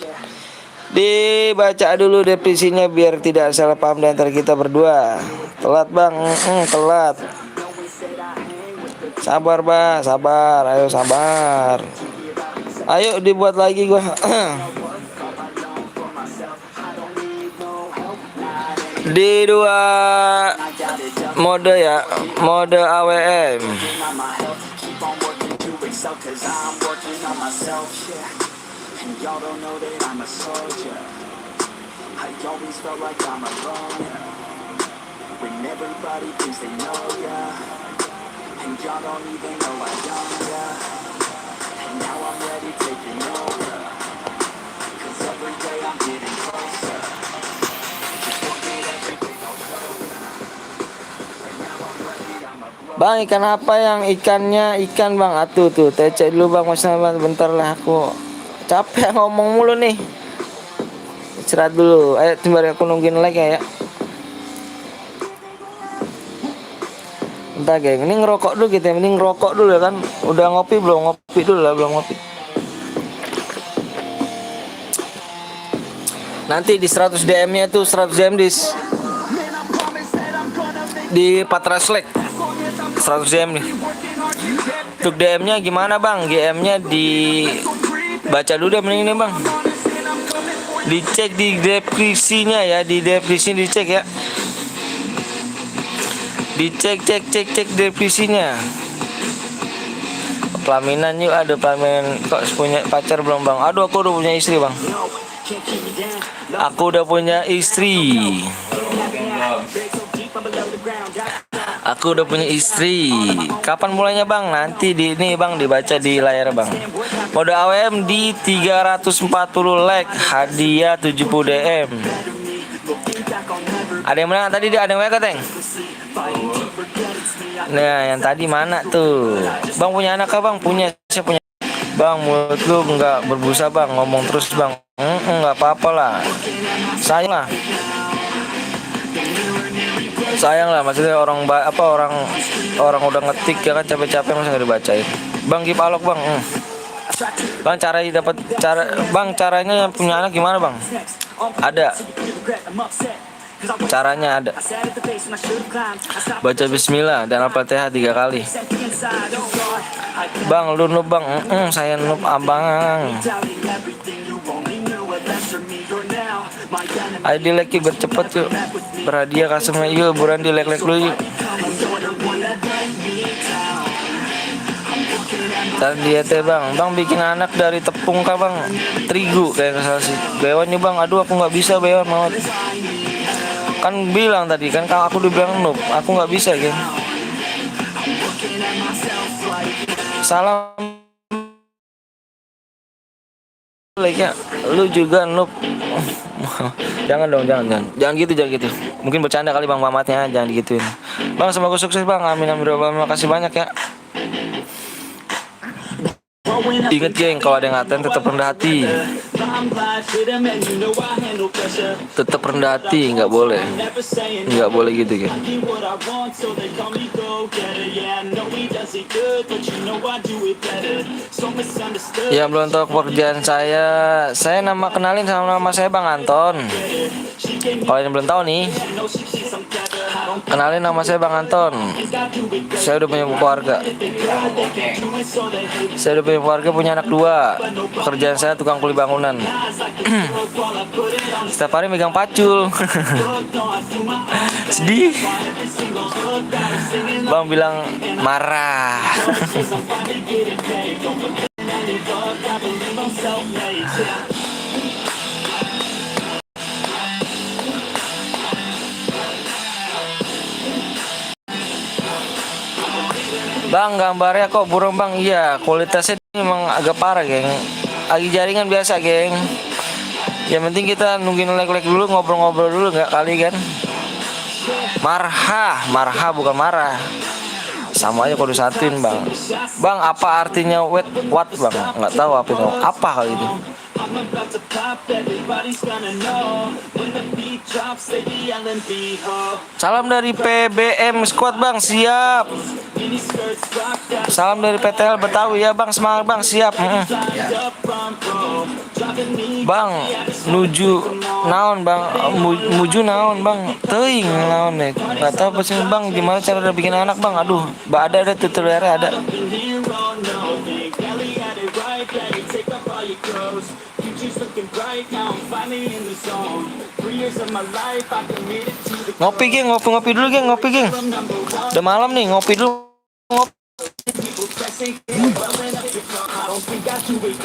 Dibaca dulu definisinya biar tidak salah paham di antara kita berdua. Telat bang, telat. Sabar bang, sabar, ayo sabar. Ayo dibuat lagi gua. Di 2 mode ya, mode AWM. And y'all don't even know I young, yeah. And now I'm ready taking over. Cause every day I'm getting closer. Just forget everything I'll show ya. And now I'm ready, I'm a grown. Bang, ikan apa yang ikannya ikan bang? Atuh tuh, cek dulu bang, mas bang, bentar lah aku capek ngomong mulu nih. Istirahat dulu, ayo sembari aku nungguin like ya. Entah geng, ini ngerokok dulu kita, mending ngerokok dulu ya kan. Udah ngopi belum? Ngopi dulu lah, belum ngopi. Nanti di 100 DM-nya tuh 100 DM di Patra Slack 100 DM nih. Untuk DM-nya gimana bang? GM-nya dibaca dulu deh mending nih bang. Dicek di deskripsinya ya, di deskripsi dicek ya. Dicek definisinya. Pelaminan yuk, ada pelaminan. Kok punya pacar belum bang? Aduh, aku udah punya istri bang. Aku udah punya istri. Aku udah punya istri. Kapan mulainya bang? Nanti di ini bang, dibaca di layar bang. Mode AWM di 340 like, hadiah 70 DM. Ada yang menang tadi, ada yang WK Teng. Nah yang tadi mana tuh? Bang punya anak kah bang? Punya, saya punya. Bang, mulut lu nggak berbusa bang, ngomong terus bang. Nggak apa-apa lah. Sayang lah. Sayang lah, maksudnya orang orang udah ngetik ya kan, capek-capek masa nggak dibacain. Bang Gip Alok bang. Bang caranya yang punya anak gimana bang? Ada. Caranya ada. Baca bismillah dan Al-Fatihah 3 kali. Bang, lu noob bang. Saya noob abang. Ayo di like biar cepet yuk. Berhadiah customer yuk, buruan di like dulu yuk. Tadi dia teh bang bikin anak dari tepung kah bang? Terigu kayak kesal sih. Bewan nih bang, aduh aku nggak bisa bewan mau. Kan bilang tadi kan kalau aku dibilang noob, aku nggak bisa geng. Salam like ya, lu juga noob. Jangan dong, jangan gitu. Mungkin bercanda kali bang mamatnya, jangan digituin. Bang semoga sukses bang, amin. Terima kasih banyak ya. Ingat geng, kalau ada yang ngatain tetap rendah hati. Tetap rendah hati, nggak boleh gitu geng. Ya belum tahu pekerjaan saya kenalin sama nama saya Bang Anton. Kalau yang belum tahu nih, kenalin nama saya Bang Anton. Saya udah punya keluarga, punya anak 2. Pekerjaan saya tukang kuli bangunan. Setiap hari megang pacul. Sedih. Bang bilang marah. Bang, gambarnya kok burung bang? Iya, kualitasnya memang agak parah geng. Lagi jaringan biasa geng. Yang penting kita nungguin like dulu, ngobrol-ngobrol dulu nggak kali kan? Marha bukan marah. Sama aja kalau disatuin bang. Bang, apa artinya what bang? Nggak tahu apa itu. Apa kali itu? Salam dari PBM Squad bang, siap. Salam dari PTL Betawi ya bang, semangat bang, siap. Bang, nuju naon bang, muju naon bang, teuing naon nih. Nggak tahu pasti bang, gimana cara bikin anak bang? Aduh, ada tutorialnya ada. Ngopi geng, ngopi dulu geng, Udah malam nih, ngopi dulu.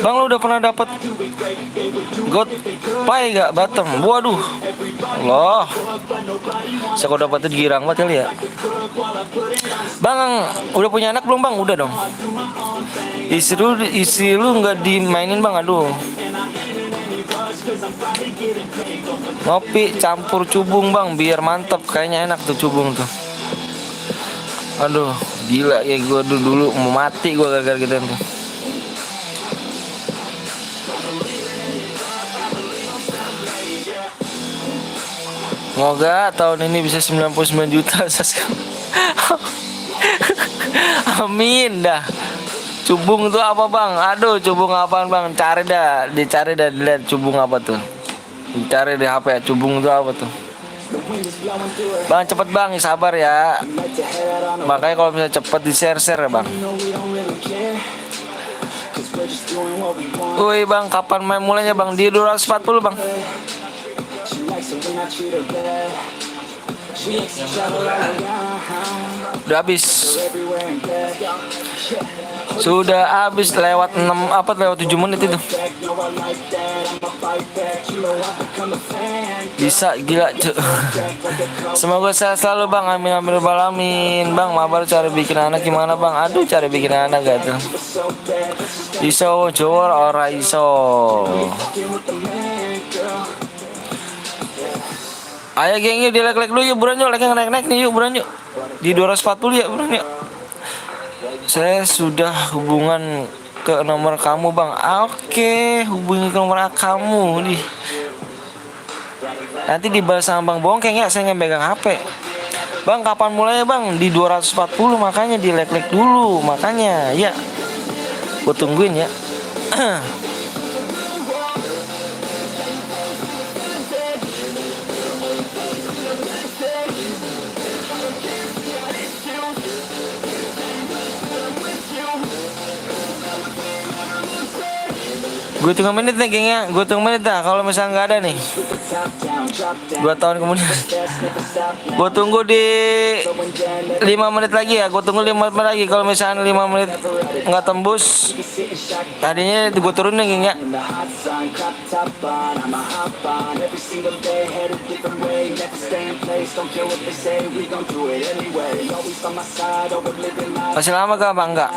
Bang, lu udah pernah dapat God Pay gak Batem? Waduh, Allah, saya kok dapetin girang banget kali ya. Bang, udah punya anak belum bang? Udah dong. Isi lu nggak dimainin bang? Aduh. Ngopi campur cubung bang, biar mantep. Kayaknya enak tuh cubung tuh. Aduh, gila ya, gue dulu mau mati gue gara-gara gitu tuh. Semoga tahun ini bisa 99 juta Amin dah. Cubung tuh apa bang? Aduh, cubung apaan bang? Dicari dah dilihat cubung apa tuh. Dicari di HP, cubung tuh apa tuh? Bang cepet bang, sabar ya. Makanya kalau bisa cepet di share ya bang. Woi bang, kapan main mulainya bang? Di 240 bang. Udah habis. Sudah habis lewat 7 menit itu. Bisa gila cu. Semoga sehat selalu bang, amin alamin. Bang, mabar cara bikin anak gimana bang? Aduh, cara bikin anak gak tuh. Iso jor ora iso. Ayo geng yuk, di like dulu yuk, buruan yuk, like-nya naik nih yuk, buruan yuk. Di 240 ya, buruan yuk. Saya sudah hubungan ke nomor kamu bang. Oke, hubungi ke nomor kamu nih. Nanti dibalas sama Bang Bongkeng ya, saya nggak megang HP. Bang, kapan mulainya bang? Di 240, makanya di like dulu. Makanya, ya. Gue tungguin ya. Gue tunggu menit nih geng ya. Gue tunggu menit dah. Kalau misalnya nggak ada nih 2 tahun kemudian. Gue tunggu di 5 menit lagi ya. Gue tunggu 5 menit lagi. Kalau misalnya 5 menit nggak tembus, tadinya gue turunin geng ya. Masih lama gak bang? Enggak.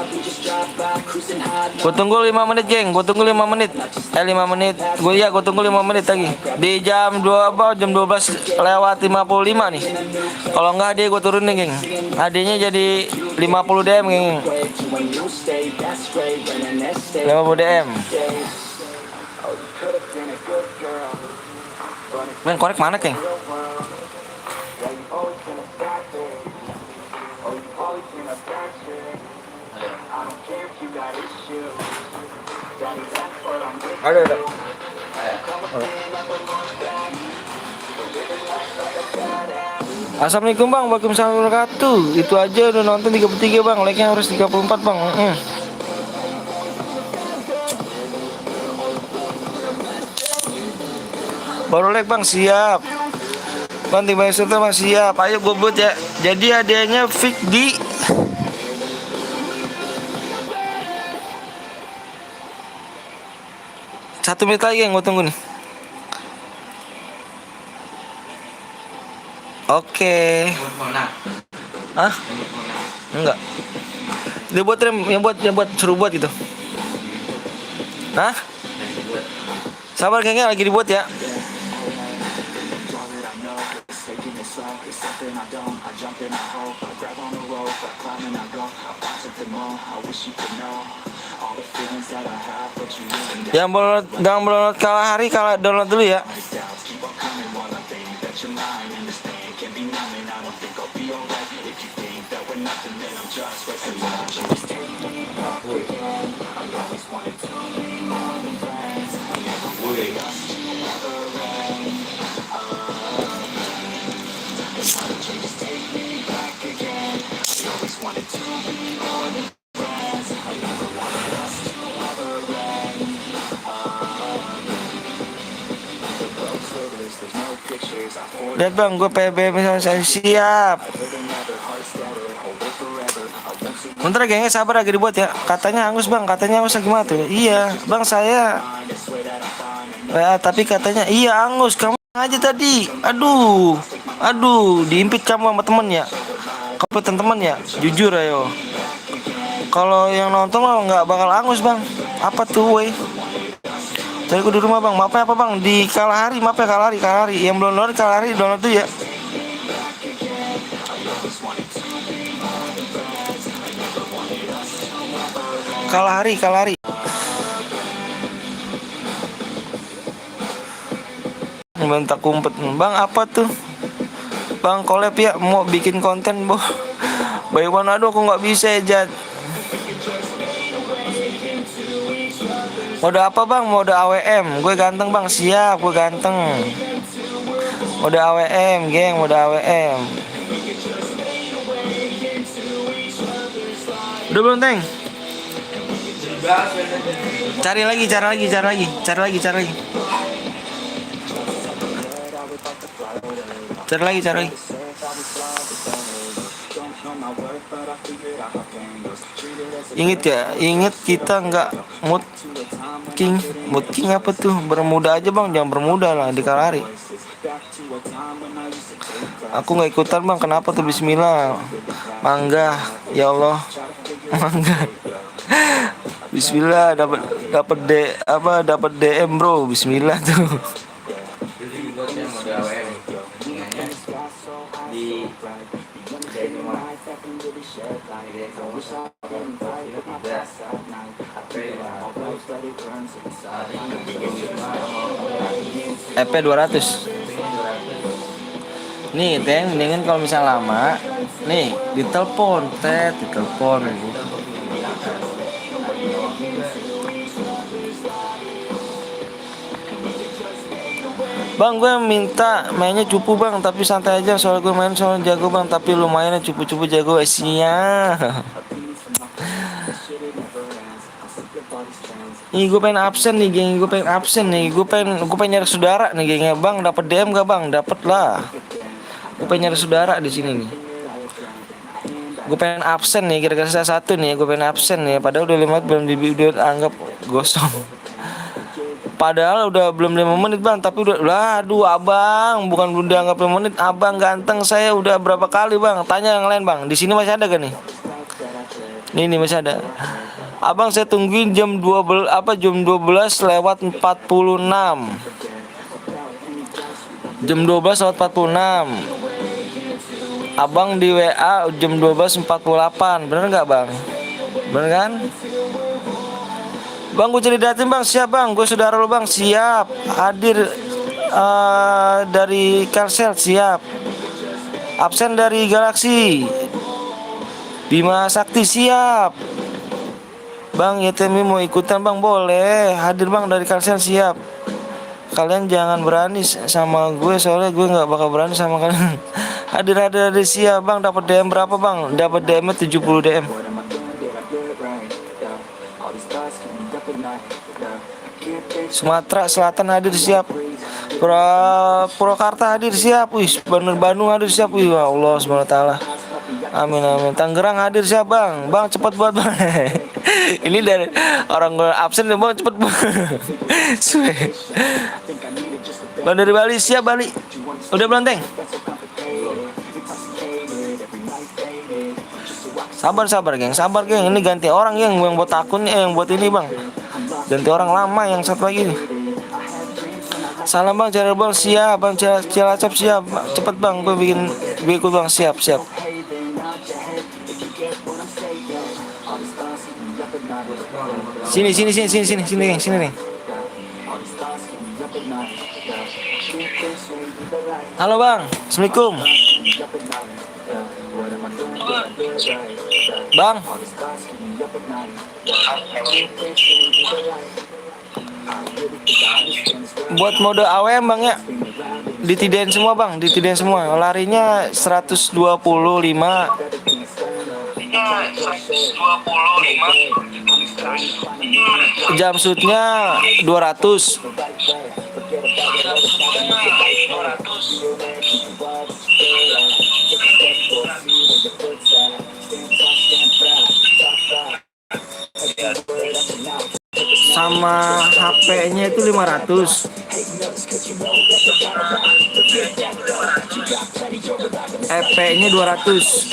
Gue tunggu 5 menit geng. Gue tunggu 5 menit. 5 menit. Gue tunggu 5 menit lagi. Di jam 12 lewat 55 nih. Kalau enggak dia gue turunin geng. Adanya jadi 50 DM geng. 50 DM. Men korek mana geng? Ada. Assalamualaikum bang, waalaikumsalam warahmatullahi wabarakatuh. Itu aja udah nonton 33 bang, like-nya harus 34 bang. Baru like bang, siap. Bang tiba serta bang, siap. Ayo gue buat ya. Jadi hadiahnya fix di 1 menit lagi yang gue tunggu nih. Oke. Hah? Enggak. Dia buat rem, yang buat suruh buat gitu. Hah? Sabar kayaknya lagi dibuat ya. Yang belum kalah hari, kalah download dulu ya. Lihat bang, gue PB misalnya saya siap. Bentar gengnya, sabar lagi dibuat ya. Katanya angus bang, katanya angus gimana tuh? Iya bang, saya tapi katanya iya angus. Kamu aja tadi. Aduh, diimpit kamu sama temen ya. Kompeten temen ya, jujur ayo. Kalau yang nonton mah nggak bakal angus bang. Apa tuh weh? Tadi gue di rumah bang, maafnya apa bang? Di Kalahari, maaf ya Kalahari. Yang belum download Kalahari download tuh ya. Kalahari. Bentak kumpet bang, apa tuh? Bang collab ya, mau bikin konten boh. Bayuan aduh aku nggak bisa ya Jad. Mode apa bang? Mode AWM. Gue ganteng bang, siap, gue ganteng. Mode AWM, geng, mode AWM. Udah belum Teng? Cari lagi. Ingat kita nggak mood king apa tuh? Bermuda aja bang, jangan bermuda lah di Kalahari. Aku nggak ikutan bang, kenapa tuh? Bismillah, mangga, ya Allah, mangga. Bismillah, dapat DM bro, Bismillah tuh. EP 200. Nih, Teng, mendingan kalau misalnya lama, nih, ditelepon, ditelepon gitu. Bang, gue minta mainnya cupu bang, tapi santai aja soal gue main soalnya jago bang, tapi lumayan cupu-cupu jago Asia. Nih gue pengen absen nih geng, gue pengen absen nih, gue pengen nyari saudara nih gengnya bang, dapat DM gak bang? Dapat lah. Gue pengen nyari saudara di sini nih. Gue pengen absen nih, kira-kira saya satu nih, gue pengen absen nih, padahal udah 5 menit belum udah anggap gosong. Padahal udah belum 5 menit bang, tapi udah aduh abang, bukan belum dianggap 5 menit, abang ganteng saya udah berapa kali bang, tanya yang lain bang, di sini masih ada kan nih? Nih masih ada. Abang saya tungguin jam 12 jam 12 lewat 46. Jam 12 lewat 46. Abang di WA jam 12.48. Bener nggak bang? Bener kan? Bang gue jadi datin bang, siap bang, gue saudara lo bang, siap. Hadir dari Kalsel, siap. Absen dari Galaxy Bima Sakti, siap. Bang YTMI mau ikutan bang, boleh. Hadir bang dari Kalsel, siap. Kalian jangan berani sama gue, soalnya gue nggak bakal berani sama kalian. Hadir siap bang. Dapat DM berapa bang? Dapat DM 70 DM. Sumatera Selatan hadir siap. Purwakarta hadir siap. Wih, Bandung hadir siap. Wih, ya Allah subhanahu wa ta'ala. Amin. Tangerang hadir siap bang. Bang cepat buat bang. Ini dari orang gue absen bang, cepet bang. Bang dari Bali siap Bali. Udah belum Teng? Sabar geng. Ini ganti orang yang buat akun yang buat ini bang. Ganti orang lama yang satu lagi nih. Salam bang, cari bang, siap bang, Cilacap siap, cepet bang, gue bikin ikut bang, siap. Sini nih. Halo bang, assalamualaikum. Bang. Buat mode AWM bang ya. Ditidain semua bang, Larinya 125. Jam shootnya 200. Sama HP-nya itu 500. EP-nya 200.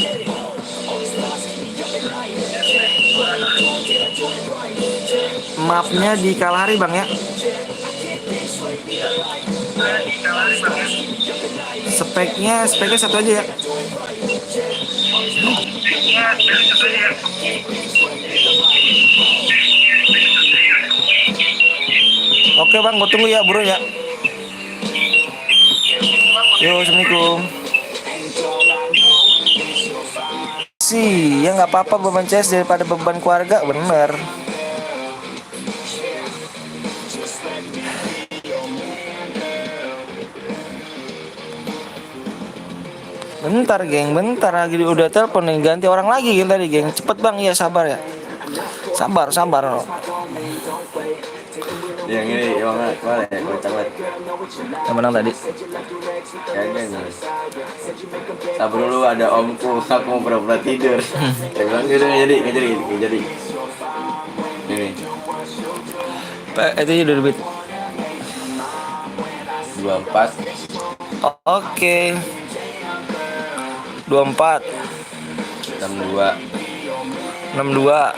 Mapnya di Kalahari bang ya. Speknya satu aja ya. Oke bang, gue tunggu ya bro ya. Yo, assalamualaikum. Ya nggak apa-apa beban CS daripada beban keluarga, bener. Bentar lagi udah telepon nih, ganti orang lagi geng tadi geng. Cepet bang, ya sabar ya. Sabar. Yang ini mana coklat. Yang menang tadi. Kayaknya nih. Sabar dulu, ada omku, aku mau pura-pura tidur. Saya bilang udah nggak jadi. Ini. Itu udah debit. 24. Oke. 24 62 42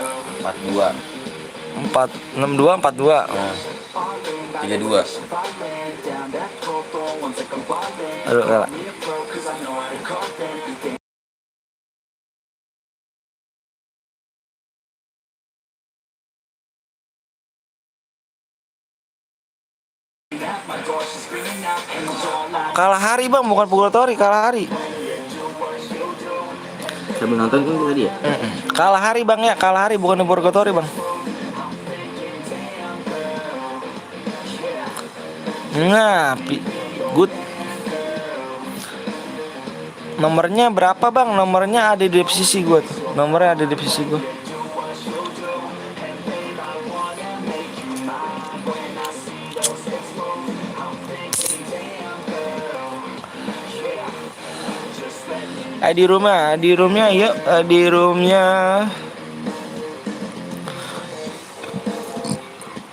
42. nah, 32. Aduh, Kalahari bang, bukan Purgatory, Kalahari. Sambil nonton kan tadi ya? Kalahari bang ya, Kalahari bukan Purgatory bang. Nah, good. Nomornya berapa bang? Nomornya ada di sisi gue. Nomornya ada di sisi gue. Di roomnya yuk, di roomnya.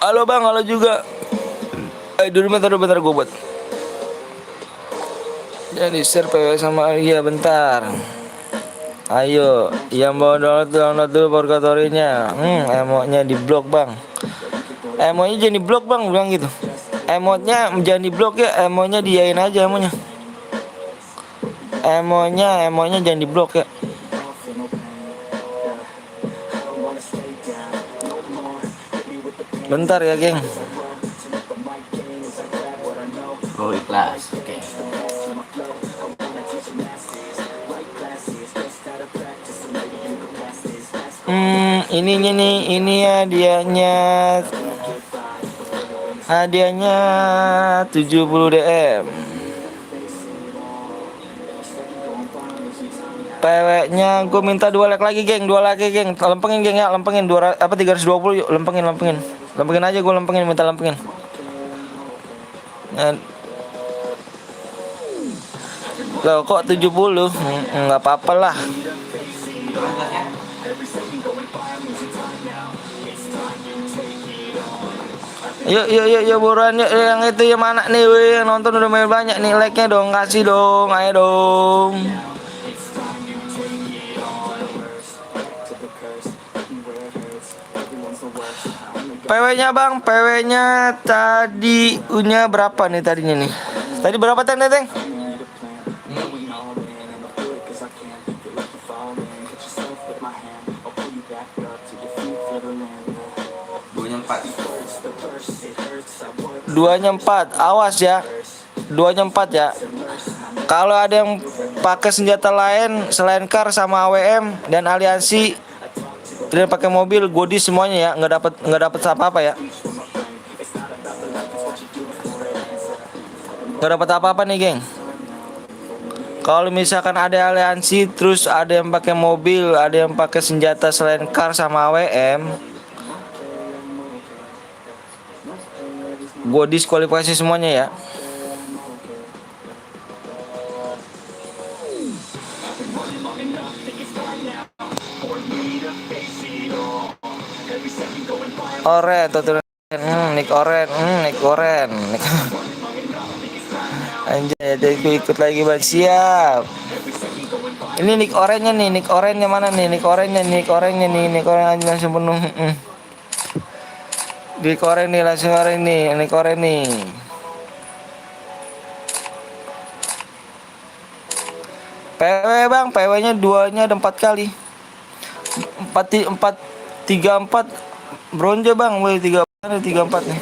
Halo bang, halo juga. Di roomnya bentar gue buat. Jadi share PW sama iya bentar. Ayo, yang mau download dulu Purgatory-nya. Emotnya di blok bang. Emotnya jangan di blok bang, bilang gitu. Emotnya jangan di blok ya, emotnya diain aja emotnya. Emonya jangan diblok ya. Bentar ya, geng. Oh, ikhlas. Oke. Ininya nih, ini hadiahnya 70 DM. PW-nya gue minta 2 like lagi geng, 2 like geng. Lempengin geng ya, lempengin 320 yuk, lempengin. Lempengin aja, gue minta lempengin. Loh kok 70? Enggak apa-apa lah. Yuk buruan yuk, yang itu yang mana nih, yang nonton udah banyak nih, like-nya dong, kasih dong, ayo dong. PW-nya bang, PW-nya tadi punya berapa nih tadinya nih? Tadi berapa teng? 2-nya 4, awas ya. 2-nya 4 ya. Kalau ada yang pakai senjata lain selain kar sama AWM dan aliansi dan pakai mobil, godis semuanya ya, nggak dapat apa-apa ya. Nggak dapat apa-apa nih, geng. Kalau misalkan ada aliansi terus ada yang pakai mobil, ada yang pakai senjata selain kar sama AWM, gue diskualifikasi semuanya ya. Oren, Nick Oren. Anjay, jadi gue ikut lagi bang, siap. Ini Nick Orennya mana nih? Nick Orennya aja langsung penuh. Nick Oren nih langsung Nick Oren nih. PW bang, PW-nya 2-nya ada 4 kali. 34 bronze bang, woi 34 nih.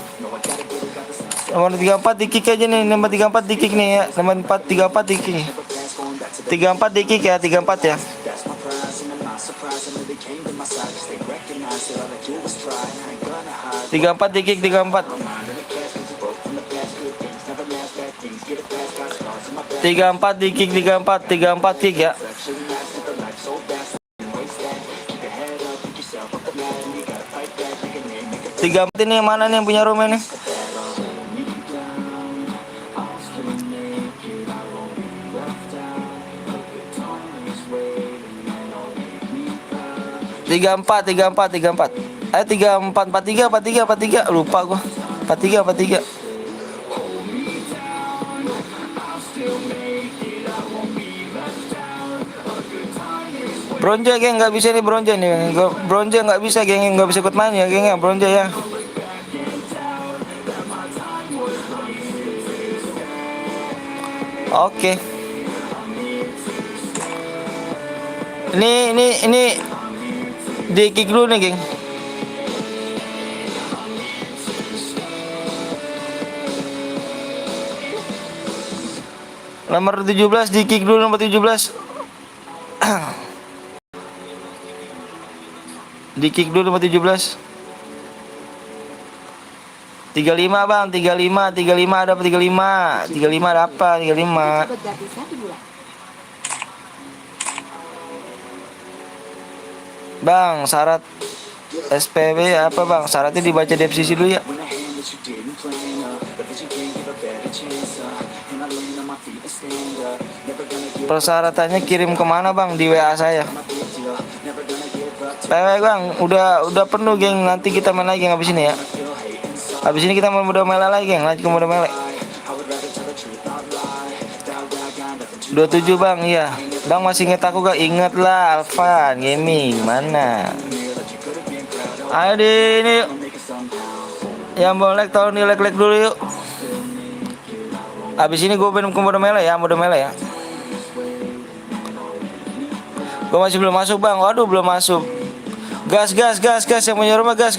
Nomor 34 di kick aja nih, nomor 34 di kick nih ya. Nomor 34 di kick. 34 di kick ya, 34 ya. Tiga empat di kick, 34. 34 di kick, 34 kick ya. 34 ini yang mana nih yang punya rumah nih? Tiga empat. 43 lupa gua. 43. Bronze geng, nggak bisa nih bronze nih. Bronze nggak bisa geng, nggak bisa ikut main ya geng ya, bronze ya. Oke. Ini di kick dulu nih geng. Nomor 17 di kick dulu nomor 17. Di kick dulu nomor 17. 35 bang, 35 ada apa 35? 35 ada apa 35? Sobat Gardisa dimulai. Bang, syarat SPB apa bang? Syaratnya dibaca di FCC dulu ya. Persyaratannya kirim kemana bang? Di WA saya. Bang, udah penuh geng. Nanti kita main lagi habis ini ya. Habis ini kita mau udah mele lagi geng. Lanjut ke mode mele. 27 bang, iya. Bang masih inget aku gak? Inget lah, Alfa Gaming mana? Ayo di ini yuk. Yang mau like tolong di like dulu yuk. Abis ini gue pindah ke mode mele ya, Gue masih belum masuk bang, waduh belum masuk. Gas yang punya rumah gas.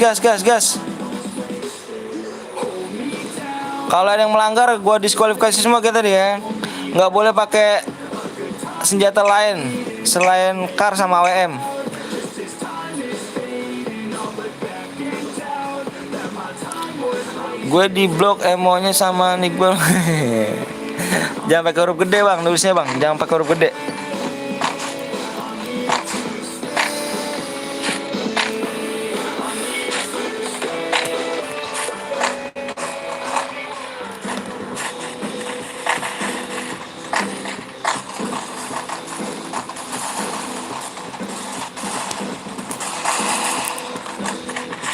Kalau ada yang melanggar, gue diskualifikasi semua kita tadi ya. Nggak boleh pakai senjata lain selain kar sama WM. Gue di blok emonya sama Nickball. Jangan pakai huruf gede bang, nulisnya bang. Jangan pakai huruf gede.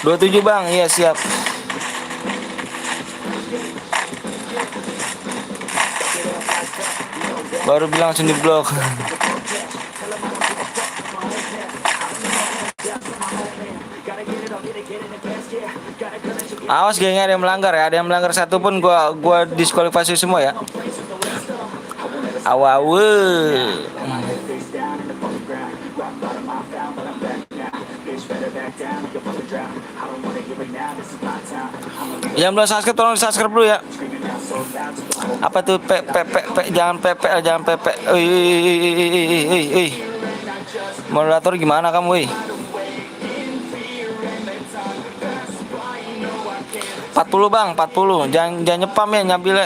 Dua 27 bang, iya siap. Baru bilang langsung di blok. Awas gengnya ada yang melanggar ya. Ada yang melanggar satu pun gua diskualifikasi semua ya. Awawe. Yang belum subscribe tolong subscribe dulu ya. Apa tuh jangan PP. Moderator gimana kamu, woi? 40 bang, 40. Jangan nyepam ya, nyabil.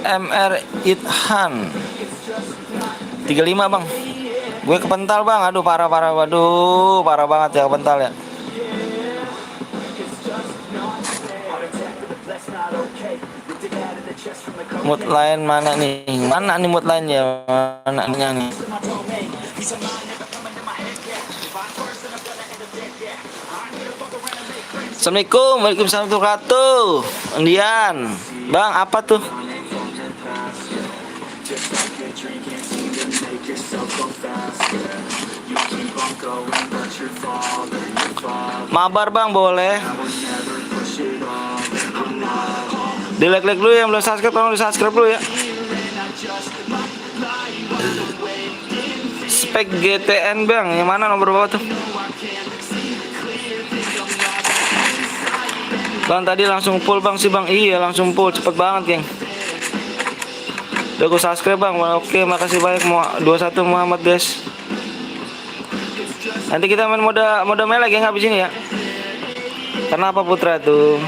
MR Ithan 35 bang. Gue kepental bang. Aduh parah. Waduh parah banget ya kepental ya. Mood lain mana nih? Mana nih mood lainnya? Mana nih? Assalamualaikum, waalaikumsalam warahmatullahi wabarakatuh. Undian, bang apa tuh? Mabar bang boleh. Di like dulu yang belum subscribe, tolong di subscribe dulu ya. Spek GTN bang, yang mana nomor berapa tuh? Bang tadi langsung full bang sih bang. Iya langsung full, cepet banget geng. Udah gue subscribe bang. Oke makasih banyak 21 Muhammad guys. Nanti kita main mode mele geng habis ini ya. Kenapa Putra tuh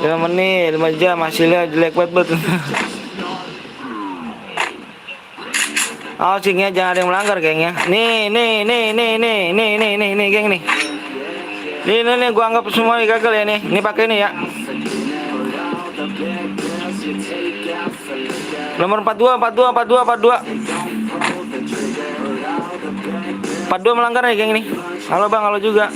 5 menit 5 jam hasilnya jelek banget. Oh singnya jangan ada yang melanggar geng ya. Nih geng nih. Nih gua anggap semua gagal ya nih. Ini pakai ini ya. Nomor 42 melanggar nih geng nih. Halo bang, halo juga.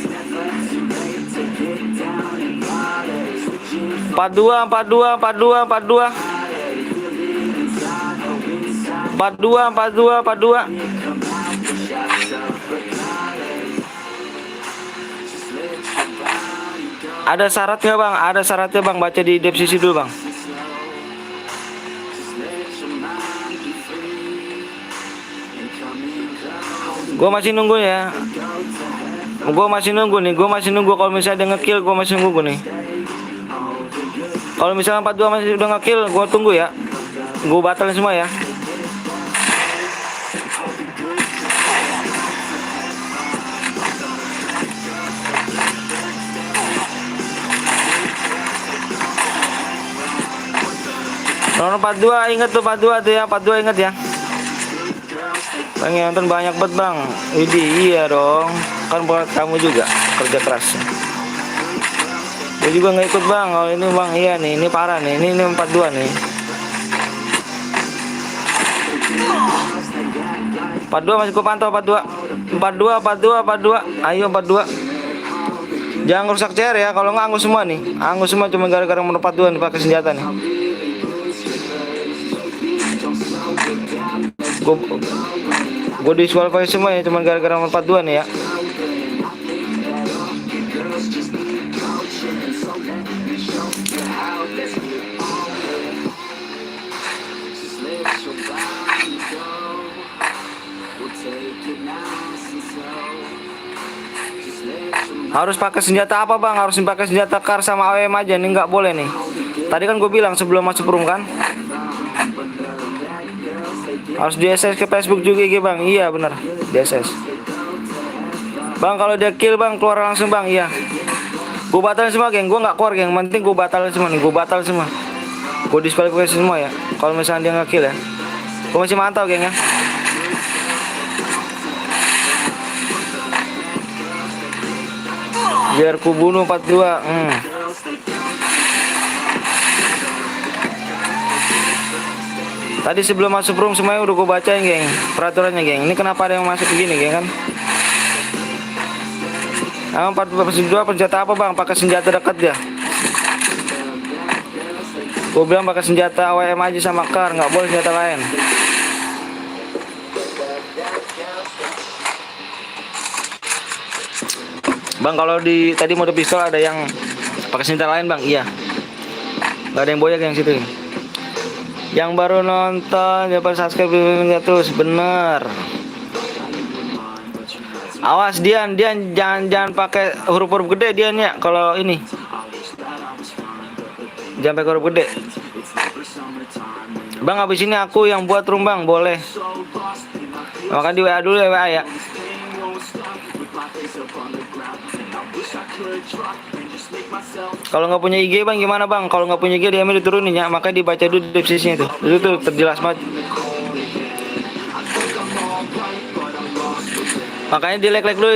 42 Ada syaratnya bang, baca di deskripsi dulu bang. Gue masih nunggu ya. Gue masih nunggu nih, kalau misalnya dia ngekill, gue masih nunggu nih. Kalau misalnya 42 masih udah ngekill, gue tunggu ya. Gue batalin semua ya. Nomor 42 inget tuh, 42 tuh ya, 42 inget ya. Bang yang nonton banyak banget bang. Widih, iya dong. Kan buat kamu juga kerja keras. Gue juga nggak ikut bang. Kalau ini bang, iya nih, ini parah nih. Ini 42 nih. 42 masih gue pantau 42. 42. Ayo 42. Jangan rusak CR ya. Kalau nggak angus semua nih. Angus semua cuma gara-gara nomor 42 nih pakai senjata nih. Gue disqualifikasi semua ya cuma gara-gara nomor 42 nih ya. Harus pakai senjata apa bang? Harus pakai senjata kar sama AWM aja nih, nggak boleh nih. Tadi kan gue bilang sebelum masuk room kan. Harus di SS ke Facebook juga bang. Iya benar, di SS. Bang kalau dia kill bang keluar langsung bang. Iya. Gue batalin semua geng. Gue nggak keluar geng. Penting gue batalin semua nih. Gue batalin semua. Gue diskualifikasi semua ya. Kalau misalnya dia nggak kill ya. Gue masih mantau geng ya. Biar ku bunuh 42. Tadi sebelum masuk room semuanya udah gue bacain geng peraturannya geng. Ini kenapa ada yang masuk begini geng kan? Emang 42 senjata apa bang? Pakai senjata dekat dia. Gue bilang pakai senjata AWM aja sama kar, nggak boleh senjata lain. Bang kalau di tadi mode pistol ada yang pakai senjata lain bang? Iya. Gak ada yang boyak yang situ. Yang baru nonton jangan subscribe nggak terus bener. Awas Dian jangan pakai huruf gede Dian ya kalau ini. Jangan pakai huruf gede. Bang habis ini aku yang buat room bang, boleh. Makan di WA dulu ya WA ya. Kalau nggak punya IG bang gimana bang? Kalau nggak punya IG dia diturunin ya, makanya dibaca dulu deskripsinya itu. Itu tuh terjelas banget. Makanya di like dulu,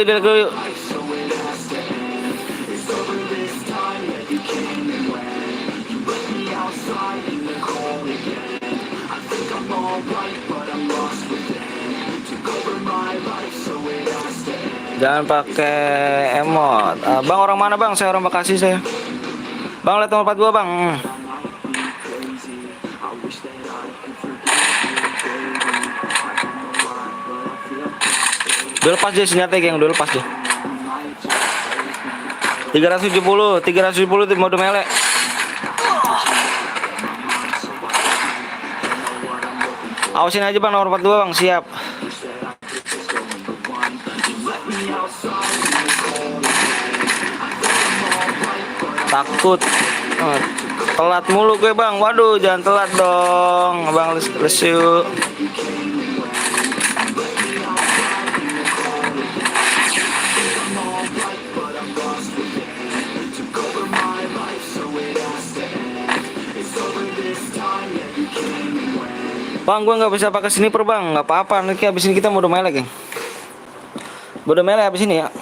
Jangan pakai emot. Bang orang mana bang? Saya orang Bekasi saya. Bang lihat nomor 42 bang. Udah lepas dia senjata geng, udah lepas dia. 370 itu mode melee. Awasin aja bang nomor 42 bang, siap. Takut telat mulu gue bang. Waduh jangan telat dong bang, lesu. Bang gue nggak bisa pakai sniper bang, nggak apa-apa, nanti abis ini kita mode melee geng. Mode melee abis ini ya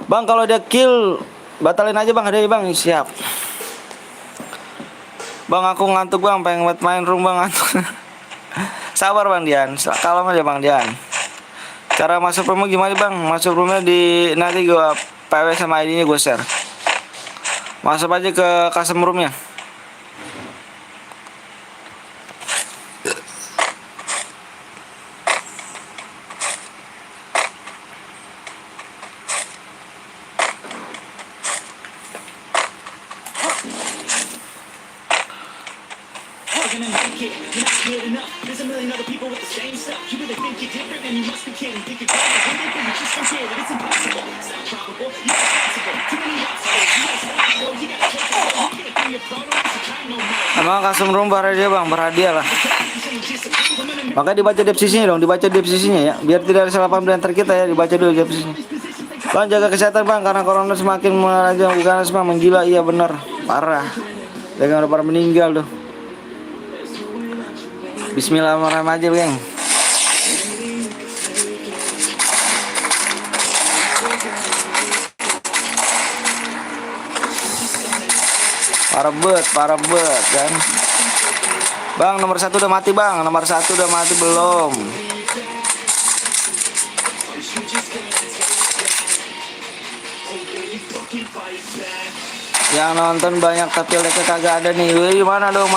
bang. Kalau dia kill batalin aja bang, ada bang, siap. Bang aku ngantuk bang, pengen main room bang, ngantuk. Sabar bang Dian, kalem aja bang Dian. Cara masuk roomnya gimana bang? Masuk roomnya di nanti gue PW sama ID nya gue share. Masuk aja ke custom roomnya. gonna make it. You're not good enough. There's a million other people with the same stuff. You really think you're different, and you must be kidding. Think you're better than anything, you just don't get it. It's impossible. It's not probable. You're responsible. Too many obstacles. You gotta stop. You gotta check it out. You can't bring your problem. It's a time no more. Emang custom room dia bang berhadiah lah. Makanya dibaca deskripsinya dong, dibaca deskripsinya ya, biar tidak ada salah paham di antara kita ya, dibaca dulu deskripsinya. Bang jaga kesehatan bang, karena corona semakin merajam, bukan semua menggila, iya benar, parah. Jangan udah pada meninggal tuh. Bismillahirrahmanirrahim, geng. Parah bet kan. Bang nomor 1 udah mati bang, nomor 1 udah mati belum? Yang nonton banyak tapi like-nya kagak ada nih. Wih, mana dong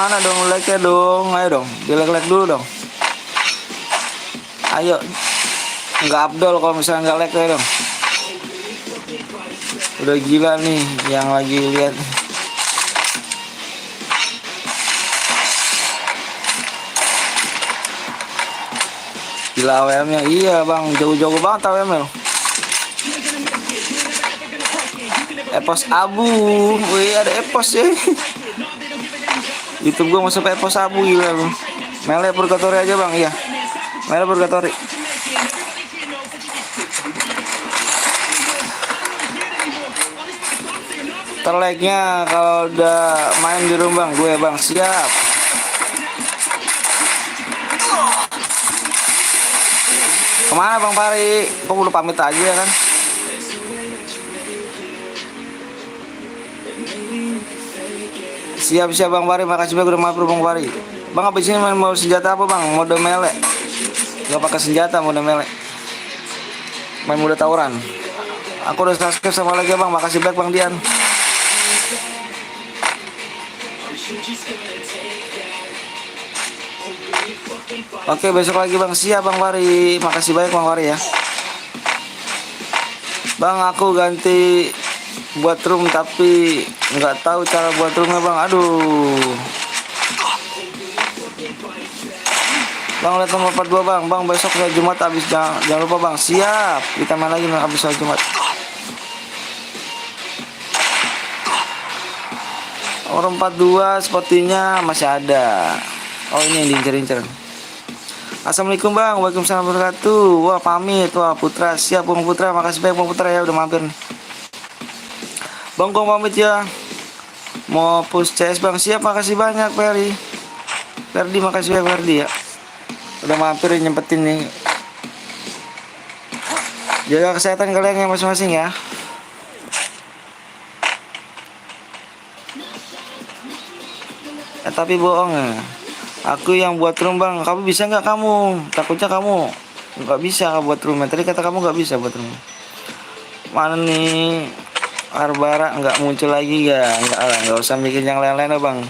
like-nya dong. Ayo dong, di-like dulu dong. Ayo. Enggak abdol kalau misalnya enggak like ya dong. Udah gila nih yang lagi lihat. Gila AWM-nya, iya bang, jauh-jauh banget AWM-nya. Epos Abu, wih ada Epos ya. YouTube gua masuk Epos Abu gila bang. Mele Purgatory aja bang, iya. Mele Purgatory. Terlike-nya kalau udah main di rumah bang, gue bang siap. Kemana Bang Pari? Kok udah pamit aja kan? Siap Bang Pari, makasih banyak udah mampir Bang Pari. Bang abis ini mau senjata apa bang? Mode mele? Gak pakai senjata, mode mele. Main mode tawuran. Aku udah subscribe sama lagi bang, makasih banyak Bang Dian. Oke besok lagi bang, siap Bang Wari. Makasih banyak Bang Wari ya. Bang aku ganti buat room tapi nggak tahu cara buat roomnya bang. Aduh. Bang lihat nomor 42 bang. Bang besok ya Jumat habis jangan lupa bang. Siap. Kita main lagi habis Jumat. Nomor 42 sepertinya masih ada. Oh ini yang diincer-incer. Assalamualaikum bang, waalaikumsalam warahmatullahi wabarakatuh. Wah pamit, wah Putra, siap Bang Putra, makasih banyak Bang Putra ya udah mampir. Bang Kong pamit ya. Mau push CS bang, siap makasih banyak Ferdi. Ferdi makasih banyak Ferdi ya. Udah mampir nyempetin nih. Jaga kesehatan kalian ya masing-masing ya. Tapi bohong ya. Aku yang buat room bang, kamu bisa nggak kamu? Takutnya kamu nggak bisa buat room. Tadi kata kamu nggak bisa buat room. Mana nih Arbara nggak muncul lagi ya? Nggak usah bikin yang lain-lain lah bang.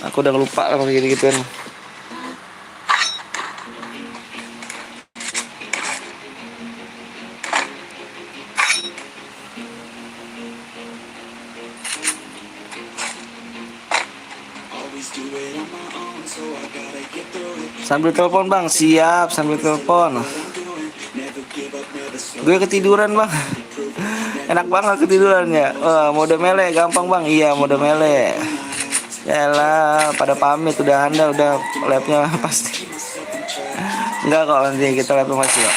Aku udah lupa lah gitu-gituan. Sambil telepon bang, siap sambil telepon. Gue ketiduran bang. Enak banget ketiduran ya. Mode mele gampang bang. Iya mode mele. Yalah pada pamit udah anda udah labnya pasti. Enggak kok nanti kita labnya masih kok.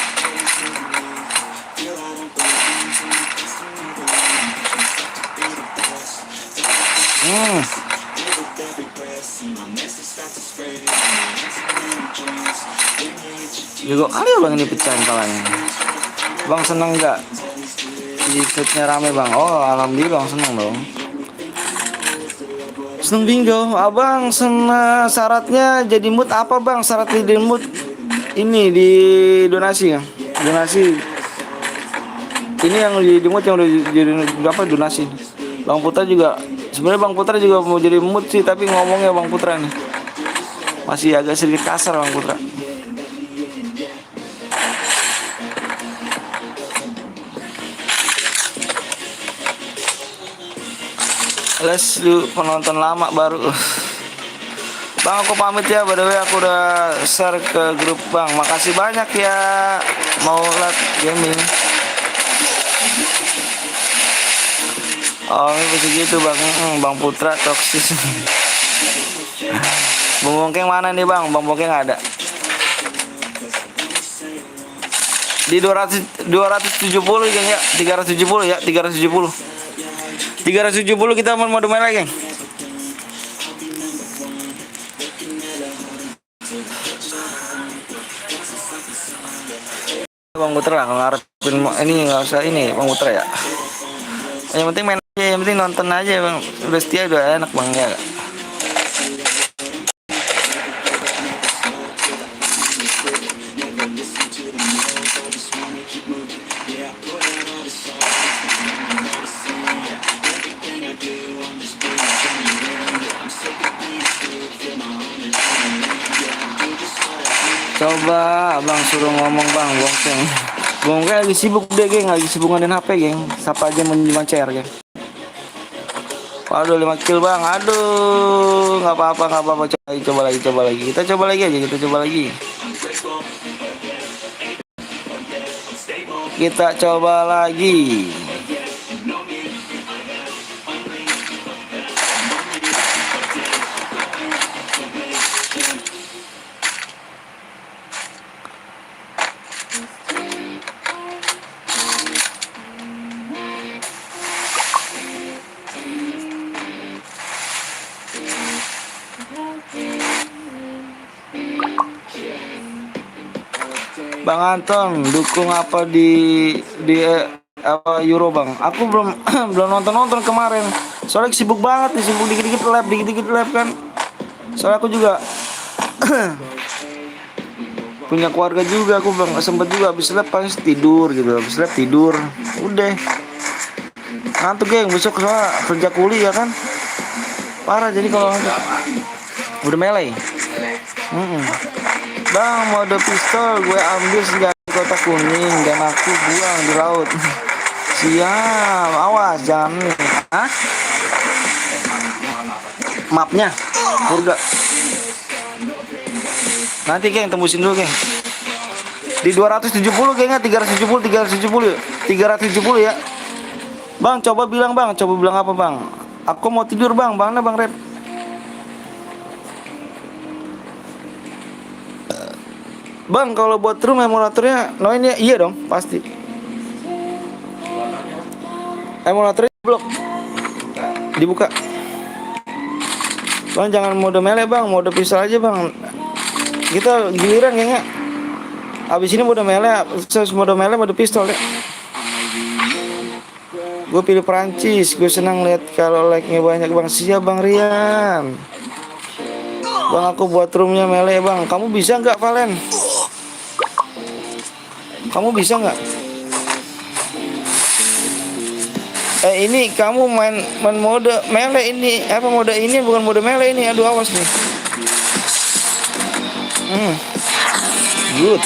Juga kali ya bang ini pecahan kalanya. Bang seneng nggak? Youtube-nya rame bang. Oh alhamdulillah bang seneng dong. Seneng bingo. Abang seneng syaratnya jadi mood apa bang? Syarat jadi mood ini di donasi ya. Donasi. Ini yang di mood yang udah jadi berapa donasi. Bang Putra juga. Sebenarnya Bang Putra juga mau jadi mood sih, tapi ngomongnya Bang Putra nih masih agak sedikit kasar Bang Putra. Les lu penonton lama baru. Bang, aku pamit ya. By the way, aku udah share ke grup Bang. Makasih banyak ya, Maulad Gaming. Oh, ini begitu Bang. Bang Putra toksis. Bang Bongkeng mana nih Bang? Bang Bongkeng ada. Di 270 geng ya. 370 ya, 370. 370 kita mau mode merah, geng. Bang Putra kalau ngarepin ini nggak usah ini Bang Putra ya. Yang penting main aja, yang penting nonton aja Bang. Udah setia udah enak Bang ya. Coba Abang suruh ngomong Bang Bongkeng. Bongkeng lagi sibuk deh geng, lagi sibuk ngadain HP geng. Siapa aja mau nyimpan CR geng. Waduh 5 kill Bang, aduh nggak apa-apa coba lagi. Kita coba lagi aja, kita coba lagi. Kita coba lagi. Bang Anton, dukung apa di apa Euro Bang? Aku belum belum nonton kemarin. Soalnya sibuk banget nih, sibuk dikit-dikit lab kan. Soalnya aku juga punya keluarga juga, aku bang sempet juga habis lab pas tidur gitu, habis lab tidur, udah ngantuk geng, besok soalnya kerja kuliah kan, parah jadi kalau udah melee. Bang, mode pistol gue ambil senjata kotak kuning dan aku buang di laut. Siap, awas jangan nih. Hah? Mapnya, purga. Nanti geng tembusin dulu geng. Di 270 gengnya 370 ya. Bang, coba bilang apa bang? Aku mau tidur bang, mana bang Rep? Bang, kalau buat room emulatornya, no ini iya dong, pasti. Emulatornya blok, dibuka. Bang, jangan mode melee bang, mode pistol aja bang. Kita giliran kayaknya. Abis ini mode melee, mode pistol ya. Gue pilih Perancis, gue senang lihat kalau like-nya banyak bang. Siap bang Rian. Bang, aku buat roomnya melee bang. Kamu bisa nggak Valen? Kamu bisa nggak? Ini kamu main mode melee ini, apa mode ini bukan mode melee ini. Aduh awas nih. Good.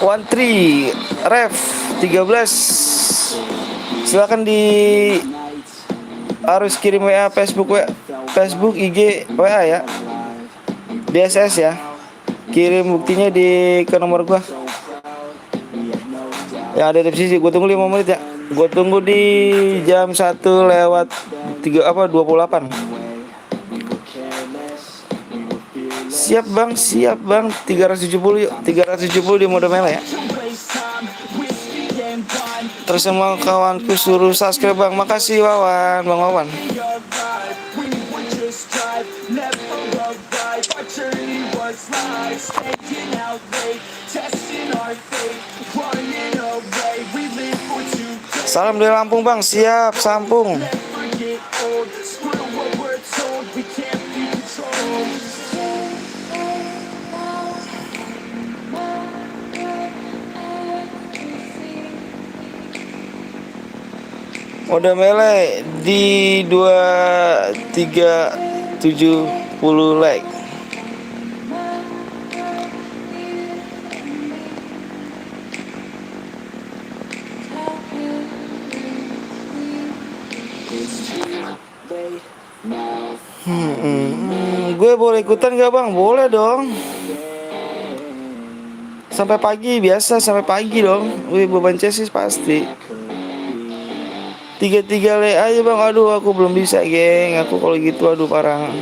One three ref 13. Silakan harus kirim WA Facebook IG WA ya, DSS ya, kirim buktinya ke nomor gua yang ada di sisi. Gua tunggu 5 menit ya, gua tunggu di jam 1:28. Siap bang 370 yuk, 370 di mode melee ya. Terus semua kawanku suruh subscribe bang. Makasih Wawan, bang Wawan. Salam dari Lampung bang. Siap Sampung. Mode melee di 2370 like. Gue boleh ikutan gak bang? Boleh dong. Sampai pagi biasa, sampai pagi dong. Wih, beban chassis pasti. 3 le aja bang. Aduh, aku belum bisa geng. Aku kalau gitu aduh parah.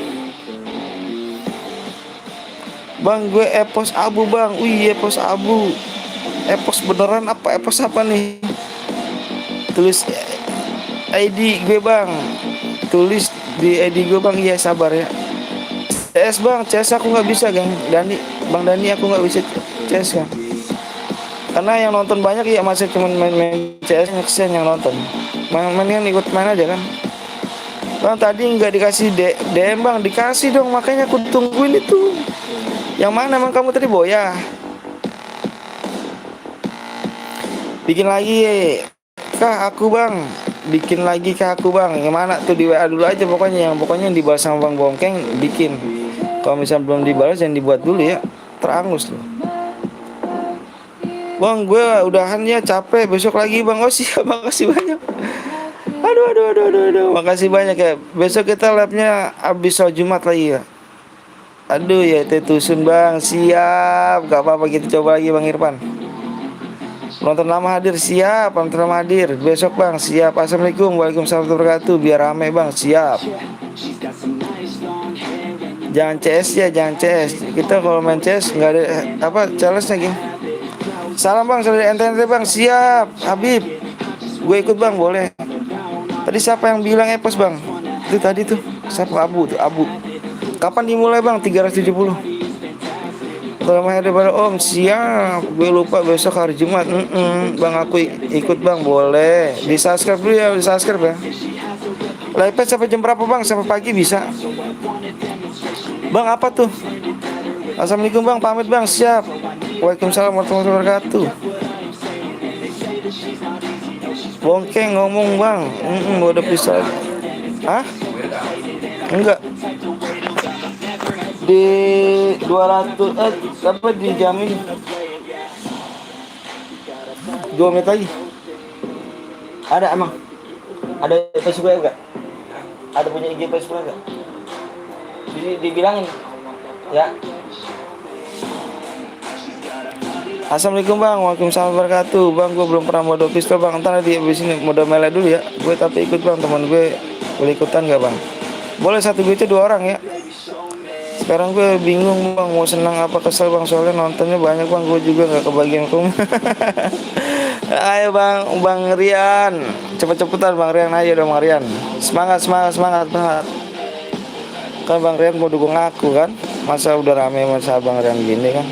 Bang, gue epos abu bang. Wih, epos abu. Epos beneran apa? Epos apa nih? Tulis ID gue bang. Tulis di ID gue bang. Iya sabar ya. CS bang, CS aku nggak bisa geng. Bang Dani aku nggak bisa CS kan. Karena yang nonton banyak ya masih cuma main CS yang nonton. Main ikut main aja kan. Bang tadi nggak dikasih DM bang, dikasih dong, makanya aku tungguin itu. Yang mana emang kamu tadi boya? Bikin lagi kah aku bang? Bikin lagi kah aku bang? Yang mana tuh di WA dulu aja pokoknya. Yang dibalas sama Bang Bongkeng bikin. Kalau misalnya belum dibalas jangan dibuat dulu ya. Terangus loh. Bang gue udahan ya, capek, besok lagi bang. Oh siap, makasih banyak. Aduh. Makasih banyak ya. Besok kita labnya habis sholat Jumat lagi ya. Aduh ya tetusun bang. Siap. Gak apa-apa kita coba lagi Bang Irfan. Penonton lama hadir. Siap. Penonton lama hadir. Besok bang. Siap. Assalamualaikum. Waalaikumsalam warahmatullahi wabarakatuh. Biar rame bang. Siap. Jangan CS ya. Jangan CS. Kita kalau main CS gak ada challenge-nya geng. Salam bang. Saudara ente bang. Siap. Habib. Gue ikut bang. Boleh. Tadi siapa yang bilang epos bang? Itu tadi tuh. Siapa Abu tuh? Abu. Kapan dimulai bang? 370. Kalau main daripada om. Siap. Gue lupa besok hari Jumat. Bang aku ikut bang. Boleh. Di subscribe dulu ya. Di subscribe ya. Live pad sampai jam berapa bang? Sampai pagi bisa. Bang apa tuh? Assalamualaikum bang. Pamit bang. Siap. Waalaikumsalam warahmatullahi wabarakatuh. Bongkeng ngomong bang. Udah bisa. Hah? Enggak. Di 200 apa dijamin 2 menit lagi. Ada emang? Ada Facebook enggak? Ada punya IG Facebook enggak? Dibilangin ya. Assalamualaikum bang, waalaikumsalam wabarakatuh. Bang gue belum pernah mode pistol bang. Ntar nanti abis ini mode melee dulu ya. Gue tapi ikut bang, teman gue boleh ikutan gak bang? Boleh, satu gue itu 2 orang ya. Sekarang gue bingung bang, mau senang apa kesel bang, soalnya nontonnya banyak bang. Gue juga gak kebagian kum. Ayo bang Rian, cepet-cepetan bang Rian, ayo dong bang Rian. Semangat. Kan bang Rian mau dukung aku kan. Masa udah rame masa bang Rian gini kan.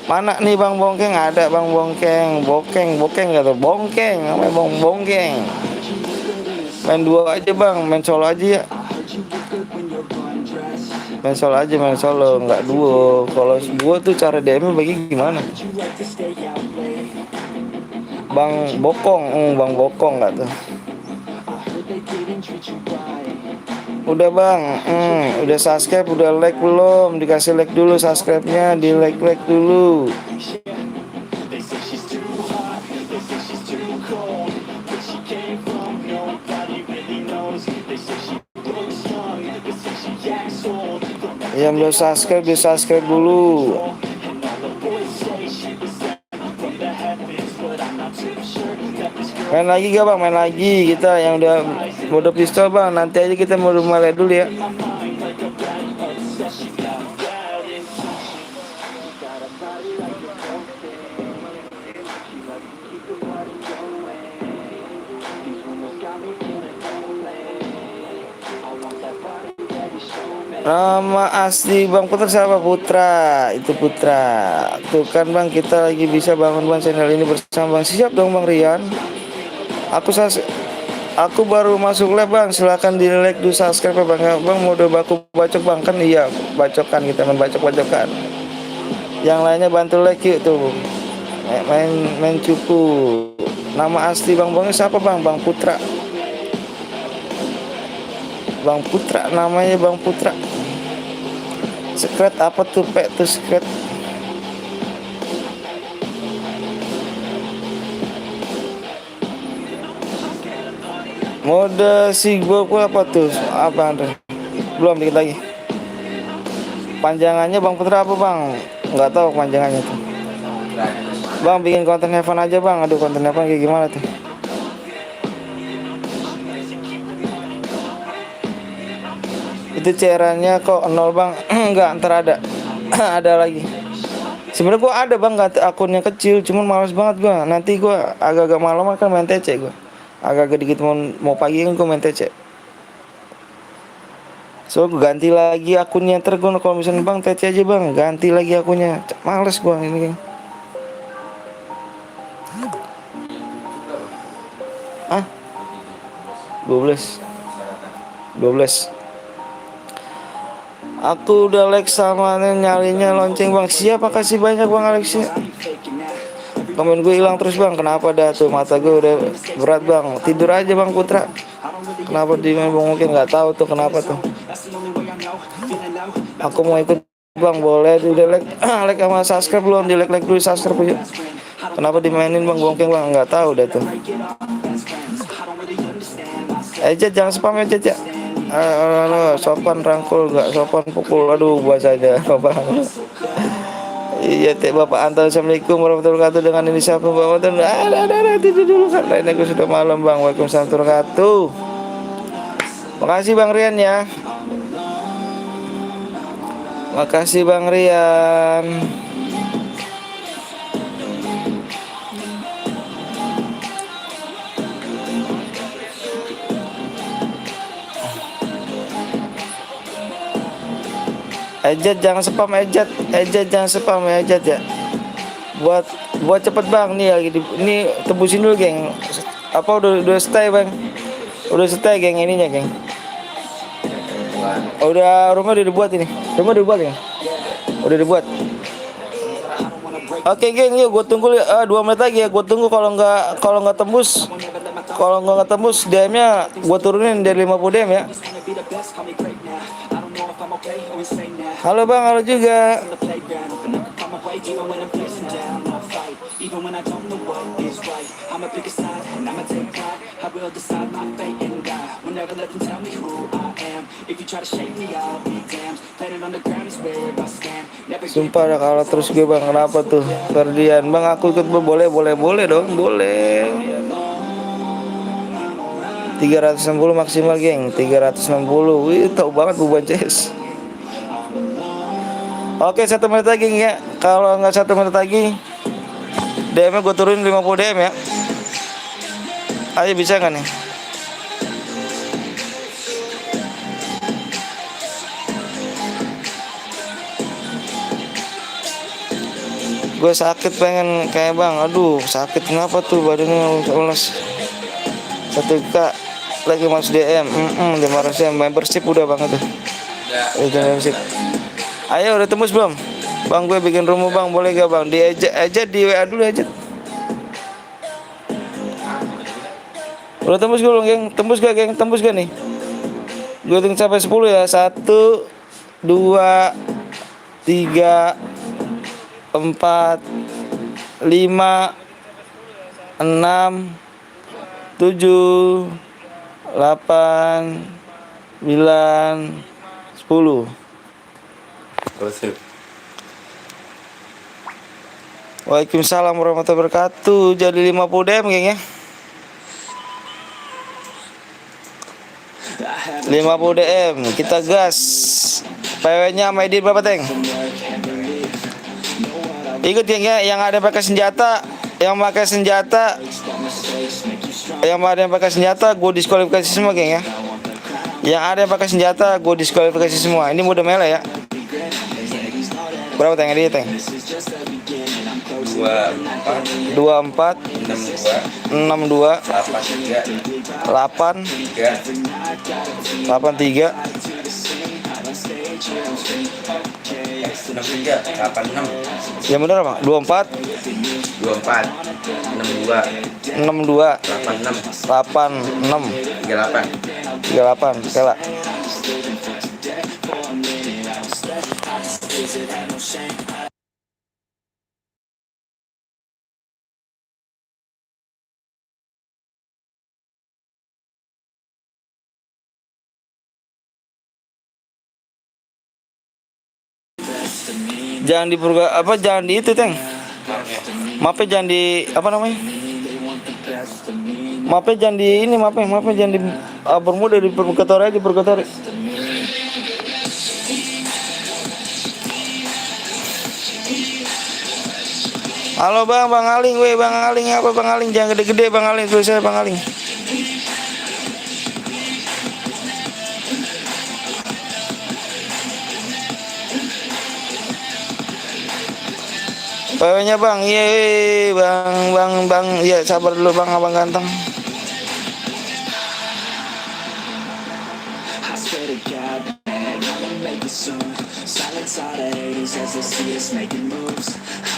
Mana nih bang Bongkeng? Ada bang Bongkeng. Bokeng gitu. Bongkeng, namanya bang Bongkeng. Main 2 aja bang, main solo aja ya. Main solo, nggak duo. Kalau duo tuh cara DM bagi gimana? Bang Bokong nggak tuh. Udah bang, udah subscribe, udah like belum? Dikasih like dulu, subscribe-nya di like dulu. Yang belum subscribe, di subscribe dulu. Main lagi gak bang? Main lagi kita yang udah mode pistol bang. Nanti aja kita mode melee dulu ya. Nama asli Bang Putra siapa? Putra. Itu Putra. Tuh kan bang, kita lagi bisa bangun bang channel ini bersama bang. Siap dong bang Rian. Aku baru masuk live bang. Silahkan di like, do subscribe ya bang. Bang mode baku bacok bang kan? Iya bacokan, kita main bacokan. Yang lainnya bantu like yuk tuh. Main cupu. Nama asli Bang Bongnya siapa Bang? Bang Putra. Bang Putra namanya Bang Putra. Secret apa tuh Pak tuh secret? Mode si gua apa tuh? Apa Andre? Belum dikit lagi. Panjangannya Bang Putra apa Bang? Nggak tahu panjangannya tuh. Bang bikin konten Heaven aja Bang. Aduh konten Heaven kayak gimana tuh? Itu cairannya kok nol Bang? Enggak, ntar ada. Ada lagi. Sebenarnya gua ada Bang, akunnya kecil, cuman males banget gua. Nanti gua agak-agak malam kan main TC gua. Agak-agak dikit mau pagi kan gua main TC. So gue ganti lagi akunnya ntar gue kalau misalnya Bang TC aja Bang, ganti lagi akunnya. Males gua ini. Ah? 12. Aku udah like sama nyalinya lonceng Bang. Siap, makasih banyak Bang Alex. Komen gue hilang terus Bang. Kenapa dah tuh mata gue udah berat Bang. Tidur aja Bang Putra. Kenapa di Bang mungkin nggak tahu tuh kenapa tuh. Aku mau ikut Bang, boleh di like like sama subscribe belum? Di like dulu subscribe aja. Kenapa dimainin Bang Bongkeng Bang? Nggak tahu dah tuh. Ejat jangan spam ya Ejat ya. Sopan rangkul nggak sopan pukul. Aduh bahasanya Bapak. Iya teh Bapak Anton. Assalamualaikum warahmatullahi wabarakatuh. Dengan ini siapa Bapak Anton? Ada tidur dulu kan. Lain aku sudah malam Bang. Waalaikumsalam warahmatullahi wabarakatuh. Makasih Bang Rian ya. Makasih Bang Rian. Ejat jangan spam Ejat jangan spam ya Ejat ya. Buat cepet Bang nih lagi ini tebusin dulu geng. Apa udah stay Bang? Udah stay geng ininya geng. Udah rumah udah dibuat ini. Rumah udah dibuat ya? Udah dibuat. Oke geng, yuk gue tunggu 2 menit lagi ya. Gue tunggu kalau nggak tembus DM-nya gue turunin dari 50 DM ya. Halo Bang, halo juga. Sumpah dah kalau terus gue Bang, kenapa tuh? Ferdian, Bang aku ikut boleh dong, boleh. 360 maksimal geng, 360. Wih, tahu banget beban CS. Oke, 1 menit lagi ya. Kalau nggak 1 menit lagi, DM-nya gue turunin 50 DM ya. Ayo bisa nggak nih? Gue sakit pengen kayak Bang. Aduh, sakit kenapa tuh badannya lemes. 1K lagi masuk DM. 500 membership udah Bang itu. Udah membership. Ayo udah tembus belum? Bang gue bikin rumah Bang, boleh gak Bang? Aja di WA dulu aja. Udah tembus belum geng? Tembus gak geng? Tembus gak nih? Gue hitung sampai 10 ya. 1 2 3 4 5 6 7 8 9 10. Waalaikumsalam warahmatullahi wabarakatuh. Jadi 50 DM geng ya. 50 DM kita gas. PW-nya sama Edit berapa Teng? Ikut geng ya, yang ada pakai senjata, yang pakai senjata gue diskualifikasi semua geng ya. Yang ada yang pakai senjata gue diskualifikasi semua. Ini mode melee ya. Berapa Teng Edit Teng? 24 62 82 83 86. Yang benar apa? 24 62 62 86 86 38 38 Kela. Jangan di jangan di itu, Teng. Mape jangan di apa namanya? Mape jangan di ini, mape jangan di Bermuda, di Purgatori aja, Purgatori. Halo Bang Aling, Bang Aling apa Bang Aling? Jangan gede-gede Bang Aling, tulis saya Bang Aling. PW-nya Bang, iya Bang, iya sabar dulu Bang, abang ganteng.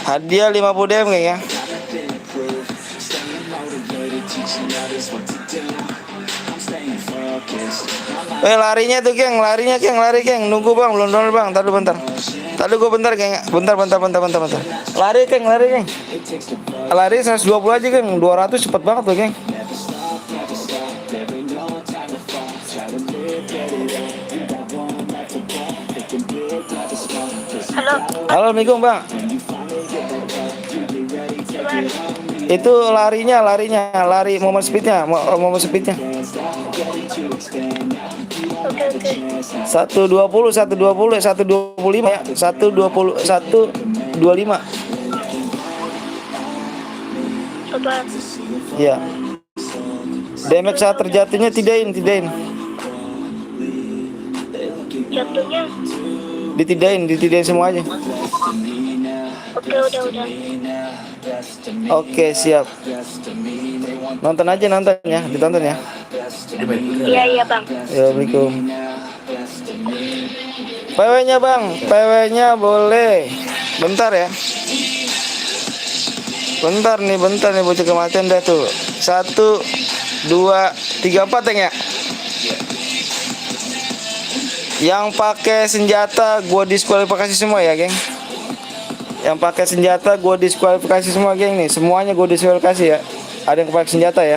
Hadiah 50 DM kayaknya. Larinya tuh geng, lari geng, nunggu Bang, belum download Bang, tadi bentar. Tadi gue bentar geng, bentar. Lari geng. Lari 120 aja geng, 200 cepet banget tuh geng. Halo. Halo, Assalamualaikum Bang. Itu lari momen speednya. Oke. 120, 125 ya. 125. Coba. Ya. Damage saat terjatuhnya tidain. Jatuhnya. Ditidain semua aja. Oke, udah. Oke, siap. Nonton ya, ditonton ya. Iya Bang. Assalamualaikum. PW-nya Bang, PW-nya boleh. Bentar ya. Bentar nih bocah kematian dah tuh. 1 2 3 4 Teng ya. Yang pakai senjata gua diskualifikasi semua ya, geng. Yang pakai senjata gua diskualifikasi semua, geng nih. Semuanya gua diskualifikasi ya. Ada yang pakai senjata ya.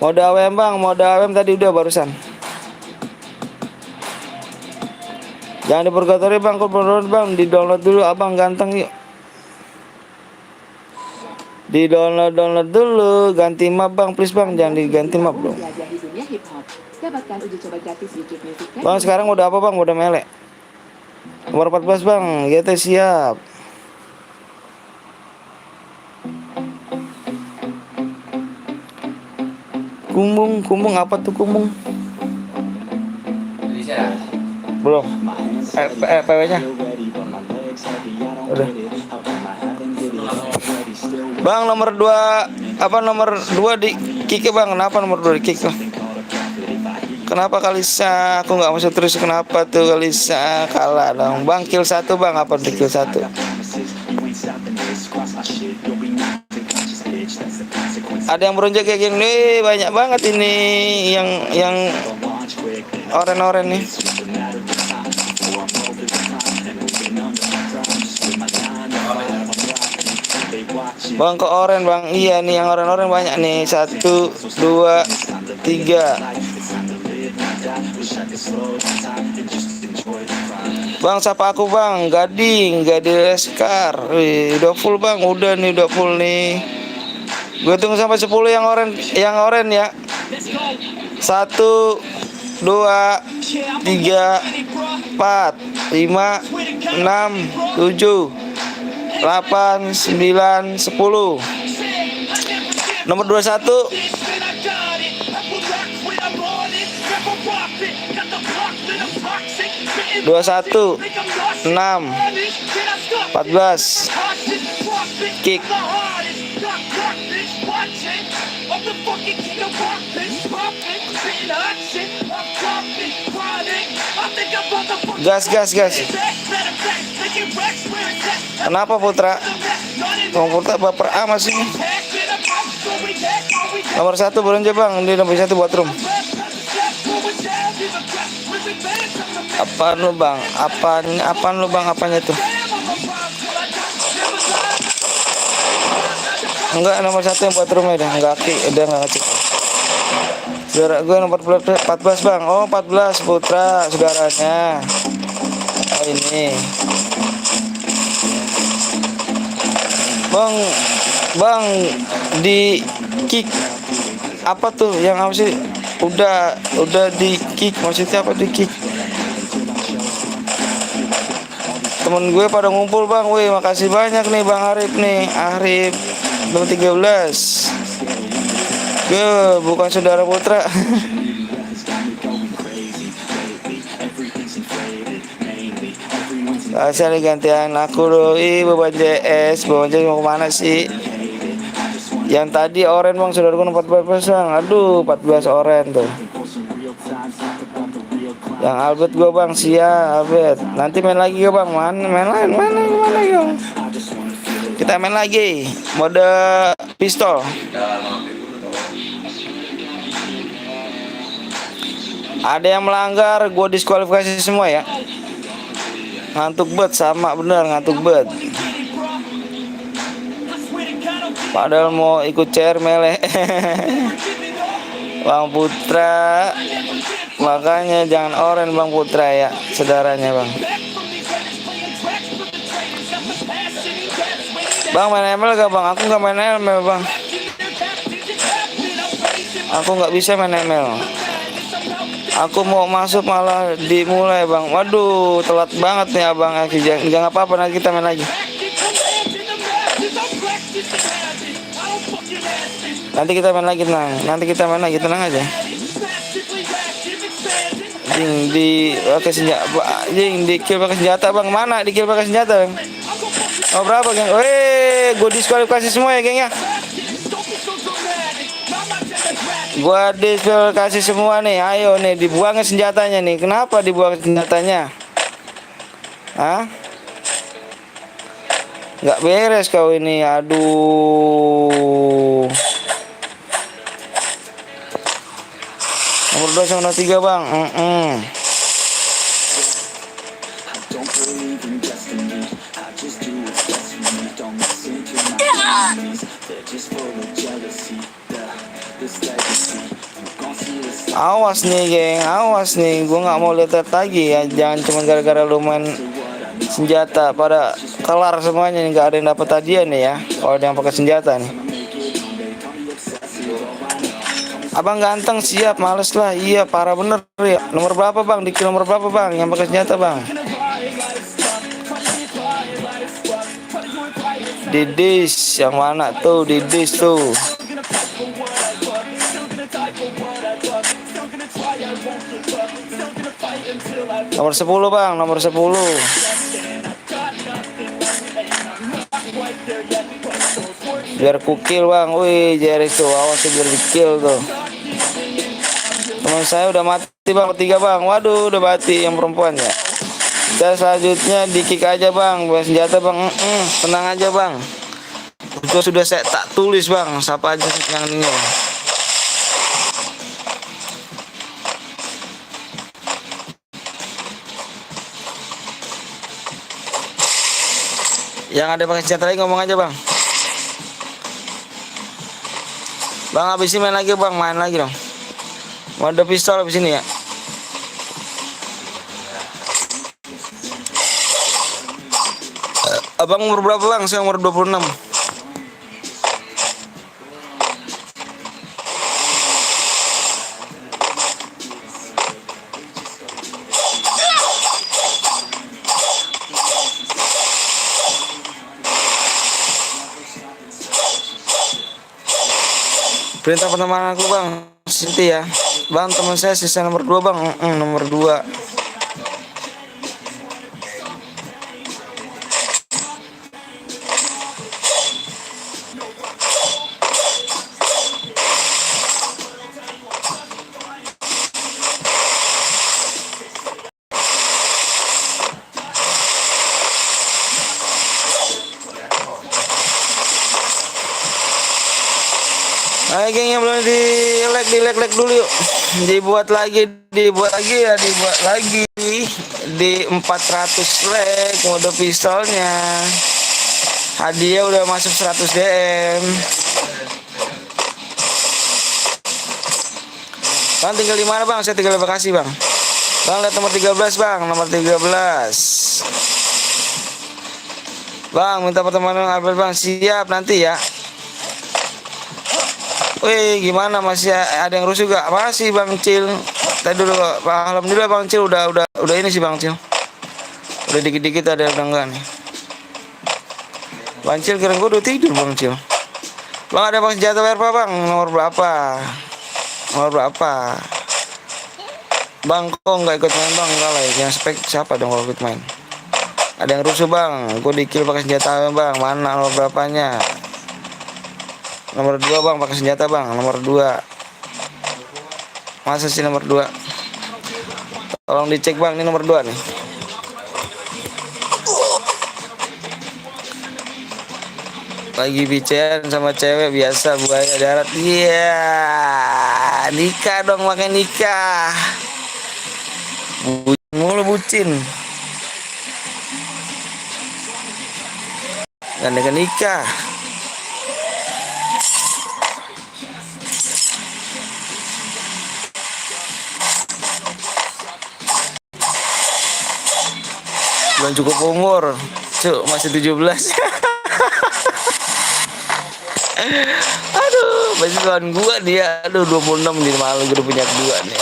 Mode AWM Bang, mode AWM tadi udah barusan. Jangan di Purgatori Bang, Bang, di-download dulu Abang ganteng yuk. Di-download dulu, ganti map Bang, please Bang, jangan diganti map dong. Bang sekarang udah apa Bang? Udah mele. Nomor 14 Bang, GT siap. Kumbung apa tuh kumbung? Belum. PW-nya. Udah. Bang nomor 2 di kick Bang. Kenapa nomor 2 di kick? Kenapa Kalisa? Aku nggak masuk terus. Kenapa tuh Kalisa? Kalah dong. Bang kill 1 Bang. Apa di kill 1? Ada yang beronjak kayak gini. Banyak banget ini yang oren-oren nih. Bang ke oren Bang. Iya nih yang oren-oren banyak nih. 1 2 3. Bang sapa aku Bang. Gading Skar. Udah full Bang. Udah full nih. Gue tunggu sampai 10 yang oren ya. 1 2 3 4 5 6 7 8 9 10. Nomor 21 6 14 kick. Gas. Kenapa Putra? Bang Putra baper amat sih. Nomor 1 belanja bang, di nomor 1 buat room. Apaan lu bang? Apaan lu bang? Apanya tuh? Enggak, nomor 1 yang buat room udah enggak ngecek. Saudara gue nomor 14 bang. Oh 14 Putra saudaranya. Oh ini bang di kick apa tuh yang apa sih? Udah di kick, maksudnya apa di kick? Temen gue pada ngumpul bang. Wih makasih banyak nih bang Arif nih. Arif nomor 13. Gue bukan saudara Putra. Asal gantian aku doi Bapak JS. Bapak JS mau kemana sih? Yang tadi oren bang, saudaraku nomor 14 bang. Aduh 14 oren tuh. Yang Albert gua bang, Albert. Nanti main lagi ya bang. Mana yuk? Kita main lagi mode pistol. Ada yang melanggar, gue diskualifikasi semua ya. Ngantuk bet, sama bener ngantuk bet. Padahal mau ikut CR meleh. Bang Putra, makanya jangan oren Bang Putra ya, saudaranya bang. Bang main ML gak bang? Aku gak main ML bang. Aku gak bisa main ML. Aku mau masuk malah dimulai bang. Waduh telat banget nih abang. Jangan apa-apa, nanti kita main lagi. Nanti kita main lagi tenang. Tenang aja. Jing di pakai senjata. Jing di kill pakai senjata bang. Mana di kill pakai senjata bang? Oh berapa geng? Weh, gue diskualifikasi semua ya geng ya. Gua diskualifikasi semua nih. Ayo nih dibuang senjatanya nih. Kenapa dibuang senjatanya? Hah? Nggak beres kau ini. Aduh. Nomor 2 sama nomor 3 bang. Awas nih geng, awas nih. Gue nggak mau lihat lagi ya. Jangan cuma gara-gara lu main senjata pada kelar semuanya nih. Nggak ada yang dapat hadiah nih ya. Kalau ada yang pakai senjata nih. Abang ganteng siap, males lah. Iya parah bener ya. Nomor berapa bang? Di nomor berapa bang? Yang pakai senjata bang? Didis yang mana tuh? Didis tuh. Nomor 10 bang, nomor 10. Biar kukil bang. Wih Jerry tuh, awas biar dikill tuh. Teman saya udah mati bang, 3 bang. Waduh udah mati yang perempuan ya. Dan selanjutnya di kick aja bang, buat senjata bang. Tenang aja bang. Itu sudah saya tak tulis bang. Siapa aja yang ini bang. Yang ada pakai senjata lagi ngomong aja bang. Bang habis ini main lagi bang, main lagi dong. Mode pistol habis ini ya. Abang umur berapa bang? Saya umur 26. Perintah pertemanan aku bang, Sinti ya. Bang teman saya sisa nomor 2 bang. Nomor 2. Ayo geng yang belum di like dulu yuk. Dibuat lagi ya, dibuat lagi di 400 like mode pistolnya. Hadiah udah masuk 100 DM. Bang tinggal di mana bang? Saya tinggal di Bekasi bang. Bang lihat nomor 13 bang, nomor 13. Bang minta pertemanan Albert bang, siap nanti ya. Wih gimana masih ada yang rusuh gak? Masih bang Cil. Tadi dulu alhamdulillah bang Cil udah ini sih bang Cil. Udah dikit-dikit ada yang enggak nih. Bang Cil kira gue udah tidur bang Cil. Bang ada bang senjata berapa bang? Nomor berapa? Nomor berapa? Bang kok nggak ikut main bang? Enggak lah, yang spek siapa dong kalau ikut main? Ada yang rusuh bang, gue di-kill pakai senjata bang. Mana nomor berapanya? Nomor 2 bang, pakai senjata bang. Nomor 2. Masa sih nomor 2? Tolong dicek bang, ini nomor 2 nih. Lagi bicara sama cewek biasa buaya darat. Iya, nikah dong, makan nikah. Mulu bucin. Gak nikah. Belum cukup umur, cuk masih 17. Aduh, masih tuan gua dia. Aduh 26 di malu gue punya 2 nih.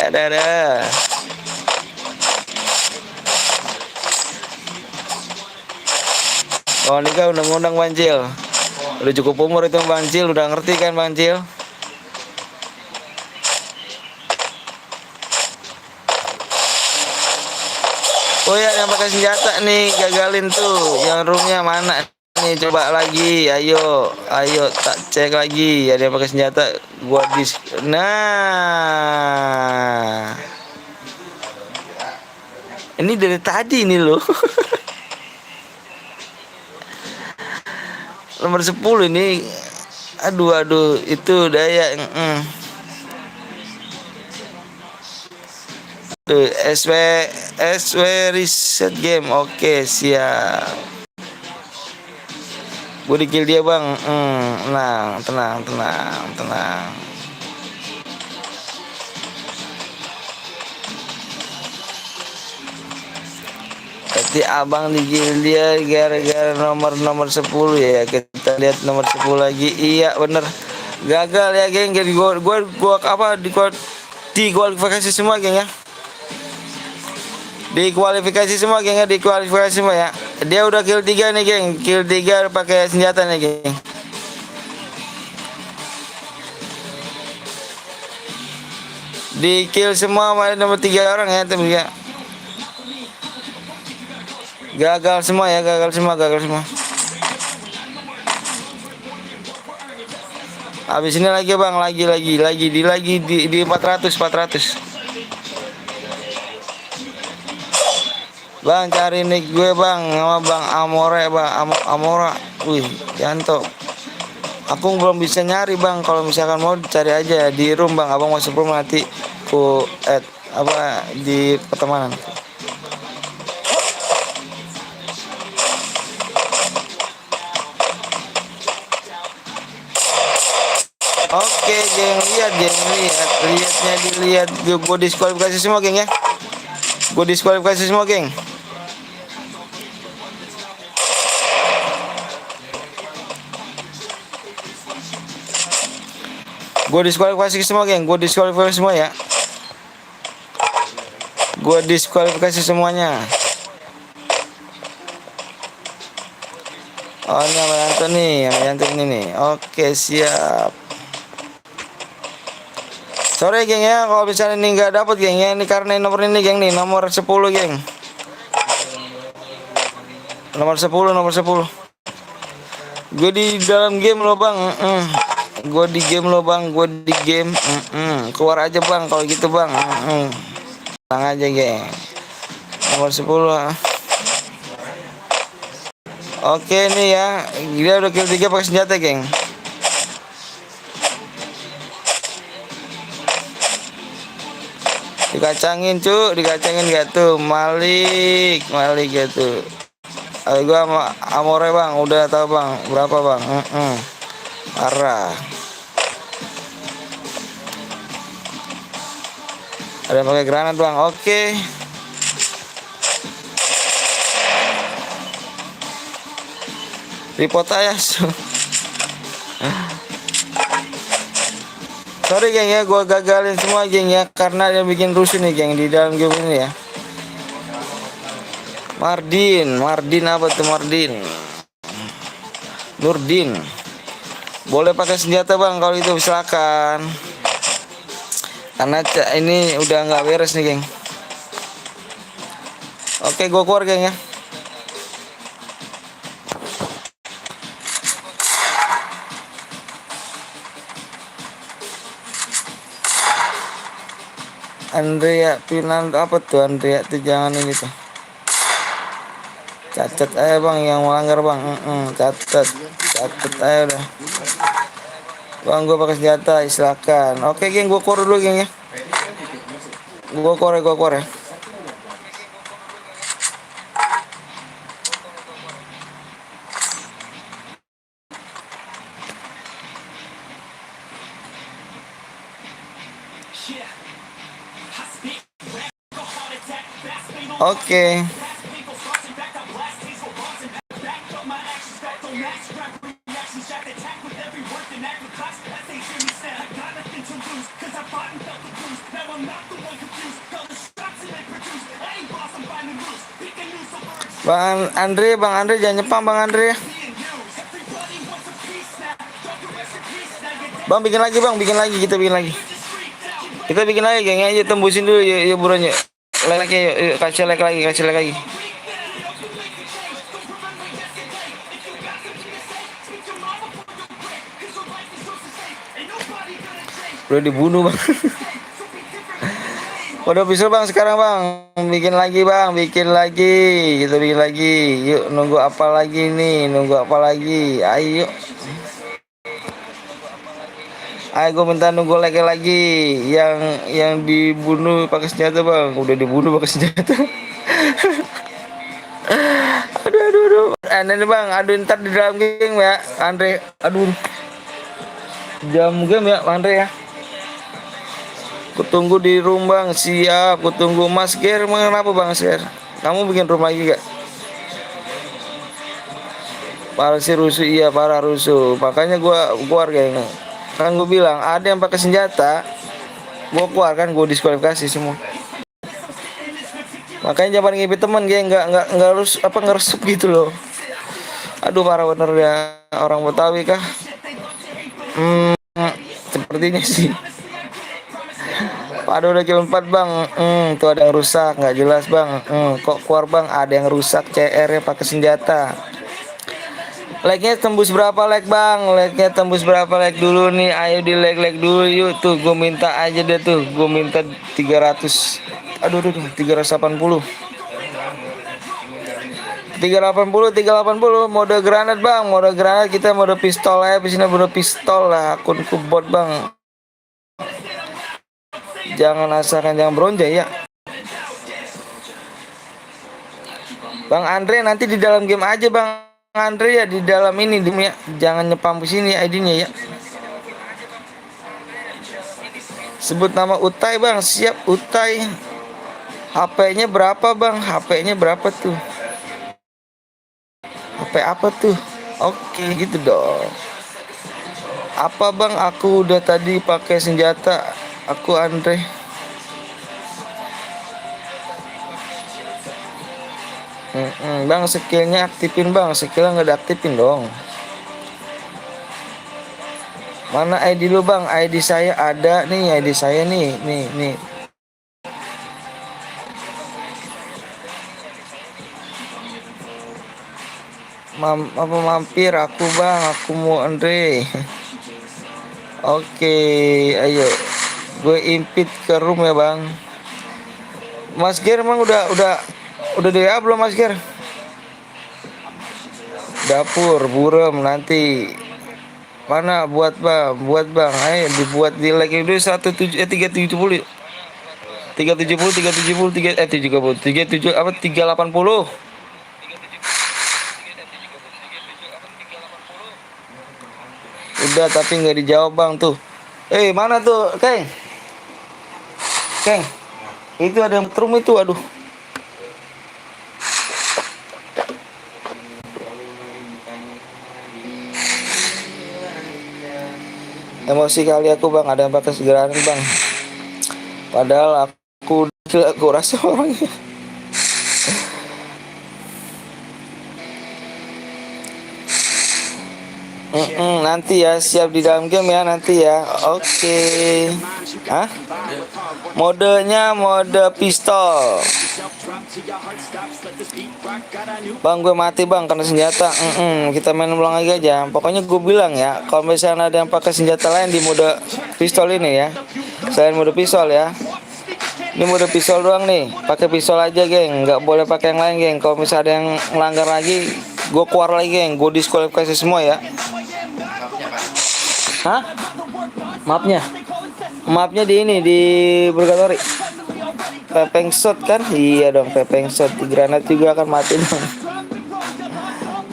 Ada. Oh nikah undang-undang Bang Cil. Udah cukup umur itu Bang Cil, udah ngerti kan Bang Cil? Oh ya yang pakai senjata nih gagalin tuh. Yang roomnya mana nih, coba lagi. Ayo tak cek lagi. Ada yang pakai senjata gua Nah. Ini dari tadi nih loh. Nomor 10 ini. Aduh itu daya. Tuh, SW reset game. Oke, siap. Gue di-kill dia, Bang. Tenang. Berarti abang di-kill dia gara-gara nomor 10 ya. Kita lihat nomor 10 lagi. Iya, bener. Gagal ya, geng. Jadi gua apa di kualifikasi semua, geng ya. Dikualifikasi semua geng ya, dikualifikasi semua ya. Dia udah kill 3 nih geng, kill 3 pakai senjata nih geng. Di kill semua nomor 3 orang ya teman ya. Gagal semua ya, gagal semua. Habis ini lagi bang, lagi di 400. Bang cari nick gue bang, nama bang Amore bang, Amora. Wih, Yanto. Aku belum bisa nyari bang. Kalau misalkan mau cari aja di room bang. Abang masuk room nanti ku add apa di pertemanan. Oke geng, lihatnya dilihat. Gue diskualifikasi semua geng ya. Gue diskualifikasi semua geng. Gue diskualifikasi semua geng, gue diskualifikasi semua ya. Gue diskualifikasi semuanya. Oh ini sama Yanto nih, Oke siap. Sorry geng ya, kalau misalnya ini nggak dapet geng ya, ini karena nomor ini geng nih, nomor 10 geng. Nomor 10. Gue di dalam game loh bang. Gue di game loh bang, keluar aja bang kalau gitu bang. Tenang aja geng. Nomor 10. Oke nih ya, dia udah kill 3 pakai senjata geng. Dikacangin cuk, dikacangin gak tuh. Malik gitu. Ayo gua sama Amore bang, udah tahu bang berapa bang? Parah. Ada yang pakai granat bang, oke. Report aja. Sorry geng ya, gue gagalin semua geng ya, karena dia bikin rusuh nih geng di dalam game ini ya. Mardin apa tuh Mardin? Nurdin. Boleh pakai senjata bang kalau itu silakan. Karena ini udah nggak beres nih geng. Oke, gue keluar geng ya. Andrea Pinando apa tuh Andrea tuh, jangan ini tuh. Catat aja bang yang melanggar bang. Catat aja udah. Bang gue pakai senjata silakan. Oke geng, gue keluar dulu geng ya. Gue keluar ya. Oke. Bang Andre jangan nyepam Bang Andre. Bang bikin lagi, kita bikin lagi. Geng aja, tembusin dulu ya burunya. Like yuk, kasih like lagi. Udah dibunuh bang. Udah bisa bang sekarang bang. Bikin lagi. Kita bikin lagi. Yuk nunggu apa lagi nih? Ayo. Gue minta nunggu lagi. Yang dibunuh pakai senjata bang. Udah dibunuh pakai senjata. Aduh. Ini bang. Aduh ntar di dalam game ya Andre. Aduh. Jam game ya Andre ya. Kutunggu di room bang, siap. Kutunggu Mas Ger, kenapa bang Ger? Kamu bikin room lagi gak? Parah sih rusuh, iya parah rusuh. Makanya gua keluar geng. Kan gue bilang ada yang pakai senjata, gua keluar kan, gue diskualifikasi semua. Makanya jangan ngibit temen geng, nggak harus ngeresep gitu loh. Aduh parah bener ya, orang Betawi kah? Sepertinya sih. Aduh udah kill 4 bang. Tuh ada yang rusak, nggak jelas bang. Kok keluar bang, ada yang rusak CR nya pakai senjata. Like-nya tembus berapa like bang? Like-nya tembus berapa like dulu nih? Ayo di like dulu yuk. Tuh gue minta aja deh tuh. Gue minta 300. Aduh 380. 380 mode granat bang. Mode granat kita mode pistol ya. Di sini mode pistol lah. Akunku bot bang. Jangan asalkan jangan beronjak ya. Bang Andre nanti di dalam game aja bang Andre ya, di dalam ini ya. Jangan nyepam ke sini ID-nya ya. Sebut nama Utai bang, siap Utai. HP-nya berapa bang? HP-nya berapa tuh? HP apa tuh? Oke gitu dong. Apa bang? Aku udah tadi pakai senjata. Aku Andre. Bang skillnya aktifin bang. Skillnya nggak diaktifin dong. Mana ID lu bang? ID saya ada nih. ID saya nih. Nih. Mampir aku bang. Aku mau Andre. Oke, ayo. Gue impit ke room ya bang. Mas Ger emang udah DA belum Mas Ger? Dapur burem nanti mana buat bang, ayo dibuat di like dulu 370. 370 370 37 apa 380. Udah tapi nggak dijawab bang tuh. Mana tuh Keng? Keng, itu ada yang trum itu, aduh. Emosi kali aku bang, ada yang pakai segerahan bang. Padahal aku rasa orangnya. Nanti ya, siap di dalam game ya nanti ya. Oke. Hah? Modenya mode pistol. Bang, gue mati bang karena senjata. Kita main ulang lagi aja. Pokoknya gue bilang ya, kalau misalnya ada yang pakai senjata lain di mode pistol ini ya, selain mode pistol ya. Ini mode pistol doang nih. Pakai pistol aja, geng. Nggak boleh pakai yang lain, geng. Kalau misalnya ada yang melanggar lagi, gue keluar lagi, geng. Gue diskualifikasi semua ya. Hah? Maafnya di ini, di Purgatory. Pepeng shot kan? Iya dong, pepeng shot. Di granat juga akan mati dong.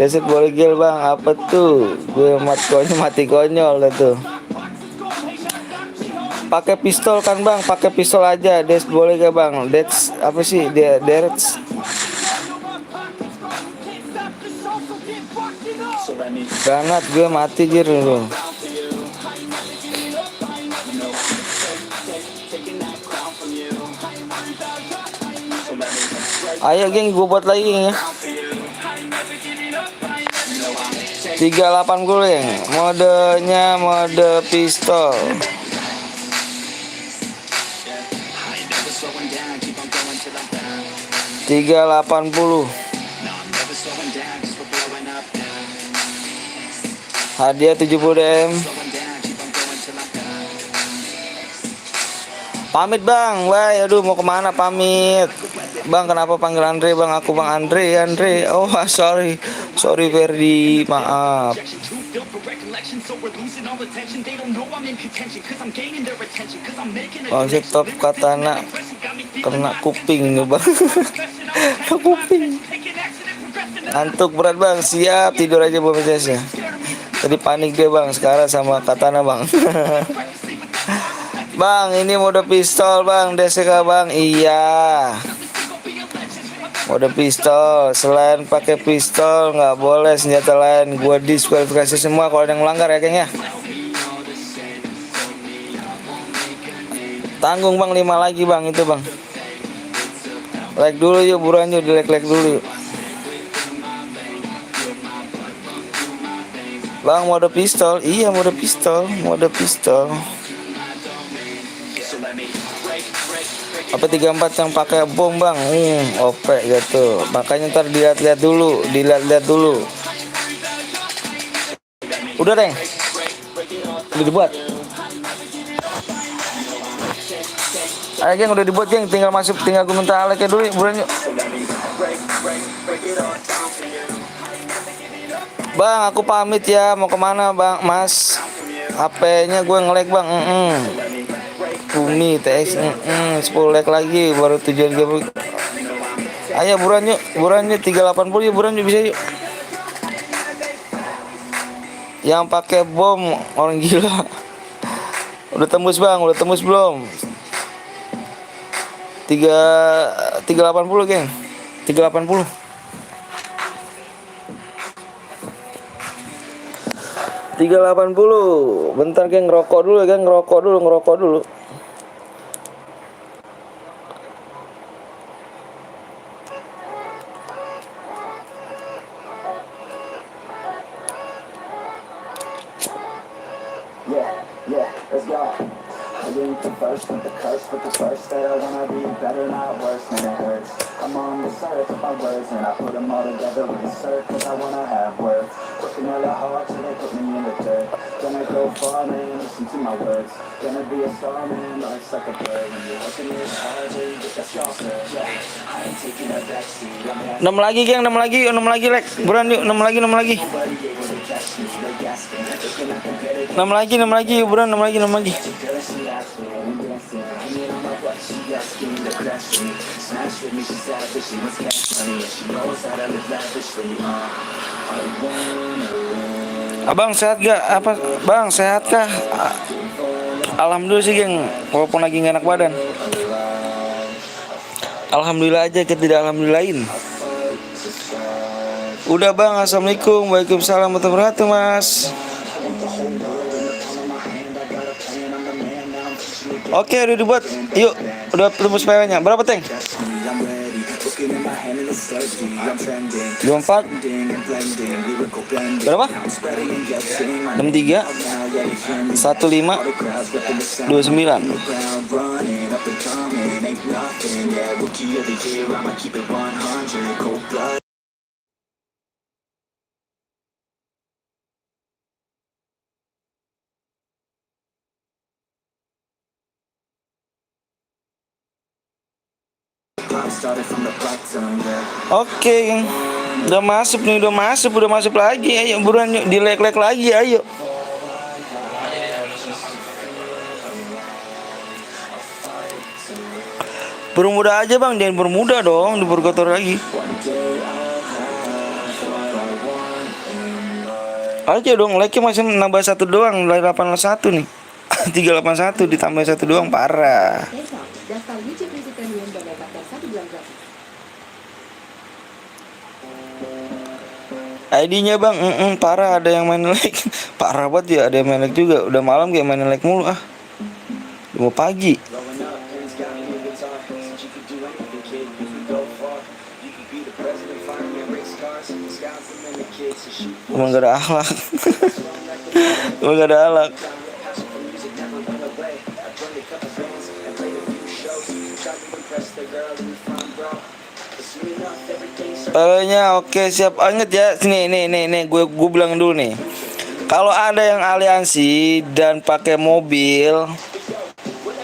Deset boleh gel bang, apa tuh? Gue mati konyol dah tuh. Pakai pistol kan bang, pakai pistol aja. Des boleh gak bang? That's apa sih? Derets. Granat gue mati jir dulu. Ayo geng, gue buat lagi geng ya. 380 geng. Modenya mode pistol. 380. Hadiah 70 DM. Pamit bang, wah aduh mau kemana pamit. Bang kenapa panggil Andre bang? Aku bang Andre. Oh sorry Ferdi, maaf. Konsep top katana kena kuping nih bang. Kena kuping. Antuk berat bang, siap tidur aja bang ya. Tadi panik deh bang, sekarang sama katana bang. Bang ini mode pistol bang, DSK bang, iya. Mode pistol, selain pakai pistol nggak boleh senjata lain. Gua diskualifikasi semua kalau ada yang melanggar ya kayaknya. Tanggung bang 5 lagi bang itu bang. Like dulu yuk, buruan yuk, di like dulu yuk. Bang mode pistol, iya mode pistol. Apa 34 yang pakai bom bang? OP gitu. Makanya ntar dilihat dulu. Udah deh. Udah dibuat. Ayo geng, udah dibuat geng. Tinggal gue minta like dulu. Buruan yuk. Bang, aku pamit ya. Mau kemana bang? Mas, HP-nya gue nge-lag bang. Bumi TX 10 like lagi baru tujuan gue. Ayo buruan yuk 380 yuk, buruan yuk, bisa yuk. Yang pakai bom orang gila. Udah tembus bang, belum? 380 geng. 380. 380. Bentar geng, ngerokok dulu. Yeah, let's go. I didn't converse with the curse, but the first that I wanna be better, not worse, than it hurts. I'm on the search of my words, and I put them all together in a search, cause I wanna have words. Working hella hard till they put me in the dirt. Gonna go far, man, listen to my words. Gonna be a star, man, life's like a bird. When you're working this hard, you get that stronger. Yeah, I ain't taking a backseat. 6 lagi geng, 6 lagi like. Buruan yuk, 6 lagi. 6 lagi, buruan 6 lagi. Abang sehat gak? Apa bang sehat kah? Alhamdulillah sih geng, walaupun lagi gak enak badan. Alhamdulillah aja, kita tidak alhamdulillahin. Udah bang, assalamualaikum, waalaikumsalam warahmatullahi wabarakatuh mas. Oke udah dibuat, yuk udah tembus PW-nya. Berapa teng? 24. Berapa? 63 15 29. Oke, geng. Udah masuk nih, udah masuk lagi. Ayo buruan yuk, dilek-lek lagi, ayo. Bermuda aja bang, jangan bermuda dong, diperkotor lagi. Aja dong, like-nya masih nambah 1 doang, dari 81 nih. 381 ditambah 1 doang, parah. Besok, daftar YouTube Music Premium dan dapatkan 1 bulan gratis. ID-nya bang, parah ada yang main like. Parah banget ya, ada yang main like juga. Udah malam kayak main like mulu ah. Udah mau pagi. Emang gak ada akhlak. Emang gak ada akhlak. Palanya oke siap, inget ya. Nih gue bilang dulu nih. Kalau ada yang aliansi dan pakai mobil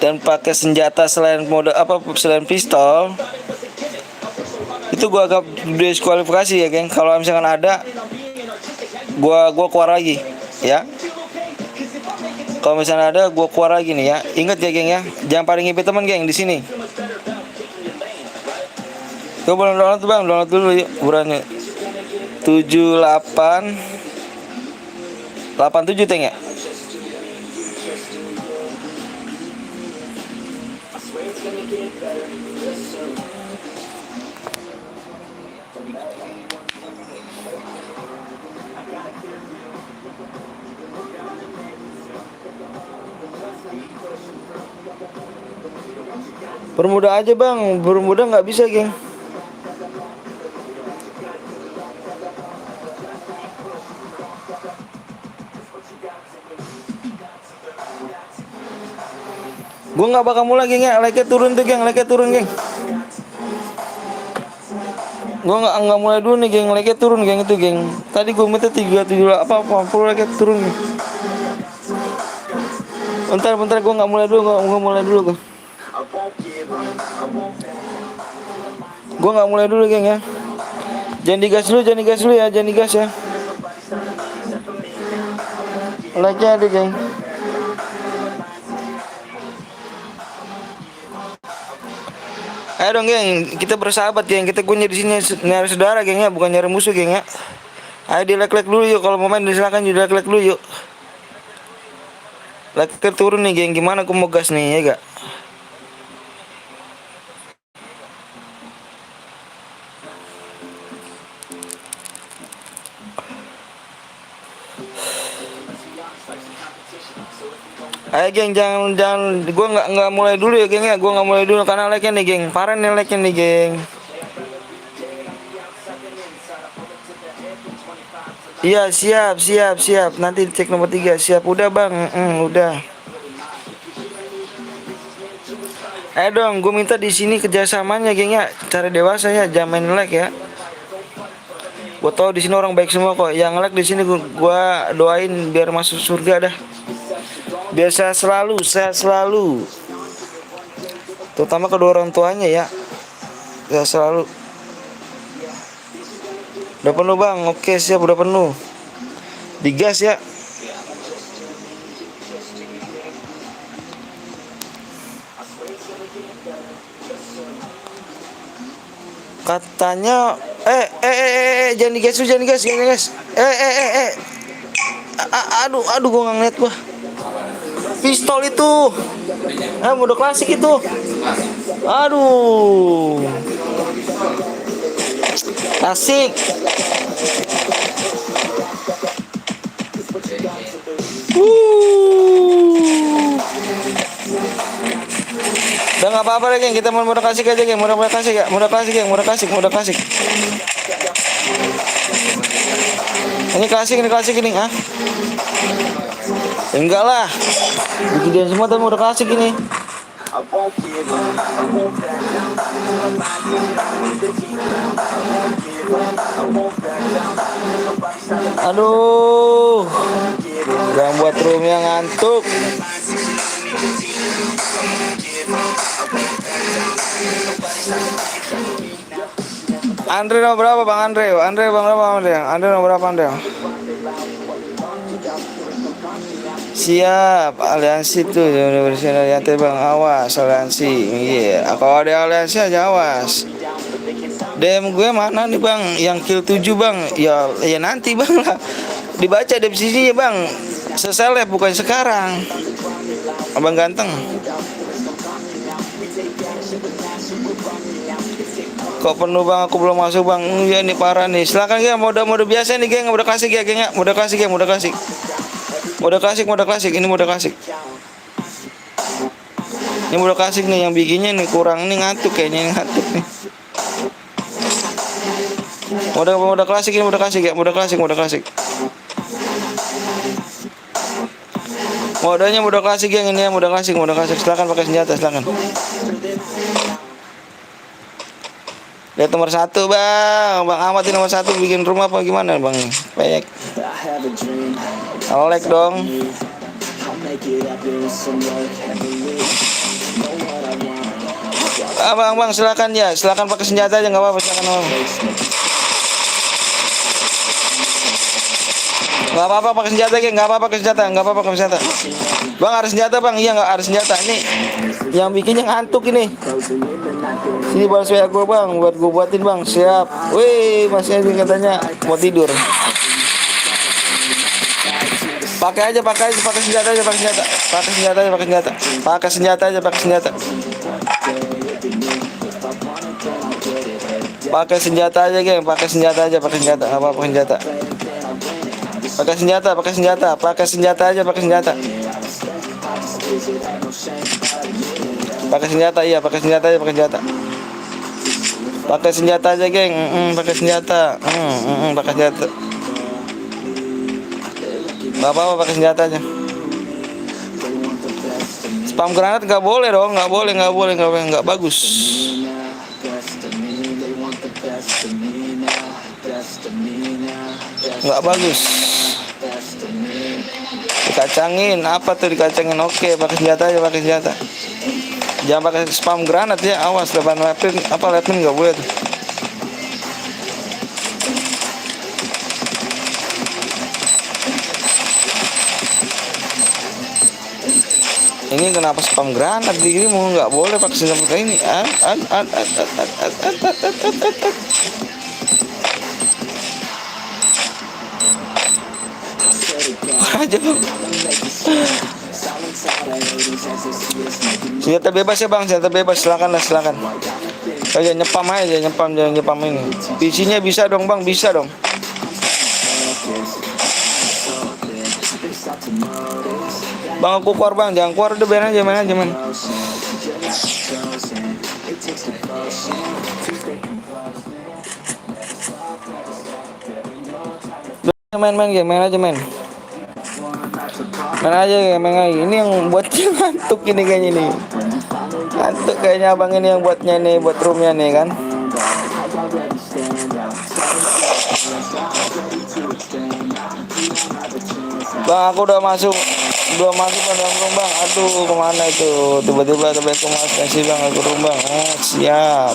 dan pakai senjata selain mode selain pistol, itu gue agak diskualifikasi ya geng. Kalau misalkan ada, gue keluar lagi ya. Kalau misalnya ada, gue keluar lagi nih ya. Ingat ya geng ya, jangan paling ngipet teman geng di sini. Coba download bang, download dulu yuk burannya. 7887 teng ya. Bermuda aja bang, bermuda nggak bisa geng. Gue nggak bakal mulai geng ya, like-nya turun tuh geng, like-nya turun geng. Gue nggak mulai dulu nih geng, like-nya turun geng itu geng. Tadi gue minta 37 like-nya turun geng. Bentar gue nggak mulai dulu, gue mulai dulu gue. Gue nggak mulai dulu geng ya. Jangan digas dulu ya, jangan digas ya. Like-nya ada geng. Ayo dong geng, kita bersahabat geng, kita gue di sini nyari saudara geng ya, bukan nyari musuh geng ya. Ayo di like dulu yuk, kalau mau main silakan di like dulu yuk. Like turun nih geng, gimana aku mau gas nih ya gak? Ayo geng, jangan gue nggak mulai dulu ya geng ya, gue nggak mulai dulu karena like-nya nih geng, parah nih like-nya nih geng. Iya siap, nanti cek nomor 3 siap, udah bang, udah. Ayo dong, gue minta di sini kerjasamanya geng ya, cara dewasa ya, jangan main like ya. Gue tau di sini orang baik semua kok, yang like di sini gue doain biar masuk surga dah. Biar sehat selalu. Terutama kedua orang tuanya ya. Sehat selalu. Udah penuh bang, oke siap udah penuh. Digas ya. Katanya jangan digas, jangan digas. Aduh gua nggak ngeliat gua. Pistol itu. Mode klasik itu. Aduh. Klasik. Udah nggak apa-apa lagi, kita mau mode klasik aja, geng. Mode klasik ya, mode klasik. Ini klasik ini, ah? Enggak lah, bikin semua tuh mode klasik ini. Aduh, yang buat roomnya ngantuk. Andre nomor berapa Bang Andre? Andre nomor berapa Andre? Siap, aliansi tuh udah bersih ya Bang, awas aliansi. Iya, kalau ada aliansi aja awas. DM gue mana nih Bang? Yang kill 7 Bang. Ya nanti Bang lah. Dibaca definisinya Bang. Seseleb bukan sekarang. Abang ganteng. Kok penuh Bang, aku belum masuk Bang. Iya ini parah nih. Silakan geng, mode biasa nih geng, mode klasik ya geng ya. Mode klasik. Ini mode klasik. Ini mode klasik nih, yang bikinnya nih kurang nih, ngantuk kayaknya, ngantuk nih. Mode klasik ini, mode klasik. Modenya mode klasik yang ini ya, mode klasik. Silakan pakai senjata, silakan. Lihat nomor 1 Bang Ahmad ini nomor 1 bikin rumah apa gimana Bang? Peyek. Like dong. Bang silakan ya, silakan pakai senjata aja nggak apa-apa, silakan Bang. Nggak apa-apa pakai senjata geng, nggak apa-apa pakai senjata. Bang ada senjata Bang, iya nggak ada senjata ini. Yang bikinnya ngantuk ini. Sini bawa saya gue Bang, buat gue buatin Bang, siap. Wih masih ada katanya mau tidur. Pakai senjata aja. Geng, pakai senjata aja, apa senjata. Pakai senjata aja. Pakai senjata aja geng, pakai senjata. Bapak pakai senjata aja. Spam granat nggak boleh dong, nggak bagus. Nggak bagus. Dikacangin, apa tuh dikacangin? Oke, pakai senjata aja. Jangan pakai spam granat ya, awas depan lapin nggak boleh tuh. Ini kenapa spam granat begini mau nggak boleh pakai senjata ini? Aja Bang. Senjata bebas ya Bang, silakan. Aja nyepam ini. PC-nya bisa dong Bang, bisa dong. Bang aku keluar Bang, jangan keluar, udah main aja. Main aja. Ini yang buatnya ngantuk ini kayaknya nih. Ngantuk kayaknya abang ini yang buatnya nih, buat roomnya nih kan. Bang aku udah masuk ke dalam room Bang. Aduh kemana itu? Tiba-tiba ada baik sih Bang, aku room Bang. Siap.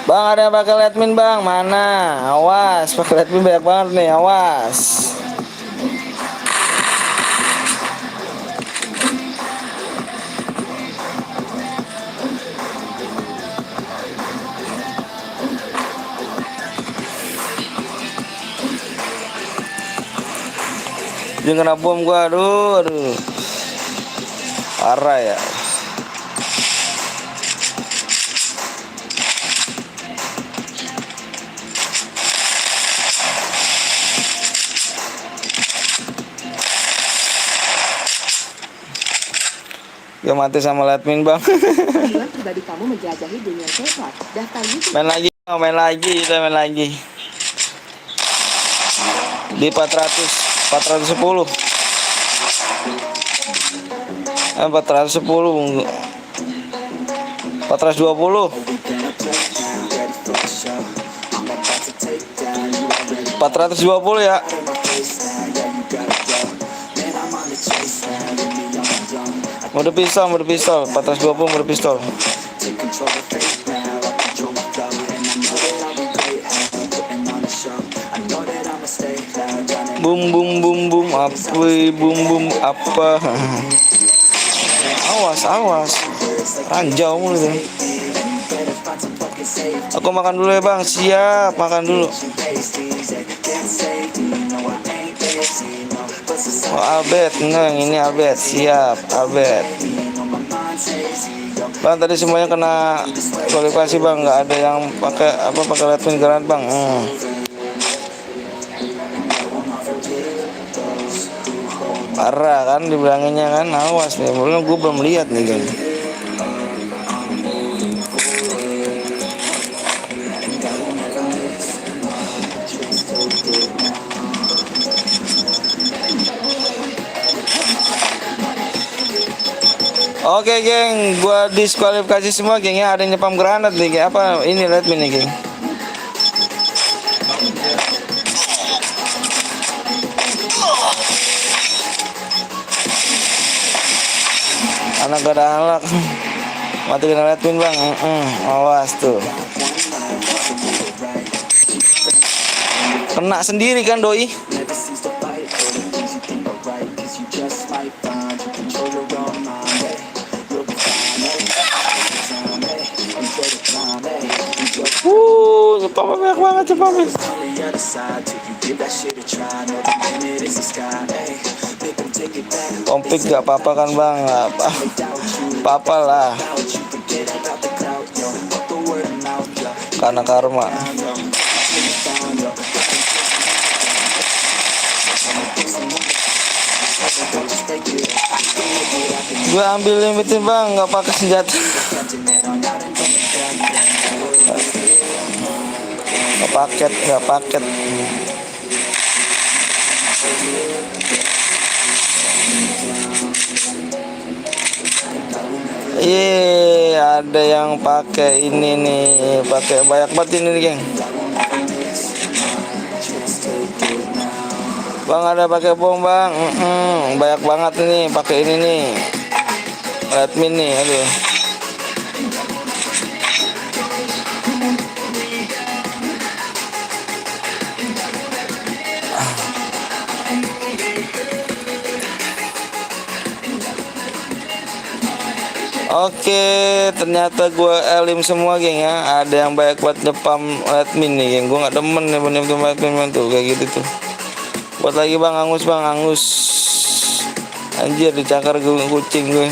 Bang, ada yang pakai Letmin bang? Mana? Awas, pakai Letmin banyak banget nih, awas. Jangan kena bom gua, aduh. Parah ya. Ya mati sama Letmin bang. Tujuan pribadi kamu menjelajahi dunia K-pop. Daftar YouTube. Main lagi, kita main lagi. Di 410. 410. 420. 420 ya. Mode pistol, 420 mode pistol. Bum bum bum bum apa. Awas. Ranjau mulu tuh. Aku makan dulu ya bang. Siap, makan dulu. Oh, Albert, enggak, ini Albert. Siap, Albert. Bang, tadi semuanya kena kualifikasi bang, nggak ada yang pakai Letmin granat bang. Parah kan dibilanginnya kan, awas nih, gue belum lihat nih kan. Oke geng, gua diskualifikasi semua geng ya. Ada yang nyepam granat nih, geng. Apa ini Letmin nih geng? Anak gak ada anak. Mati kena Letmin bang. Awas tuh. Kena sendiri kan doi. Jepang banyak banget Jepang. Kompik gak apa-apa kan bang? Apa-apa lah. Karena karma. Gue ambil limitin bang, nggak pakai senjata. Nggak paket. Ada yang pakai ini nih, pakai banyak banget ini nih, geng. Bang, ada pakai bom, Bang. Banyak banget nih pakai ini nih. Letmin nih, aduh. Oke, ternyata gue elim semua geng ya. Ada yang banyak buat nyepam Letmin nih geng. Gue nggak demen nih bener-bener Letmin tuh kayak gitu tuh. Buat lagi bang, angus. Anjir dicakar gue kucing gue.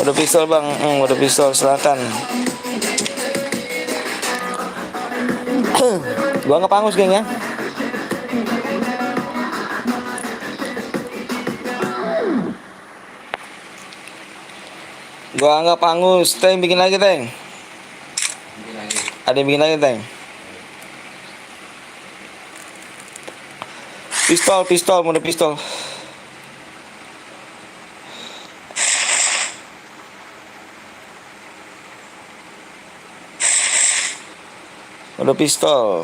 Udah pistol bang, udah pistol silakan. Gue nggak angus geng ya. Gua anggap angus. Teng bikin lagi Teng. Ada yang bikin lagi Teng. Pistol, mode pistol. Mode pistol.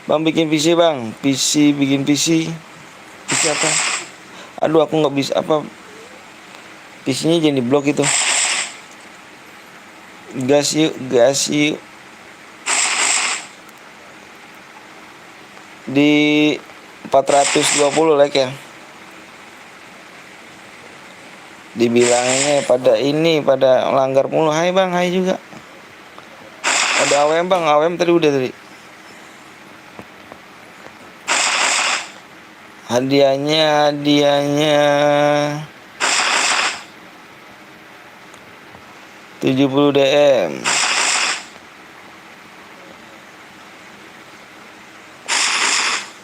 Bang bikin PC bang, PC bikin PC. PC apa? Aduh aku nggak bisa apa. PC-nya jadi blok itu. Gas yuk. Di 420 like ya. Dibilangnya pada langgar mulu. Hai bang, hai juga. Ada AWM bang, AWM tadi udah tadi. Hadiahnya 70 DM.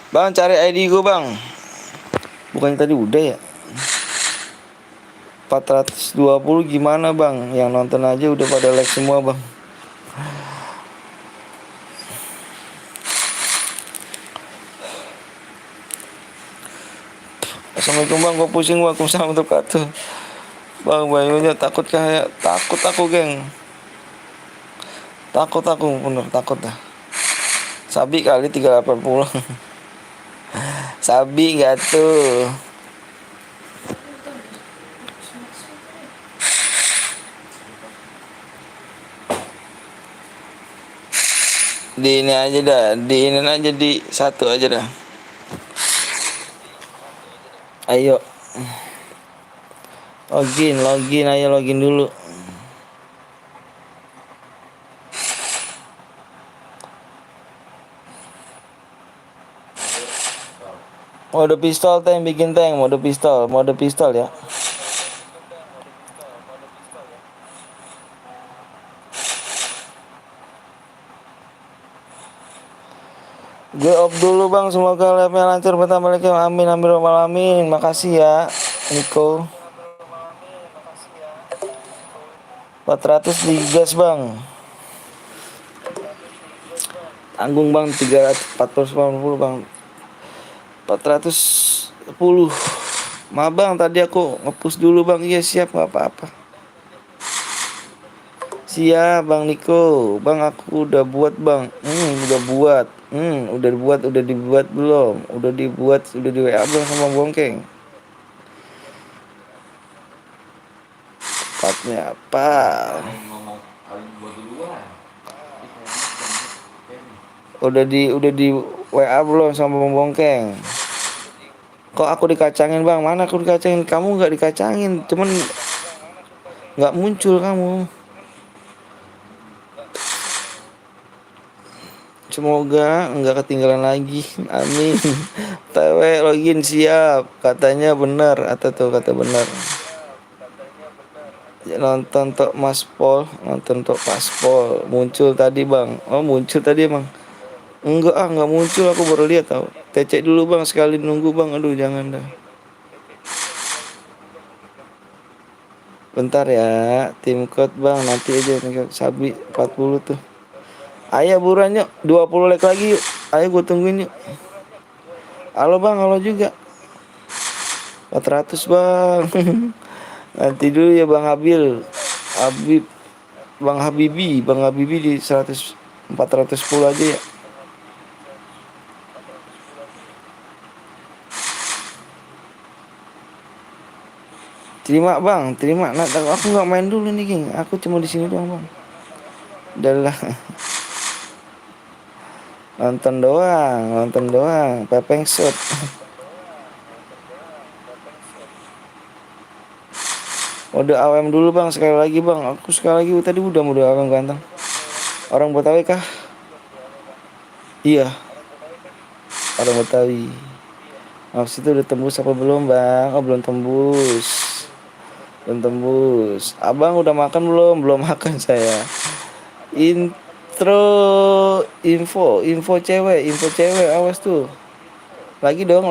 Bang cari ID gue bang. Bukannya tadi udah ya? 420 gimana bang? Yang nonton aja udah pada like semua bang. Assalamualaikum bang, gue pusing. Waalaikumsalam untuk kata. Bang bayunya takut kayak takut aku geng. Takut aku bener takut dah. Sabi kali 380. Sabi nggak tuh. Di ini aja dah, di ini aja di satu aja dah. Ayo. Login dulu. Mode pistol tank bikin tank, mode pistol ya. Gue off dulu bang, semoga live-nya lancar. Pertama lagi amin amin. Makasih ya Niko. 400 digas bang. Tanggung bang 480 bang. 410. Maaf bang tadi aku ngepush dulu bang. Iya siap nggak apa-apa. Siap bang Niko. Bang aku udah buat bang. Udah dibuat belum? Udah di WA belum sama Bongkeng? Tepatnya apa? Udah di WA belum sama Bongkeng? Kok aku dikacangin bang? Mana aku dikacangin? Kamu nggak dikacangin, cuman nggak muncul kamu. Semoga nggak ketinggalan lagi. Amin. TW login siap. Katanya benar. Kata benar. Ya, nonton tok Mas Pol. Muncul tadi bang. Oh muncul tadi bang. Nggak muncul. Aku baru lihat tau. Tecek dulu bang. Sekali nunggu bang. Aduh jangan dah. Bentar ya. Tim code bang. Nanti aja. Sabi 40 tuh. Ayo buruan yuk, 20 like lagi yuk. Ayo gue tungguin yuk. Halo bang, halo juga. 400 bang. Nanti dulu ya bang Bang Habibi di 410 aja ya. Terima bang, terima. Nah, aku nggak main dulu nih geng. Aku cuma di sini doang bang. Udahlah. Nonton doang, pepeng shot. Mode AWM dulu bang, sekali lagi bang. Aku sekali lagi tadi udah mode AWM ganteng. Orang Betawi kah? Iya. Orang Betawi. Maksud itu udah tembus apa belum bang? Oh belum tembus. Abang udah makan belum? Belum makan saya. Info cewek awas tuh. Lagi dong.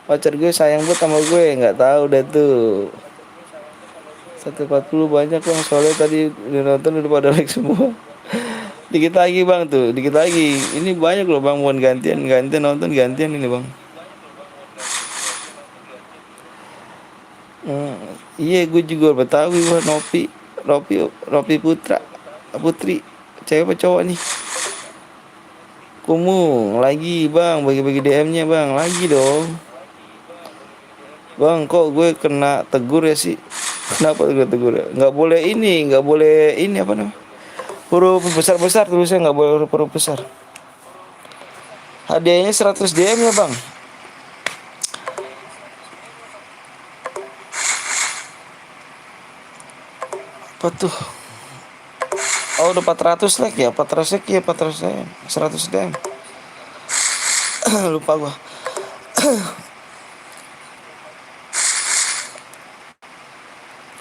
Pacar gue sayang buat sama gue, nggak tahu deh tuh. 140 banyak bang, soalnya tadi nonton udah pada like semua. Dikit lagi bang tuh, ini banyak loh bang, mohon gantian nonton gantian ini bang. Iya gue juga Betawi bang. Ropi Putri cewek apa cowok nih? Kumu lagi bang, bagi-bagi DM-nya bang, lagi dong. Bang, kok gue kena tegur ya sih? Kenapa gue tegur ya? Nggak boleh ini apa namanya? Huruf besar-besar tulisnya, nggak boleh huruf besar. Hadiahnya 100 DM ya bang. Apa tuh? Oh udah 400 like ya, 400 like ya, 400 DM, 100 DM. Lupa gua.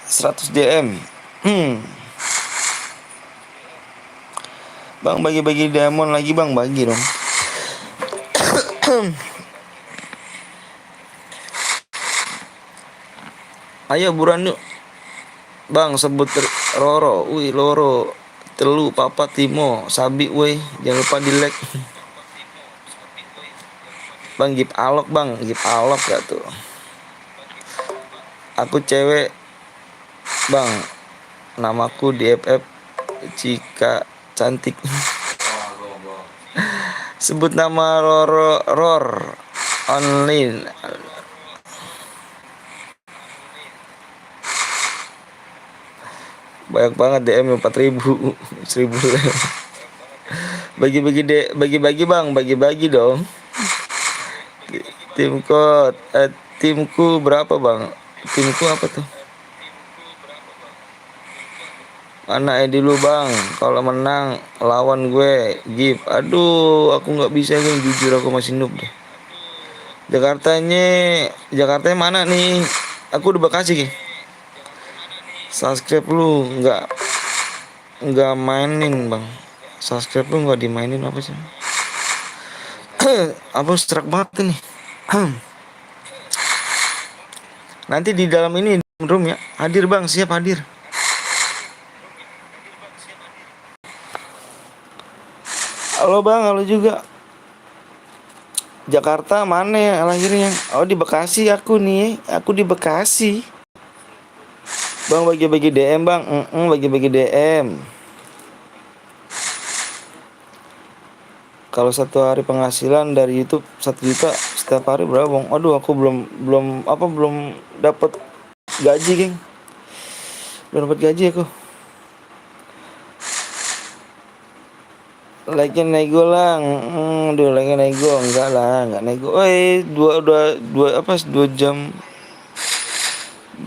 100 DM. Bang bagi-bagi diamond lagi bang, bagi dong. Ayo buruan yuk. Bang sebut Roro, wih Loro, Telu, Papa, Timo, Sabi, wih jangan lupa di like. Bang give alok bang, give alok gak tuh? Aku cewek bang, namaku di FF Cika cantik. Sebut nama Roro Ror online. Banyak banget DM 4000 1000. Bagi-bagi bang, bagi-bagi dong. Timku berapa bang? Timku apa tuh? Mana dulu bang, kalau menang lawan gue give. Aduh aku nggak bisa nih, jujur aku masih noob deh. Jakartanya mana nih? Aku di Bekasi Ki. Subscribe lu nggak mainin bang. Subscribe lu nggak dimainin apa sih? Apa struck banget ini. Nanti di dalam ini room ya. Hadir bang, siap hadir. Halo bang, halo juga. Jakarta mana ya lahirnya? Oh di Bekasi aku nih, aku di Bekasi. Bang bagi-bagi DM bang, bagi-bagi DM. Kalau satu hari penghasilan dari YouTube 1 juta setiap hari berapa bang? Aduh aku belum dapat gaji geng. Belum dapat gaji aku. Like-nya nego lah, like-nya nego enggak nego. Dua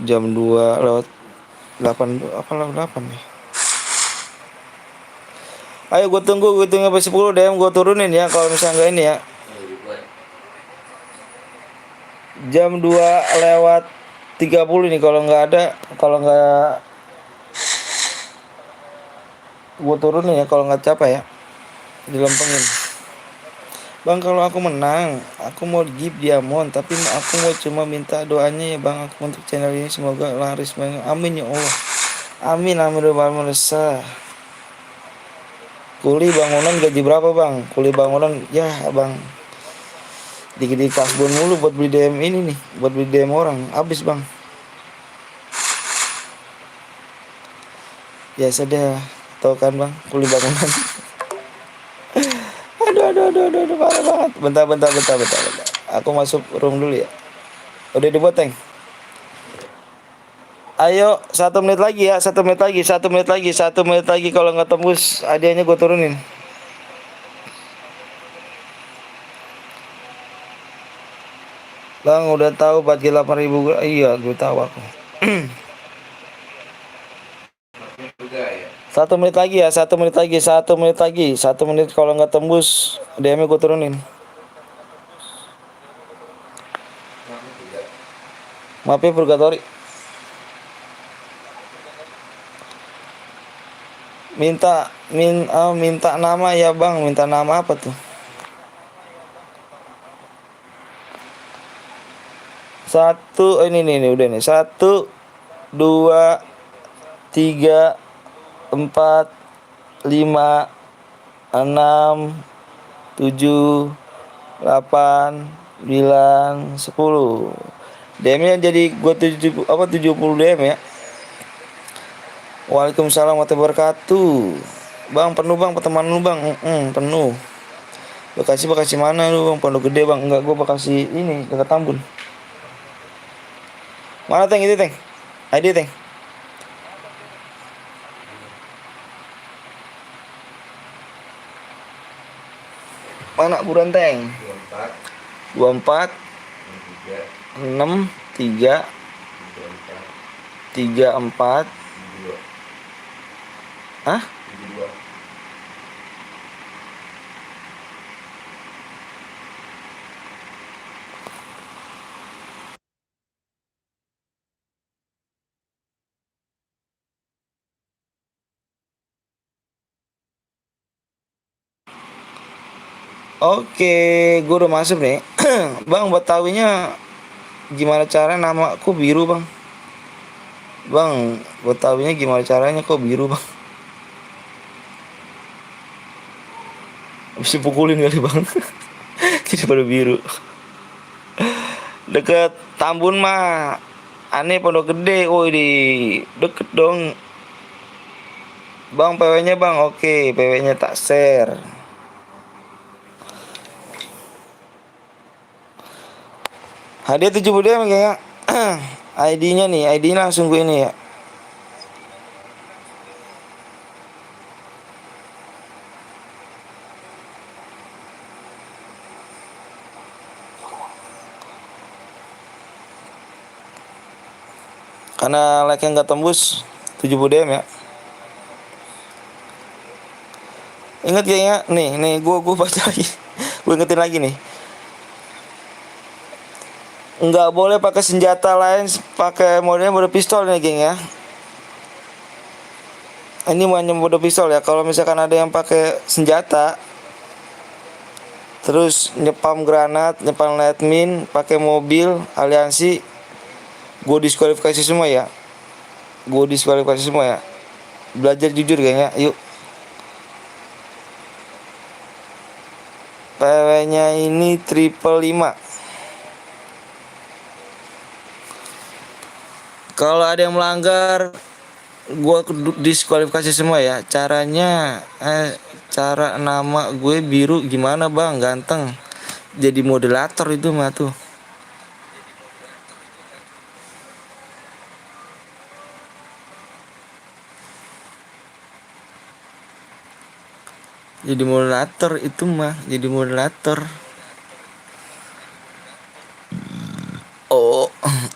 jam 2 lewat 8 apa lewat 8 nih. Ayo gue tunggu sampai 10 DM gue turunin ya kalau misalnya enggak ini ya. Jam 2 lewat 30 nih kalau enggak gue turunin ya kalau enggak capek ya. Dilempengin. Bang kalau aku menang, aku mau give diamond, tapi aku mau cuma minta doanya ya bang aku untuk channel ini semoga laris banget. Amin ya Allah. Amin resah. Kuli bangunan gaji berapa bang? Kuli bangunan ya bang. Dikit kasbon mulu buat beli DM ini nih, buat beli DM orang, habis bang. Ya sudah, tau kan bang, kuli bangunan. Aduh, parah banget. Bentar. Aku masuk room dulu ya. Udah dibuat, Teng. Ayo, 1 menit lagi ya, 1 menit lagi. Kalau nggak tembus, hadiahnya gue turunin. Bang, udah tahu bagi 8.000. Iya, gue tahu aku. 1 menit lagi ya, 1 menit lagi. 1 menit kalau nggak tembus, DM-nya gue turunin. Maaf ya, purgatori. Minta nama ya bang, minta nama apa tuh? 1 ini udah nih. 1 2 3 4 5 6 7 8 9 10. DM-nya jadi gue 70 DM ya. Waalaikumsalam warahmatullahi wabarakatuh. Bang penuh bang, pertemanan lu bang. Penuh. Bekasi mana lu bang? Pondok Gede bang? Enggak, gua Bekasi ini dekat Tambun. Mana Teng itu Teng? ID Teng. Mana buruan Teng? 24 6 3 34. Hah? Oke, gue udah masuk nih. Bang, buat tahunya gimana cara namaku biru, Bang? Bang, buat tahunya gimana caranya kok biru, Bang? Bisa pukulin kali, Bang. Jadi pada biru. Deket Tambun mah. Aneh Pondok Gede. Woi, di deket dong. Bang, PW-nya, Bang. Oke, PW-nya tak share. Hadiah 70 dia kayaknya. ID-nya nih, ID-nya langsung gue ini ya. Karena like yang gak tembus 70 DM ya. Ingat kayaknya nih gue baca lagi. Gue ingetin lagi nih. Nggak boleh pakai senjata lain, pakai mode pistol nih geng ya. Ini hanya mode pistol ya. Kalau misalkan ada yang pakai senjata terus nyepam granat, nyepam lightning, pakai mobil aliansi, gue diskualifikasi semua ya. Gue diskualifikasi semua ya. Belajar jujur geng ya. Yuk. PW-nya ini 555. Kalau ada yang melanggar, gue diskualifikasi semua ya. Caranya, cara nama gue biru gimana bang? Ganteng. Jadi moderator itu mah tuh. Jadi moderator itu mah, jadi moderator.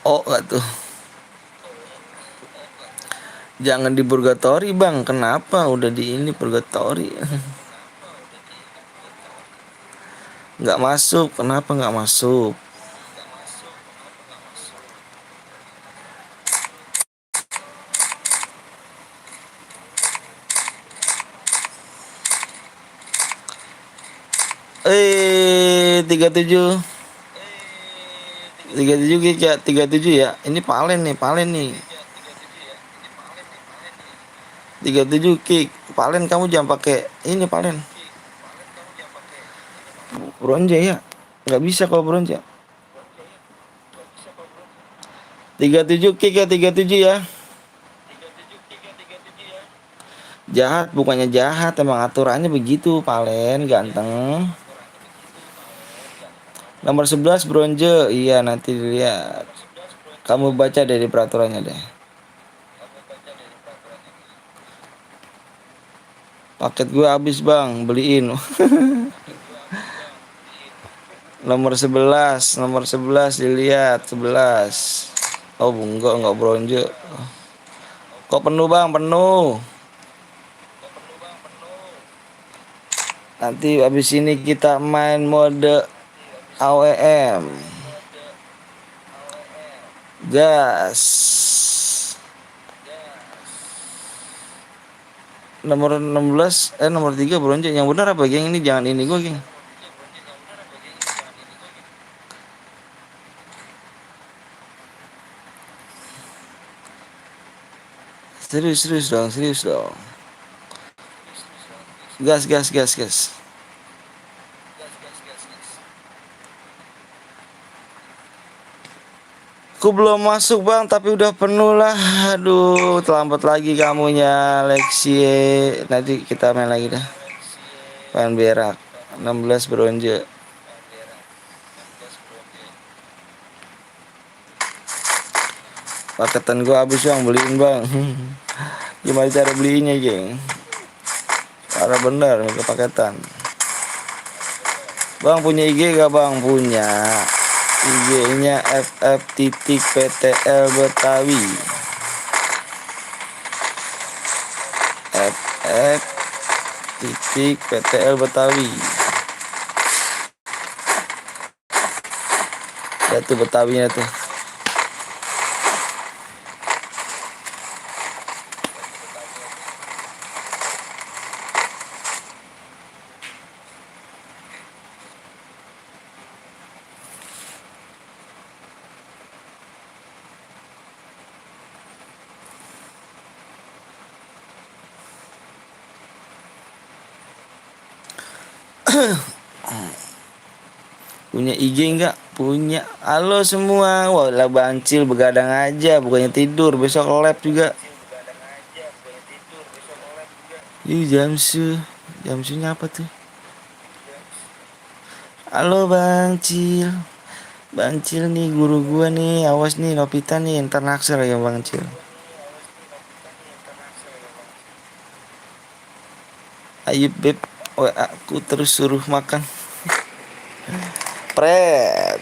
Oh gak tuh. Jangan di purgatory bang. Kenapa? Udah di ini purgatory. Nggak masuk. Kenapa nggak masuk? Eh 37 ya 37 ya. Ini palen nih 37 kick. Palen kamu jangan pakai ini palen. Bronze ya. Nggak bisa kalau bronze. 37 kick ya 37 ya. Jahat bukannya jahat, emang aturannya begitu palen ganteng. Nomor 11 bronze. Iya nanti dilihat. Kamu baca dari peraturannya deh. Paket gue habis bang, beliin. Nomor 11 dilihat 11. Oh enggak bronze. Kok penuh bang, penuh. Nanti habis ini kita main mode AWM. Gas. Nomor 16 nomor 3 bronze. Yang benar apa geng? Ini jangan ini gue geng. Serius dong. Gas. Aku belum masuk bang, tapi udah penuh lah. Aduh, terlambat lagi kamunya, Lexie. Nanti kita main lagi dah. Pengen berak. 16 bronze. Paketan gua habis bang, beliin bang. Gimana cara belinya geng? Parah bener minta paketan. Bang punya IG gak bang? Punya. IG-nya ff.ptl Betawi. ff.ptl Betawi. Ya tuh Betawinya tuh. Punya IG enggak? Punya. Halo semua. Wah, lah Bancil begadang aja, bukannya tidur. Besok lab juga. Ih, Jamsu apa tuh? Halo Bangcil. Bangcil nih guru gua nih. Awas nih Novita nih, ntar naksir ya Bangcil. Ayo beb, aku terus suruh makan. Pret.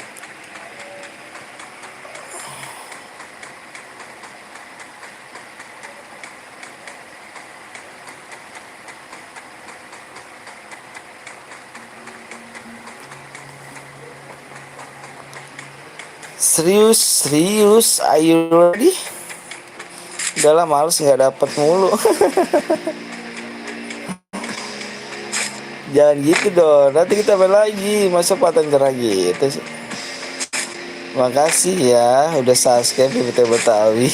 Serius, ayo ready? Udah lah males nggak dapet mulu. Jangan gitu dong, nanti kita main lagi. Masa paten cerah gitu sih. Makasih ya udah subscribe PPT Betawi.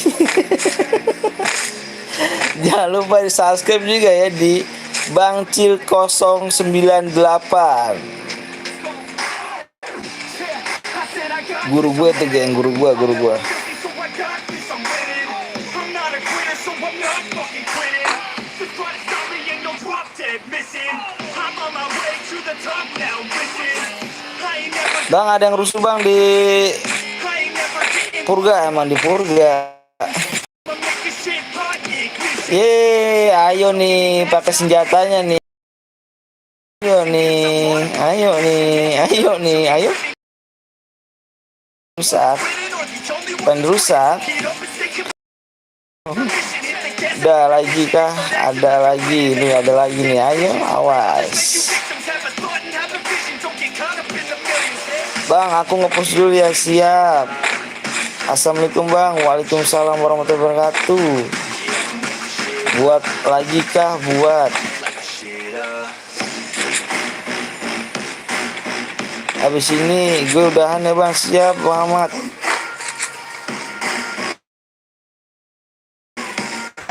Jangan lupa di subscribe juga ya di Bangcil 098. Guru gue tuh geng, guru gue. Bang ada yang rusuh bang di Purga, emang di Purga. Ayo nih pakai senjatanya nih. Ayo. Rusak. Rusak. Ada lagi kah? Ada lagi nih. Ayo, awas. Bang, aku ngepost dulu ya, siap. Assalamualaikum bang. Waalaikumsalam warahmatullahi wabarakatuh. Buat lagi kah? Buat. Habis ini gue udahan ya bang. Siap Muhammad.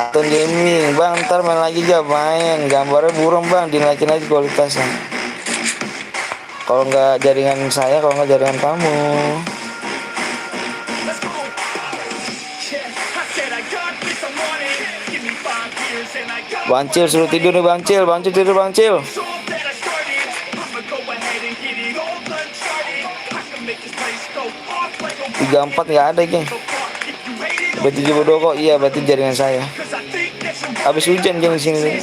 Aton Gaming bang, ntar main lagi gak main. Gambarnya burung bang, dinaikin aja kualitasnya. Kalau nggak jaringan saya, kalau nggak jaringan kamu. Bancil suruh tidur nih Bancil tidur Bancil. 34 nggak ada geng. Berarti jodoh kok, iya berarti jaringan saya. Habis hujan geng di sini.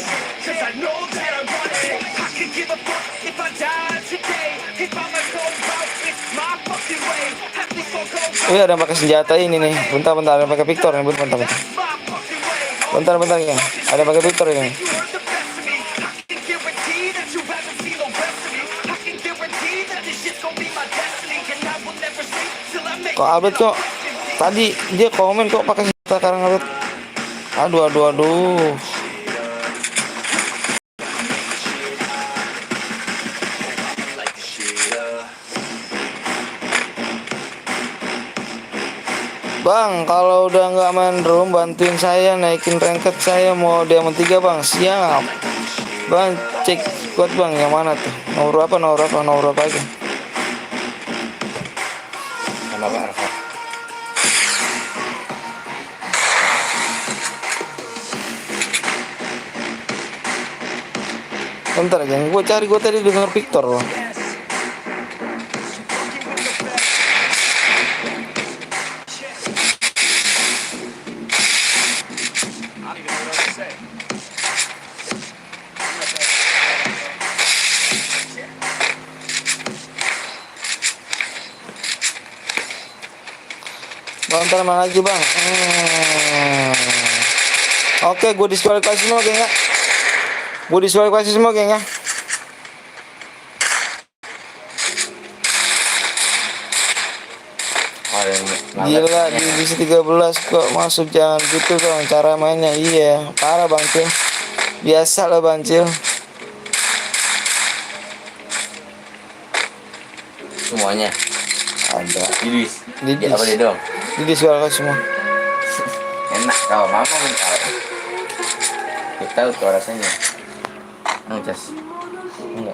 Ada yang pakai senjata ini nih. Bentar, ada yang pakai Victor nih. Bentar ya. Ada yang pakai Victor ini. Kok Albert kok tadi dia komen kok pakai senjata sekarang Albert. Aduh. Bang, kalau udah nggak main room, bantuin saya naikin ranket saya mau diamond 3 bang. Siap bang, cek squad bang yang mana tuh, nomor apa aja. Nama Pak Arfa. Bentar geng, gue cari, gue tadi denger Victor loh. Bang, ntar mana lagi bang? Oke, gue diskualifikasi semua geng ya. Gue diskualifikasi semua geng ya. Gila, divisi 13 kok masuk, jangan gitu dong cara mainnya. Iya, parah Bang Cil. Biasa lah Bang Cil. Semuanya Ada. Didis. Didis. Apa dia dong? Didiskualifikasi semua. Enak kau, mama pun tahu. Kita tahu tuh rasanya. Cas. Enggak.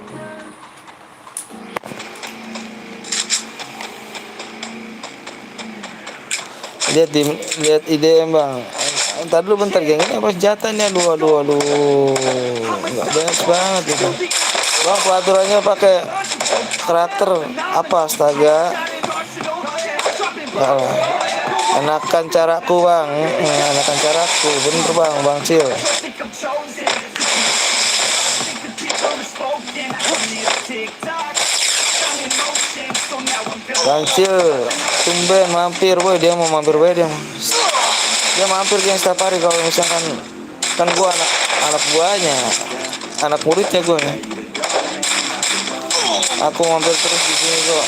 Lihat IDM bang. Entar dulu bentar geng, ini apa senjatanya? Aduh. Enggak beres banget itu. Bang, peraturannya pakai karakter apa astaga? Enakan caraku bang, enakan caraku, bener bang Cil. Bang Cil, tumben mampir boy, dia mau mampir boy dia mampir yang setiap hari kalau misalkan kan gua anak buahnya, anak muridnya gua nih. Aku mampir terus di sini kok.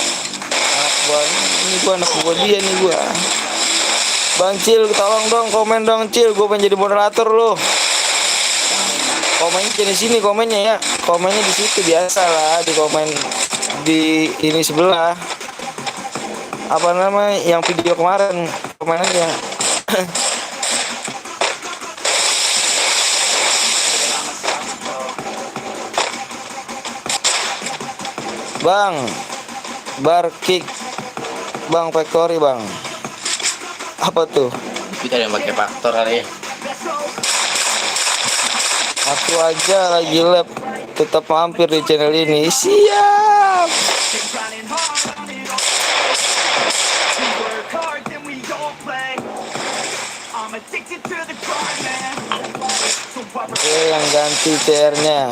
Anak buahnya, ini gua anak buah dia nih gua. Bang Cil, tolong dong komen dong Cil, gua pengen jadi moderator lo. Komennya di sini komennya ya, komennya di situ biasa lah, di komen di ini sebelah. Apa namanya yang video kemarin komen aja. Bang, bar kick, bang factory bang. Apa tuh? Kita yang pakai faktor kali ya. Aku aja lagi lab, tetap mampir di channel ini. Siap. Gue yang ganti TR-nya.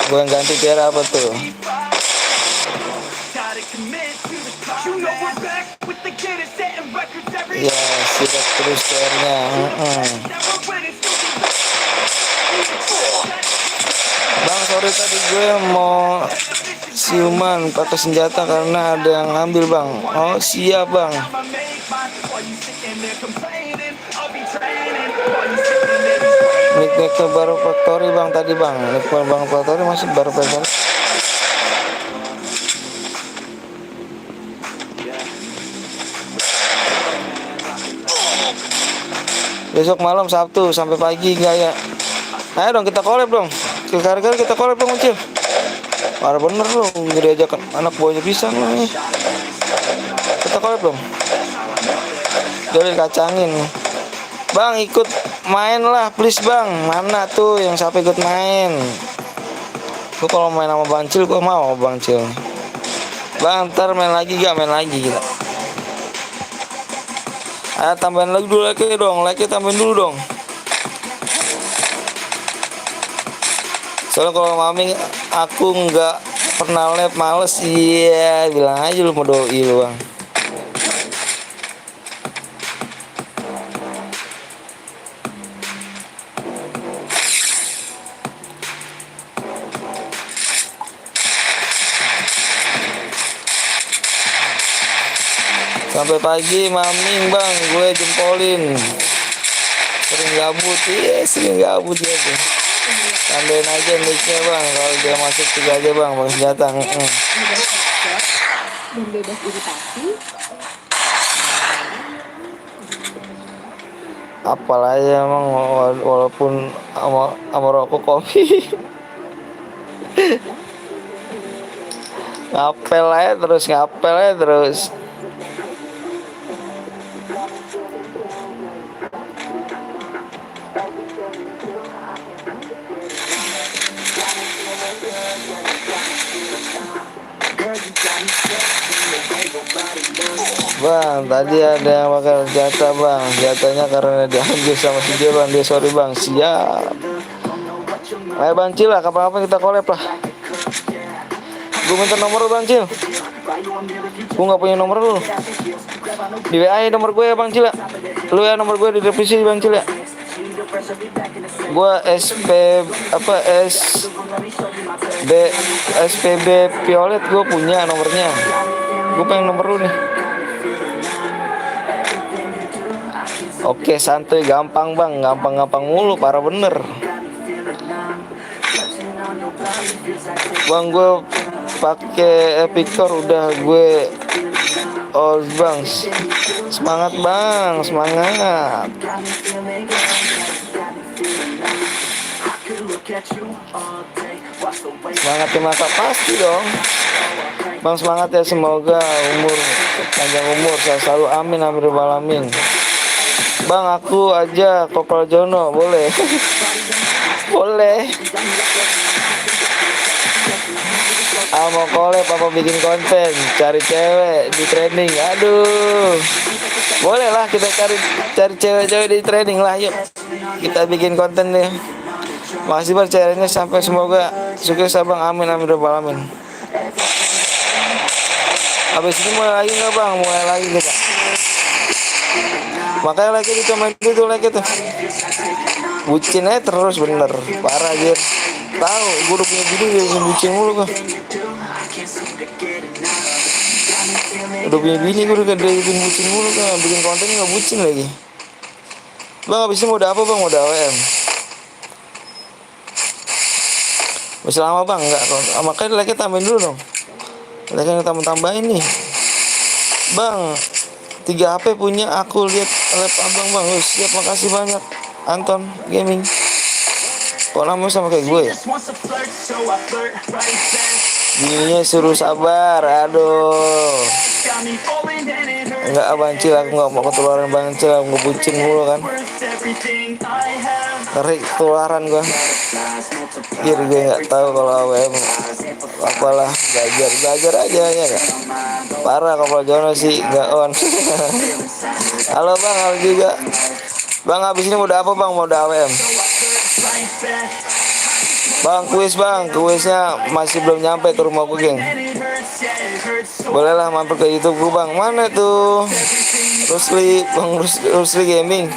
Gue yang ganti TR apa tuh? Ya, siap terus TR-nya. Bang, sorry tadi gue mau siuman pakai senjata karena ada yang ngambil bang. Oh siap bang. Nick baru factory bang tadi bang. Nick bang factory masih baru factory. Besok malam Sabtu sampai pagi enggak ya? Ayo dong kita collab dong. Gara-gara kita collab dong Cil. Parah bener loh, gede aja kan anak buahnya pisang loh nih. Kita collab dong. Jadi kacangin. Bang ikut main lah please bang. Mana tuh yang siapa ikut main? Gua kalau main sama Bang Cil gua mau Bang Cil. Bang ntar main lagi gak? Main lagi kita. Ayo tambahin lagi dulu like dong, like tambahin dulu dong. Soalnya kalau mami aku nggak pernah live males, iya bilang aja lu mau doi lu bang. Sampai pagi maming bang, gue jempolin. Sering gabut, iya sering gabut ya tuh. Tambahin aja mic-nya bang, kalau dia masuk 3 aja bang, bang senjata. Dan bebas iritasi. Apalagi emang walaupun sama rokok kopi. Ngapel aja terus. Bang, tadi ada yang bakal jatah bang. Jatahnya karena diambil sama si Jeban. Dia sorry bang. Siap. Ayo Bang Cil lah, kapan-kapan kita collab lah. Gue minta nomor lu Bang Cil. Gue gak punya nomor lu. Di WA ya nomor gue ya Bang Cil ya. Lu ya nomor gue di revisi Bang Cil ya. Gue SPB Violet gue punya nomornya. Gue pengen nomor lu nih. Oke santuy, gampang bang, gampang mulu, parah bener. Bang gue pakai Epicor udah gue. Oh bang, semangat bang, semangat. Semangat di masa pasti dong. Bang semangat ya, semoga panjang umur, saya selalu amin amin rabbal alamin. Bang aku aja Kopral Jono boleh? Boleh. Mau collab apa bikin konten, cari cewek di training. Aduh, boleh lah kita cari cewek-cewek di training lah. Yuk kita bikin konten deh. Makasih bang caranya, sampai semoga sukses abang, amin amin rabbal alamin. Habis ini mulai lagi nggak bang? Mulai lagi kita. Makanya lagi itu main itu lagi tuh. Bucin aja terus bener, parah aja. Tahu, gue udah punya bini dia bucin mulu gue. Udah punya bini gue udah bikin bucin mulu kan, bikin konten nggak bucin lagi. Bang habis ini mau udah apa bang? Mau udah AWM? Masih lama bang? Enggak, makanya lagi tambahin dulu dong. Lagi tambahin nih. Bang, 3 HP punya aku, lihat lab abang bang. Siap, makasih banyak Anton Gaming. Kok namanya sama kayak gue ya? Bininya suruh sabar, aduh. Enggak abang Cil, aku nggak mau ketularan bang Cil, aku ngebucin mulu kan. Tarik ketularan gue. Kira gue nggak tahu kalau AWM apalah, belajar aja ya kan. Parah Kopral Jono sih nggak on. Halo bang, halo juga. Bang habis ini mau udah apa bang? Mau udah AWM? Bang kuisnya masih belum nyampe ke rumah gue geng. Bolehlah mampir ke YouTube gue bang. Mana tuh Rusli, bang Rusli Gaming.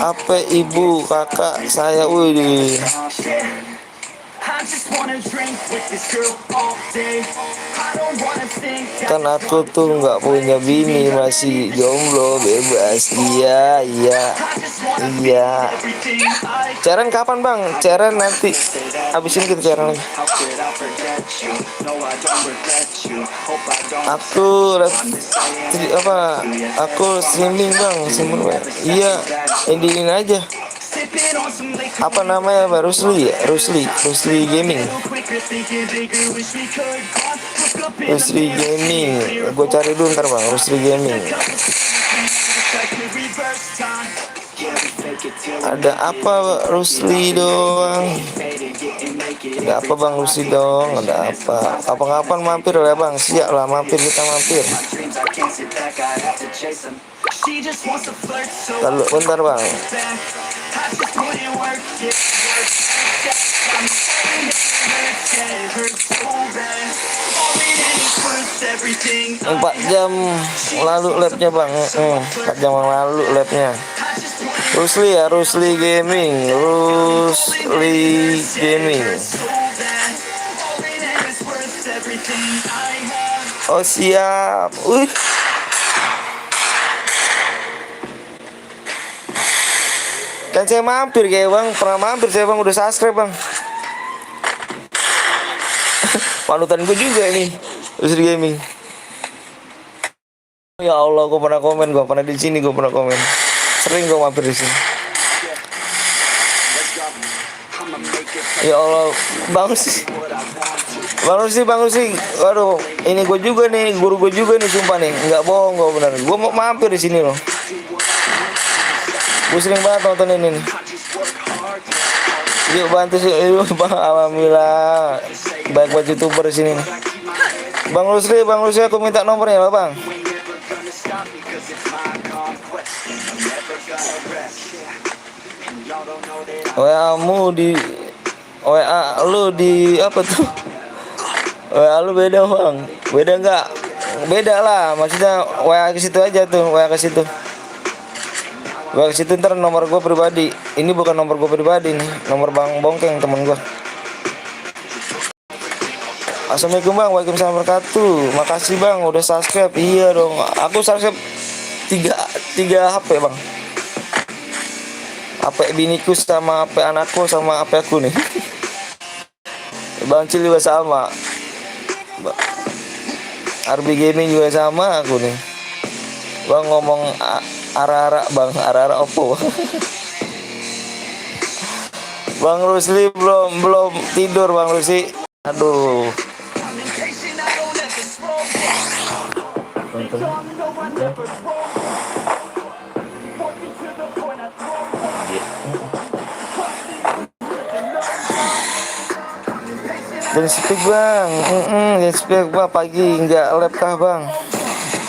Apa ibu kakak saya, wih. Kan aku tuh nggak punya bini, masih jomblo bebas. Iya. Ceren kapan bang? Ceren nanti. Abis ini kita ceren lagi. Aku streaming bang. Iya, ini aja. Apa namanya Pak? Rusli Gaming. Rusli Gaming. Gue cari dulu ntar bang, Rusli Gaming. Ada apa Rusli doang? Ada apa bang Rusli dong? Ada apa? Kapan-kapan mampir ya bang? Siap lah mampir, kita mampir. Lalu bentar bang. 4 jam lalu labnya bang. 4 jam lalu labnya. Rusli Gaming. Oh siap. Kan saya mampir kayak bang, pernah mampir saya bang, udah subscribe bang. Panutan gue juga ini, Rusli Gaming. Ya Allah, gue pernah komen, gue pernah di sini, gue pernah komen. Sering gue mampir di sini. Ya Allah, Bang Rusli. Waduh, ini gue juga nih, guru gue juga nih, sumpah nih, nggak bohong gue bener. Gue mau mampir di sini loh. Gue sering banget nonton ini nih. Yuk bantu sih, yuk bang. Alhamdulillah baik buat youtuber di sini nih. Bang Rusli aku minta nomornya bang. WA-mu di WA lu di apa tuh? WA lu beda bang, beda nggak? Beda lah, maksudnya WA ke situ aja tuh, WA ke situ. WA ke situ ntar nomor gue pribadi. Ini bukan nomor gue pribadi nih, nomor Bang Bongkeng temen gue. Assalamualaikum bang, waalaikumsalam wabarakatuh. Makasih bang, udah subscribe. Iya dong, aku subscribe tiga HP bang. HP biniku sama HP anakku sama HP aku nih. Bang Cil juga sama. RB Gaming juga sama aku nih. Bang ngomong ara-ara bang, ara-ara Oppo. Bang Rusli belum tidur Bang Rusli. Aduh. Dan speak bang, dan speak bang pagi nggak lab kah bang?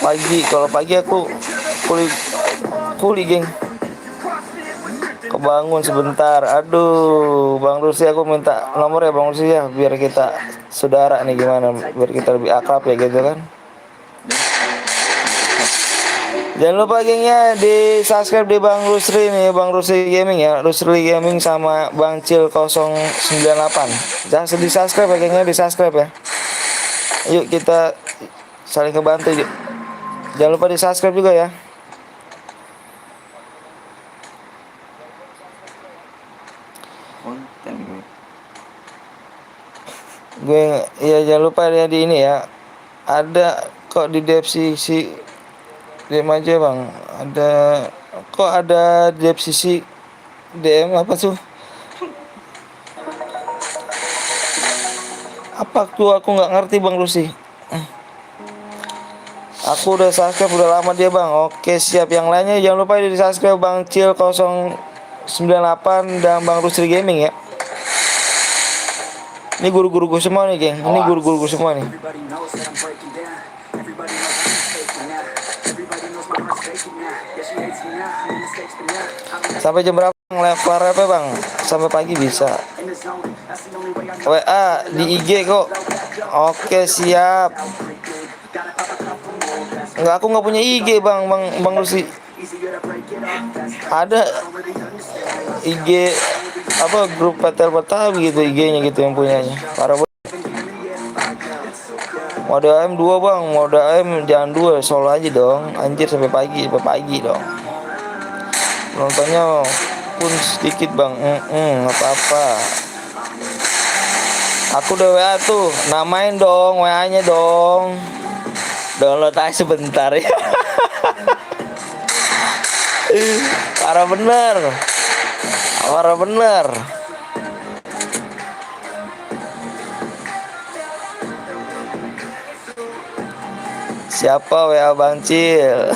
Pagi, kalau pagi aku kuli geng. Kebangun sebentar. Aduh, Bang Rusi aku minta nomor ya Bang Rusi ya, biar kita saudara nih gimana, biar kita lebih akrab ya gitu kan. Jangan lupa gengnya di subscribe di Bang Rusli nih, Bang Rusli Gaming ya, Rusli Gaming sama Bang Cil 098. Jangan di subscribe ya gengnya, di subscribe ya. Yuk kita saling ngebantu yuk. Jangan lupa di subscribe juga ya. Gue ya jangan lupa ya di ini ya. Ada kok di deskripsi DM aja bang. Ada kok ada di deskripsi DM apa tuh? Apa tuh aku nggak ngerti Bang Rusi. Aku udah subscribe udah lama dia bang. Oke siap, yang lainnya jangan lupa di subscribe Bang Cil 098 dan Bang Rusli Gaming ya. Ini guru-guru gue semua nih geng. Ini guru-guru gue semua nih. Sampai jam berapa level apa bang? Sampai pagi bisa. WA di IG kok. Oke siap. Enggak, aku nggak punya IG bang Rusi. Ada IG apa grup Petel Betawi gitu, IG-nya gitu yang punyanya. Parah banget. Mode AM 2 bang, mode AM jangan 2, solo aja dong. Anjir sampai pagi dong. Nontonnya pun sedikit bang, nggak apa-apa. Aku udah WA tuh, namain dong WA-nya dong. Download aja sebentar ya. Parah bener. Siapa WA Bang Cil?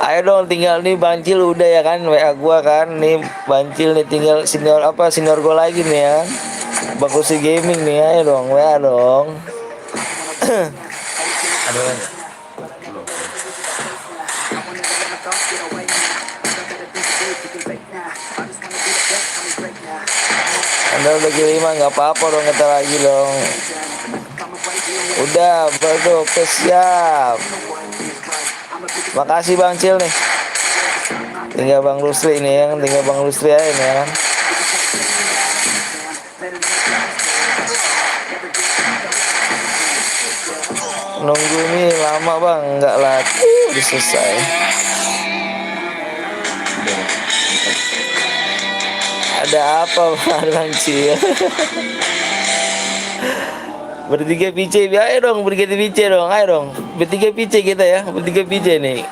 Ayo dong, tinggal nih Bang Cil udah ya kan WA gua kan. Nih Bang Cil nih tinggal senior gua lagi nih ya. Bang Rusli Gaming nih, ayo dong WA dong. Aduh. Anda udah kelima nggak apa-apa dong, kita lagi dong. Udah baru oke siap. Makasih Bang Cil nih. Tinggal Bang Rusli ini yang tinggal Bang Rusli aja nih ya kan. Nunggu nih lama bang, nggak lah, udah selesai. Ada apa Bang Cil? Bertiga PC, ayo dong bertiga PC dong, ayo dong. Bertiga PC kita ya, bertiga PC nih.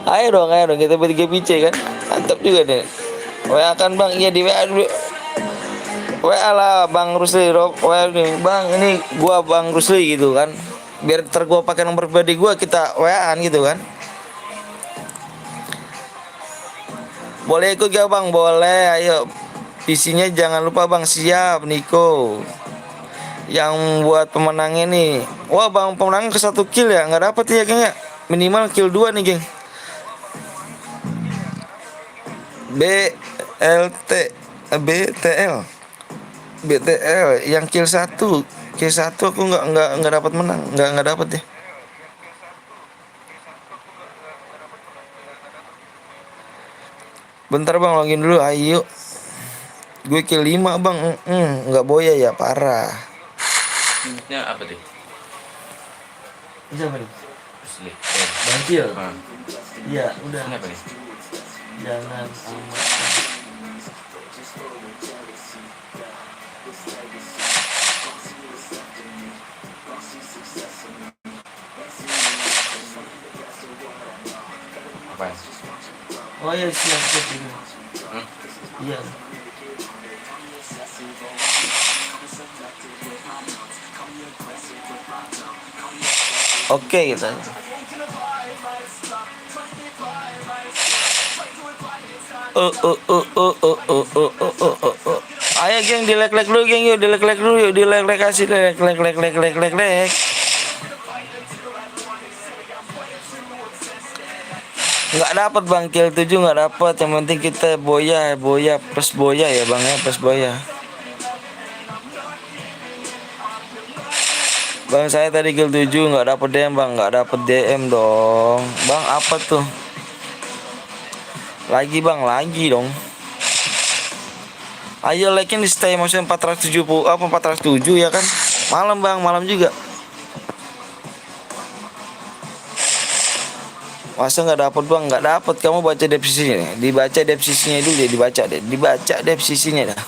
Ayo dong kita bertiga PC kan. Mantap juga nih. WA kan bang, iya di WA dulu. WA lah Bang Rusli, WA nih bang, ini gua Bang Rusli gitu kan. Biar gua pakai nomor pribadi gua, kita WA-an gitu kan. Boleh ikut gak bang? Boleh, ayo. PC-nya jangan lupa bang, siap Niko. Yang buat pemenangnya nih. Wah bang, pemenang ke 1 kill ya? Nggak dapet ya geng ya? Minimal kill 2 nih geng. BLT BTL BTL yang kill 1 aku nggak dapat menang, nggak dapat deh. Bentar bang, login dulu, ayo. Gue kill 5 bang, nggak boya ya, parah. Ini apa tuh? Bisa apa nih? Asli. Bang kill? Ah. Iya, udah. Ini apa nih? Jangan amat. Apa? Oh iya, siap. Iya. Oke kita. Ayo geng, dilek-lek dulu geng, yuk dilek-lek dulu, yuk dilek-lek, kasih lek. Nggak dapat bang, kill 7 nggak dapat. Yang penting kita boya plus boya ya bang ya, plus boya. Bang saya tadi kill 7 nggak dapat DM bang, nggak dapat DM dong. Bang apa tuh? Lagi bang, lagi dong. Ayo like-nya di stay maksudnya 470 apa 407 ya kan? Malam bang, malam juga. Masa nggak dapat bang? Nggak dapat. Kamu baca deskripsinya, dibaca deskripsinya dulu deh, dibaca deskripsinya dah.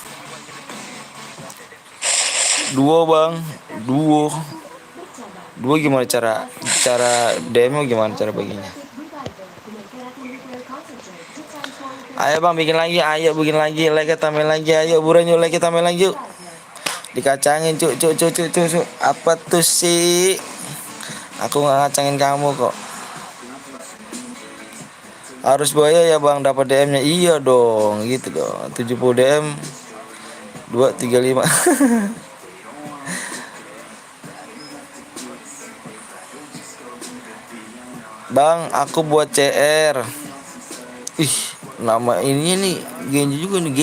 Duo bang, duo gimana cara demo, gimana cara baginya? Ayo bang bikin lagi, like tambah lagi, ayo buruan yuk, like tambah lagi yuk. Dikacangin cuk. Apa tuh sih? Aku nggak ngacangin kamu kok. Harus boya ya bang, dapat DM-nya. Iya dong, gitu dong. 70 DM 235. Bang, aku buat CR. Ih, nama ini nih Genji juga nih,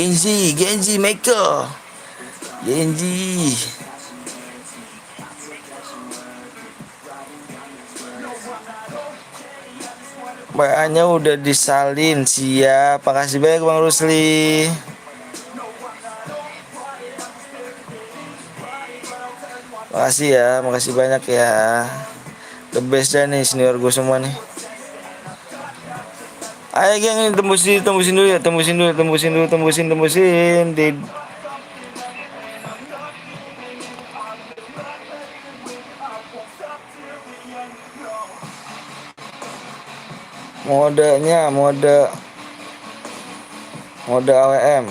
Genji Maker. Genji. Bahannya udah disalin, siap. Makasih banyak Bang Rusli. Makasih ya, makasih banyak ya. The best dah nih senior gue semua nih. Ayo geng, tembusin dulu ya, tembusin di modenya, mode AWM.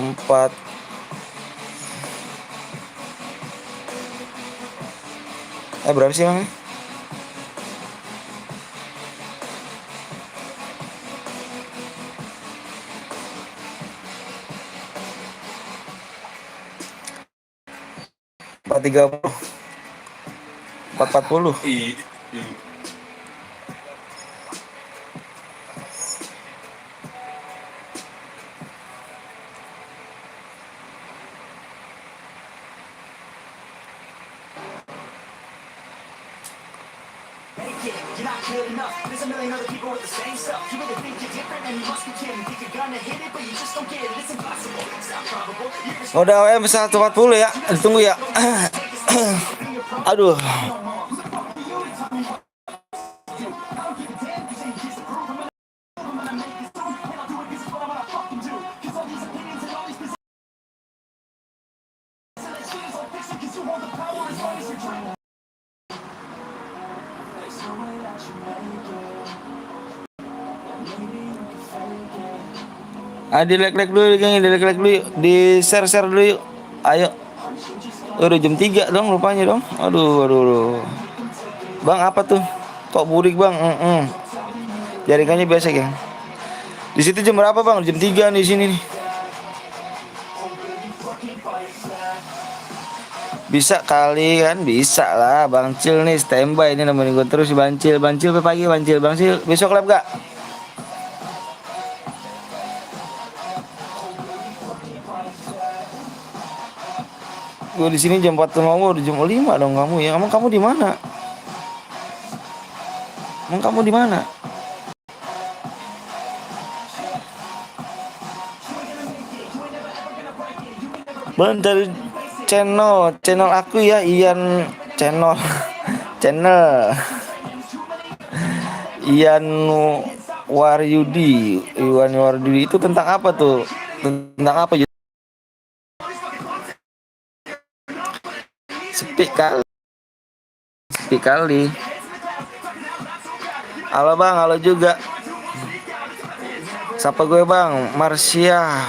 Empat berapa sih bang? Empat 440. You're not good enough. There's a million other people with the same stuff. You really think you're different and you must be kidding. Think you're gonna hit it, but you just don't get it. It's impossible. It's not probable. Mode AWM 140 ya, ditunggu ya. Aduh. Di like dulu geng, di like dulu yuk, di share dulu yuk. Ayo. Udah jam 3 dong, rupanya dong. Aduh. Bang apa tuh? Kok burik bang? Jaringannya biasa ya. Di situ jam berapa bang? Jam 3 nih di sini nih. Bisa kali kan? Bisa lah. Bang Cil nih standby ini nemenin gue terus. Bancil pagi Bancil. Bang Cil besok lab gak? Gue di sini jam 4 mau udah jam 5 dong kamu ya. Emang kamu di mana? Bentar channel aku ya Ian channel channel Ian Waryudi itu tentang apa tuh? Tentang apa? Sepi kali. Halo bang, halo juga. Siapa gue bang? Marsiha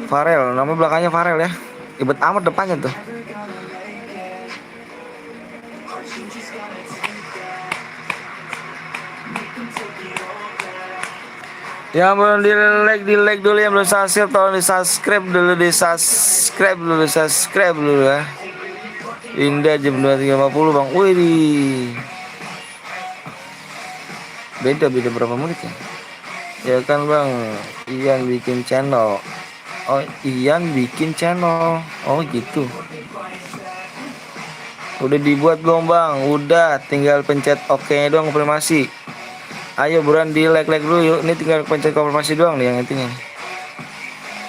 Farel, namanya belakangnya Farel ya. Ribet amat depannya tuh. Yang belum di like dulu, yang belum subscribe tolong di subscribe dulu ya. Indah jam 23.50 bang. Wih, beda berapa menit ya? Ya kan bang, Ian bikin channel. Oh Ian bikin channel. Oh gitu. Udah dibuat belum bang? Udah, tinggal pencet oke doang, konfirmasi. Ayo buruan di like dulu yuk. Ini tinggal pencet konfirmasi doang nih yang intinya.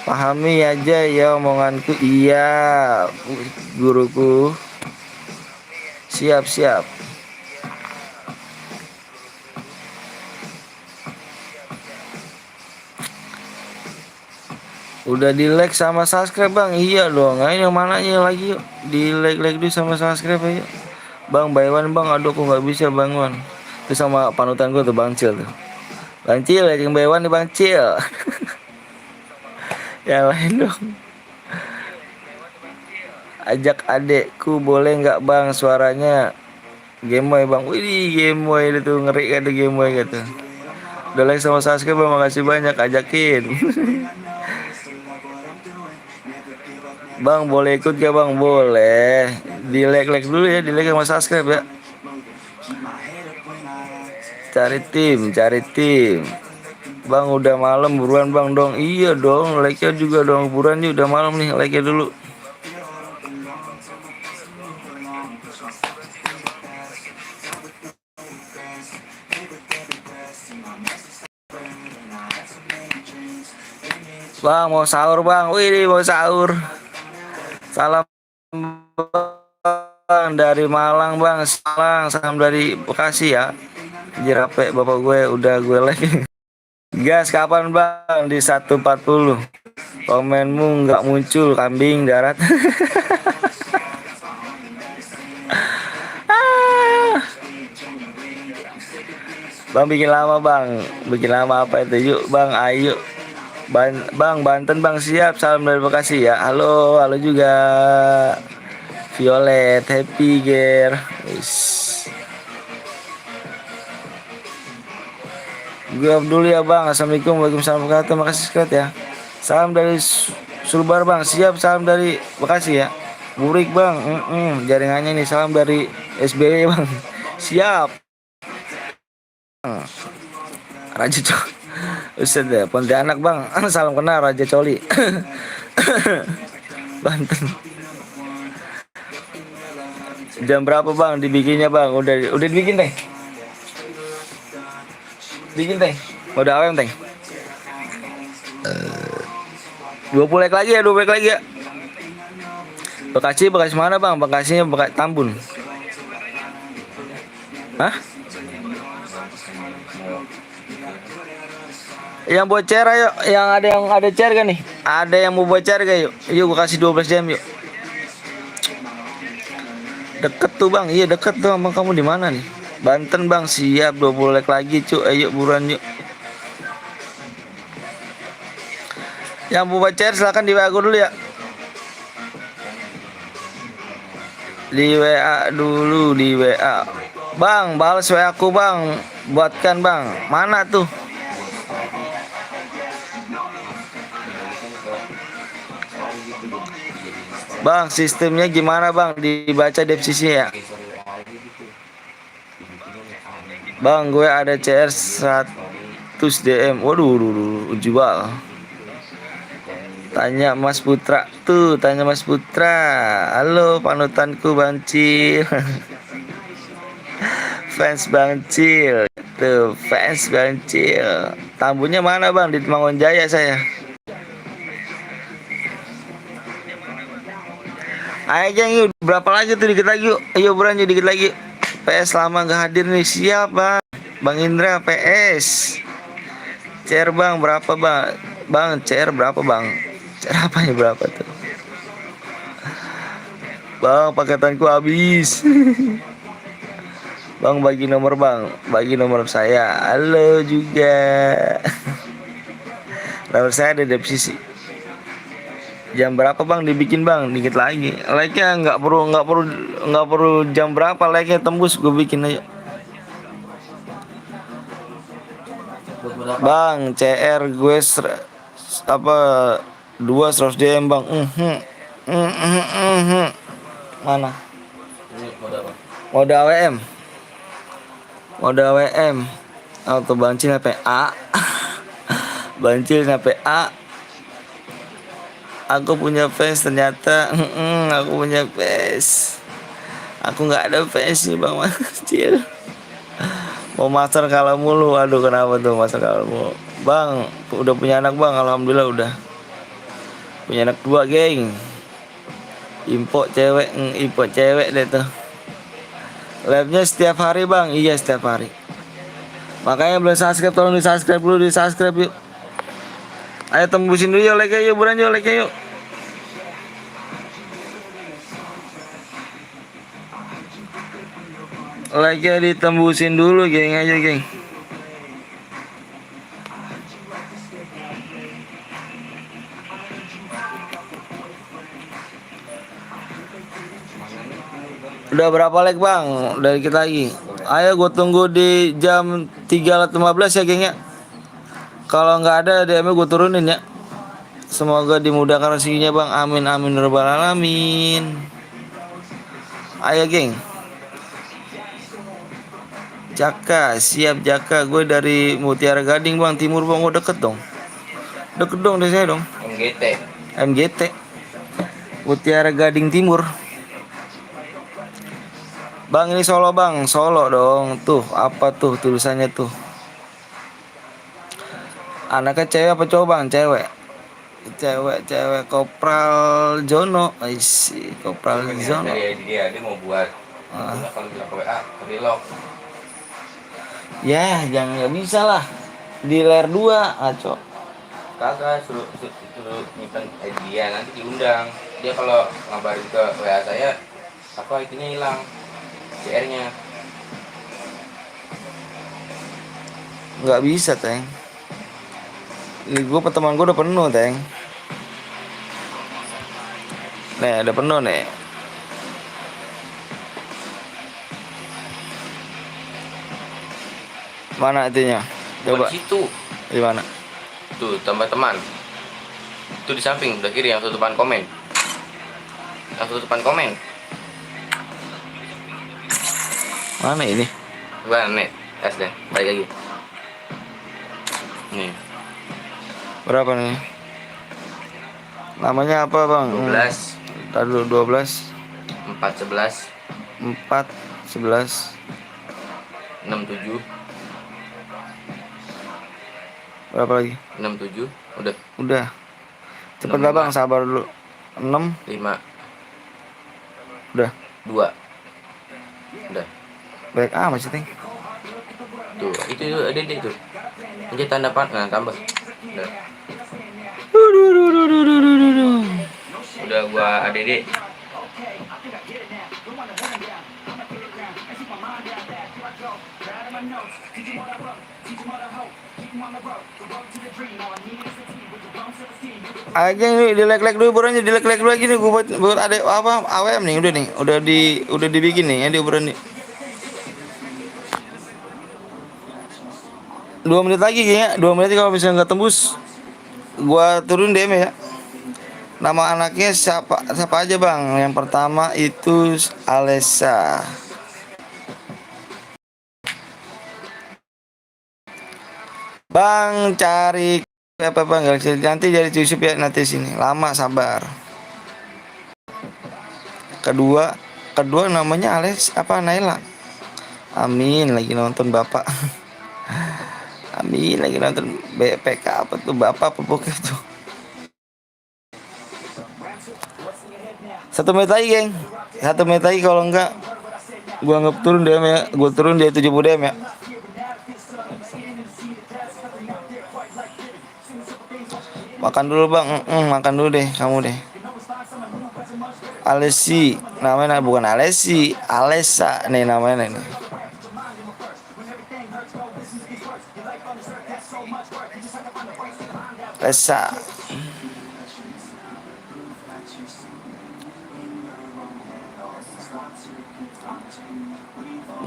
Pahami aja ya omonganku. Iya guruku. Siap. Udah di like sama subscribe bang. Iya dong. Ayo yang mananya lagi yuk. Di like dulu sama subscribe ayo. Bang by one bang. Aduh aku nggak bisa bang one. Itu sama panutan gue tuh Bang Cil tuh. Bang Cil yang by one nih Bang Cil. Yang lain dong. Ajak adekku boleh nggak bang, suaranya Gameboy bang. Wih Gameboy itu ngeri kan tuh Gameboy gitu. Udah like sama subscribe bang, makasih banyak, ajakin. Bang boleh ikut gak bang? Boleh. Di like dulu ya, di like sama subscribe ya. Cari tim. Bang udah malam, buruan bang dong. Iya dong, like-nya juga dong. Buruan nih, udah malam nih, like-nya dulu. Bang mau sahur bang. Wih mau sahur. Salam bang dari Malang bang. Salam dari Bekasi ya. Jirape bapak gue udah gue like. Gas kapan bang? Di 140. Komenmu nggak muncul, kambing darat. Bang bikin lama bang. Bikin lama apa itu? Yuk bang, ayo. Bang Banten bang, siap. Salam dari Bekasi ya. Halo juga. Violet, happy gear. Gue dulu ya bang. Assalamualaikum, waalaikumsalam warahmatullahi wabarakatuh. Makasih sekali ya. Salam dari Sulbar bang. Siap, salam dari Bekasi ya. Burik bang. Jaringannya nih. Salam dari SBY bang. Siap. Raja Coli. Ustaz ya, Pontianak bang. Salam kenal Raja Coli. Banten. Jam berapa bang dibikinnya bang? Udah dibikin teh. Bikin teh. Udah awem teh. 20 like lagi ya, 20 like lagi ya. Bekasi mana bang? Bekasinya Bekasi Tambun. Hah? Yang bocor ayo, yang ada chair kan nih? Ada yang mau bocor gak yuk? Yuk gua kasih 12 jam yuk. Deket tuh bang, iya deket tuh. Emang kamu di mana nih? Banten bang, siap 20 like lagi cu. Ayo buruan yuk. Yang mau bocor silakan di WA dulu ya. Di WA dulu, di WA. Bang, balas WA aku bang. Buatkan bang. Mana tuh? Bang, sistemnya gimana bang? Dibaca deskripsinya ya. Bang, gue ada CR 100 DM. Waduh, jual. Tanya Mas Putra tuh, tanya Mas Putra. Halo, panutanku Bancil. Fans Bancil. Tuh, fans Bancil. Tambunya mana bang? Di Mangonjaya saya. Ayo geng yuk, berapa lagi tuh, dikit lagi yuk. Ayo buruan yuk, dikit lagi. PS lama gak hadir nih. Siap bang. Bang Indra PS. CR bang berapa bang? Bang CR berapa bang? CR apanya berapa tuh? Bang paketanku habis. Bang bagi nomor bang. Bagi nomor saya. Halo juga. Nomor saya ada di sisi. Jam berapa bang dibikin bang? Dikit lagi. Like-nya nggak perlu jam berapa, like-nya tembus gue bikin aja. Bang CR gue apa 200 DM bang. Mana? Mode AWM. Mode AWM. Auto Bancil PA. Bancil PA. Aku punya fans ternyata. Aku punya fans. Aku nggak ada fans nih bang Bancil. Mau master kalah mulu. Aduh kenapa tuh master kalah mulu? Bang udah punya anak bang. Alhamdulillah udah punya anak 2 geng. Import cewek deh tuh. Live-nya setiap hari bang. Iya setiap hari. Makanya belum subscribe, tolong di subscribe dulu, di subscribe yuk. Ayo tembusin dulu yuk, like-nya yuk, buruan yuk, like-nya yuk. Like-nya ditembusin dulu, geng aja, geng. Udah berapa like bang? Udah dikit lagi. Ayo gue tunggu di jam 3:15 ya geng ya. Kalau nggak ada DM gue turunin ya. Semoga dimudahkan rezekinya bang. Amin amin rabbal alamin. Ayo geng. Jaka, siap Jaka. Gue dari Mutiara Gading bang, timur bang. Gue deket dong. Deket dong dari saya dong. MGT. Mutiara Gading Timur. Bang ini Solo bang, Solo dong. Tuh apa tuh tulisannya tuh? Anaknya cewek apa cowok bang? Cewek. Cewek Kopral Jono. Aisi, Kopral Jono. Dia mau buat. Kalau bilang ke WA, ke lock. Ya, jangan nggak bisa lah. Di layer 2, aco. Kagak suruh nyimpen dia nanti diundang. Dia kalau ngabarin ke WA saya, apa itunya hilang. CR-nya nggak bisa teng. Ini gue teman gue udah penuh teng. Nih udah penuh nih. Mana itunya? Coba. buat situ. Di mana? Tuh tambah teman. Tuh di samping udah kiri yang tutupan komen. Yang tutupan komen. Mana ini? Bukan net. Tes deh. Balik lagi. Nih. Berapa nih? Namanya apa bang? 12. Tadi 12. 411. 411. 67. Berapa lagi? 67. Udah. Udah. Cepet lah bang, sabar dulu. 6. 5. Udah. 2. Udah. Baik amat sih teng. Tuh, itu ada di itu. Ini tanda panah tambah. Udah. Udah gua ADD. Aja ini dilek-lek dulu burannya, dilek-lek dulu lagi nih gua buat ada apa AWM nih udah nih, udah dibikin nih ya di buran nih. 2 menit lagi kayaknya, 2 menit kalau misalnya nggak tembus, gua turun DM ya. Nama anaknya siapa siapa aja bang? Yang pertama itu Alessa. Bang cari apa bang? Nanti jadi Yusuf ya nanti sini. Lama sabar. Kedua namanya Alex apa Naila. Amin lagi nonton bapak. Amin lagi nonton BPK apa tuh bapak apa bokeh tuh. 1 menit lagi geng, 1 menit lagi kalau enggak gua anggap turun DM ya, gua turun dia 70 DM ya. Makan dulu bang, makan dulu deh kamu deh. Alessi, namanya bukan Alessi, Alessa nih namanya nih. Alessa.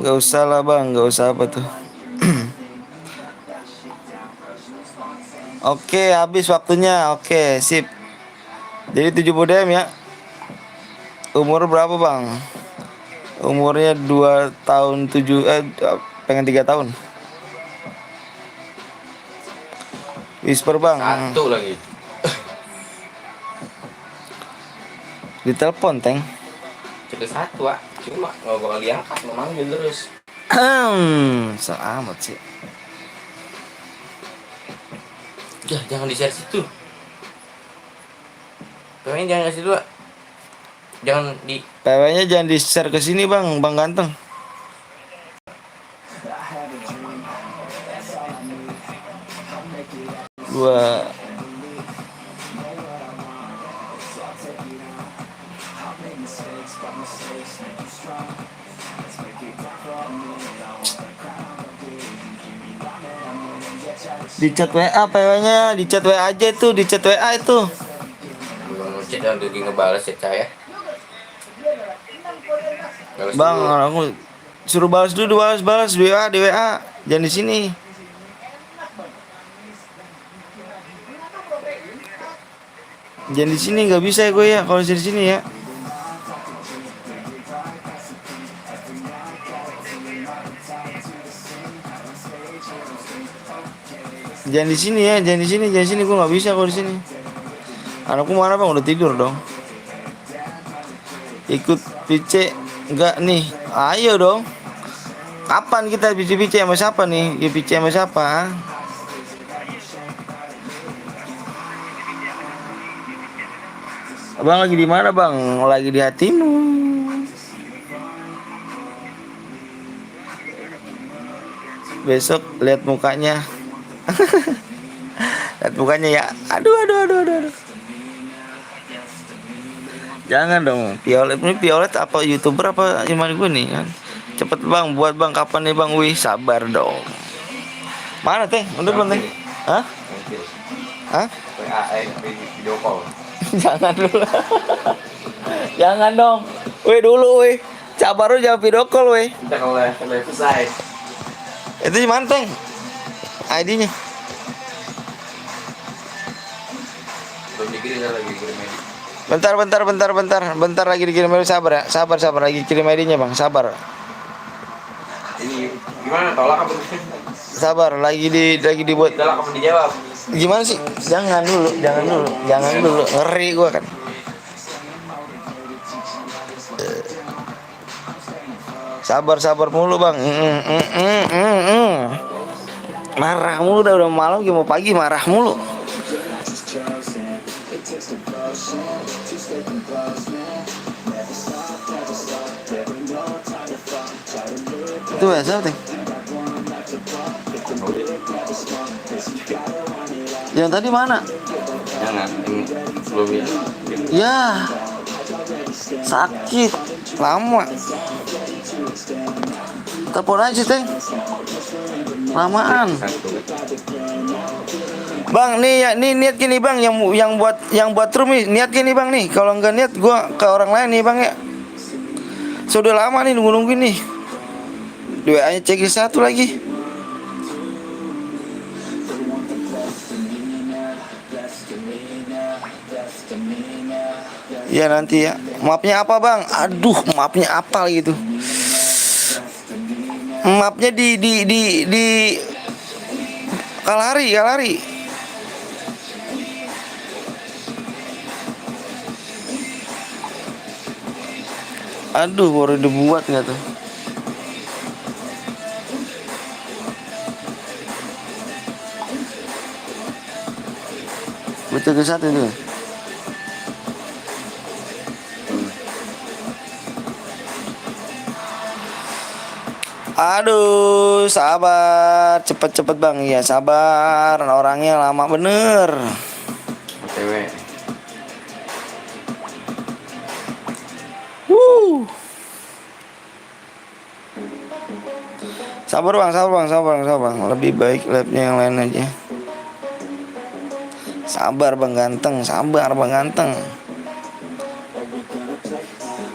Gak usah lah bang, gak usah apa tuh. Oke, habis waktunya. Oke, sip. Jadi 70 DM ya. Umur berapa bang? Umurnya 2 tahun 7 pengen 3 tahun. Whisper bang. Satu lagi. Ditelepon teng. Sudah satu ah. Cuma nggak bakal diangkat, mau manggil terus. Selamat sih. Ya, jangan di-share situ. Pokoknya jangan kasih dua. Jangan di PW-nya jangan di-share ke sini bang, bang ganteng. Gua di chat WA PW-nya, di chat WA aja tuh, di chat WA itu. belum ngechat dan lagi ngebales chat saya. Balas Bang, dulu. aku suruh balas dulu, balas di WA, di WA. Jangan di sini. Jangan di sini, nggak bisa ya gue ya kalau di sini ya. Jangan di sini ya, jangan di sini gue nggak bisa kalau di sini. Anakku mana bang, udah tidur dong. Ikut PC enggak nih? Ayo dong. Kapan kita PC sama siapa nih? Ya PC sama siapa? Abang lagi di mana bang? Lagi di hatimu. Besok lihat mukanya. Lihat mukanya ya. Aduh. Jangan dong. Violet apa YouTuber apa gimana gue nih kan? Cepet bang, buat bang kapan nih bang? Wih sabar dong. Mana teh? Udah belum teh? Hah? Hah? WA video call. Jangan dulu. Jangan dong. Weh dulu weh. Sabar lu jangan video call weh. Kita kalau selesai. Itu di mana teh? ID-nya. Belum dikirim lagi kirim. Bentar lagi dikirim ID. Sabar ya. Sabar lagi kirim ID-nya bang. Sabar. Ini gimana tolak apa? Sabar lagi dibuat. Tolak apa dijawab? Gimana sih? Jangan dulu. Ngeri gua kan. Sabar mulu bang. Marah mulu udah malam mau pagi marah mulu. Itu biasa teh. Yang tadi mana? Jangan, belum ya. Ya. Sakit lama. Telepon aja teh. lamaan. Satu. Bang, nih ya, nih niat gini bang, yang buat room nih, niat gini bang nih. Kalau nggak niat, gua ke orang lain nih bang ya. Sudah lama nih nungguin nih. Di WA-nya cek satu lagi. Ya nanti ya. Mapnya apa bang? Aduh, mapnya apa gitu? Mapnya di Kalahari. Aduh, baru dibuat nggak tuh? Betul ke satu itu. Aduh, sabar, cepet bang, ya sabar, orangnya lama bener. OTW. Sabar bang, lebih baik labnya yang lain aja. Sabar bang ganteng.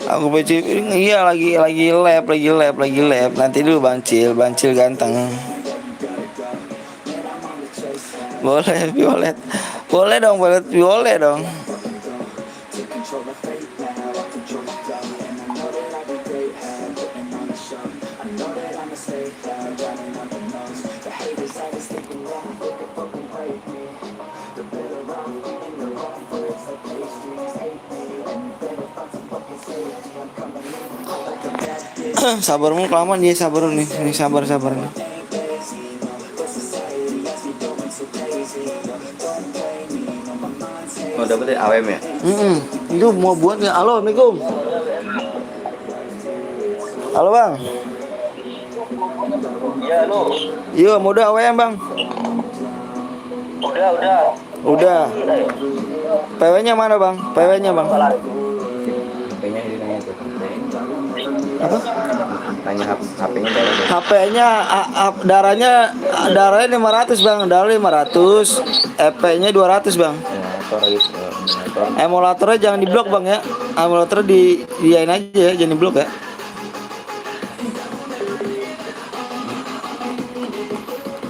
Aku baca, iya lagi lab. Nanti dulu bancil ganteng. Boleh violet. Boleh dong. Sabarmu kelamaan dia sabar nih sabar nih. Mau dapetin AWM ya? Itu mau buat nggak? Halo, Assalamualaikum. Halo bang. Iya lu. Iya, mau udah AWM bang. Udah. PW-nya mana bang? HP-nya ini nanya tuh. Apa? Tanya HP-nya berapa? HP-nya darahnya 500 bang, darah 500, EP-nya 200 bang. Motor gitu. Motor. Emulatornya jangan diblok bang ya. Emulatornya diain aja ya, jangan diblok ya.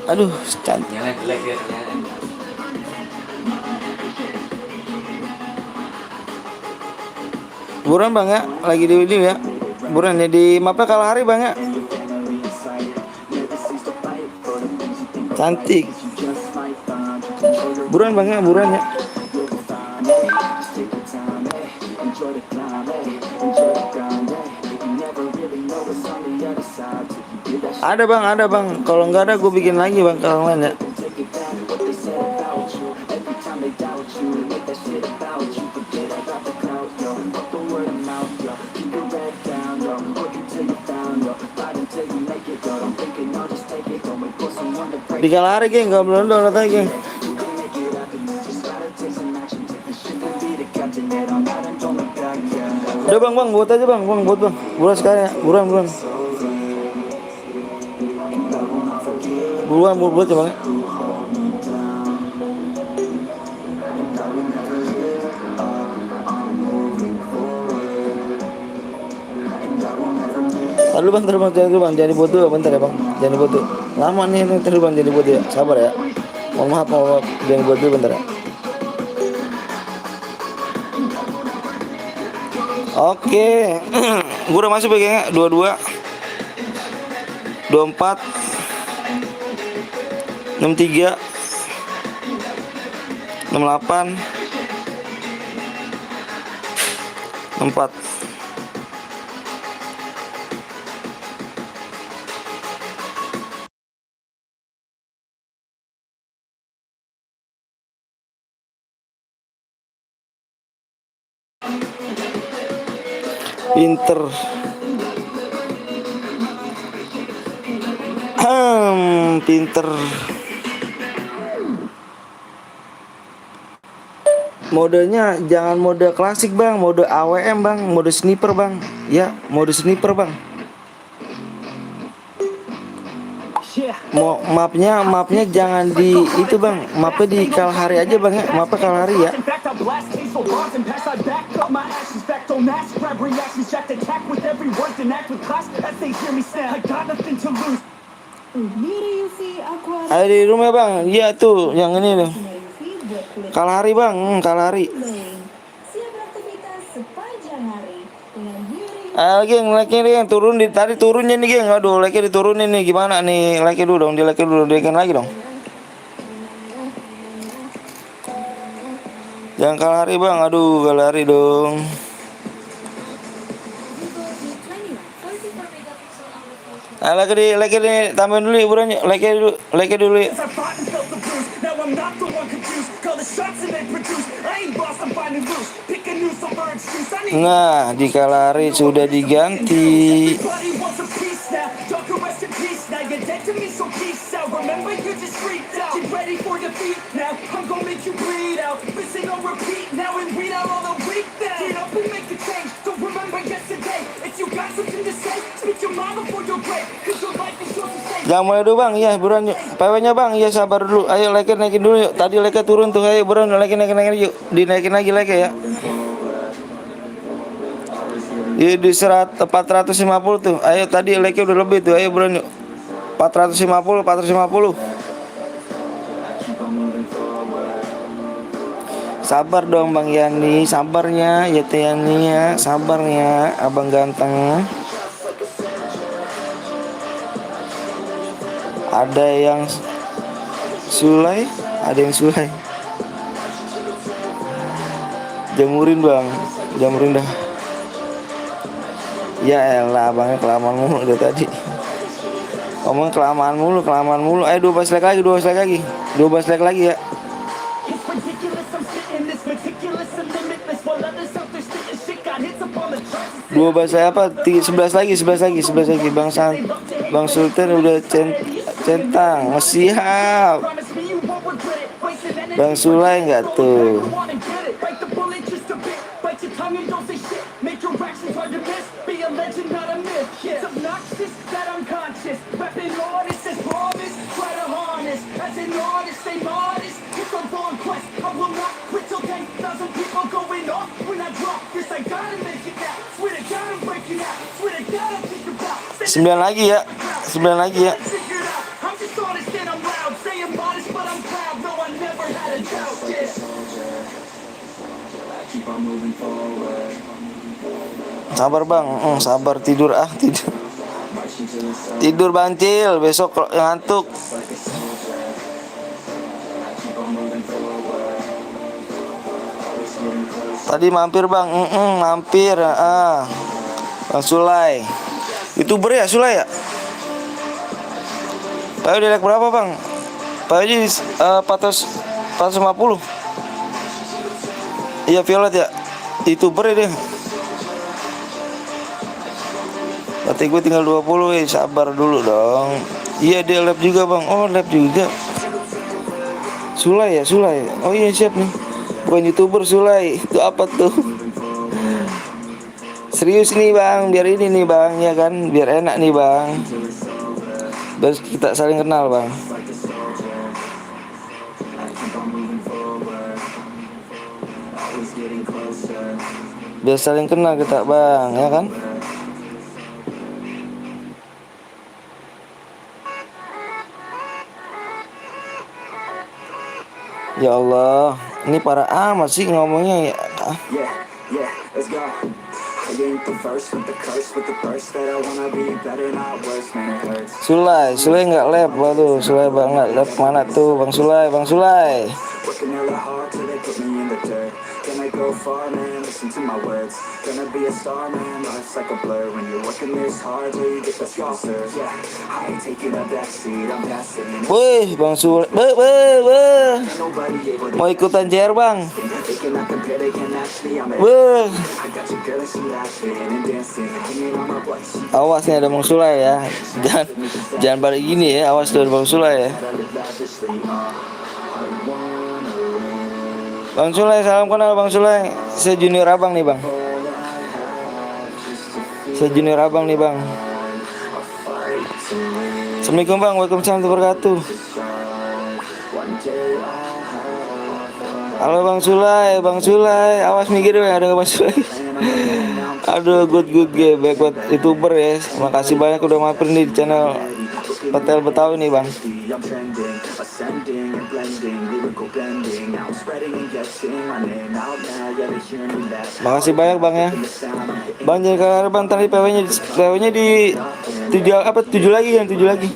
Aduh, cantik. Nyala jelek ya. Buruan bang ya, lagi di video ya. Buruan ya di mapnya Kalahari bang ya. Cantik. Buruan bang ya, Ada bang. Kalau nggak ada gue bikin lagi bang ke orang lain ya. Di Kalahari geng, nggak belum download lagi geng. Udah bang, buat aja bang, buat bang. Buruan sekarang ya, buruan. Buat ya bang. Taruh bang, jangan dibuat dulu bentar ya bang, jangan dibuat dulu. Lama nih, terus bang, jangan dibuat ya, sabar ya. Mohon maaf, jangan dibuat dulu bentar ya. Oke, gue udah masuk ya, 22, 24, 63, 68, 64. Pinter. Pinter. Modenya jangan mode klasik bang, mode AWM bang, mode sniper bang. Ya, mode sniper bang. mau mapnya jangan di itu bang, mapnya di Kalahari aja bang ya, mapnya Kalahari ya. In fact, I blast tasteful bars and pass. I back up my actions, back don't ask. Grab reactions, jacked attack with every word and act with class as they hear me snap. I got nothing to lose. Miri UV Aqua Ada di rumah bang, iya tuh yang ini tuh. Sinar UV buat kulit Kalahari bang, Kalahari. glowing. Siap beraktivitas sepanjang hari dengan Miri Geng, like-nya geng, turun tadi turunnya nih geng. Aduh, like-nya diturunin nih, gimana nih? Like dulu dong, di like dulu, di lagi dong. Jangan Kalahari bang, aduh Kalahari dong. Like di tambahin dulu ya burannya, like dulu ya. I fought and felt the bruise. Now I'm not the one confused. Call the shots and they produce. I ain't lost, I'm finding loose. Pick a new summer excuse. I need Nah, di Kalahari sudah diganti. everybody wants a piece now. Don't go rest in peace now. You're dead to me, so peace out. Remember, you just freaked out. Get ready for defeat now. I'm gonna make you bleed out. Listen on repeat now and read out all the weak now. Get up and make a change. Don't remember yesterday. If you got something to say, speak your mind before you're great. Cause your life is yours to say. Jangan mulai dulu bang, ya buruan yuk. PW-nya bang, ya sabar dulu. Ayo naikin dulu yuk. Tadi like turun tuh, ayo buruan naikin yuk. Dinaikin lagi ya. Di 450 tuh. Ayo tadi like udah lebih tuh. Ayo buruan yuk. 450. Sabar dong Bang Yani, sabarnya ya Teh Yani ya, sabarnya Abang ganteng. Ada yang Sulai, ada yang Sulai. Jamurin Bang, jamurin dah. Ya elah abangnya kelamaan mulu udah tadi. Ngomong kelamaan mulu. Ayo 12 like lagi ya. It's ridiculous, I'm sitting this meticulous and limitless while others out there spitting shit got hits up on the charts. 12 saya apa? 11 lagi Bang Sultan udah centang, siap. Promise me you won't regret it. Wasting energy. Bang Sulai enggak tuh? Wanna get it. Bite the bullet just a bit. Bite your tongue and don't say shit. Make your actions hard to miss. Be a legend, not a myth. It's obnoxious that I'm conscious. Rapping artists as promise. Try to harness. As an artist, stay modest. It's a long quest. I will not quit till 10,000 people going off when I drop this. I gotta make it now. Swear to God I'm breaking out. Swear to God I'm thinking about. 9 lagi ya. Figure it out. I'm just honest and I'm loud. Saying modest, but I'm proud. No, I never had a doubt. Yeah. Sabar Bang, sabar tidur. Tidur Bancil, besok ngantuk. Tadi mampir Bang, mampir. Bang Sulai. YouTuber ya Sulai ya? Pak udah like berapa Bang? Pak aja 450. Iya Violet ya. YouTuber ya dia. Berarti gue tinggal 20 sabar dulu dong. Iya dia lab juga Bang. Oh lab juga. Sulai ya Sulai. Oh iya siap nih. Bukan YouTuber Sulai. Itu apa tuh? Serius nih Bang, biar ini nih Bang, ya kan, biar enak nih Bang. Biar kita saling kenal Bang. Biar saling kenal kita Bang, ya kan. Ya Allah, ini parah amat sih ngomongnya ya. Yeah, let's go. I ain't the first with the curse, with the burst that I wanna be better, not worse, man, it hurts. Sulai nggak lab, waduh, Sulai banget lab mana tuh, Bang Sulai. Working hella hard till they put me in the dirt. Can I go far, man? Listen to my words. Gonna be a star, man. Life's like a blur when you're working this hard till you get the scars. Yeah, I ain't taking a backseat, I'm passing it. Wih, Bang Sulai, Nobody able to mau ikutan JR Bang. they cannot compare, they can match me. I'm Wih, I got your girl and she laughing and dancing, hanging on my butt. She awas nih ada Bang Sulai ya. Jangan balik gini ya, awas tuh ada Bang Sulai ya. live lavishly, Bang Sulai, salam kenal Bang Sulai. Saya junior abang nih Bang. Assalamualaikum bang, waalaikumsalam warahmatullahi wabarakatuh. Halo Bang Sulai, awas minggir ya, ada Bang Sulai. Aduh, good game, baik buat youtuber ya. Makasih banyak udah mampir nih di channel Hotel Betawi nih bang. I'm trending, ascending and blending, lyrical blending. Now I'm spreading and getting my name out now. Yeah, they hear me back. Makasih banyak bang ya. Bang jangan kalah bang, tadi PW-nya di 7 lagi yang 7 lagi.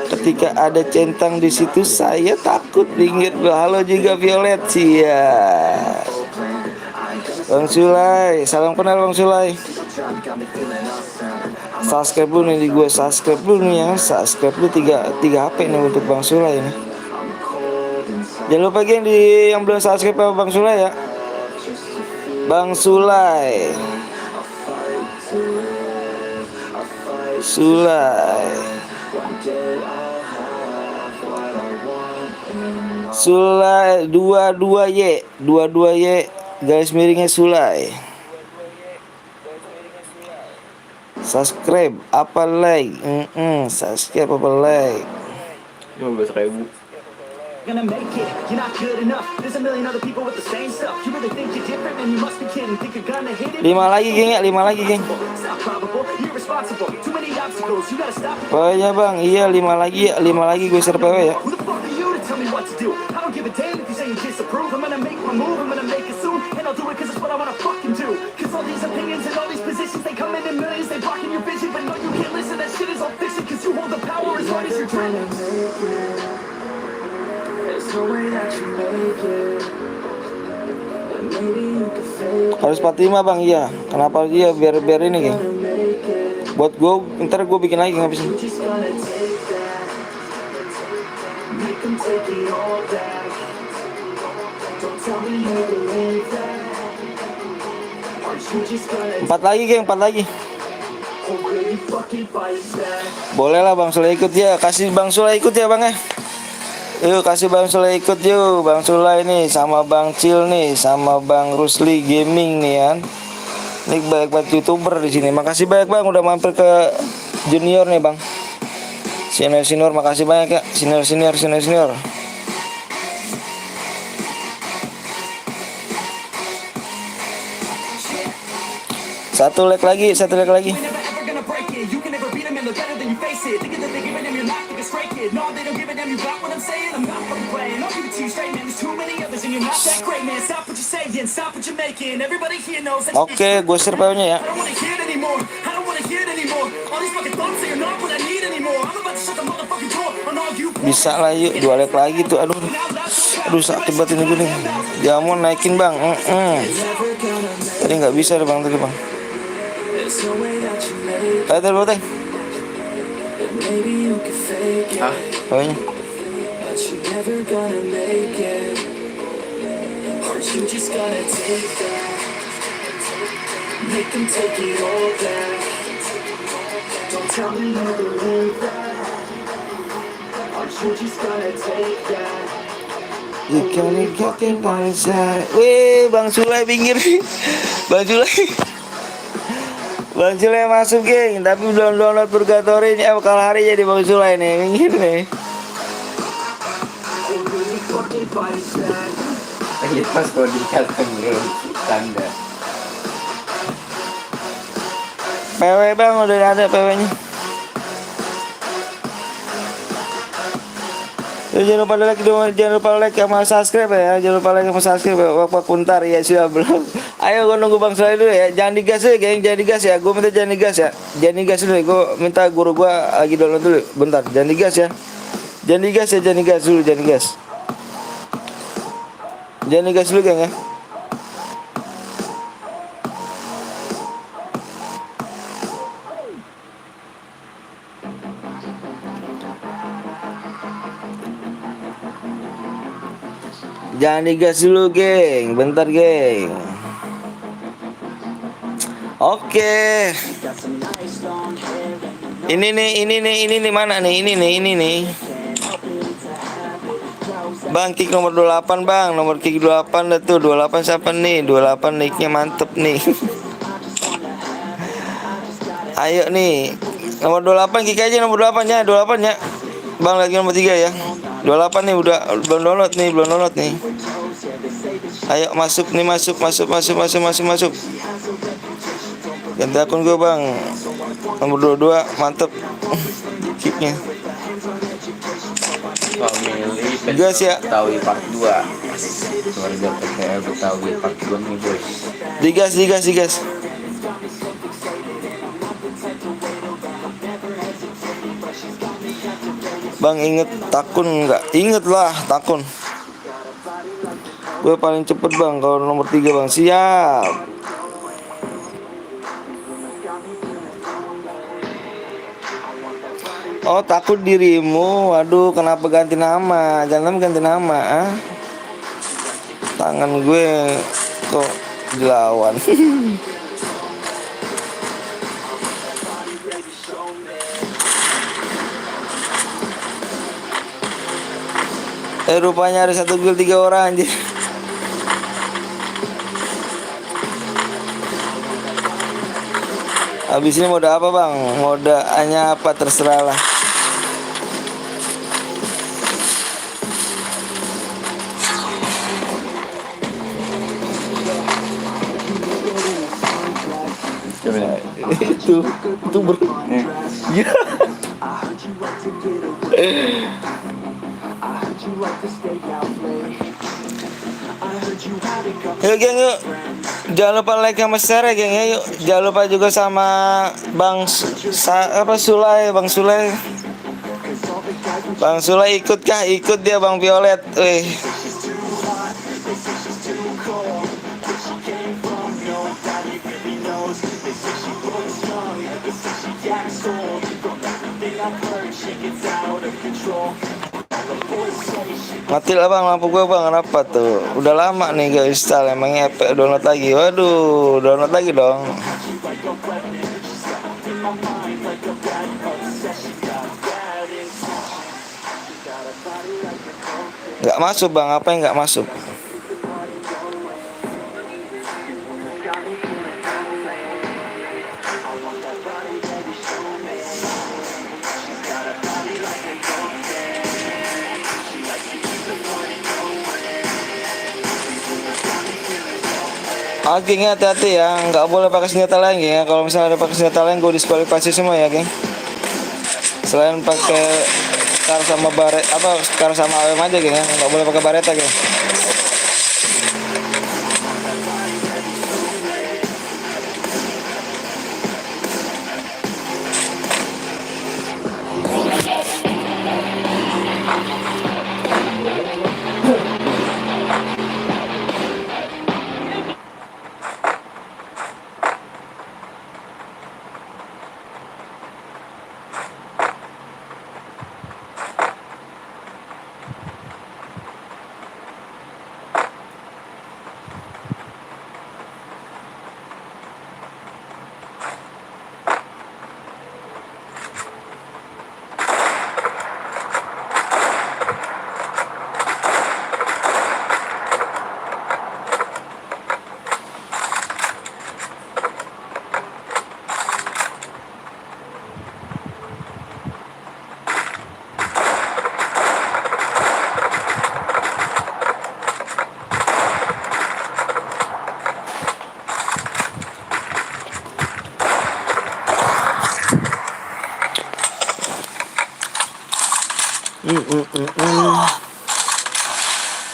Ketika ada centang di situ saya takut pinggir. Halo juga Violet sih ya. Bang Sulai, salam kenal Bang Sulai. Subscribe dulu nih di gue, subscribe dulu nih ya, subscribe dulu 3 HP nih untuk Bang Sulai ini. Jangan lupa geng yang belum subscribe sama Bang Sulai ya. Bang Sulai. Sulai 22Y garis miringnya Sulai. Subscribe apa like? Subscribe apa like? 15.000. Gonna make it, you're not good enough. There's a million other people with the same stuff. You really think you're different, and you must be kidding. Think you're gonna hit it? 5 lagi geng ya, 5 lagi geng. It's not probable, you're irresponsible. Too many obstacles, you gotta stop it. Pokoknya bang, iya 5 lagi gue share PW ya. Who the fuck are you to tell me what to do? I don't give a damn if you say you disapprove. I'm gonna make my move, I'm gonna make it soon. And I'll do it cause it's what I wanna fucking do. Cause all these opinions and all these positions, they come in millions, they blocking your vision. But no, you can't listen, that shit is all fiction. Cause you hold the power as hard as you're trying to make it. There's no way that you make it. And maybe you can fake Harus 45 bang, iya. Kenapa dia biar ini geng? Buat gue, ntar gue bikin lagi habis ini. just gonna take that. Make them take it all back. Don't tell me you believe that. Aren't you just gonna 4 lagi geng, 4 lagi. or will you fucking fight back? Boleh lah Bang Sulai ikut ya. Kasih Bang Sulai ikut ya bang ya. Yuk kasih Bang Sulai ikut yuk. Bang Sulai nih sama Bang Cil nih sama Bang Rusli Gaming nih kan. Ini banyak banget youtuber di sini. Makasih banyak bang udah mampir ke junior nih bang. Senior makasih banyak ya. Senior. Satu like lagi. Never ever gonna break it. You can never beat them and they're better than you face it. Thinking that they're giving them your life, think it's straight kid. No, they don't give a damn, you got what I'm saying? I'm not fucking playing. I'll give it to you straight, man. There's too many others and you're not that great, man. Stop what you're saying, stop what you're making. Everybody here knows that. Oke, gue share PW-nya ya. I don't wanna hear it anymore. I don't wanna hear it anymore. All these fucking thoughts that you're not what I need anymore. I'm about to shut the motherfucking door on all you. Bisa lah yuk 2 like lagi tuh. Aduh sakit banget ini gue nih. Jamon naikin bang. Tadi nggak bisa deh bang tadi bang. Ayo tadi boteng. Pokoknya. Ikan pasar. Wih, Bang Sulai pinggir. Bang Sulai masuk geng, tapi belum download Purgatory ini. Kalau hari jadi Bang Sulai nih, pinggir nih. Lagi pas kalau dikatakan bro, tanda. PW bang, udah ada PW-nya. Jangan lupa like sama subscribe ya. Jangan lupa like sama subscribe ya. Wak puntar ya sudah belum. Ayo gue nunggu Bang Sulai dulu ya. Jangan digas ya geng, jangan digas ya. Gue minta jangan digas ya. Jangan digas dulu. Gue minta guru gue lagi download dulu. Bentar, jangan digas ya. Jangan digas dulu, jangan digas. Jangan digas dulu geng ya. Jangan digas dulu geng, bentar geng. Oke. Ini nih mana nih? Ini nih. Bang kick nomor 28 bang, nomor kick 28 dah tuh. 28 siapa nih? 28 nicknya mantep nih. Ayo nih, Nomor 28 Kiki aja nomor 28 ya, 28 ya. Bang lagi nomor 3 ya. 28 nih udah belum download nih. Ayo masuk nih, masuk. Ganti akun gue bang. Nomor 22 mantep. Kicknya. Family Gas ya. Betawi part 2. Keluarga PKL Betawi part 2 nih guys. Digas. Bang inget takun nggak? Inget lah takun. Gue paling cepet bang kalau nomor 3 bang. Siap. Oh takut dirimu. Waduh kenapa ganti nama? Jangan ganti nama ah. Tangan gue kok dilawan. Rupanya ada 1 guild 3 orang anjir. Habis ini mode apa bang? Mode hanya apa terserah lah. Itu ber. Ya. Yuk geng yuk. Jangan lupa like sama share ya geng ya yuk. Jangan lupa juga sama Bang Sulai. Bang Sulai ikut kah? Ikut dia Bang Violet. Wih. Mati lah bang lampu gue bang. Kenapa tuh? Udah lama nih gak install. Emangnya Epic download lagi. Waduh download lagi dong. Gak masuk bang. Apa yang gak masuk? Geng hati-hati ya, nggak boleh pakai senjata lain geng ya. Kalau misalnya ada pakai senjata lain, gue diskualifikasi semua ya geng. Selain pakai kar sama baret, kar sama AWM aja geng ya, nggak boleh pakai bareta geng.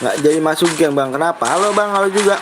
Nggak jadi masuk geng bang. Kenapa? Halo bang, halo juga.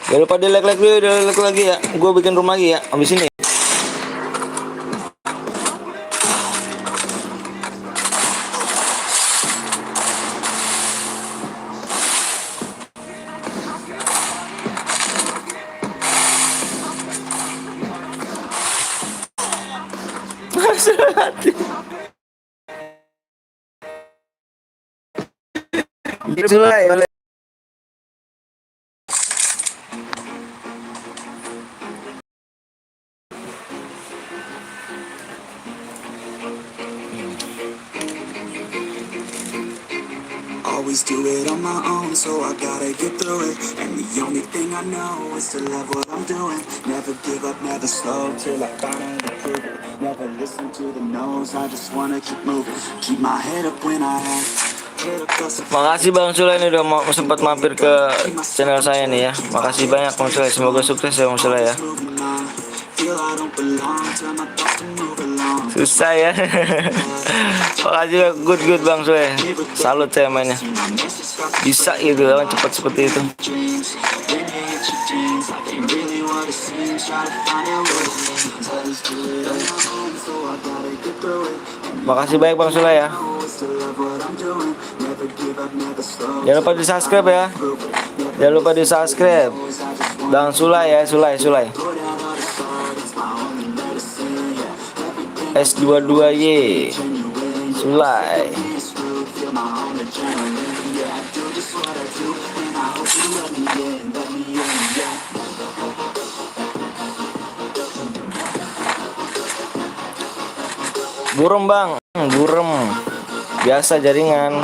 Jangan lupa di like dulu, di like lagi ya. Gue bikin room lagi ya abis ini. Sulai balik. Always do it on my own, so I gotta get through it. And the only thing I know is to love what I'm doing. Never give up, never slow, till I finally prove it. Never listen to the no's, I just wanna keep moving. Keep my head up when I act. Head up, 'cause if Makasih Bang Sule ini udah mau sempat mampir ke channel saya nih ya. Makasih banyak Bang Sule. Semoga sukses ya Bang Sule ya. moving on. Feel I don't belong, tell my thoughts to move along. Susah ya. Makasih good Bang Sule. Salut saya mainnya. Bisa gitu lawan cepat seperti itu. Dreams, then you hit your dreams, like ain't really what it seems. Try to find out what it means. Always do it on my own, so I gotta get through it. Makasih banyak Bang Sule ya. Always to love what I'm doing. Never give up, never slow. Jangan lupa di subscribe ya. Jangan lupa di subscribe. Bang Sulai ya, Sulai. S22Y Sulai. Burem Bang, burem. Biasa jaringan.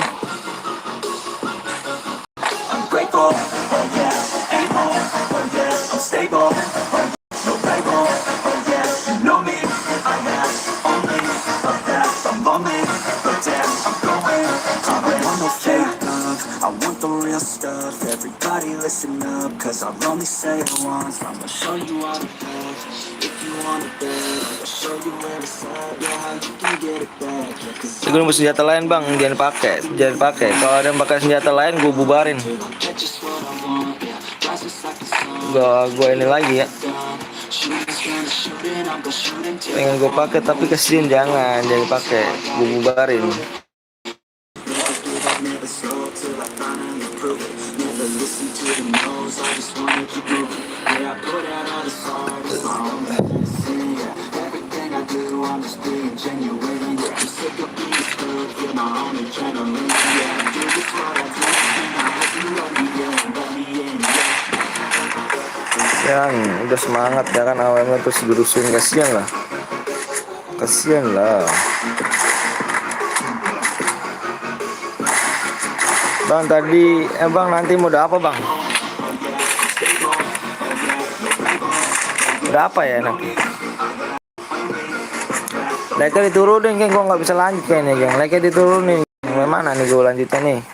I'm grateful, oh yeah, able, oh yeah, I'm stable, no label, oh yeah, you know me, I have only a path, I'm lonely, but damn, I'm going, I want no fake love, I want the real stuff, everybody listen up, cause I'll only say it once, I'ma show you all the love, if you want it bad, I'll show you where it's at, yeah, how you can get it back, yeah, cause Gue nemu senjata lain Bang, jangan pakai. Kalau ada yang pakai senjata lain, gue bubarin. get just what I want, yeah, rise just like the sun. Gue ini lagi ya. Pengen gue pakai tapi kasihin jangan pakai. Gue bubarin. Never slow till I finally prove it. Never listen to the no's, I just wanna keep moving. Yeah, I put out all this art, it's my own medicine. Yeah, everything I do, I'm just being genuine. Yeah, I'm sick of being screwed, feel my own adrenaline. Yeah, I do just what I do, and I hope you let me in, yeah. Udah semangat ya kan awalnya terus gerusin, kasihan lah. Bang tadi Bang nanti mau udah apa Bang? Udah apa ya nanti? Like-nya diturunin geng, gue nggak bisa lanjut kayaknya geng. Like-nya diturunin. Gimana nih gue lanjutnya nih?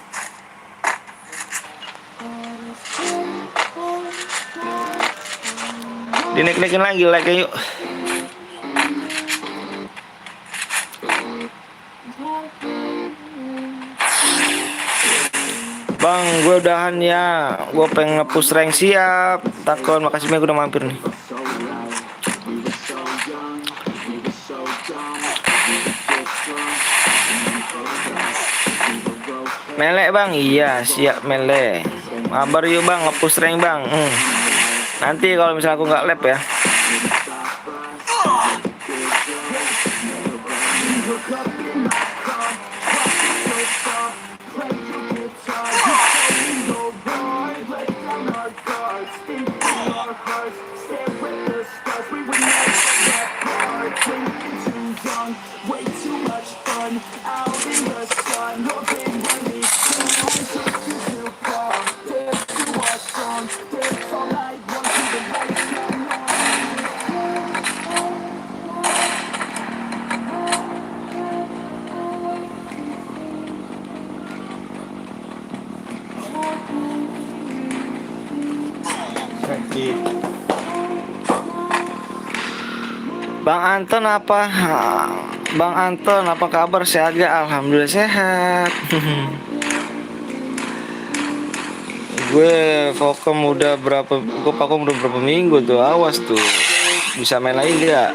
Dinek-nekin lagi like-nya yuk. Bang, gue udahan ya. Gue pengen nge-push rank, siap. Takon, makasih banyak udah mampir nih. Melek Bang, iya siap melek. Mabar yuk Bang, nge-push rank Bang. Nanti kalau misalnya aku nggak lab ya. Bang Anton apa kabar, sehat gak? Alhamdulillah sehat. Gue Vokom udah berapa minggu tuh, awas tuh. Bisa main lagi gak?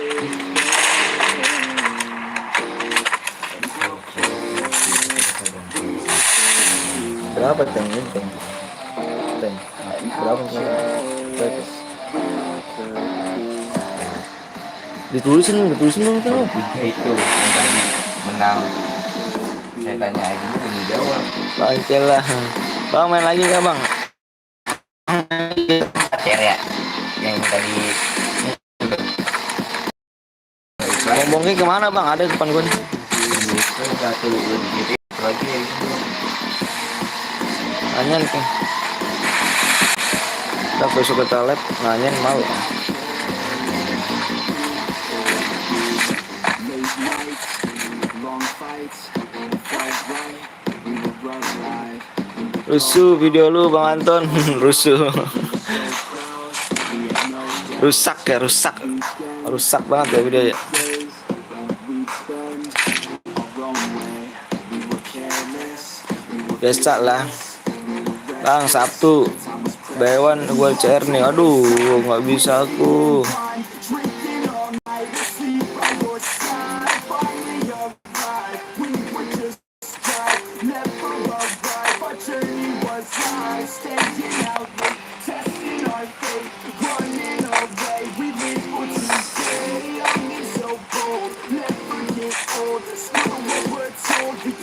Berapa Teng? Berapa? Ditulisin dong tuh. Itu yang tadi menang. Saya tanya aja, ini jawab. Lancar lah. Bang main lagi nggak bang? ya yang tadi Ngomongnya kemana bang? Ada depan gue nih. satu lagi Nanyain kan. Udah besok ke toilet, nanyain mau. Rusuh video lu Bang Anton. Rusuh. Rusak ya, rusak. Rusak banget ya video ya. Biasa lah. Bang Sabtu Bewan gue CR nih. Aduh nggak bisa aku.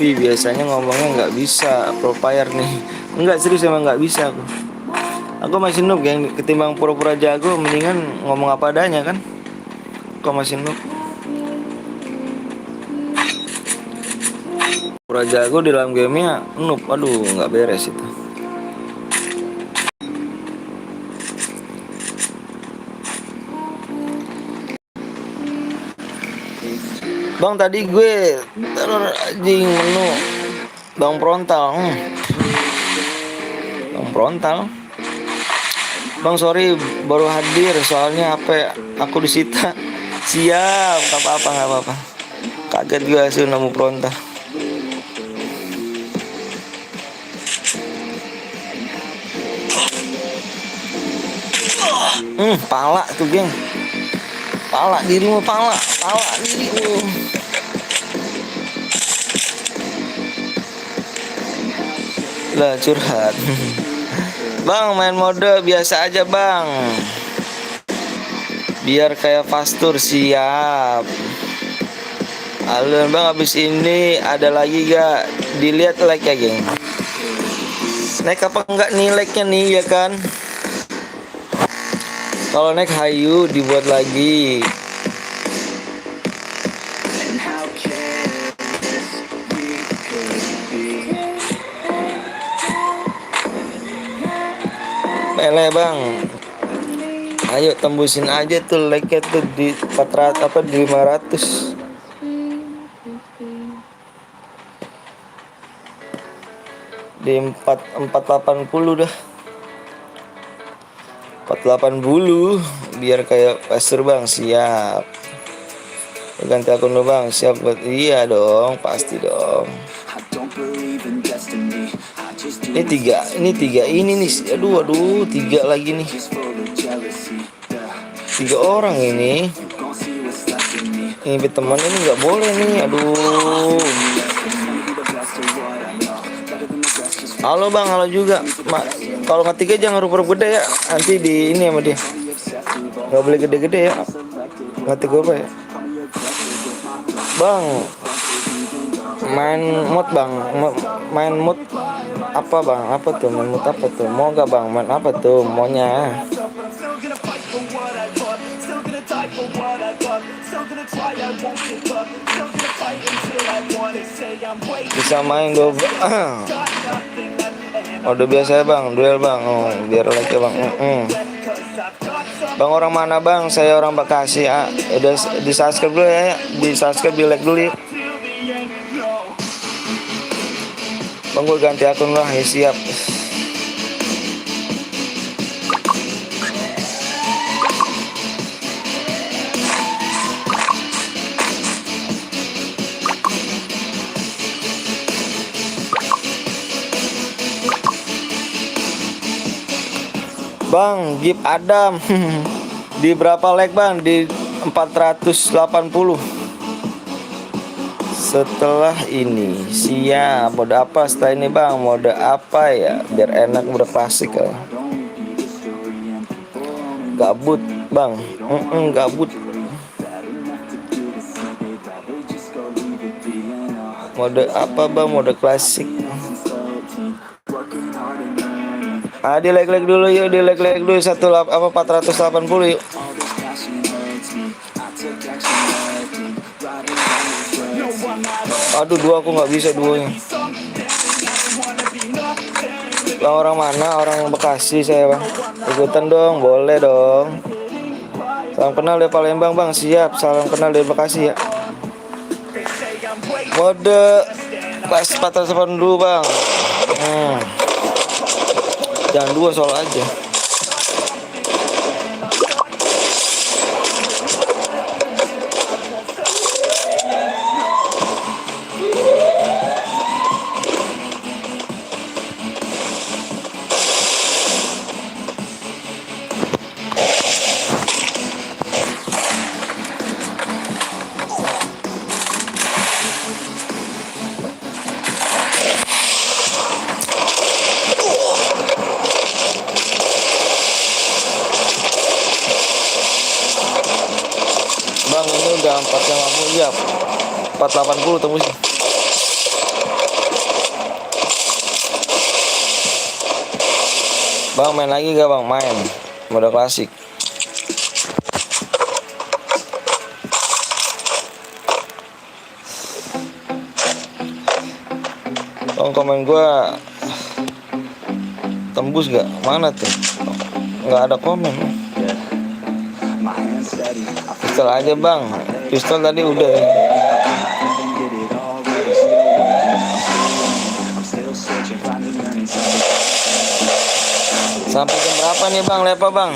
Wih, biasanya ngomongnya nggak bisa pro player nih. Enggak, serius emang nggak bisa aku. Aku masih noob, yang ketimbang pura-pura jago mendingan ngomong apa adanya kan. Kok masih noob. Pura jago di dalam gamenya noob. Aduh nggak beres itu. Bang tadi gue teror anjing menu Bang Frontal. Bang Frontal. Bang sorry baru hadir soalnya HP aku disita. Siap, nggak apa-apa. Kaget gue sih nemu Frontal. Pala tuh geng. Pala dirimu, pala dirimu. Lah curhat. Bang main mode biasa aja bang. Biar kayak Fastur. Siap. Alun bang, habis ini ada lagi gak? Dilihat like ya geng. Naik apa enggak nih like-nya nih ya kan? Kalau naik hayu dibuat lagi. Mele bang. Ayo tembusin aja tuh like-nya tuh di 400 apa di 500. Di 480 dah. 480 biar kayak pasir bang. Siap. Ganti akun lu bang. Siap buat. Iya dong, pasti dong. Ini tiga ini nih. Aduh 3 lagi nih. 3 orang ini. Ini teman ini nggak boleh nih. Aduh. Halo bang, halo juga. Kalau ngetiknya jangan huruf gede ya. Nanti di ini sama dia. Nggak boleh gede-gede ya. Ngetik apa ya? Bang, main mod bang. Main mod apa bang? Apa tuh? Main mod apa tuh? Mau nggak bang? Main apa tuh? Maunya? Bisa main gue. Udah biasa ya bang, duel bang. Oh, biar like bang. Bang orang mana bang? Saya orang Bekasi ya. Udah di subscribe dulu ya. Di subscribe, di like dulu ya. Bang gue ganti akun lah ya. Siap. Bang, Gip Adam. Di berapa like bang? Di 480. Setelah ini. Siap. Mode apa setelah ini bang? Mode apa ya? Biar enak, mode klasik ya. Gabut bang. Gabut. Mode apa bang? Mode klasik. Ah, di leg dulu yuk, di leg dulu 480 yuk. Aduh, dua aku nggak bisa duanya. Bang, orang mana? Orang Bekasi saya, Bang. Ikutan dong, boleh dong. Salam kenal dari Palembang, Bang. Siap, salam kenal dari Bekasi ya. Mode pas 480 dulu, Bang. Jangan dua soal aja. Bang, ini udah 450 ya. 480 tembus. Bang, main lagi gak, Bang? Main mode klasik. Bang, komen gua tembus gak? Mana tuh? Nggak ada komen. Pistol aja, Bang. Pistol tadi udah ya. Sampai jam berapa nih, Bang? Lepa, Bang.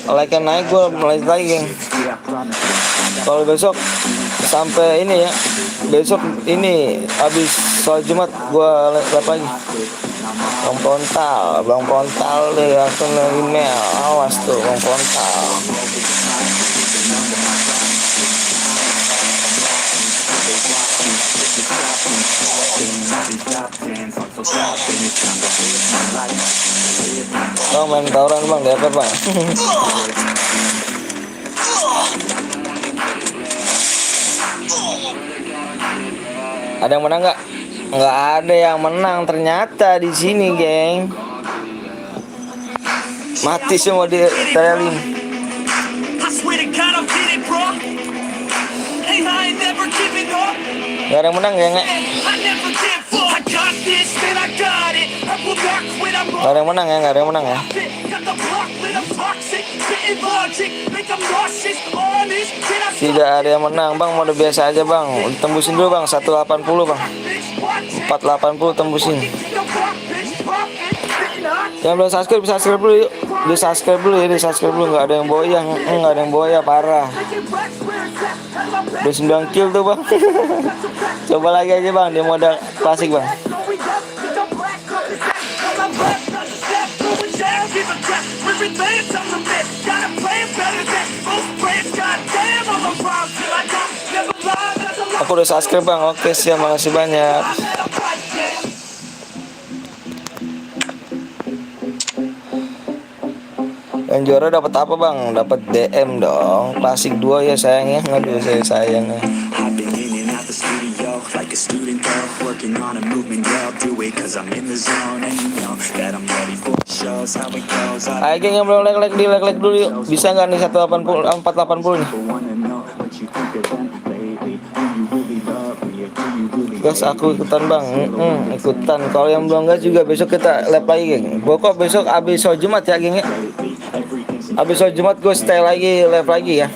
Like naik, gue mulai lagi, geng. Kalau besok sampai ini ya, besok ini habis sholat Jumat gue live lagi. Bang Pontal deh, akun email, awas tuh Bang Pontal. Bang, main tawuran, Bang, di apa, Bang? Ada yang menang nggak? Nggak ada yang menang ternyata di sini, geng. Mati semua di trailing. Nggak ada yang menang, geng. Nggak ada yang menang ya, nggak ada yang menang ya. Tidak ada yang menang, Bang. Mode biasa aja, Bang. Tembusin dulu, Bang. 180, Bang. 480 tembusin. Yang belum subscribe dulu yuk. Di subscribe dulu ya, di subscribe dulu. Nggak ada yang boyang, nggak ada yang boya, parah. Udah 9 kill tuh, Bang. Coba lagi aja, Bang, di mode klasik, Bang. Aku udah subscribe, Bang. Oke, siap, makasih banyak. Yang juara dapat apa, Bang? Dapat DM dong. Klasik 2 ya, sayangnya. Aduh, saya sayangnya. Ayo, geng, yang belum like di like dulu yuk. Bisa nggak nih 480 nih? Guys, aku ikutan, Bang. Ikutan. Kalau yang belum guys juga besok kita live lagi, geng. Pokok besok abis sholat Jumat ya, geng ya. Abis sholat Jumat gue stay lagi, live lagi ya.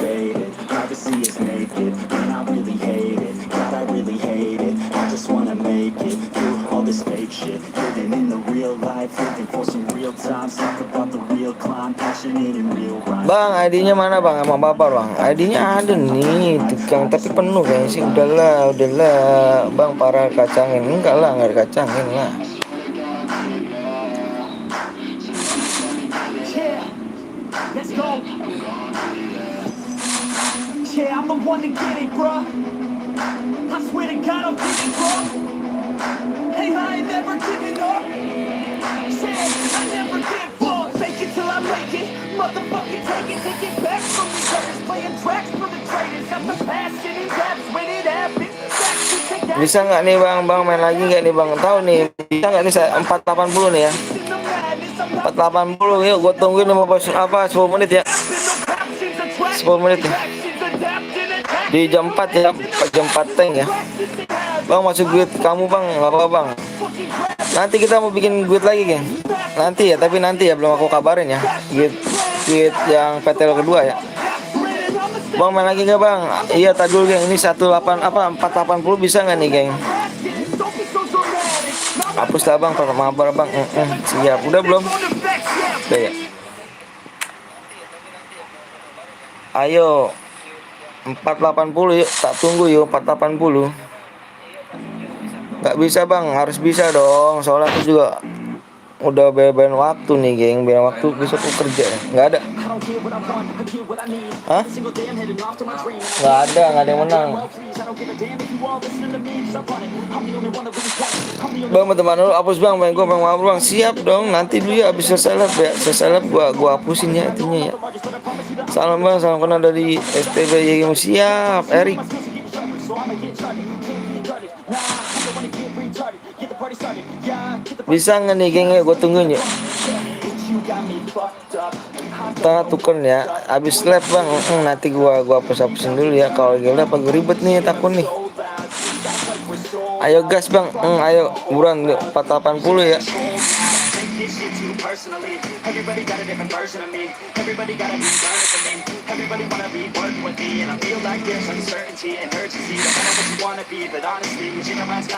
Bang, ID-nya mana, Bang? Emang bapak, Bang? ID-nya ada nih, tukang, tapi penuh kayaknya sih. Udahlah, Bang, para kacangin. Enggak lah, nggak dikacangin lah. Let's go. Yeah, I'm the one to get it, bro. I swear to God, I'm getting bro. Hey, I ain't never giving up. Yeah, I never give up. Fake it till I make it. Motherfucking take it back from the gutters. Playing tracks for the traitors. Got the passion and raps when it happens. Bisa nggak nih, Bang? Bang, main lagi nggak nih, Bang? Tahu nih, bisa nggak nih 480 nih ya? 480 yuk, gue tungguin 10 menit ya. 10 menit ya. Di jam 4 ya, jam 4 tank ya. Bang masuk guide kamu bang, nggak apa bang. Nanti kita mau bikin guide lagi geng. Nanti ya, tapi nanti ya belum aku kabarin ya. Guide yang PTL kedua ya. Bang main lagi nggak bang? Iya tadi dulu geng. Ini 480 bisa nggak nih geng? Hapus lah bang, mabar bang. Siap, udah belum? Udah ya. Ayo 480 yuk, tak tunggu yuk 480. Nggak bisa bang, harus bisa dong. Soalnya aku juga udah beban waktu nih geng, beban waktu besok aku kerja. Nggak ada. Hah? Nggak ada yang menang. Bang teman dulu hapus bang, main gue bang maaf bang. Siap dong, nanti dulu ya abis selesai live gua hapusin ya itunya ya. Salam bang, salam kenal dari STB YGMU. Siap, Erik. Bisa nggak nih geng ya, gue tungguin ya. Kita tukar ya, abis live bang. Nanti gua hapus-hapusin dulu ya. Kalau gila apa gue ribet nih takut nih. Ayo gas bang, ayo buruan 480 ya.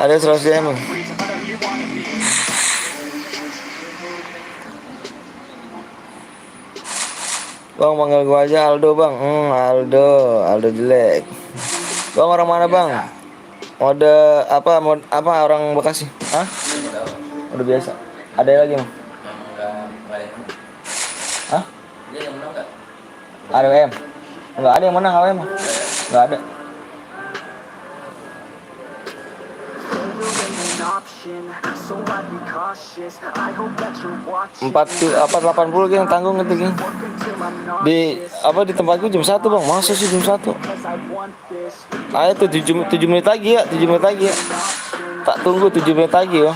Ada 100 DM. Bang panggil gua aja Aldo bang. Aldo jelek. Bang orang mana bang? Mode apa orang Bekasi? Hah? Udah biasa. Ada lagi bang? Hah? Ada WM? Enggak ada yang menang WM. Enggak ada. 480 geng, tanggung itu geng. Di tempatku jam 1 bang. Masa sih jam 1? Ayo tuh 7 menit lagi ya, 7 menit lagi ya. Tak tunggu 7 menit lagi ya.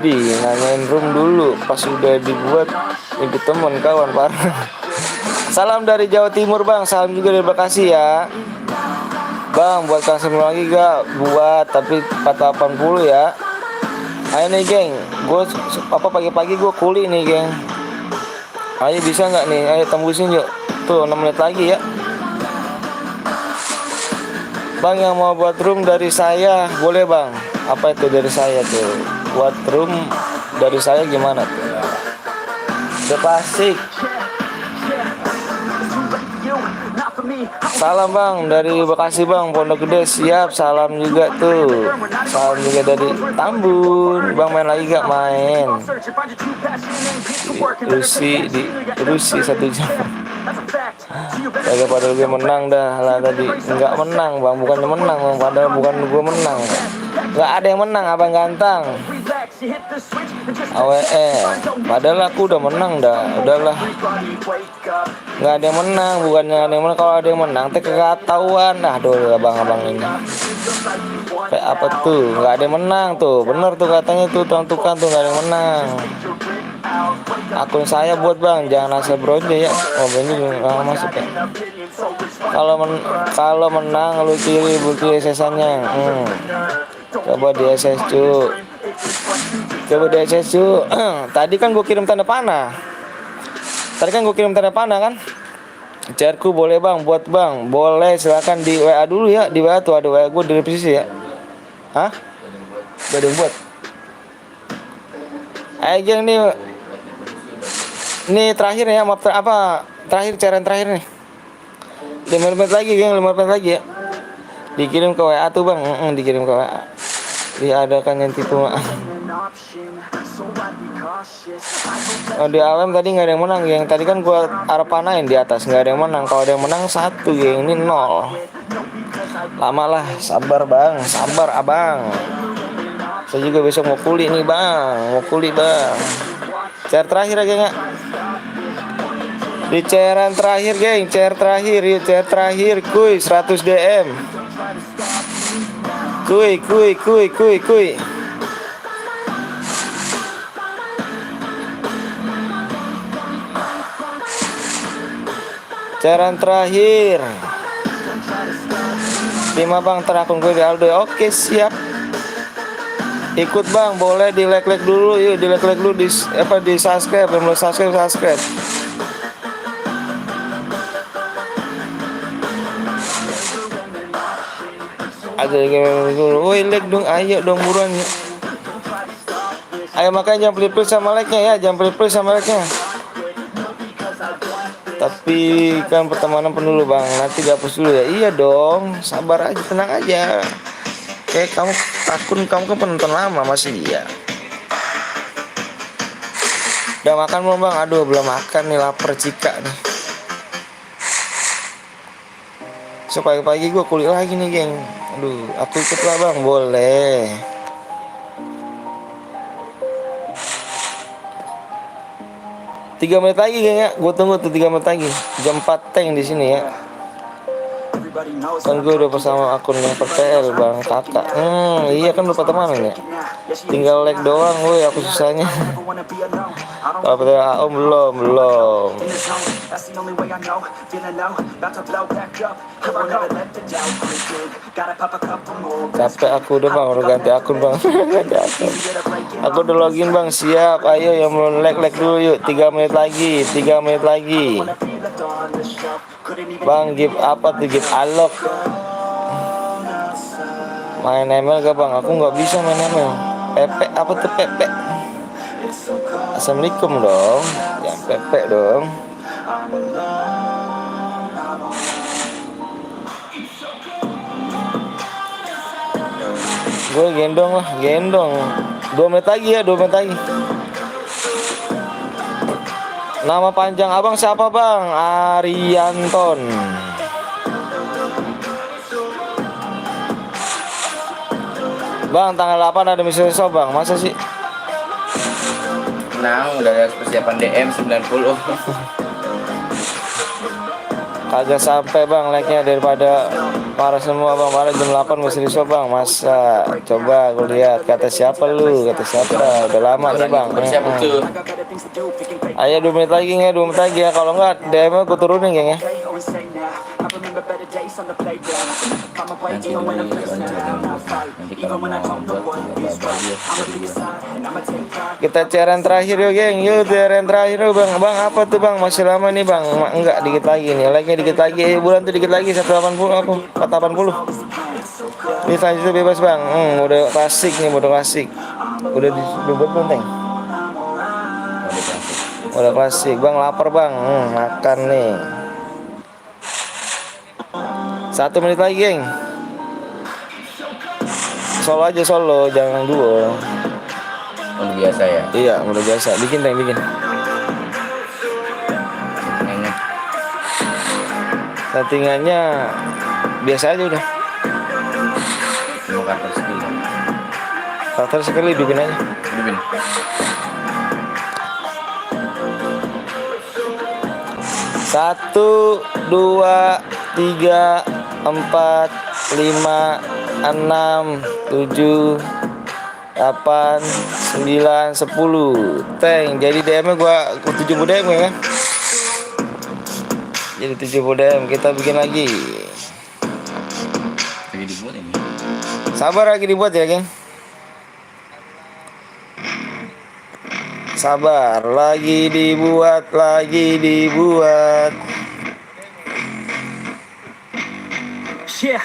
Nanyain room dulu, pas udah dibuat ikut temen kawan parah. Salam dari Jawa Timur bang, salam juga dari Bekasi ya. Bang buat langsung lagi gak? Buat, tapi 480 ya. Ayo nih geng, gue pagi-pagi gue kuli nih geng. Ayo bisa nggak nih? Ayo tembusin yuk. Tuh 6 menit lagi ya. Bang yang mau buat room dari saya boleh bang. Apa itu dari saya tuh? Buat room dari saya gimana tuh? Udah Pasik. Salam bang dari Bekasi bang, Pondok Gede. Siap, salam juga tuh. Salam juga dari Tambun. Bang main lagi gak main? Rusi 1 jam. Kagak pada gue menang dah lah tadi. Enggak menang bang, bukannya menang bang. Padahal bukan gue menang. Enggak ada yang menang abang ganteng. AWM. Padahal aku udah menang dah. Udahlah. Enggak ada yang menang, bukannya ada yang menang. Kalau ada yang menang teh kegatahuan. Aduh abang-abang ini. Kayak apa tuh? Enggak ada yang menang tuh. Bener tuh katanya tuh tukang tuh enggak ada yang menang. Akun saya buat bang, jangan asal bronze ya. Oh ini nggak masuk ya. Kalau menang lu kiri bukti SS-nya. Coba di SS cu. Tadi kan gue kirim tanda panah. Kan? Charku boleh bang, buat bang. Boleh silakan di WA dulu ya. Di WA tuh ada WA gue di revisi ya. Hah? Udah ada yang buat. Ayo geng nih. Ini terakhir ya, cairan terakhir nih. 5 menit lagi geng, 5 menit lagi ya. Dikirim ke WA tuh bang, dikirim ke WA. Diadakan yang tipu. Oh, di alam tadi nggak ada yang menang geng. Tadi kan gua arah panain di atas, nggak ada yang menang. Kalau ada yang menang 1 geng, ini 0. Lama lah, sabar bang, sabar abang. Saya juga besok mau kuli nih bang, Cair terakhir aja nggak? Di cairan terakhir geng, cair terakhir, kuy 100 DM. Kuy. Cairan terakhir 5 bang, terakun gue di Aldo. Oke siap. Ikut bang, boleh di like dulu, yuk di like dulu, di subscribe, belum subscribe. Ada dulu, woi like dong, ayo dong buruan. Ayo makanya jangan pelit-pelit sama like-nya ya, jangan pelit-pelit sama like-nya. Tapi kan pertemanan penuh dulu bang, nanti dihapus dulu ya. Iya dong, sabar aja, tenang aja. Kayak kamu kan penonton lama masih iya. Udah makan belum bang? Aduh belum makan nih, lapar cika nih. So pagi-pagi gue kulit lagi nih geng. Aduh, aku ikut lah bang, boleh. Tiga menit lagi geng ya, gue tunggu tuh 3 menit lagi. Jam 4 tank di sini ya. Kan gue udah bersama akunnya PTL bang kakak. Iya kan udah pertemanan ya. Tinggal like doang, woi aku susahnya. Kalau PTL AOM belum. Capek aku udah bang, udah ganti akun bang. Aku udah login bang, siap. Ayo yang belum like dulu yuk. 3 menit lagi. Bang, give apa tuh, give alok. Main ML gak bang? Aku nggak bisa main ML. Pepe apa tuh pepe? Assalamualaikum dong, jangan pepe dong. Gue gendong. 2 menit lagi ya, 2 menit lagi. Nama panjang abang siapa bang? Arianton. Bang tanggal 8 ada misi so bang, masa sih? Nah, udah ada persiapan DM 90. Kagak sampai bang like-nya, daripada parah semua bang, parah jam 8 misi so bang, masa? Coba gue lihat, kata siapa? Udah lama nih bang. Siapa tuh? Ayo 2 menit lagi ya, 2 menit lagi ya. Kalau enggak DM-nya gue turunin geng ya. Nanti kalau mau buat Kita cairan terakhir yuk geng, cairan terakhir yuk bang. Bang apa tuh bang? Masih lama nih bang. Enggak, dikit lagi nih, like-nya dikit lagi. Bulan tuh dikit lagi, 180 apa? 480. Ini selanjutnya bebas bang. Udah klasik nih, Udah dibuat penting. Udah klasik bang, lapar bang. Makan nih. 1 menit lagi geng. Solo aja, jangan duo. udah biasa ya. Iya, udah biasa. Bikin. Settingannya biasa aja udah. Mau karakter skill. Karakter sekali bikin aja. Bikin. Satu, 2, 3, 4, 5, 6, 7, 8, 9, 10. Tank. Jadi DM-nya gua 70 DM ya. Jadi 70 DM, kita bikin lagi. Lagi dibuat ini. Sabar lagi dibuat ya, geng. Sabar, lagi dibuat. Yeah.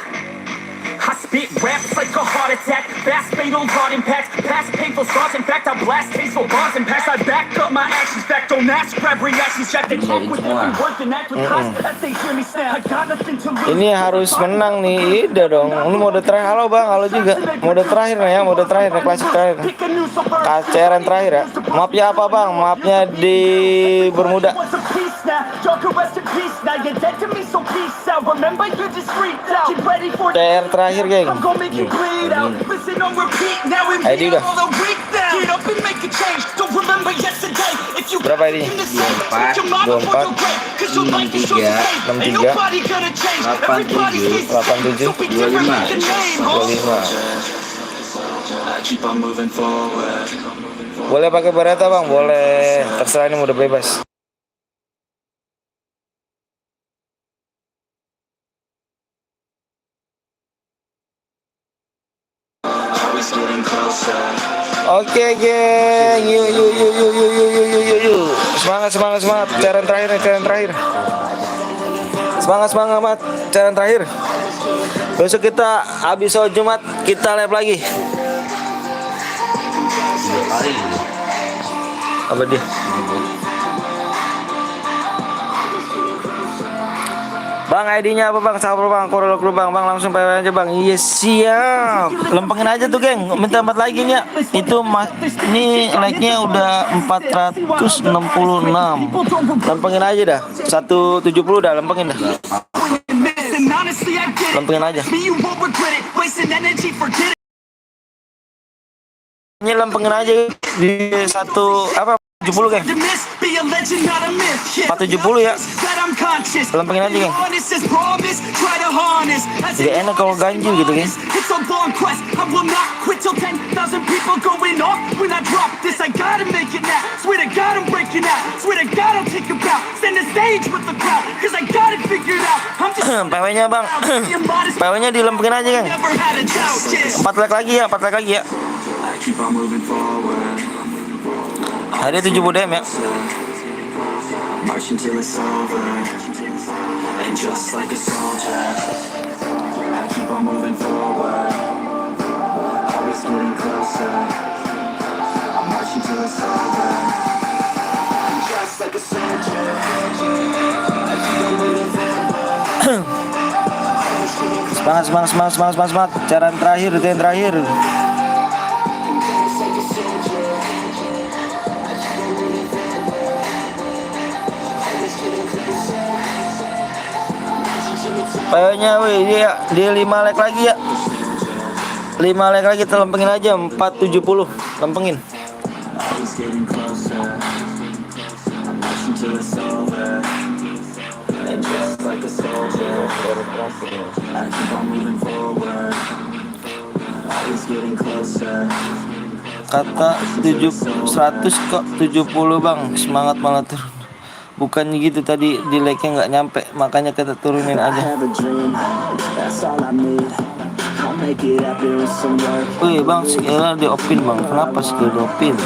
I spit raps like a heart attack. Fast, fatal, hard impact. Past painful scars. In fact, I blast tasteful bars and pass. I back up my actions. Fact, don't ask. Grab reactions. Check. They talk with every word and act with class. As they hear me snap. I got nothing to lose. Ini harus menang nih, udah dong. Ini mode terakhir. Halo bang, halo juga. Mode terakhir nih ya, mode terakhir nih, klasik terakhir. Cairan terakhir ya. Mapnya apa bang? Mapnya di Bermuda. CR terakhir geng. ID udah. Berapa ini? 24 63 87 25. Boleh pakai bereta bang? Boleh. Terserah, ini udah bebas. Oke geng, yuk. Semangat. Cairan terakhir. Semangat mat. Cairan terakhir. Besok kita habis sholat Jumat kita live lagi. Apa dia? Bang, ID-nya apa bang? Sabar bang, korol bang, langsung PW aja bang. Iya siap. Lempengin aja tuh geng. Minta 4 lagi nih ya. Itu ini like-nya udah 466. Lempengin aja dah. 170 dah, lempengin dah. Lempengin aja. Ini lempengin aja di 170 geng. 470 ya. Lempengin aja geng. Gak enak kalau ganjil gitu geng. PW-nya bang. PW-nya dilempengin aja geng. 4 like lagi ya. Hari 70 DM ya. Semangat. Cairan terakhir. PW-nya dia 5 like lagi ya. 5 like lagi, kita lempengin aja 470. Lempengin. Kata 100 kok 70 bang. Semangat malah turun. Bukannya gitu tadi di like-nya nggak nyampe, makanya kita turunin aja. Wih bang, skill diopin bang. Kenapa skill diopin?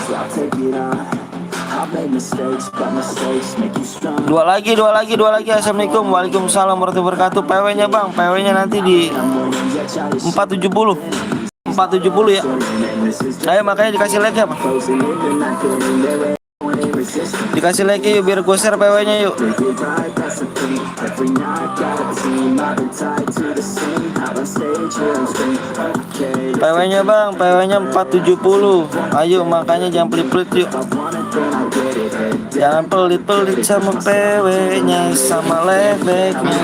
2 lagi. Assalamualaikum, waalaikumsalam warahmatullahi wabarakatuh. PW-nya bang, PW-nya nanti di 470 ya. Ayo makanya dikasih like-nya bang. Dikasih like yuk biar gue share PW-nya yuk. PW-nya bang, PW-nya 470. Ayo makanya jangan pelit-pelit yuk. Jangan pelit-pelit sama PW-nya, sama like-nya.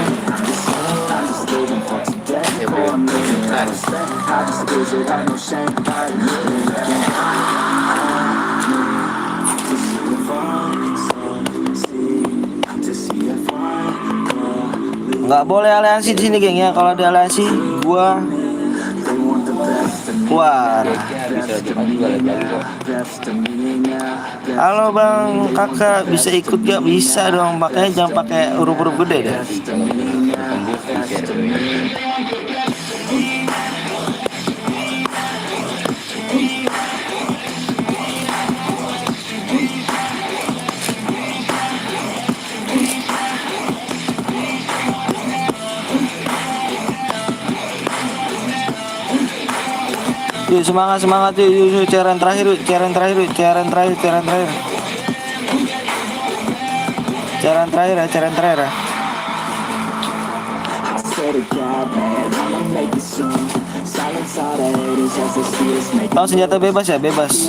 Nggak boleh aliansi di sini geng ya. Kalau ada aliansi gua keluar. Halo bang, kakak bisa ikut gak? Bisa dong, makanya jangan pakai huruf-huruf gede deh. Yuk semangat yuk, cairan terakhir. Cairan terakhir ya. Tahu senjata bebas ya, bebas.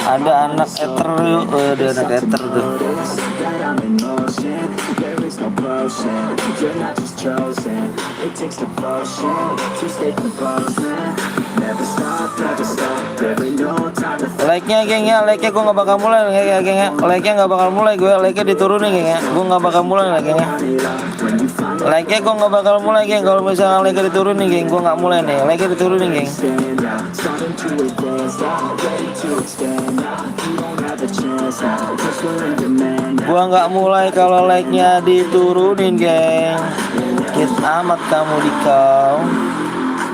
Ada anak ether yuk, ada anak ether tuh. Like-nya geng ya, like-nya gue gak bakal mulai ya geng ya. Like-nya gak bakal mulai, gue like-nya diturunin geng ya. Gue gak bakal mulai like-nya. Like-nya gue gak bakal mulai geng. Kalau misalnya like-nya diturunin geng, gue gak mulai nih. Like-nya diturunin geng. Gua nggak mulai kalau like-nya diturunin geng. Split amat kamu di kau.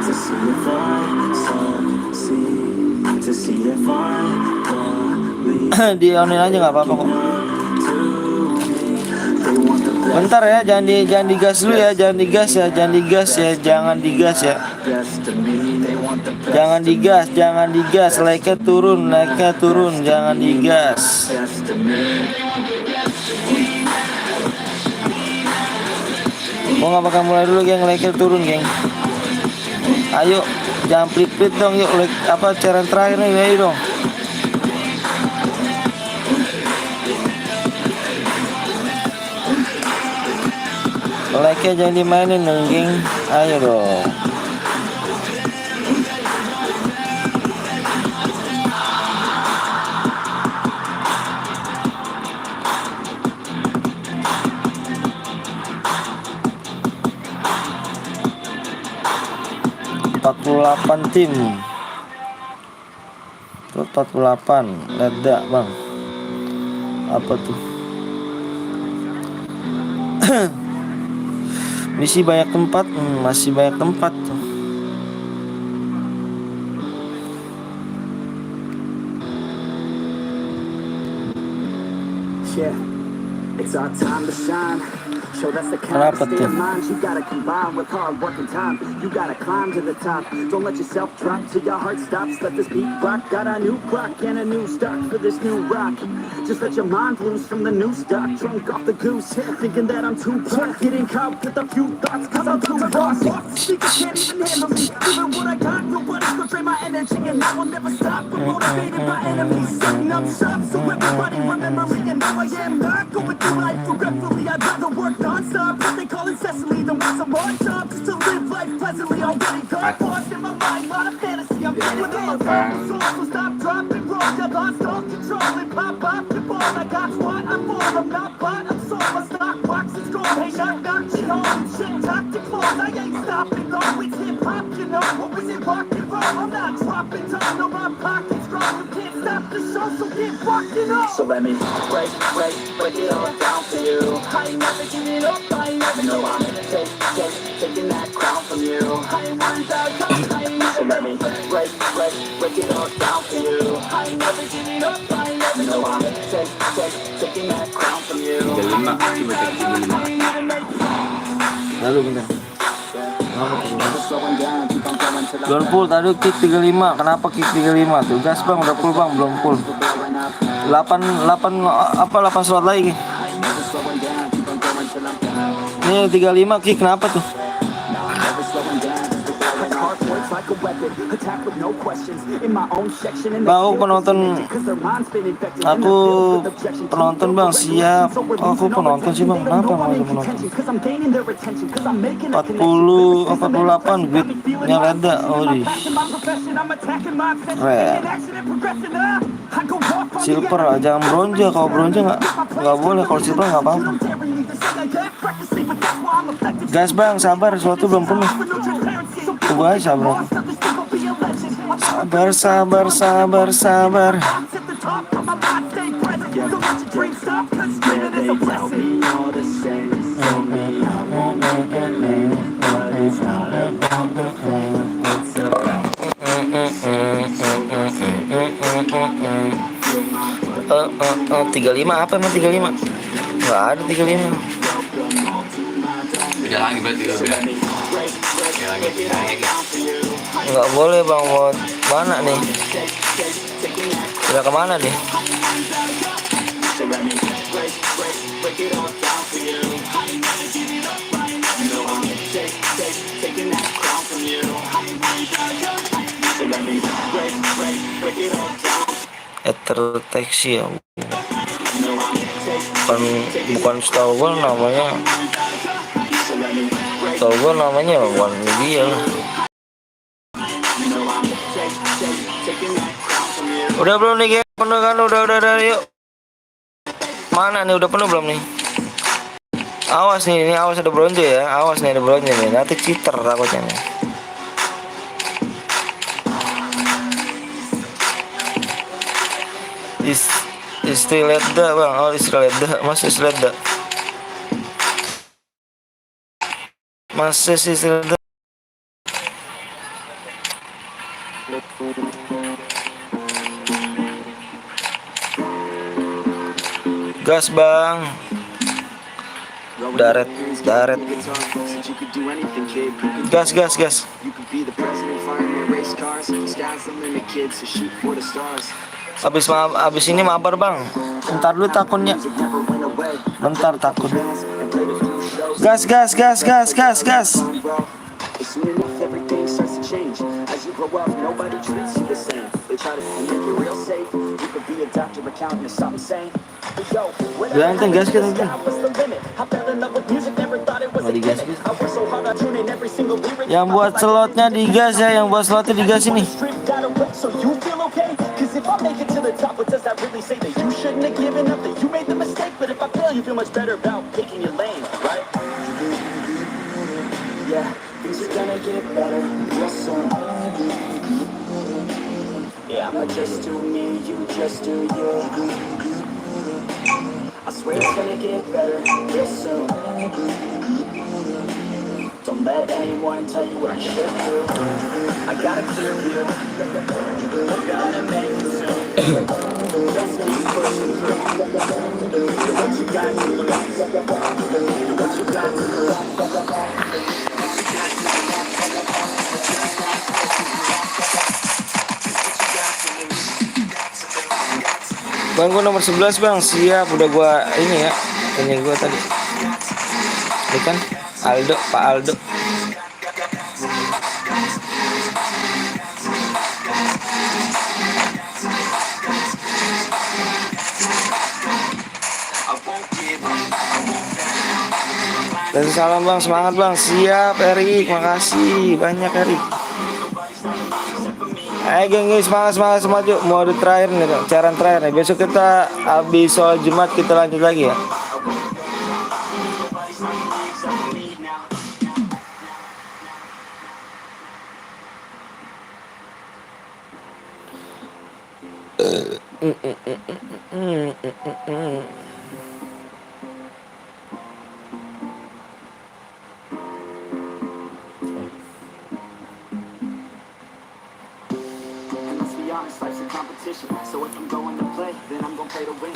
To see if I succeed, to see if I believe. Dionin aja nggak apa-apa kok. Bentar ya, jangan digas dulu ya, jangan digas ya, jangan digas ya, jangan digas ya. Jangan digas, like-nya turun, jangan digas. Mau nggak bakal mulai dulu geng, like-nya turun geng. Ayo, jangan pelit-pelit dong, yuk like apa cairan terakhir nih, ayo dong. Like-nya jangan dimainin dong geng, ayo dong. Tim tuh 48 ledak bang, apa tuh? Misi banyak tempat, masih banyak tempat tuh. Yeah, it's our time to shine. Show that's the Kenapa kind of tuh? state of mind you gotta combine with hard work and time. You gotta climb to the top. Don't let yourself drop till your heart stops. Let this beat rock. Got a new clock and a new start for this new rock. Just let your mind loose from the new stock. Drunk off the goose, thinking that I'm too drunk. Getting caught with a few thoughts, cause I'm too raw. Think I can't even handle me. Even what I got, nobody's gonna drain my energy. And I will never stop. I'm motivated by enemies, setting up shop. So everybody remember me and now I am not going through life regretfully. I'd rather work non-stop. What they call incessantly, then want some more job just to live life pleasantly. Already got lost in my mind, lot of fantasy. I'm feeling all the soul, so stop, drop, and roll. I lost all control and pop up the ball. I got what I'm for, I'm not bought, I'm sold. My stock box is gold. Hey, knock, shit on, shit, tactic balls. I ain't stopping, always hip-hop, you know. Always in rock and roll, I'm not dropping down. No, my pocket's strong, you can't stop the show, so get rocking up. So let me break it all down for you. I ain't never giving up, I ain't never know I'm taking that crown from you. I ain't worried about you, I ain't never. So let me break it all down for you. I ain't never giving up, I ain't never know I'm taking that crown from you. 35, coba cek 35. Lalu bentar. Belum full tadi kick 35. Kenapa kick 35 tuh? Gas bang, udah full bang, belum full. 8 slot lagi. Ini 35 kick kenapa tuh? Bang, aku penonton bang, siap. Oh, aku penonton sih bang, kenapa mau penonton? 48 duitnya reda, silver jangan bronze. Kalau bronze nggak boleh, kalau silver nggak apa-apa. Gas bang, sabar, sesuatu belum penuh. Tunggu aja sabar. Sabar. Oh, 35 apa emang 35? Nggak ada 35. Udah lagi berarti udah. Nggak boleh bang, mau mana nih? Udah kemana nih? Terdeteksi ya. Bukan setahu gue namanya. Setahu gue namanya bukan dia lah. Udah belum nih geng? Penuh kan? Udah yuk. Mana nih, udah penuh belum nih? Awas nih, ini awas ada bronze ya. Awas nih ada bronze nih. Nanti cheater takutnya nih. Istri leda bang, oh istri leda, mas istri leda. Masih sih gas bang. Daret. Gas. Abis ini mabar bang. Bentar dulu takunnya. Bentar takun. Gas. Everything starts to change as you grow up. Nobody treats you the same. They try to make you real safe. You could be a doctor, accountant, or something sane. But yo, Jangan gas kita. what's the limit? I fell in love with music, never thought it was a gimmick. I work so hard, I tune in every single lyric. Yang buat slotnya digas ya, yang buat slotnya digas ini. So you feel okay? Cause if I make it to the top, what does that really say? That you shouldn't have given up, that you made the mistake. But if I fail, you feel much better about picking your lane, right? Yeah, things are gonna get better real soon. Yeah, I'ma just do me, you just do you. I swear it's gonna get better real soon. Don't let anyone tell you what I should do. I got a clear view. I'm gonna make it soon. Just keep pushing through. Do what you got to do. Do what you got to do. Bang, gua nomor 11 bang, siap. Udah gua ini ya, ini gua tadi. Ini kan Aldo, Pak Aldo. Dan salam bang, semangat bang, siap Erik, makasih banyak Erik. Geng, semangat yuk. Mode terakhir nih, cairan terakhir nih. Besok kita habis sholat Jumat kita lanjut lagi ya. Life's a competition, so if I'm going to play, then I'm gonna play to win.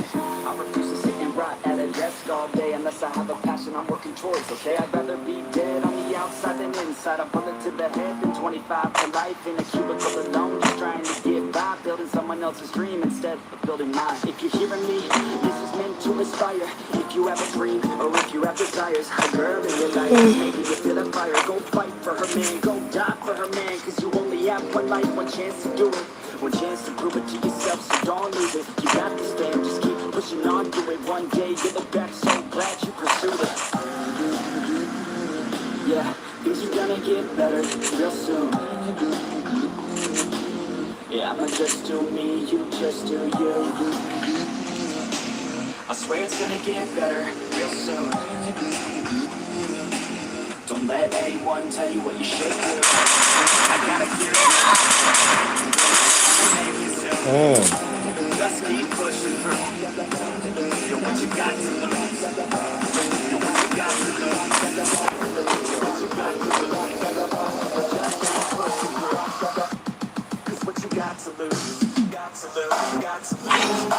I refuse to sit and rot at a desk all day unless I have a passion I'm working towards, okay? I'd rather be dead on the outside than inside. A bullet to the head than 25 to life in a cubicle alone, just trying to get by, building someone else's dream instead of building mine. If you're hearing me, this is meant to inspire. If you have a dream, or if you have desires, a girl in your life is making you feel a fire. Go fight for her man, go die for her man, cause you only have one life, one chance to do it. One chance to prove it to yourself, so don't lose it. You got this, man, just keep pushing on, do it. One day you'll look back, so glad you pursued it. Yeah, things are gonna get better real soon. Yeah, I'ma just do me, you just do you. I swear it's gonna get better real soon. Don't let anyone tell you what you should do. I gotta hear it. Just keep pushing through. You're what you got to lose. You're what you got to lose. What you got to lose. Just keep pushing through. 'Cause what you got to lose. Got to lose. Got to lose.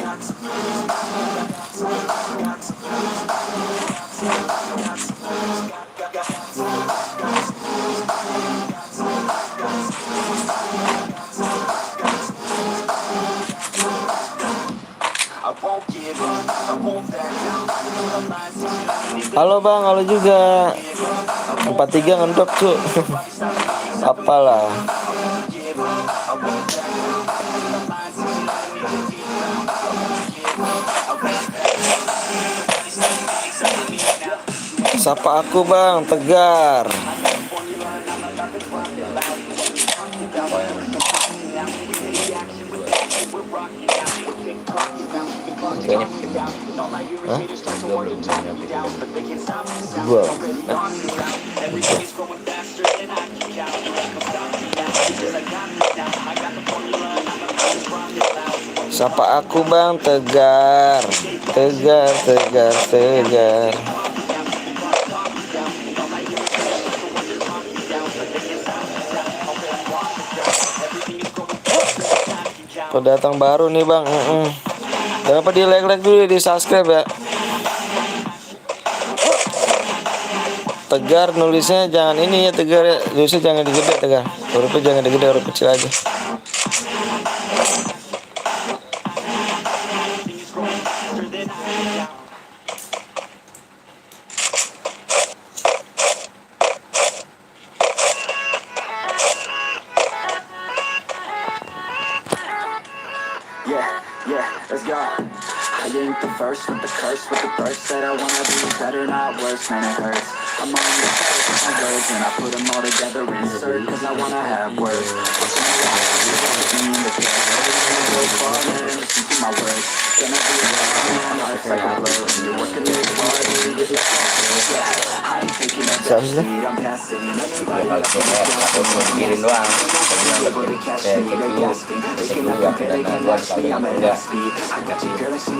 Got to lose. Got to lose. Got to lose. Got to lose. Halo bang, halo juga. 43 ngendok cu. Apalah. Sapa aku bang, Tegar. Hah? Gua. Sapa aku bang, Tegar. Tegar. Pendatang baru nih bang. Jangan lupa di like dulu, di subscribe ya. Tegar nulisnya jangan ini ya, Tegar ya. Nulisnya jangan digede, Tegar. Hurufnya jangan digede, huruf kecil aja. Yeah, let's go. I ain't the first with the curse, with the burst. Said I wanna be better, not worse, man, it hurts. I'm on the first with my words, and I put them all together, insert, cause I wanna have words. Go far, man, listen to my words. Gonna be a man, life's like a blur. When you're working this hard, you get the I ain't taking up that speed, I'm passing anybody up in the Kirim doang.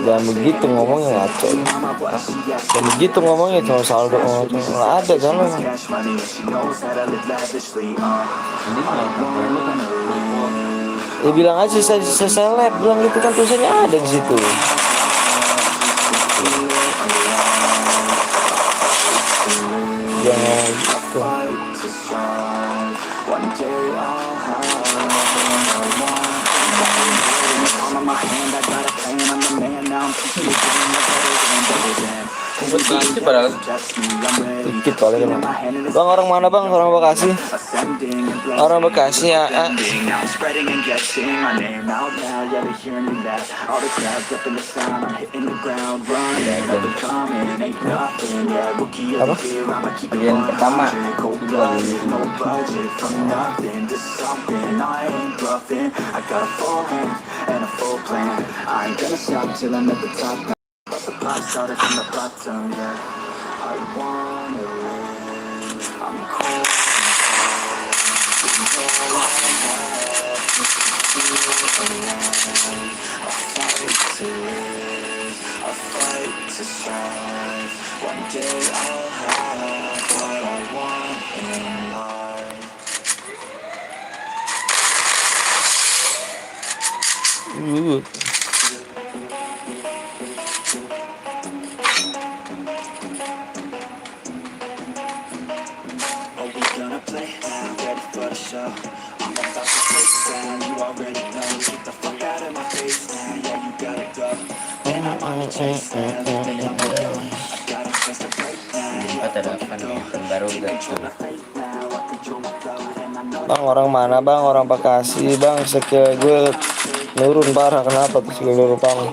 Jangan begitu ngomongnya, ngaco. Jangan begitu ngomongnya, cuma saldo nggak ada kan lo. Ya bilang aja saya seleb, bilang gitu kan, tulisannya ada di situ. Jangan gitu. Dikit kali kan. Bang, orang mana bang? Orang Bekasi. Orang Bekasi ya. Apa? Yang pertama. I started from the bottom, yeah. I wanna win. I'm cold. I fight to live. I fight to strive. One day I'll have what I want in life. I'm about to take down, you already know. Get the fuck out of my face now, yeah, you gotta go. And I'm on the chase now, living on my own. I got a chance to break now. Ada baru gitu. Bang, orang mana bang? Orang Bekasi bang. Skill gue nurun parah. Kenapa tuh skill nurun parah?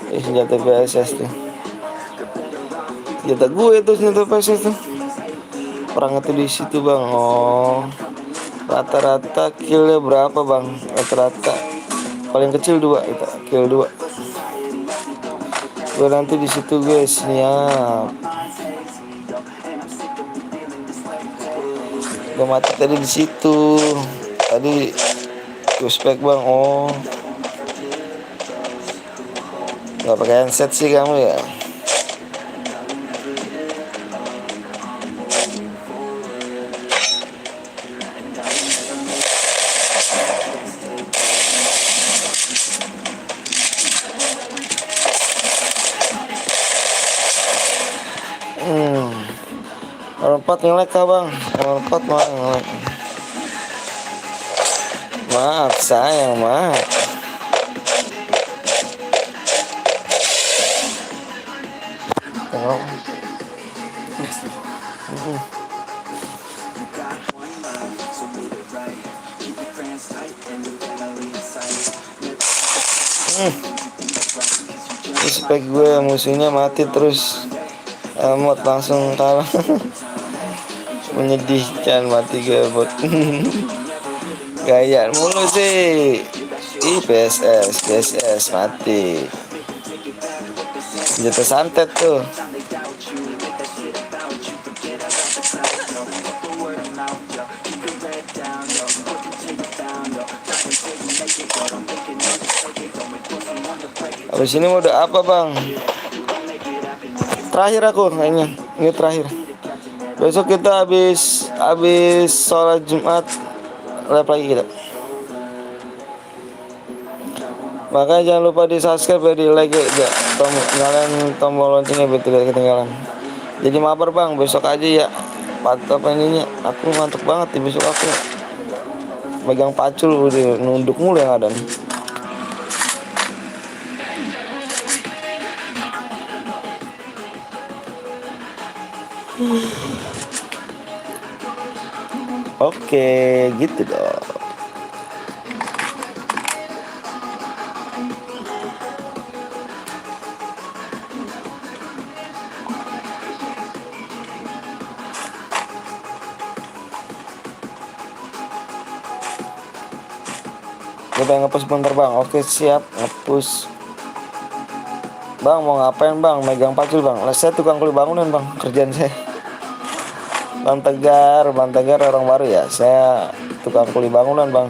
Senjata PSS tuh. Senjata gue itu senjata PSS tuh. Orang itu di situ bang. Oh, rata-rata killnya berapa bang? Rata-rata paling kecil 2, itu kill 2. Gue nanti di situ guys, siap. Gue mati tadi di situ. Tadi respect bang. Oh, nggak pakai handset sih kamu ya? Lompat ngelek kah bang? Lompat mah ngelek. Maaf sayang, maaf. Spek gue musuhnya mati terus. Emot langsung kalah. Menyedihkan, mati gue bot. Gaya mulu sih. PSS mati. Senjata santet tuh. Habis ini mau udah apa bang? Terakhir aku kayaknya. Ini terakhir. Besok kita habis sholat Jumat live lagi kita. Makanya jangan lupa di subscribe ya, di like ya, nyalain tombol loncengnya biar tidak ketinggalan. Jadi mabar bang, besok aja ya. Apa ininya? Aku ngantuk banget nih besok aku. Megang pacul udah nunduk mulu yang ada nih. Oke, gitu dong. Udah ngepus bentar bang. Oke siap, ngepus. Bang mau ngapain bang? Megang pacul bang. Lah saya tukang kuli bangunan bang, kerjaan saya. Bang Tegar orang baru ya. Saya tukang kuli bangunan bang.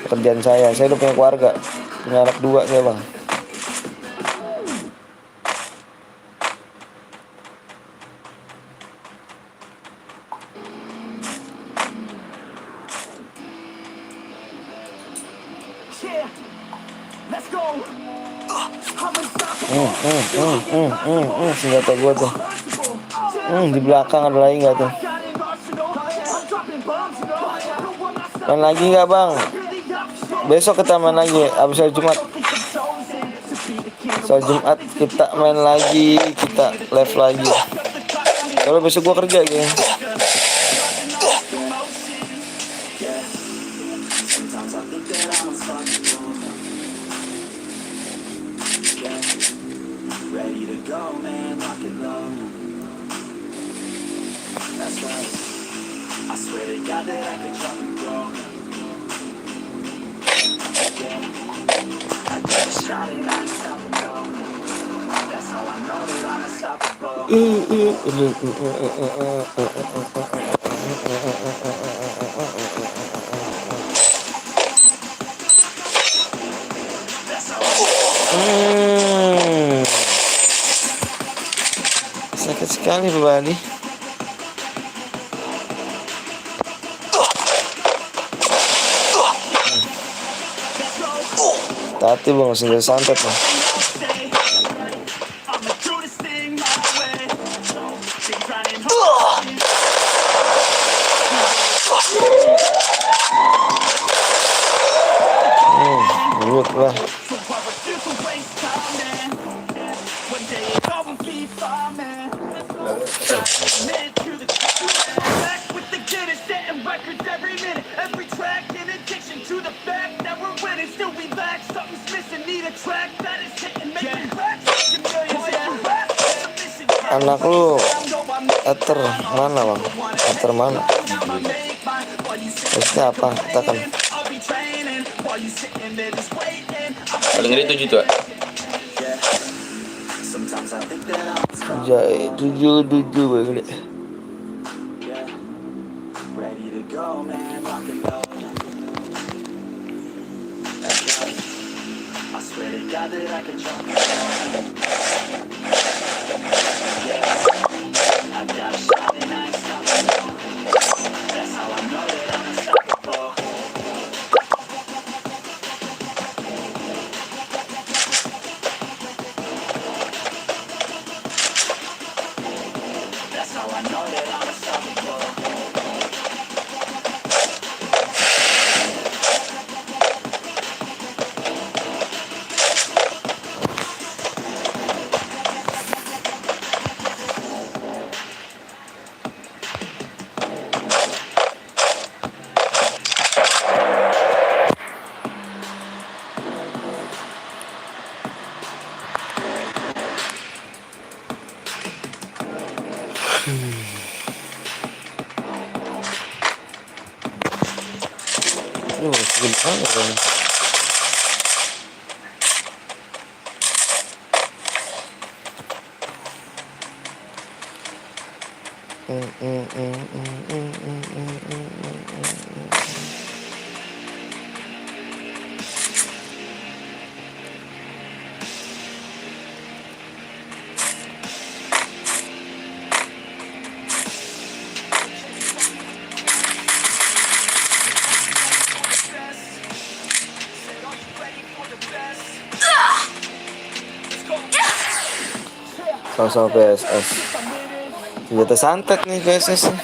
Kerjaan saya udah punya keluarga, punya anak 2 saya bang. Yeah, let's go. I'm unstoppable. Senjata gua tuh. Di belakang ada lagi nggak tuh? Got an arsenal. I'm dropping bombs, you know. I don't wanna stop. Main lagi nggak bang? Really up, so Besok kita main lagi. Abis hari Jumat. think I'm chosen to be the king. Soal Jumat kita main lagi, kita live lagi. Kalau besok gua kerja geng. Ready to go, man, rock and low. That's right. I swear to God that I can drop and go. I got a shot and I ain't stopping, go. That's how I know that I'm unstoppable. Sakit sekali berbalik. Tati bang, sudah santet bang. I'ma do this thing my way. Been grinding hard. Buruk lah. So I refuse to waste time, man. One day it all will be fine, man. Commit to the back with the Guinness, setting records every minute, every track. In addition to the fact that we're winning, still we lack something's missing. Need a track that is hitting, making racks, making millions. Yeah, it's a mission. Anak lu eter mana bang? Eter mana? Maksudnya apa? Katakan. I'll be training while you sitting there just waiting. Paling gede 7 tuh. Sometimes I think that I'm Jai 7 gede. ready to go, man, rock and roll. That's right. I swear to God that I can jump. I got a shot and I ain't stopping. That's how I know that I'm unstoppable. That's how I know that I'm unstoppable. Gimana bang? Ready for the best. Sama-sama PSS. Senjata santet nih PSS nih.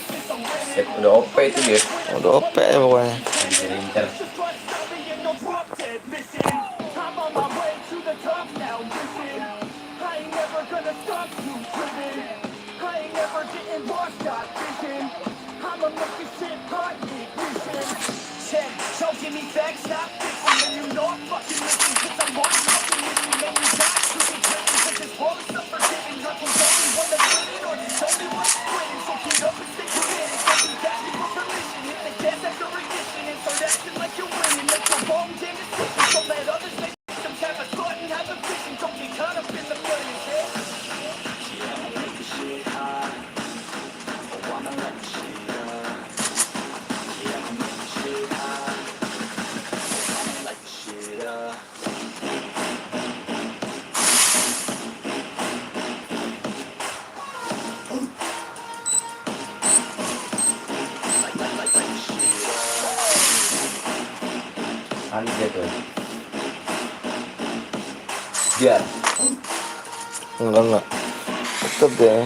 Udah OP itu dia. Udah OP ya pokoknya. Bisa diincar. Panik dia tuh. Biar. Enggak. Tetep deh.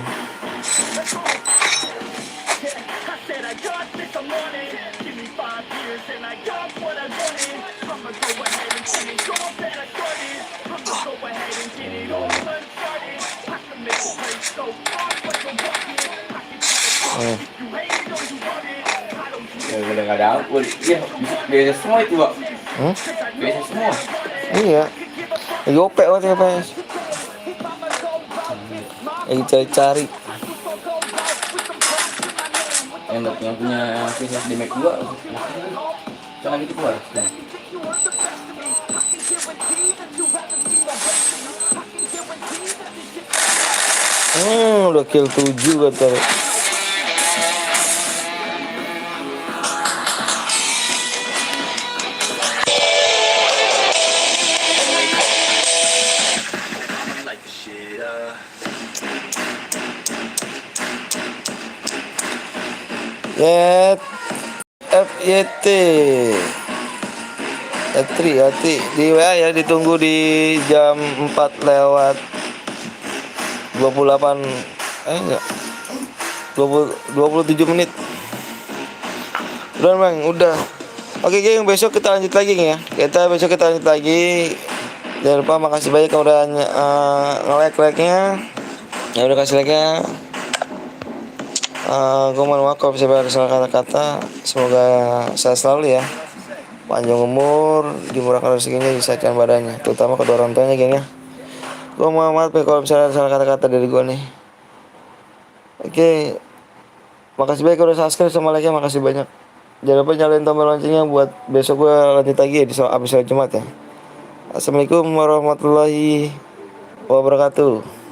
Ya udah nggak ada ampun. Iya, biasa semua itu, Pak. Biasa semua. Iya. Lagi OP waktu ya PS. Lagi cari-cari. Yang punya Vision di Mac 2 jangan gitu keluar. Udah kill 7 kata. FYT Etri hati di WA ya, ditunggu di jam 4 lewat 28 enggak 27 menit. Udah Bang, udah. Oke geng, besok kita lanjut lagi ya. Besok kita lanjut lagi. Jangan lupa makasih banyak yang udah nge-like-nya. Yang udah kasih like-nya. Gue mohon maaf kalau saya salah kata-kata. Semoga sehat selalu ya, panjang umur, dimurahkan rezekinya, disehatkan badannya, terutama kedua orang tuanya geng ya. Gue mohon maaf ya kalau misalnya ada salah kata-kata dari gue nih. Oke, makasih banyak udah subscribe sama like-nya, makasih banyak. Jangan lupa nyalain tombol loncengnya buat besok gue lanjut lagi ya, di abis sholat Jumat ya. Assalamualaikum warahmatullahi wabarakatuh.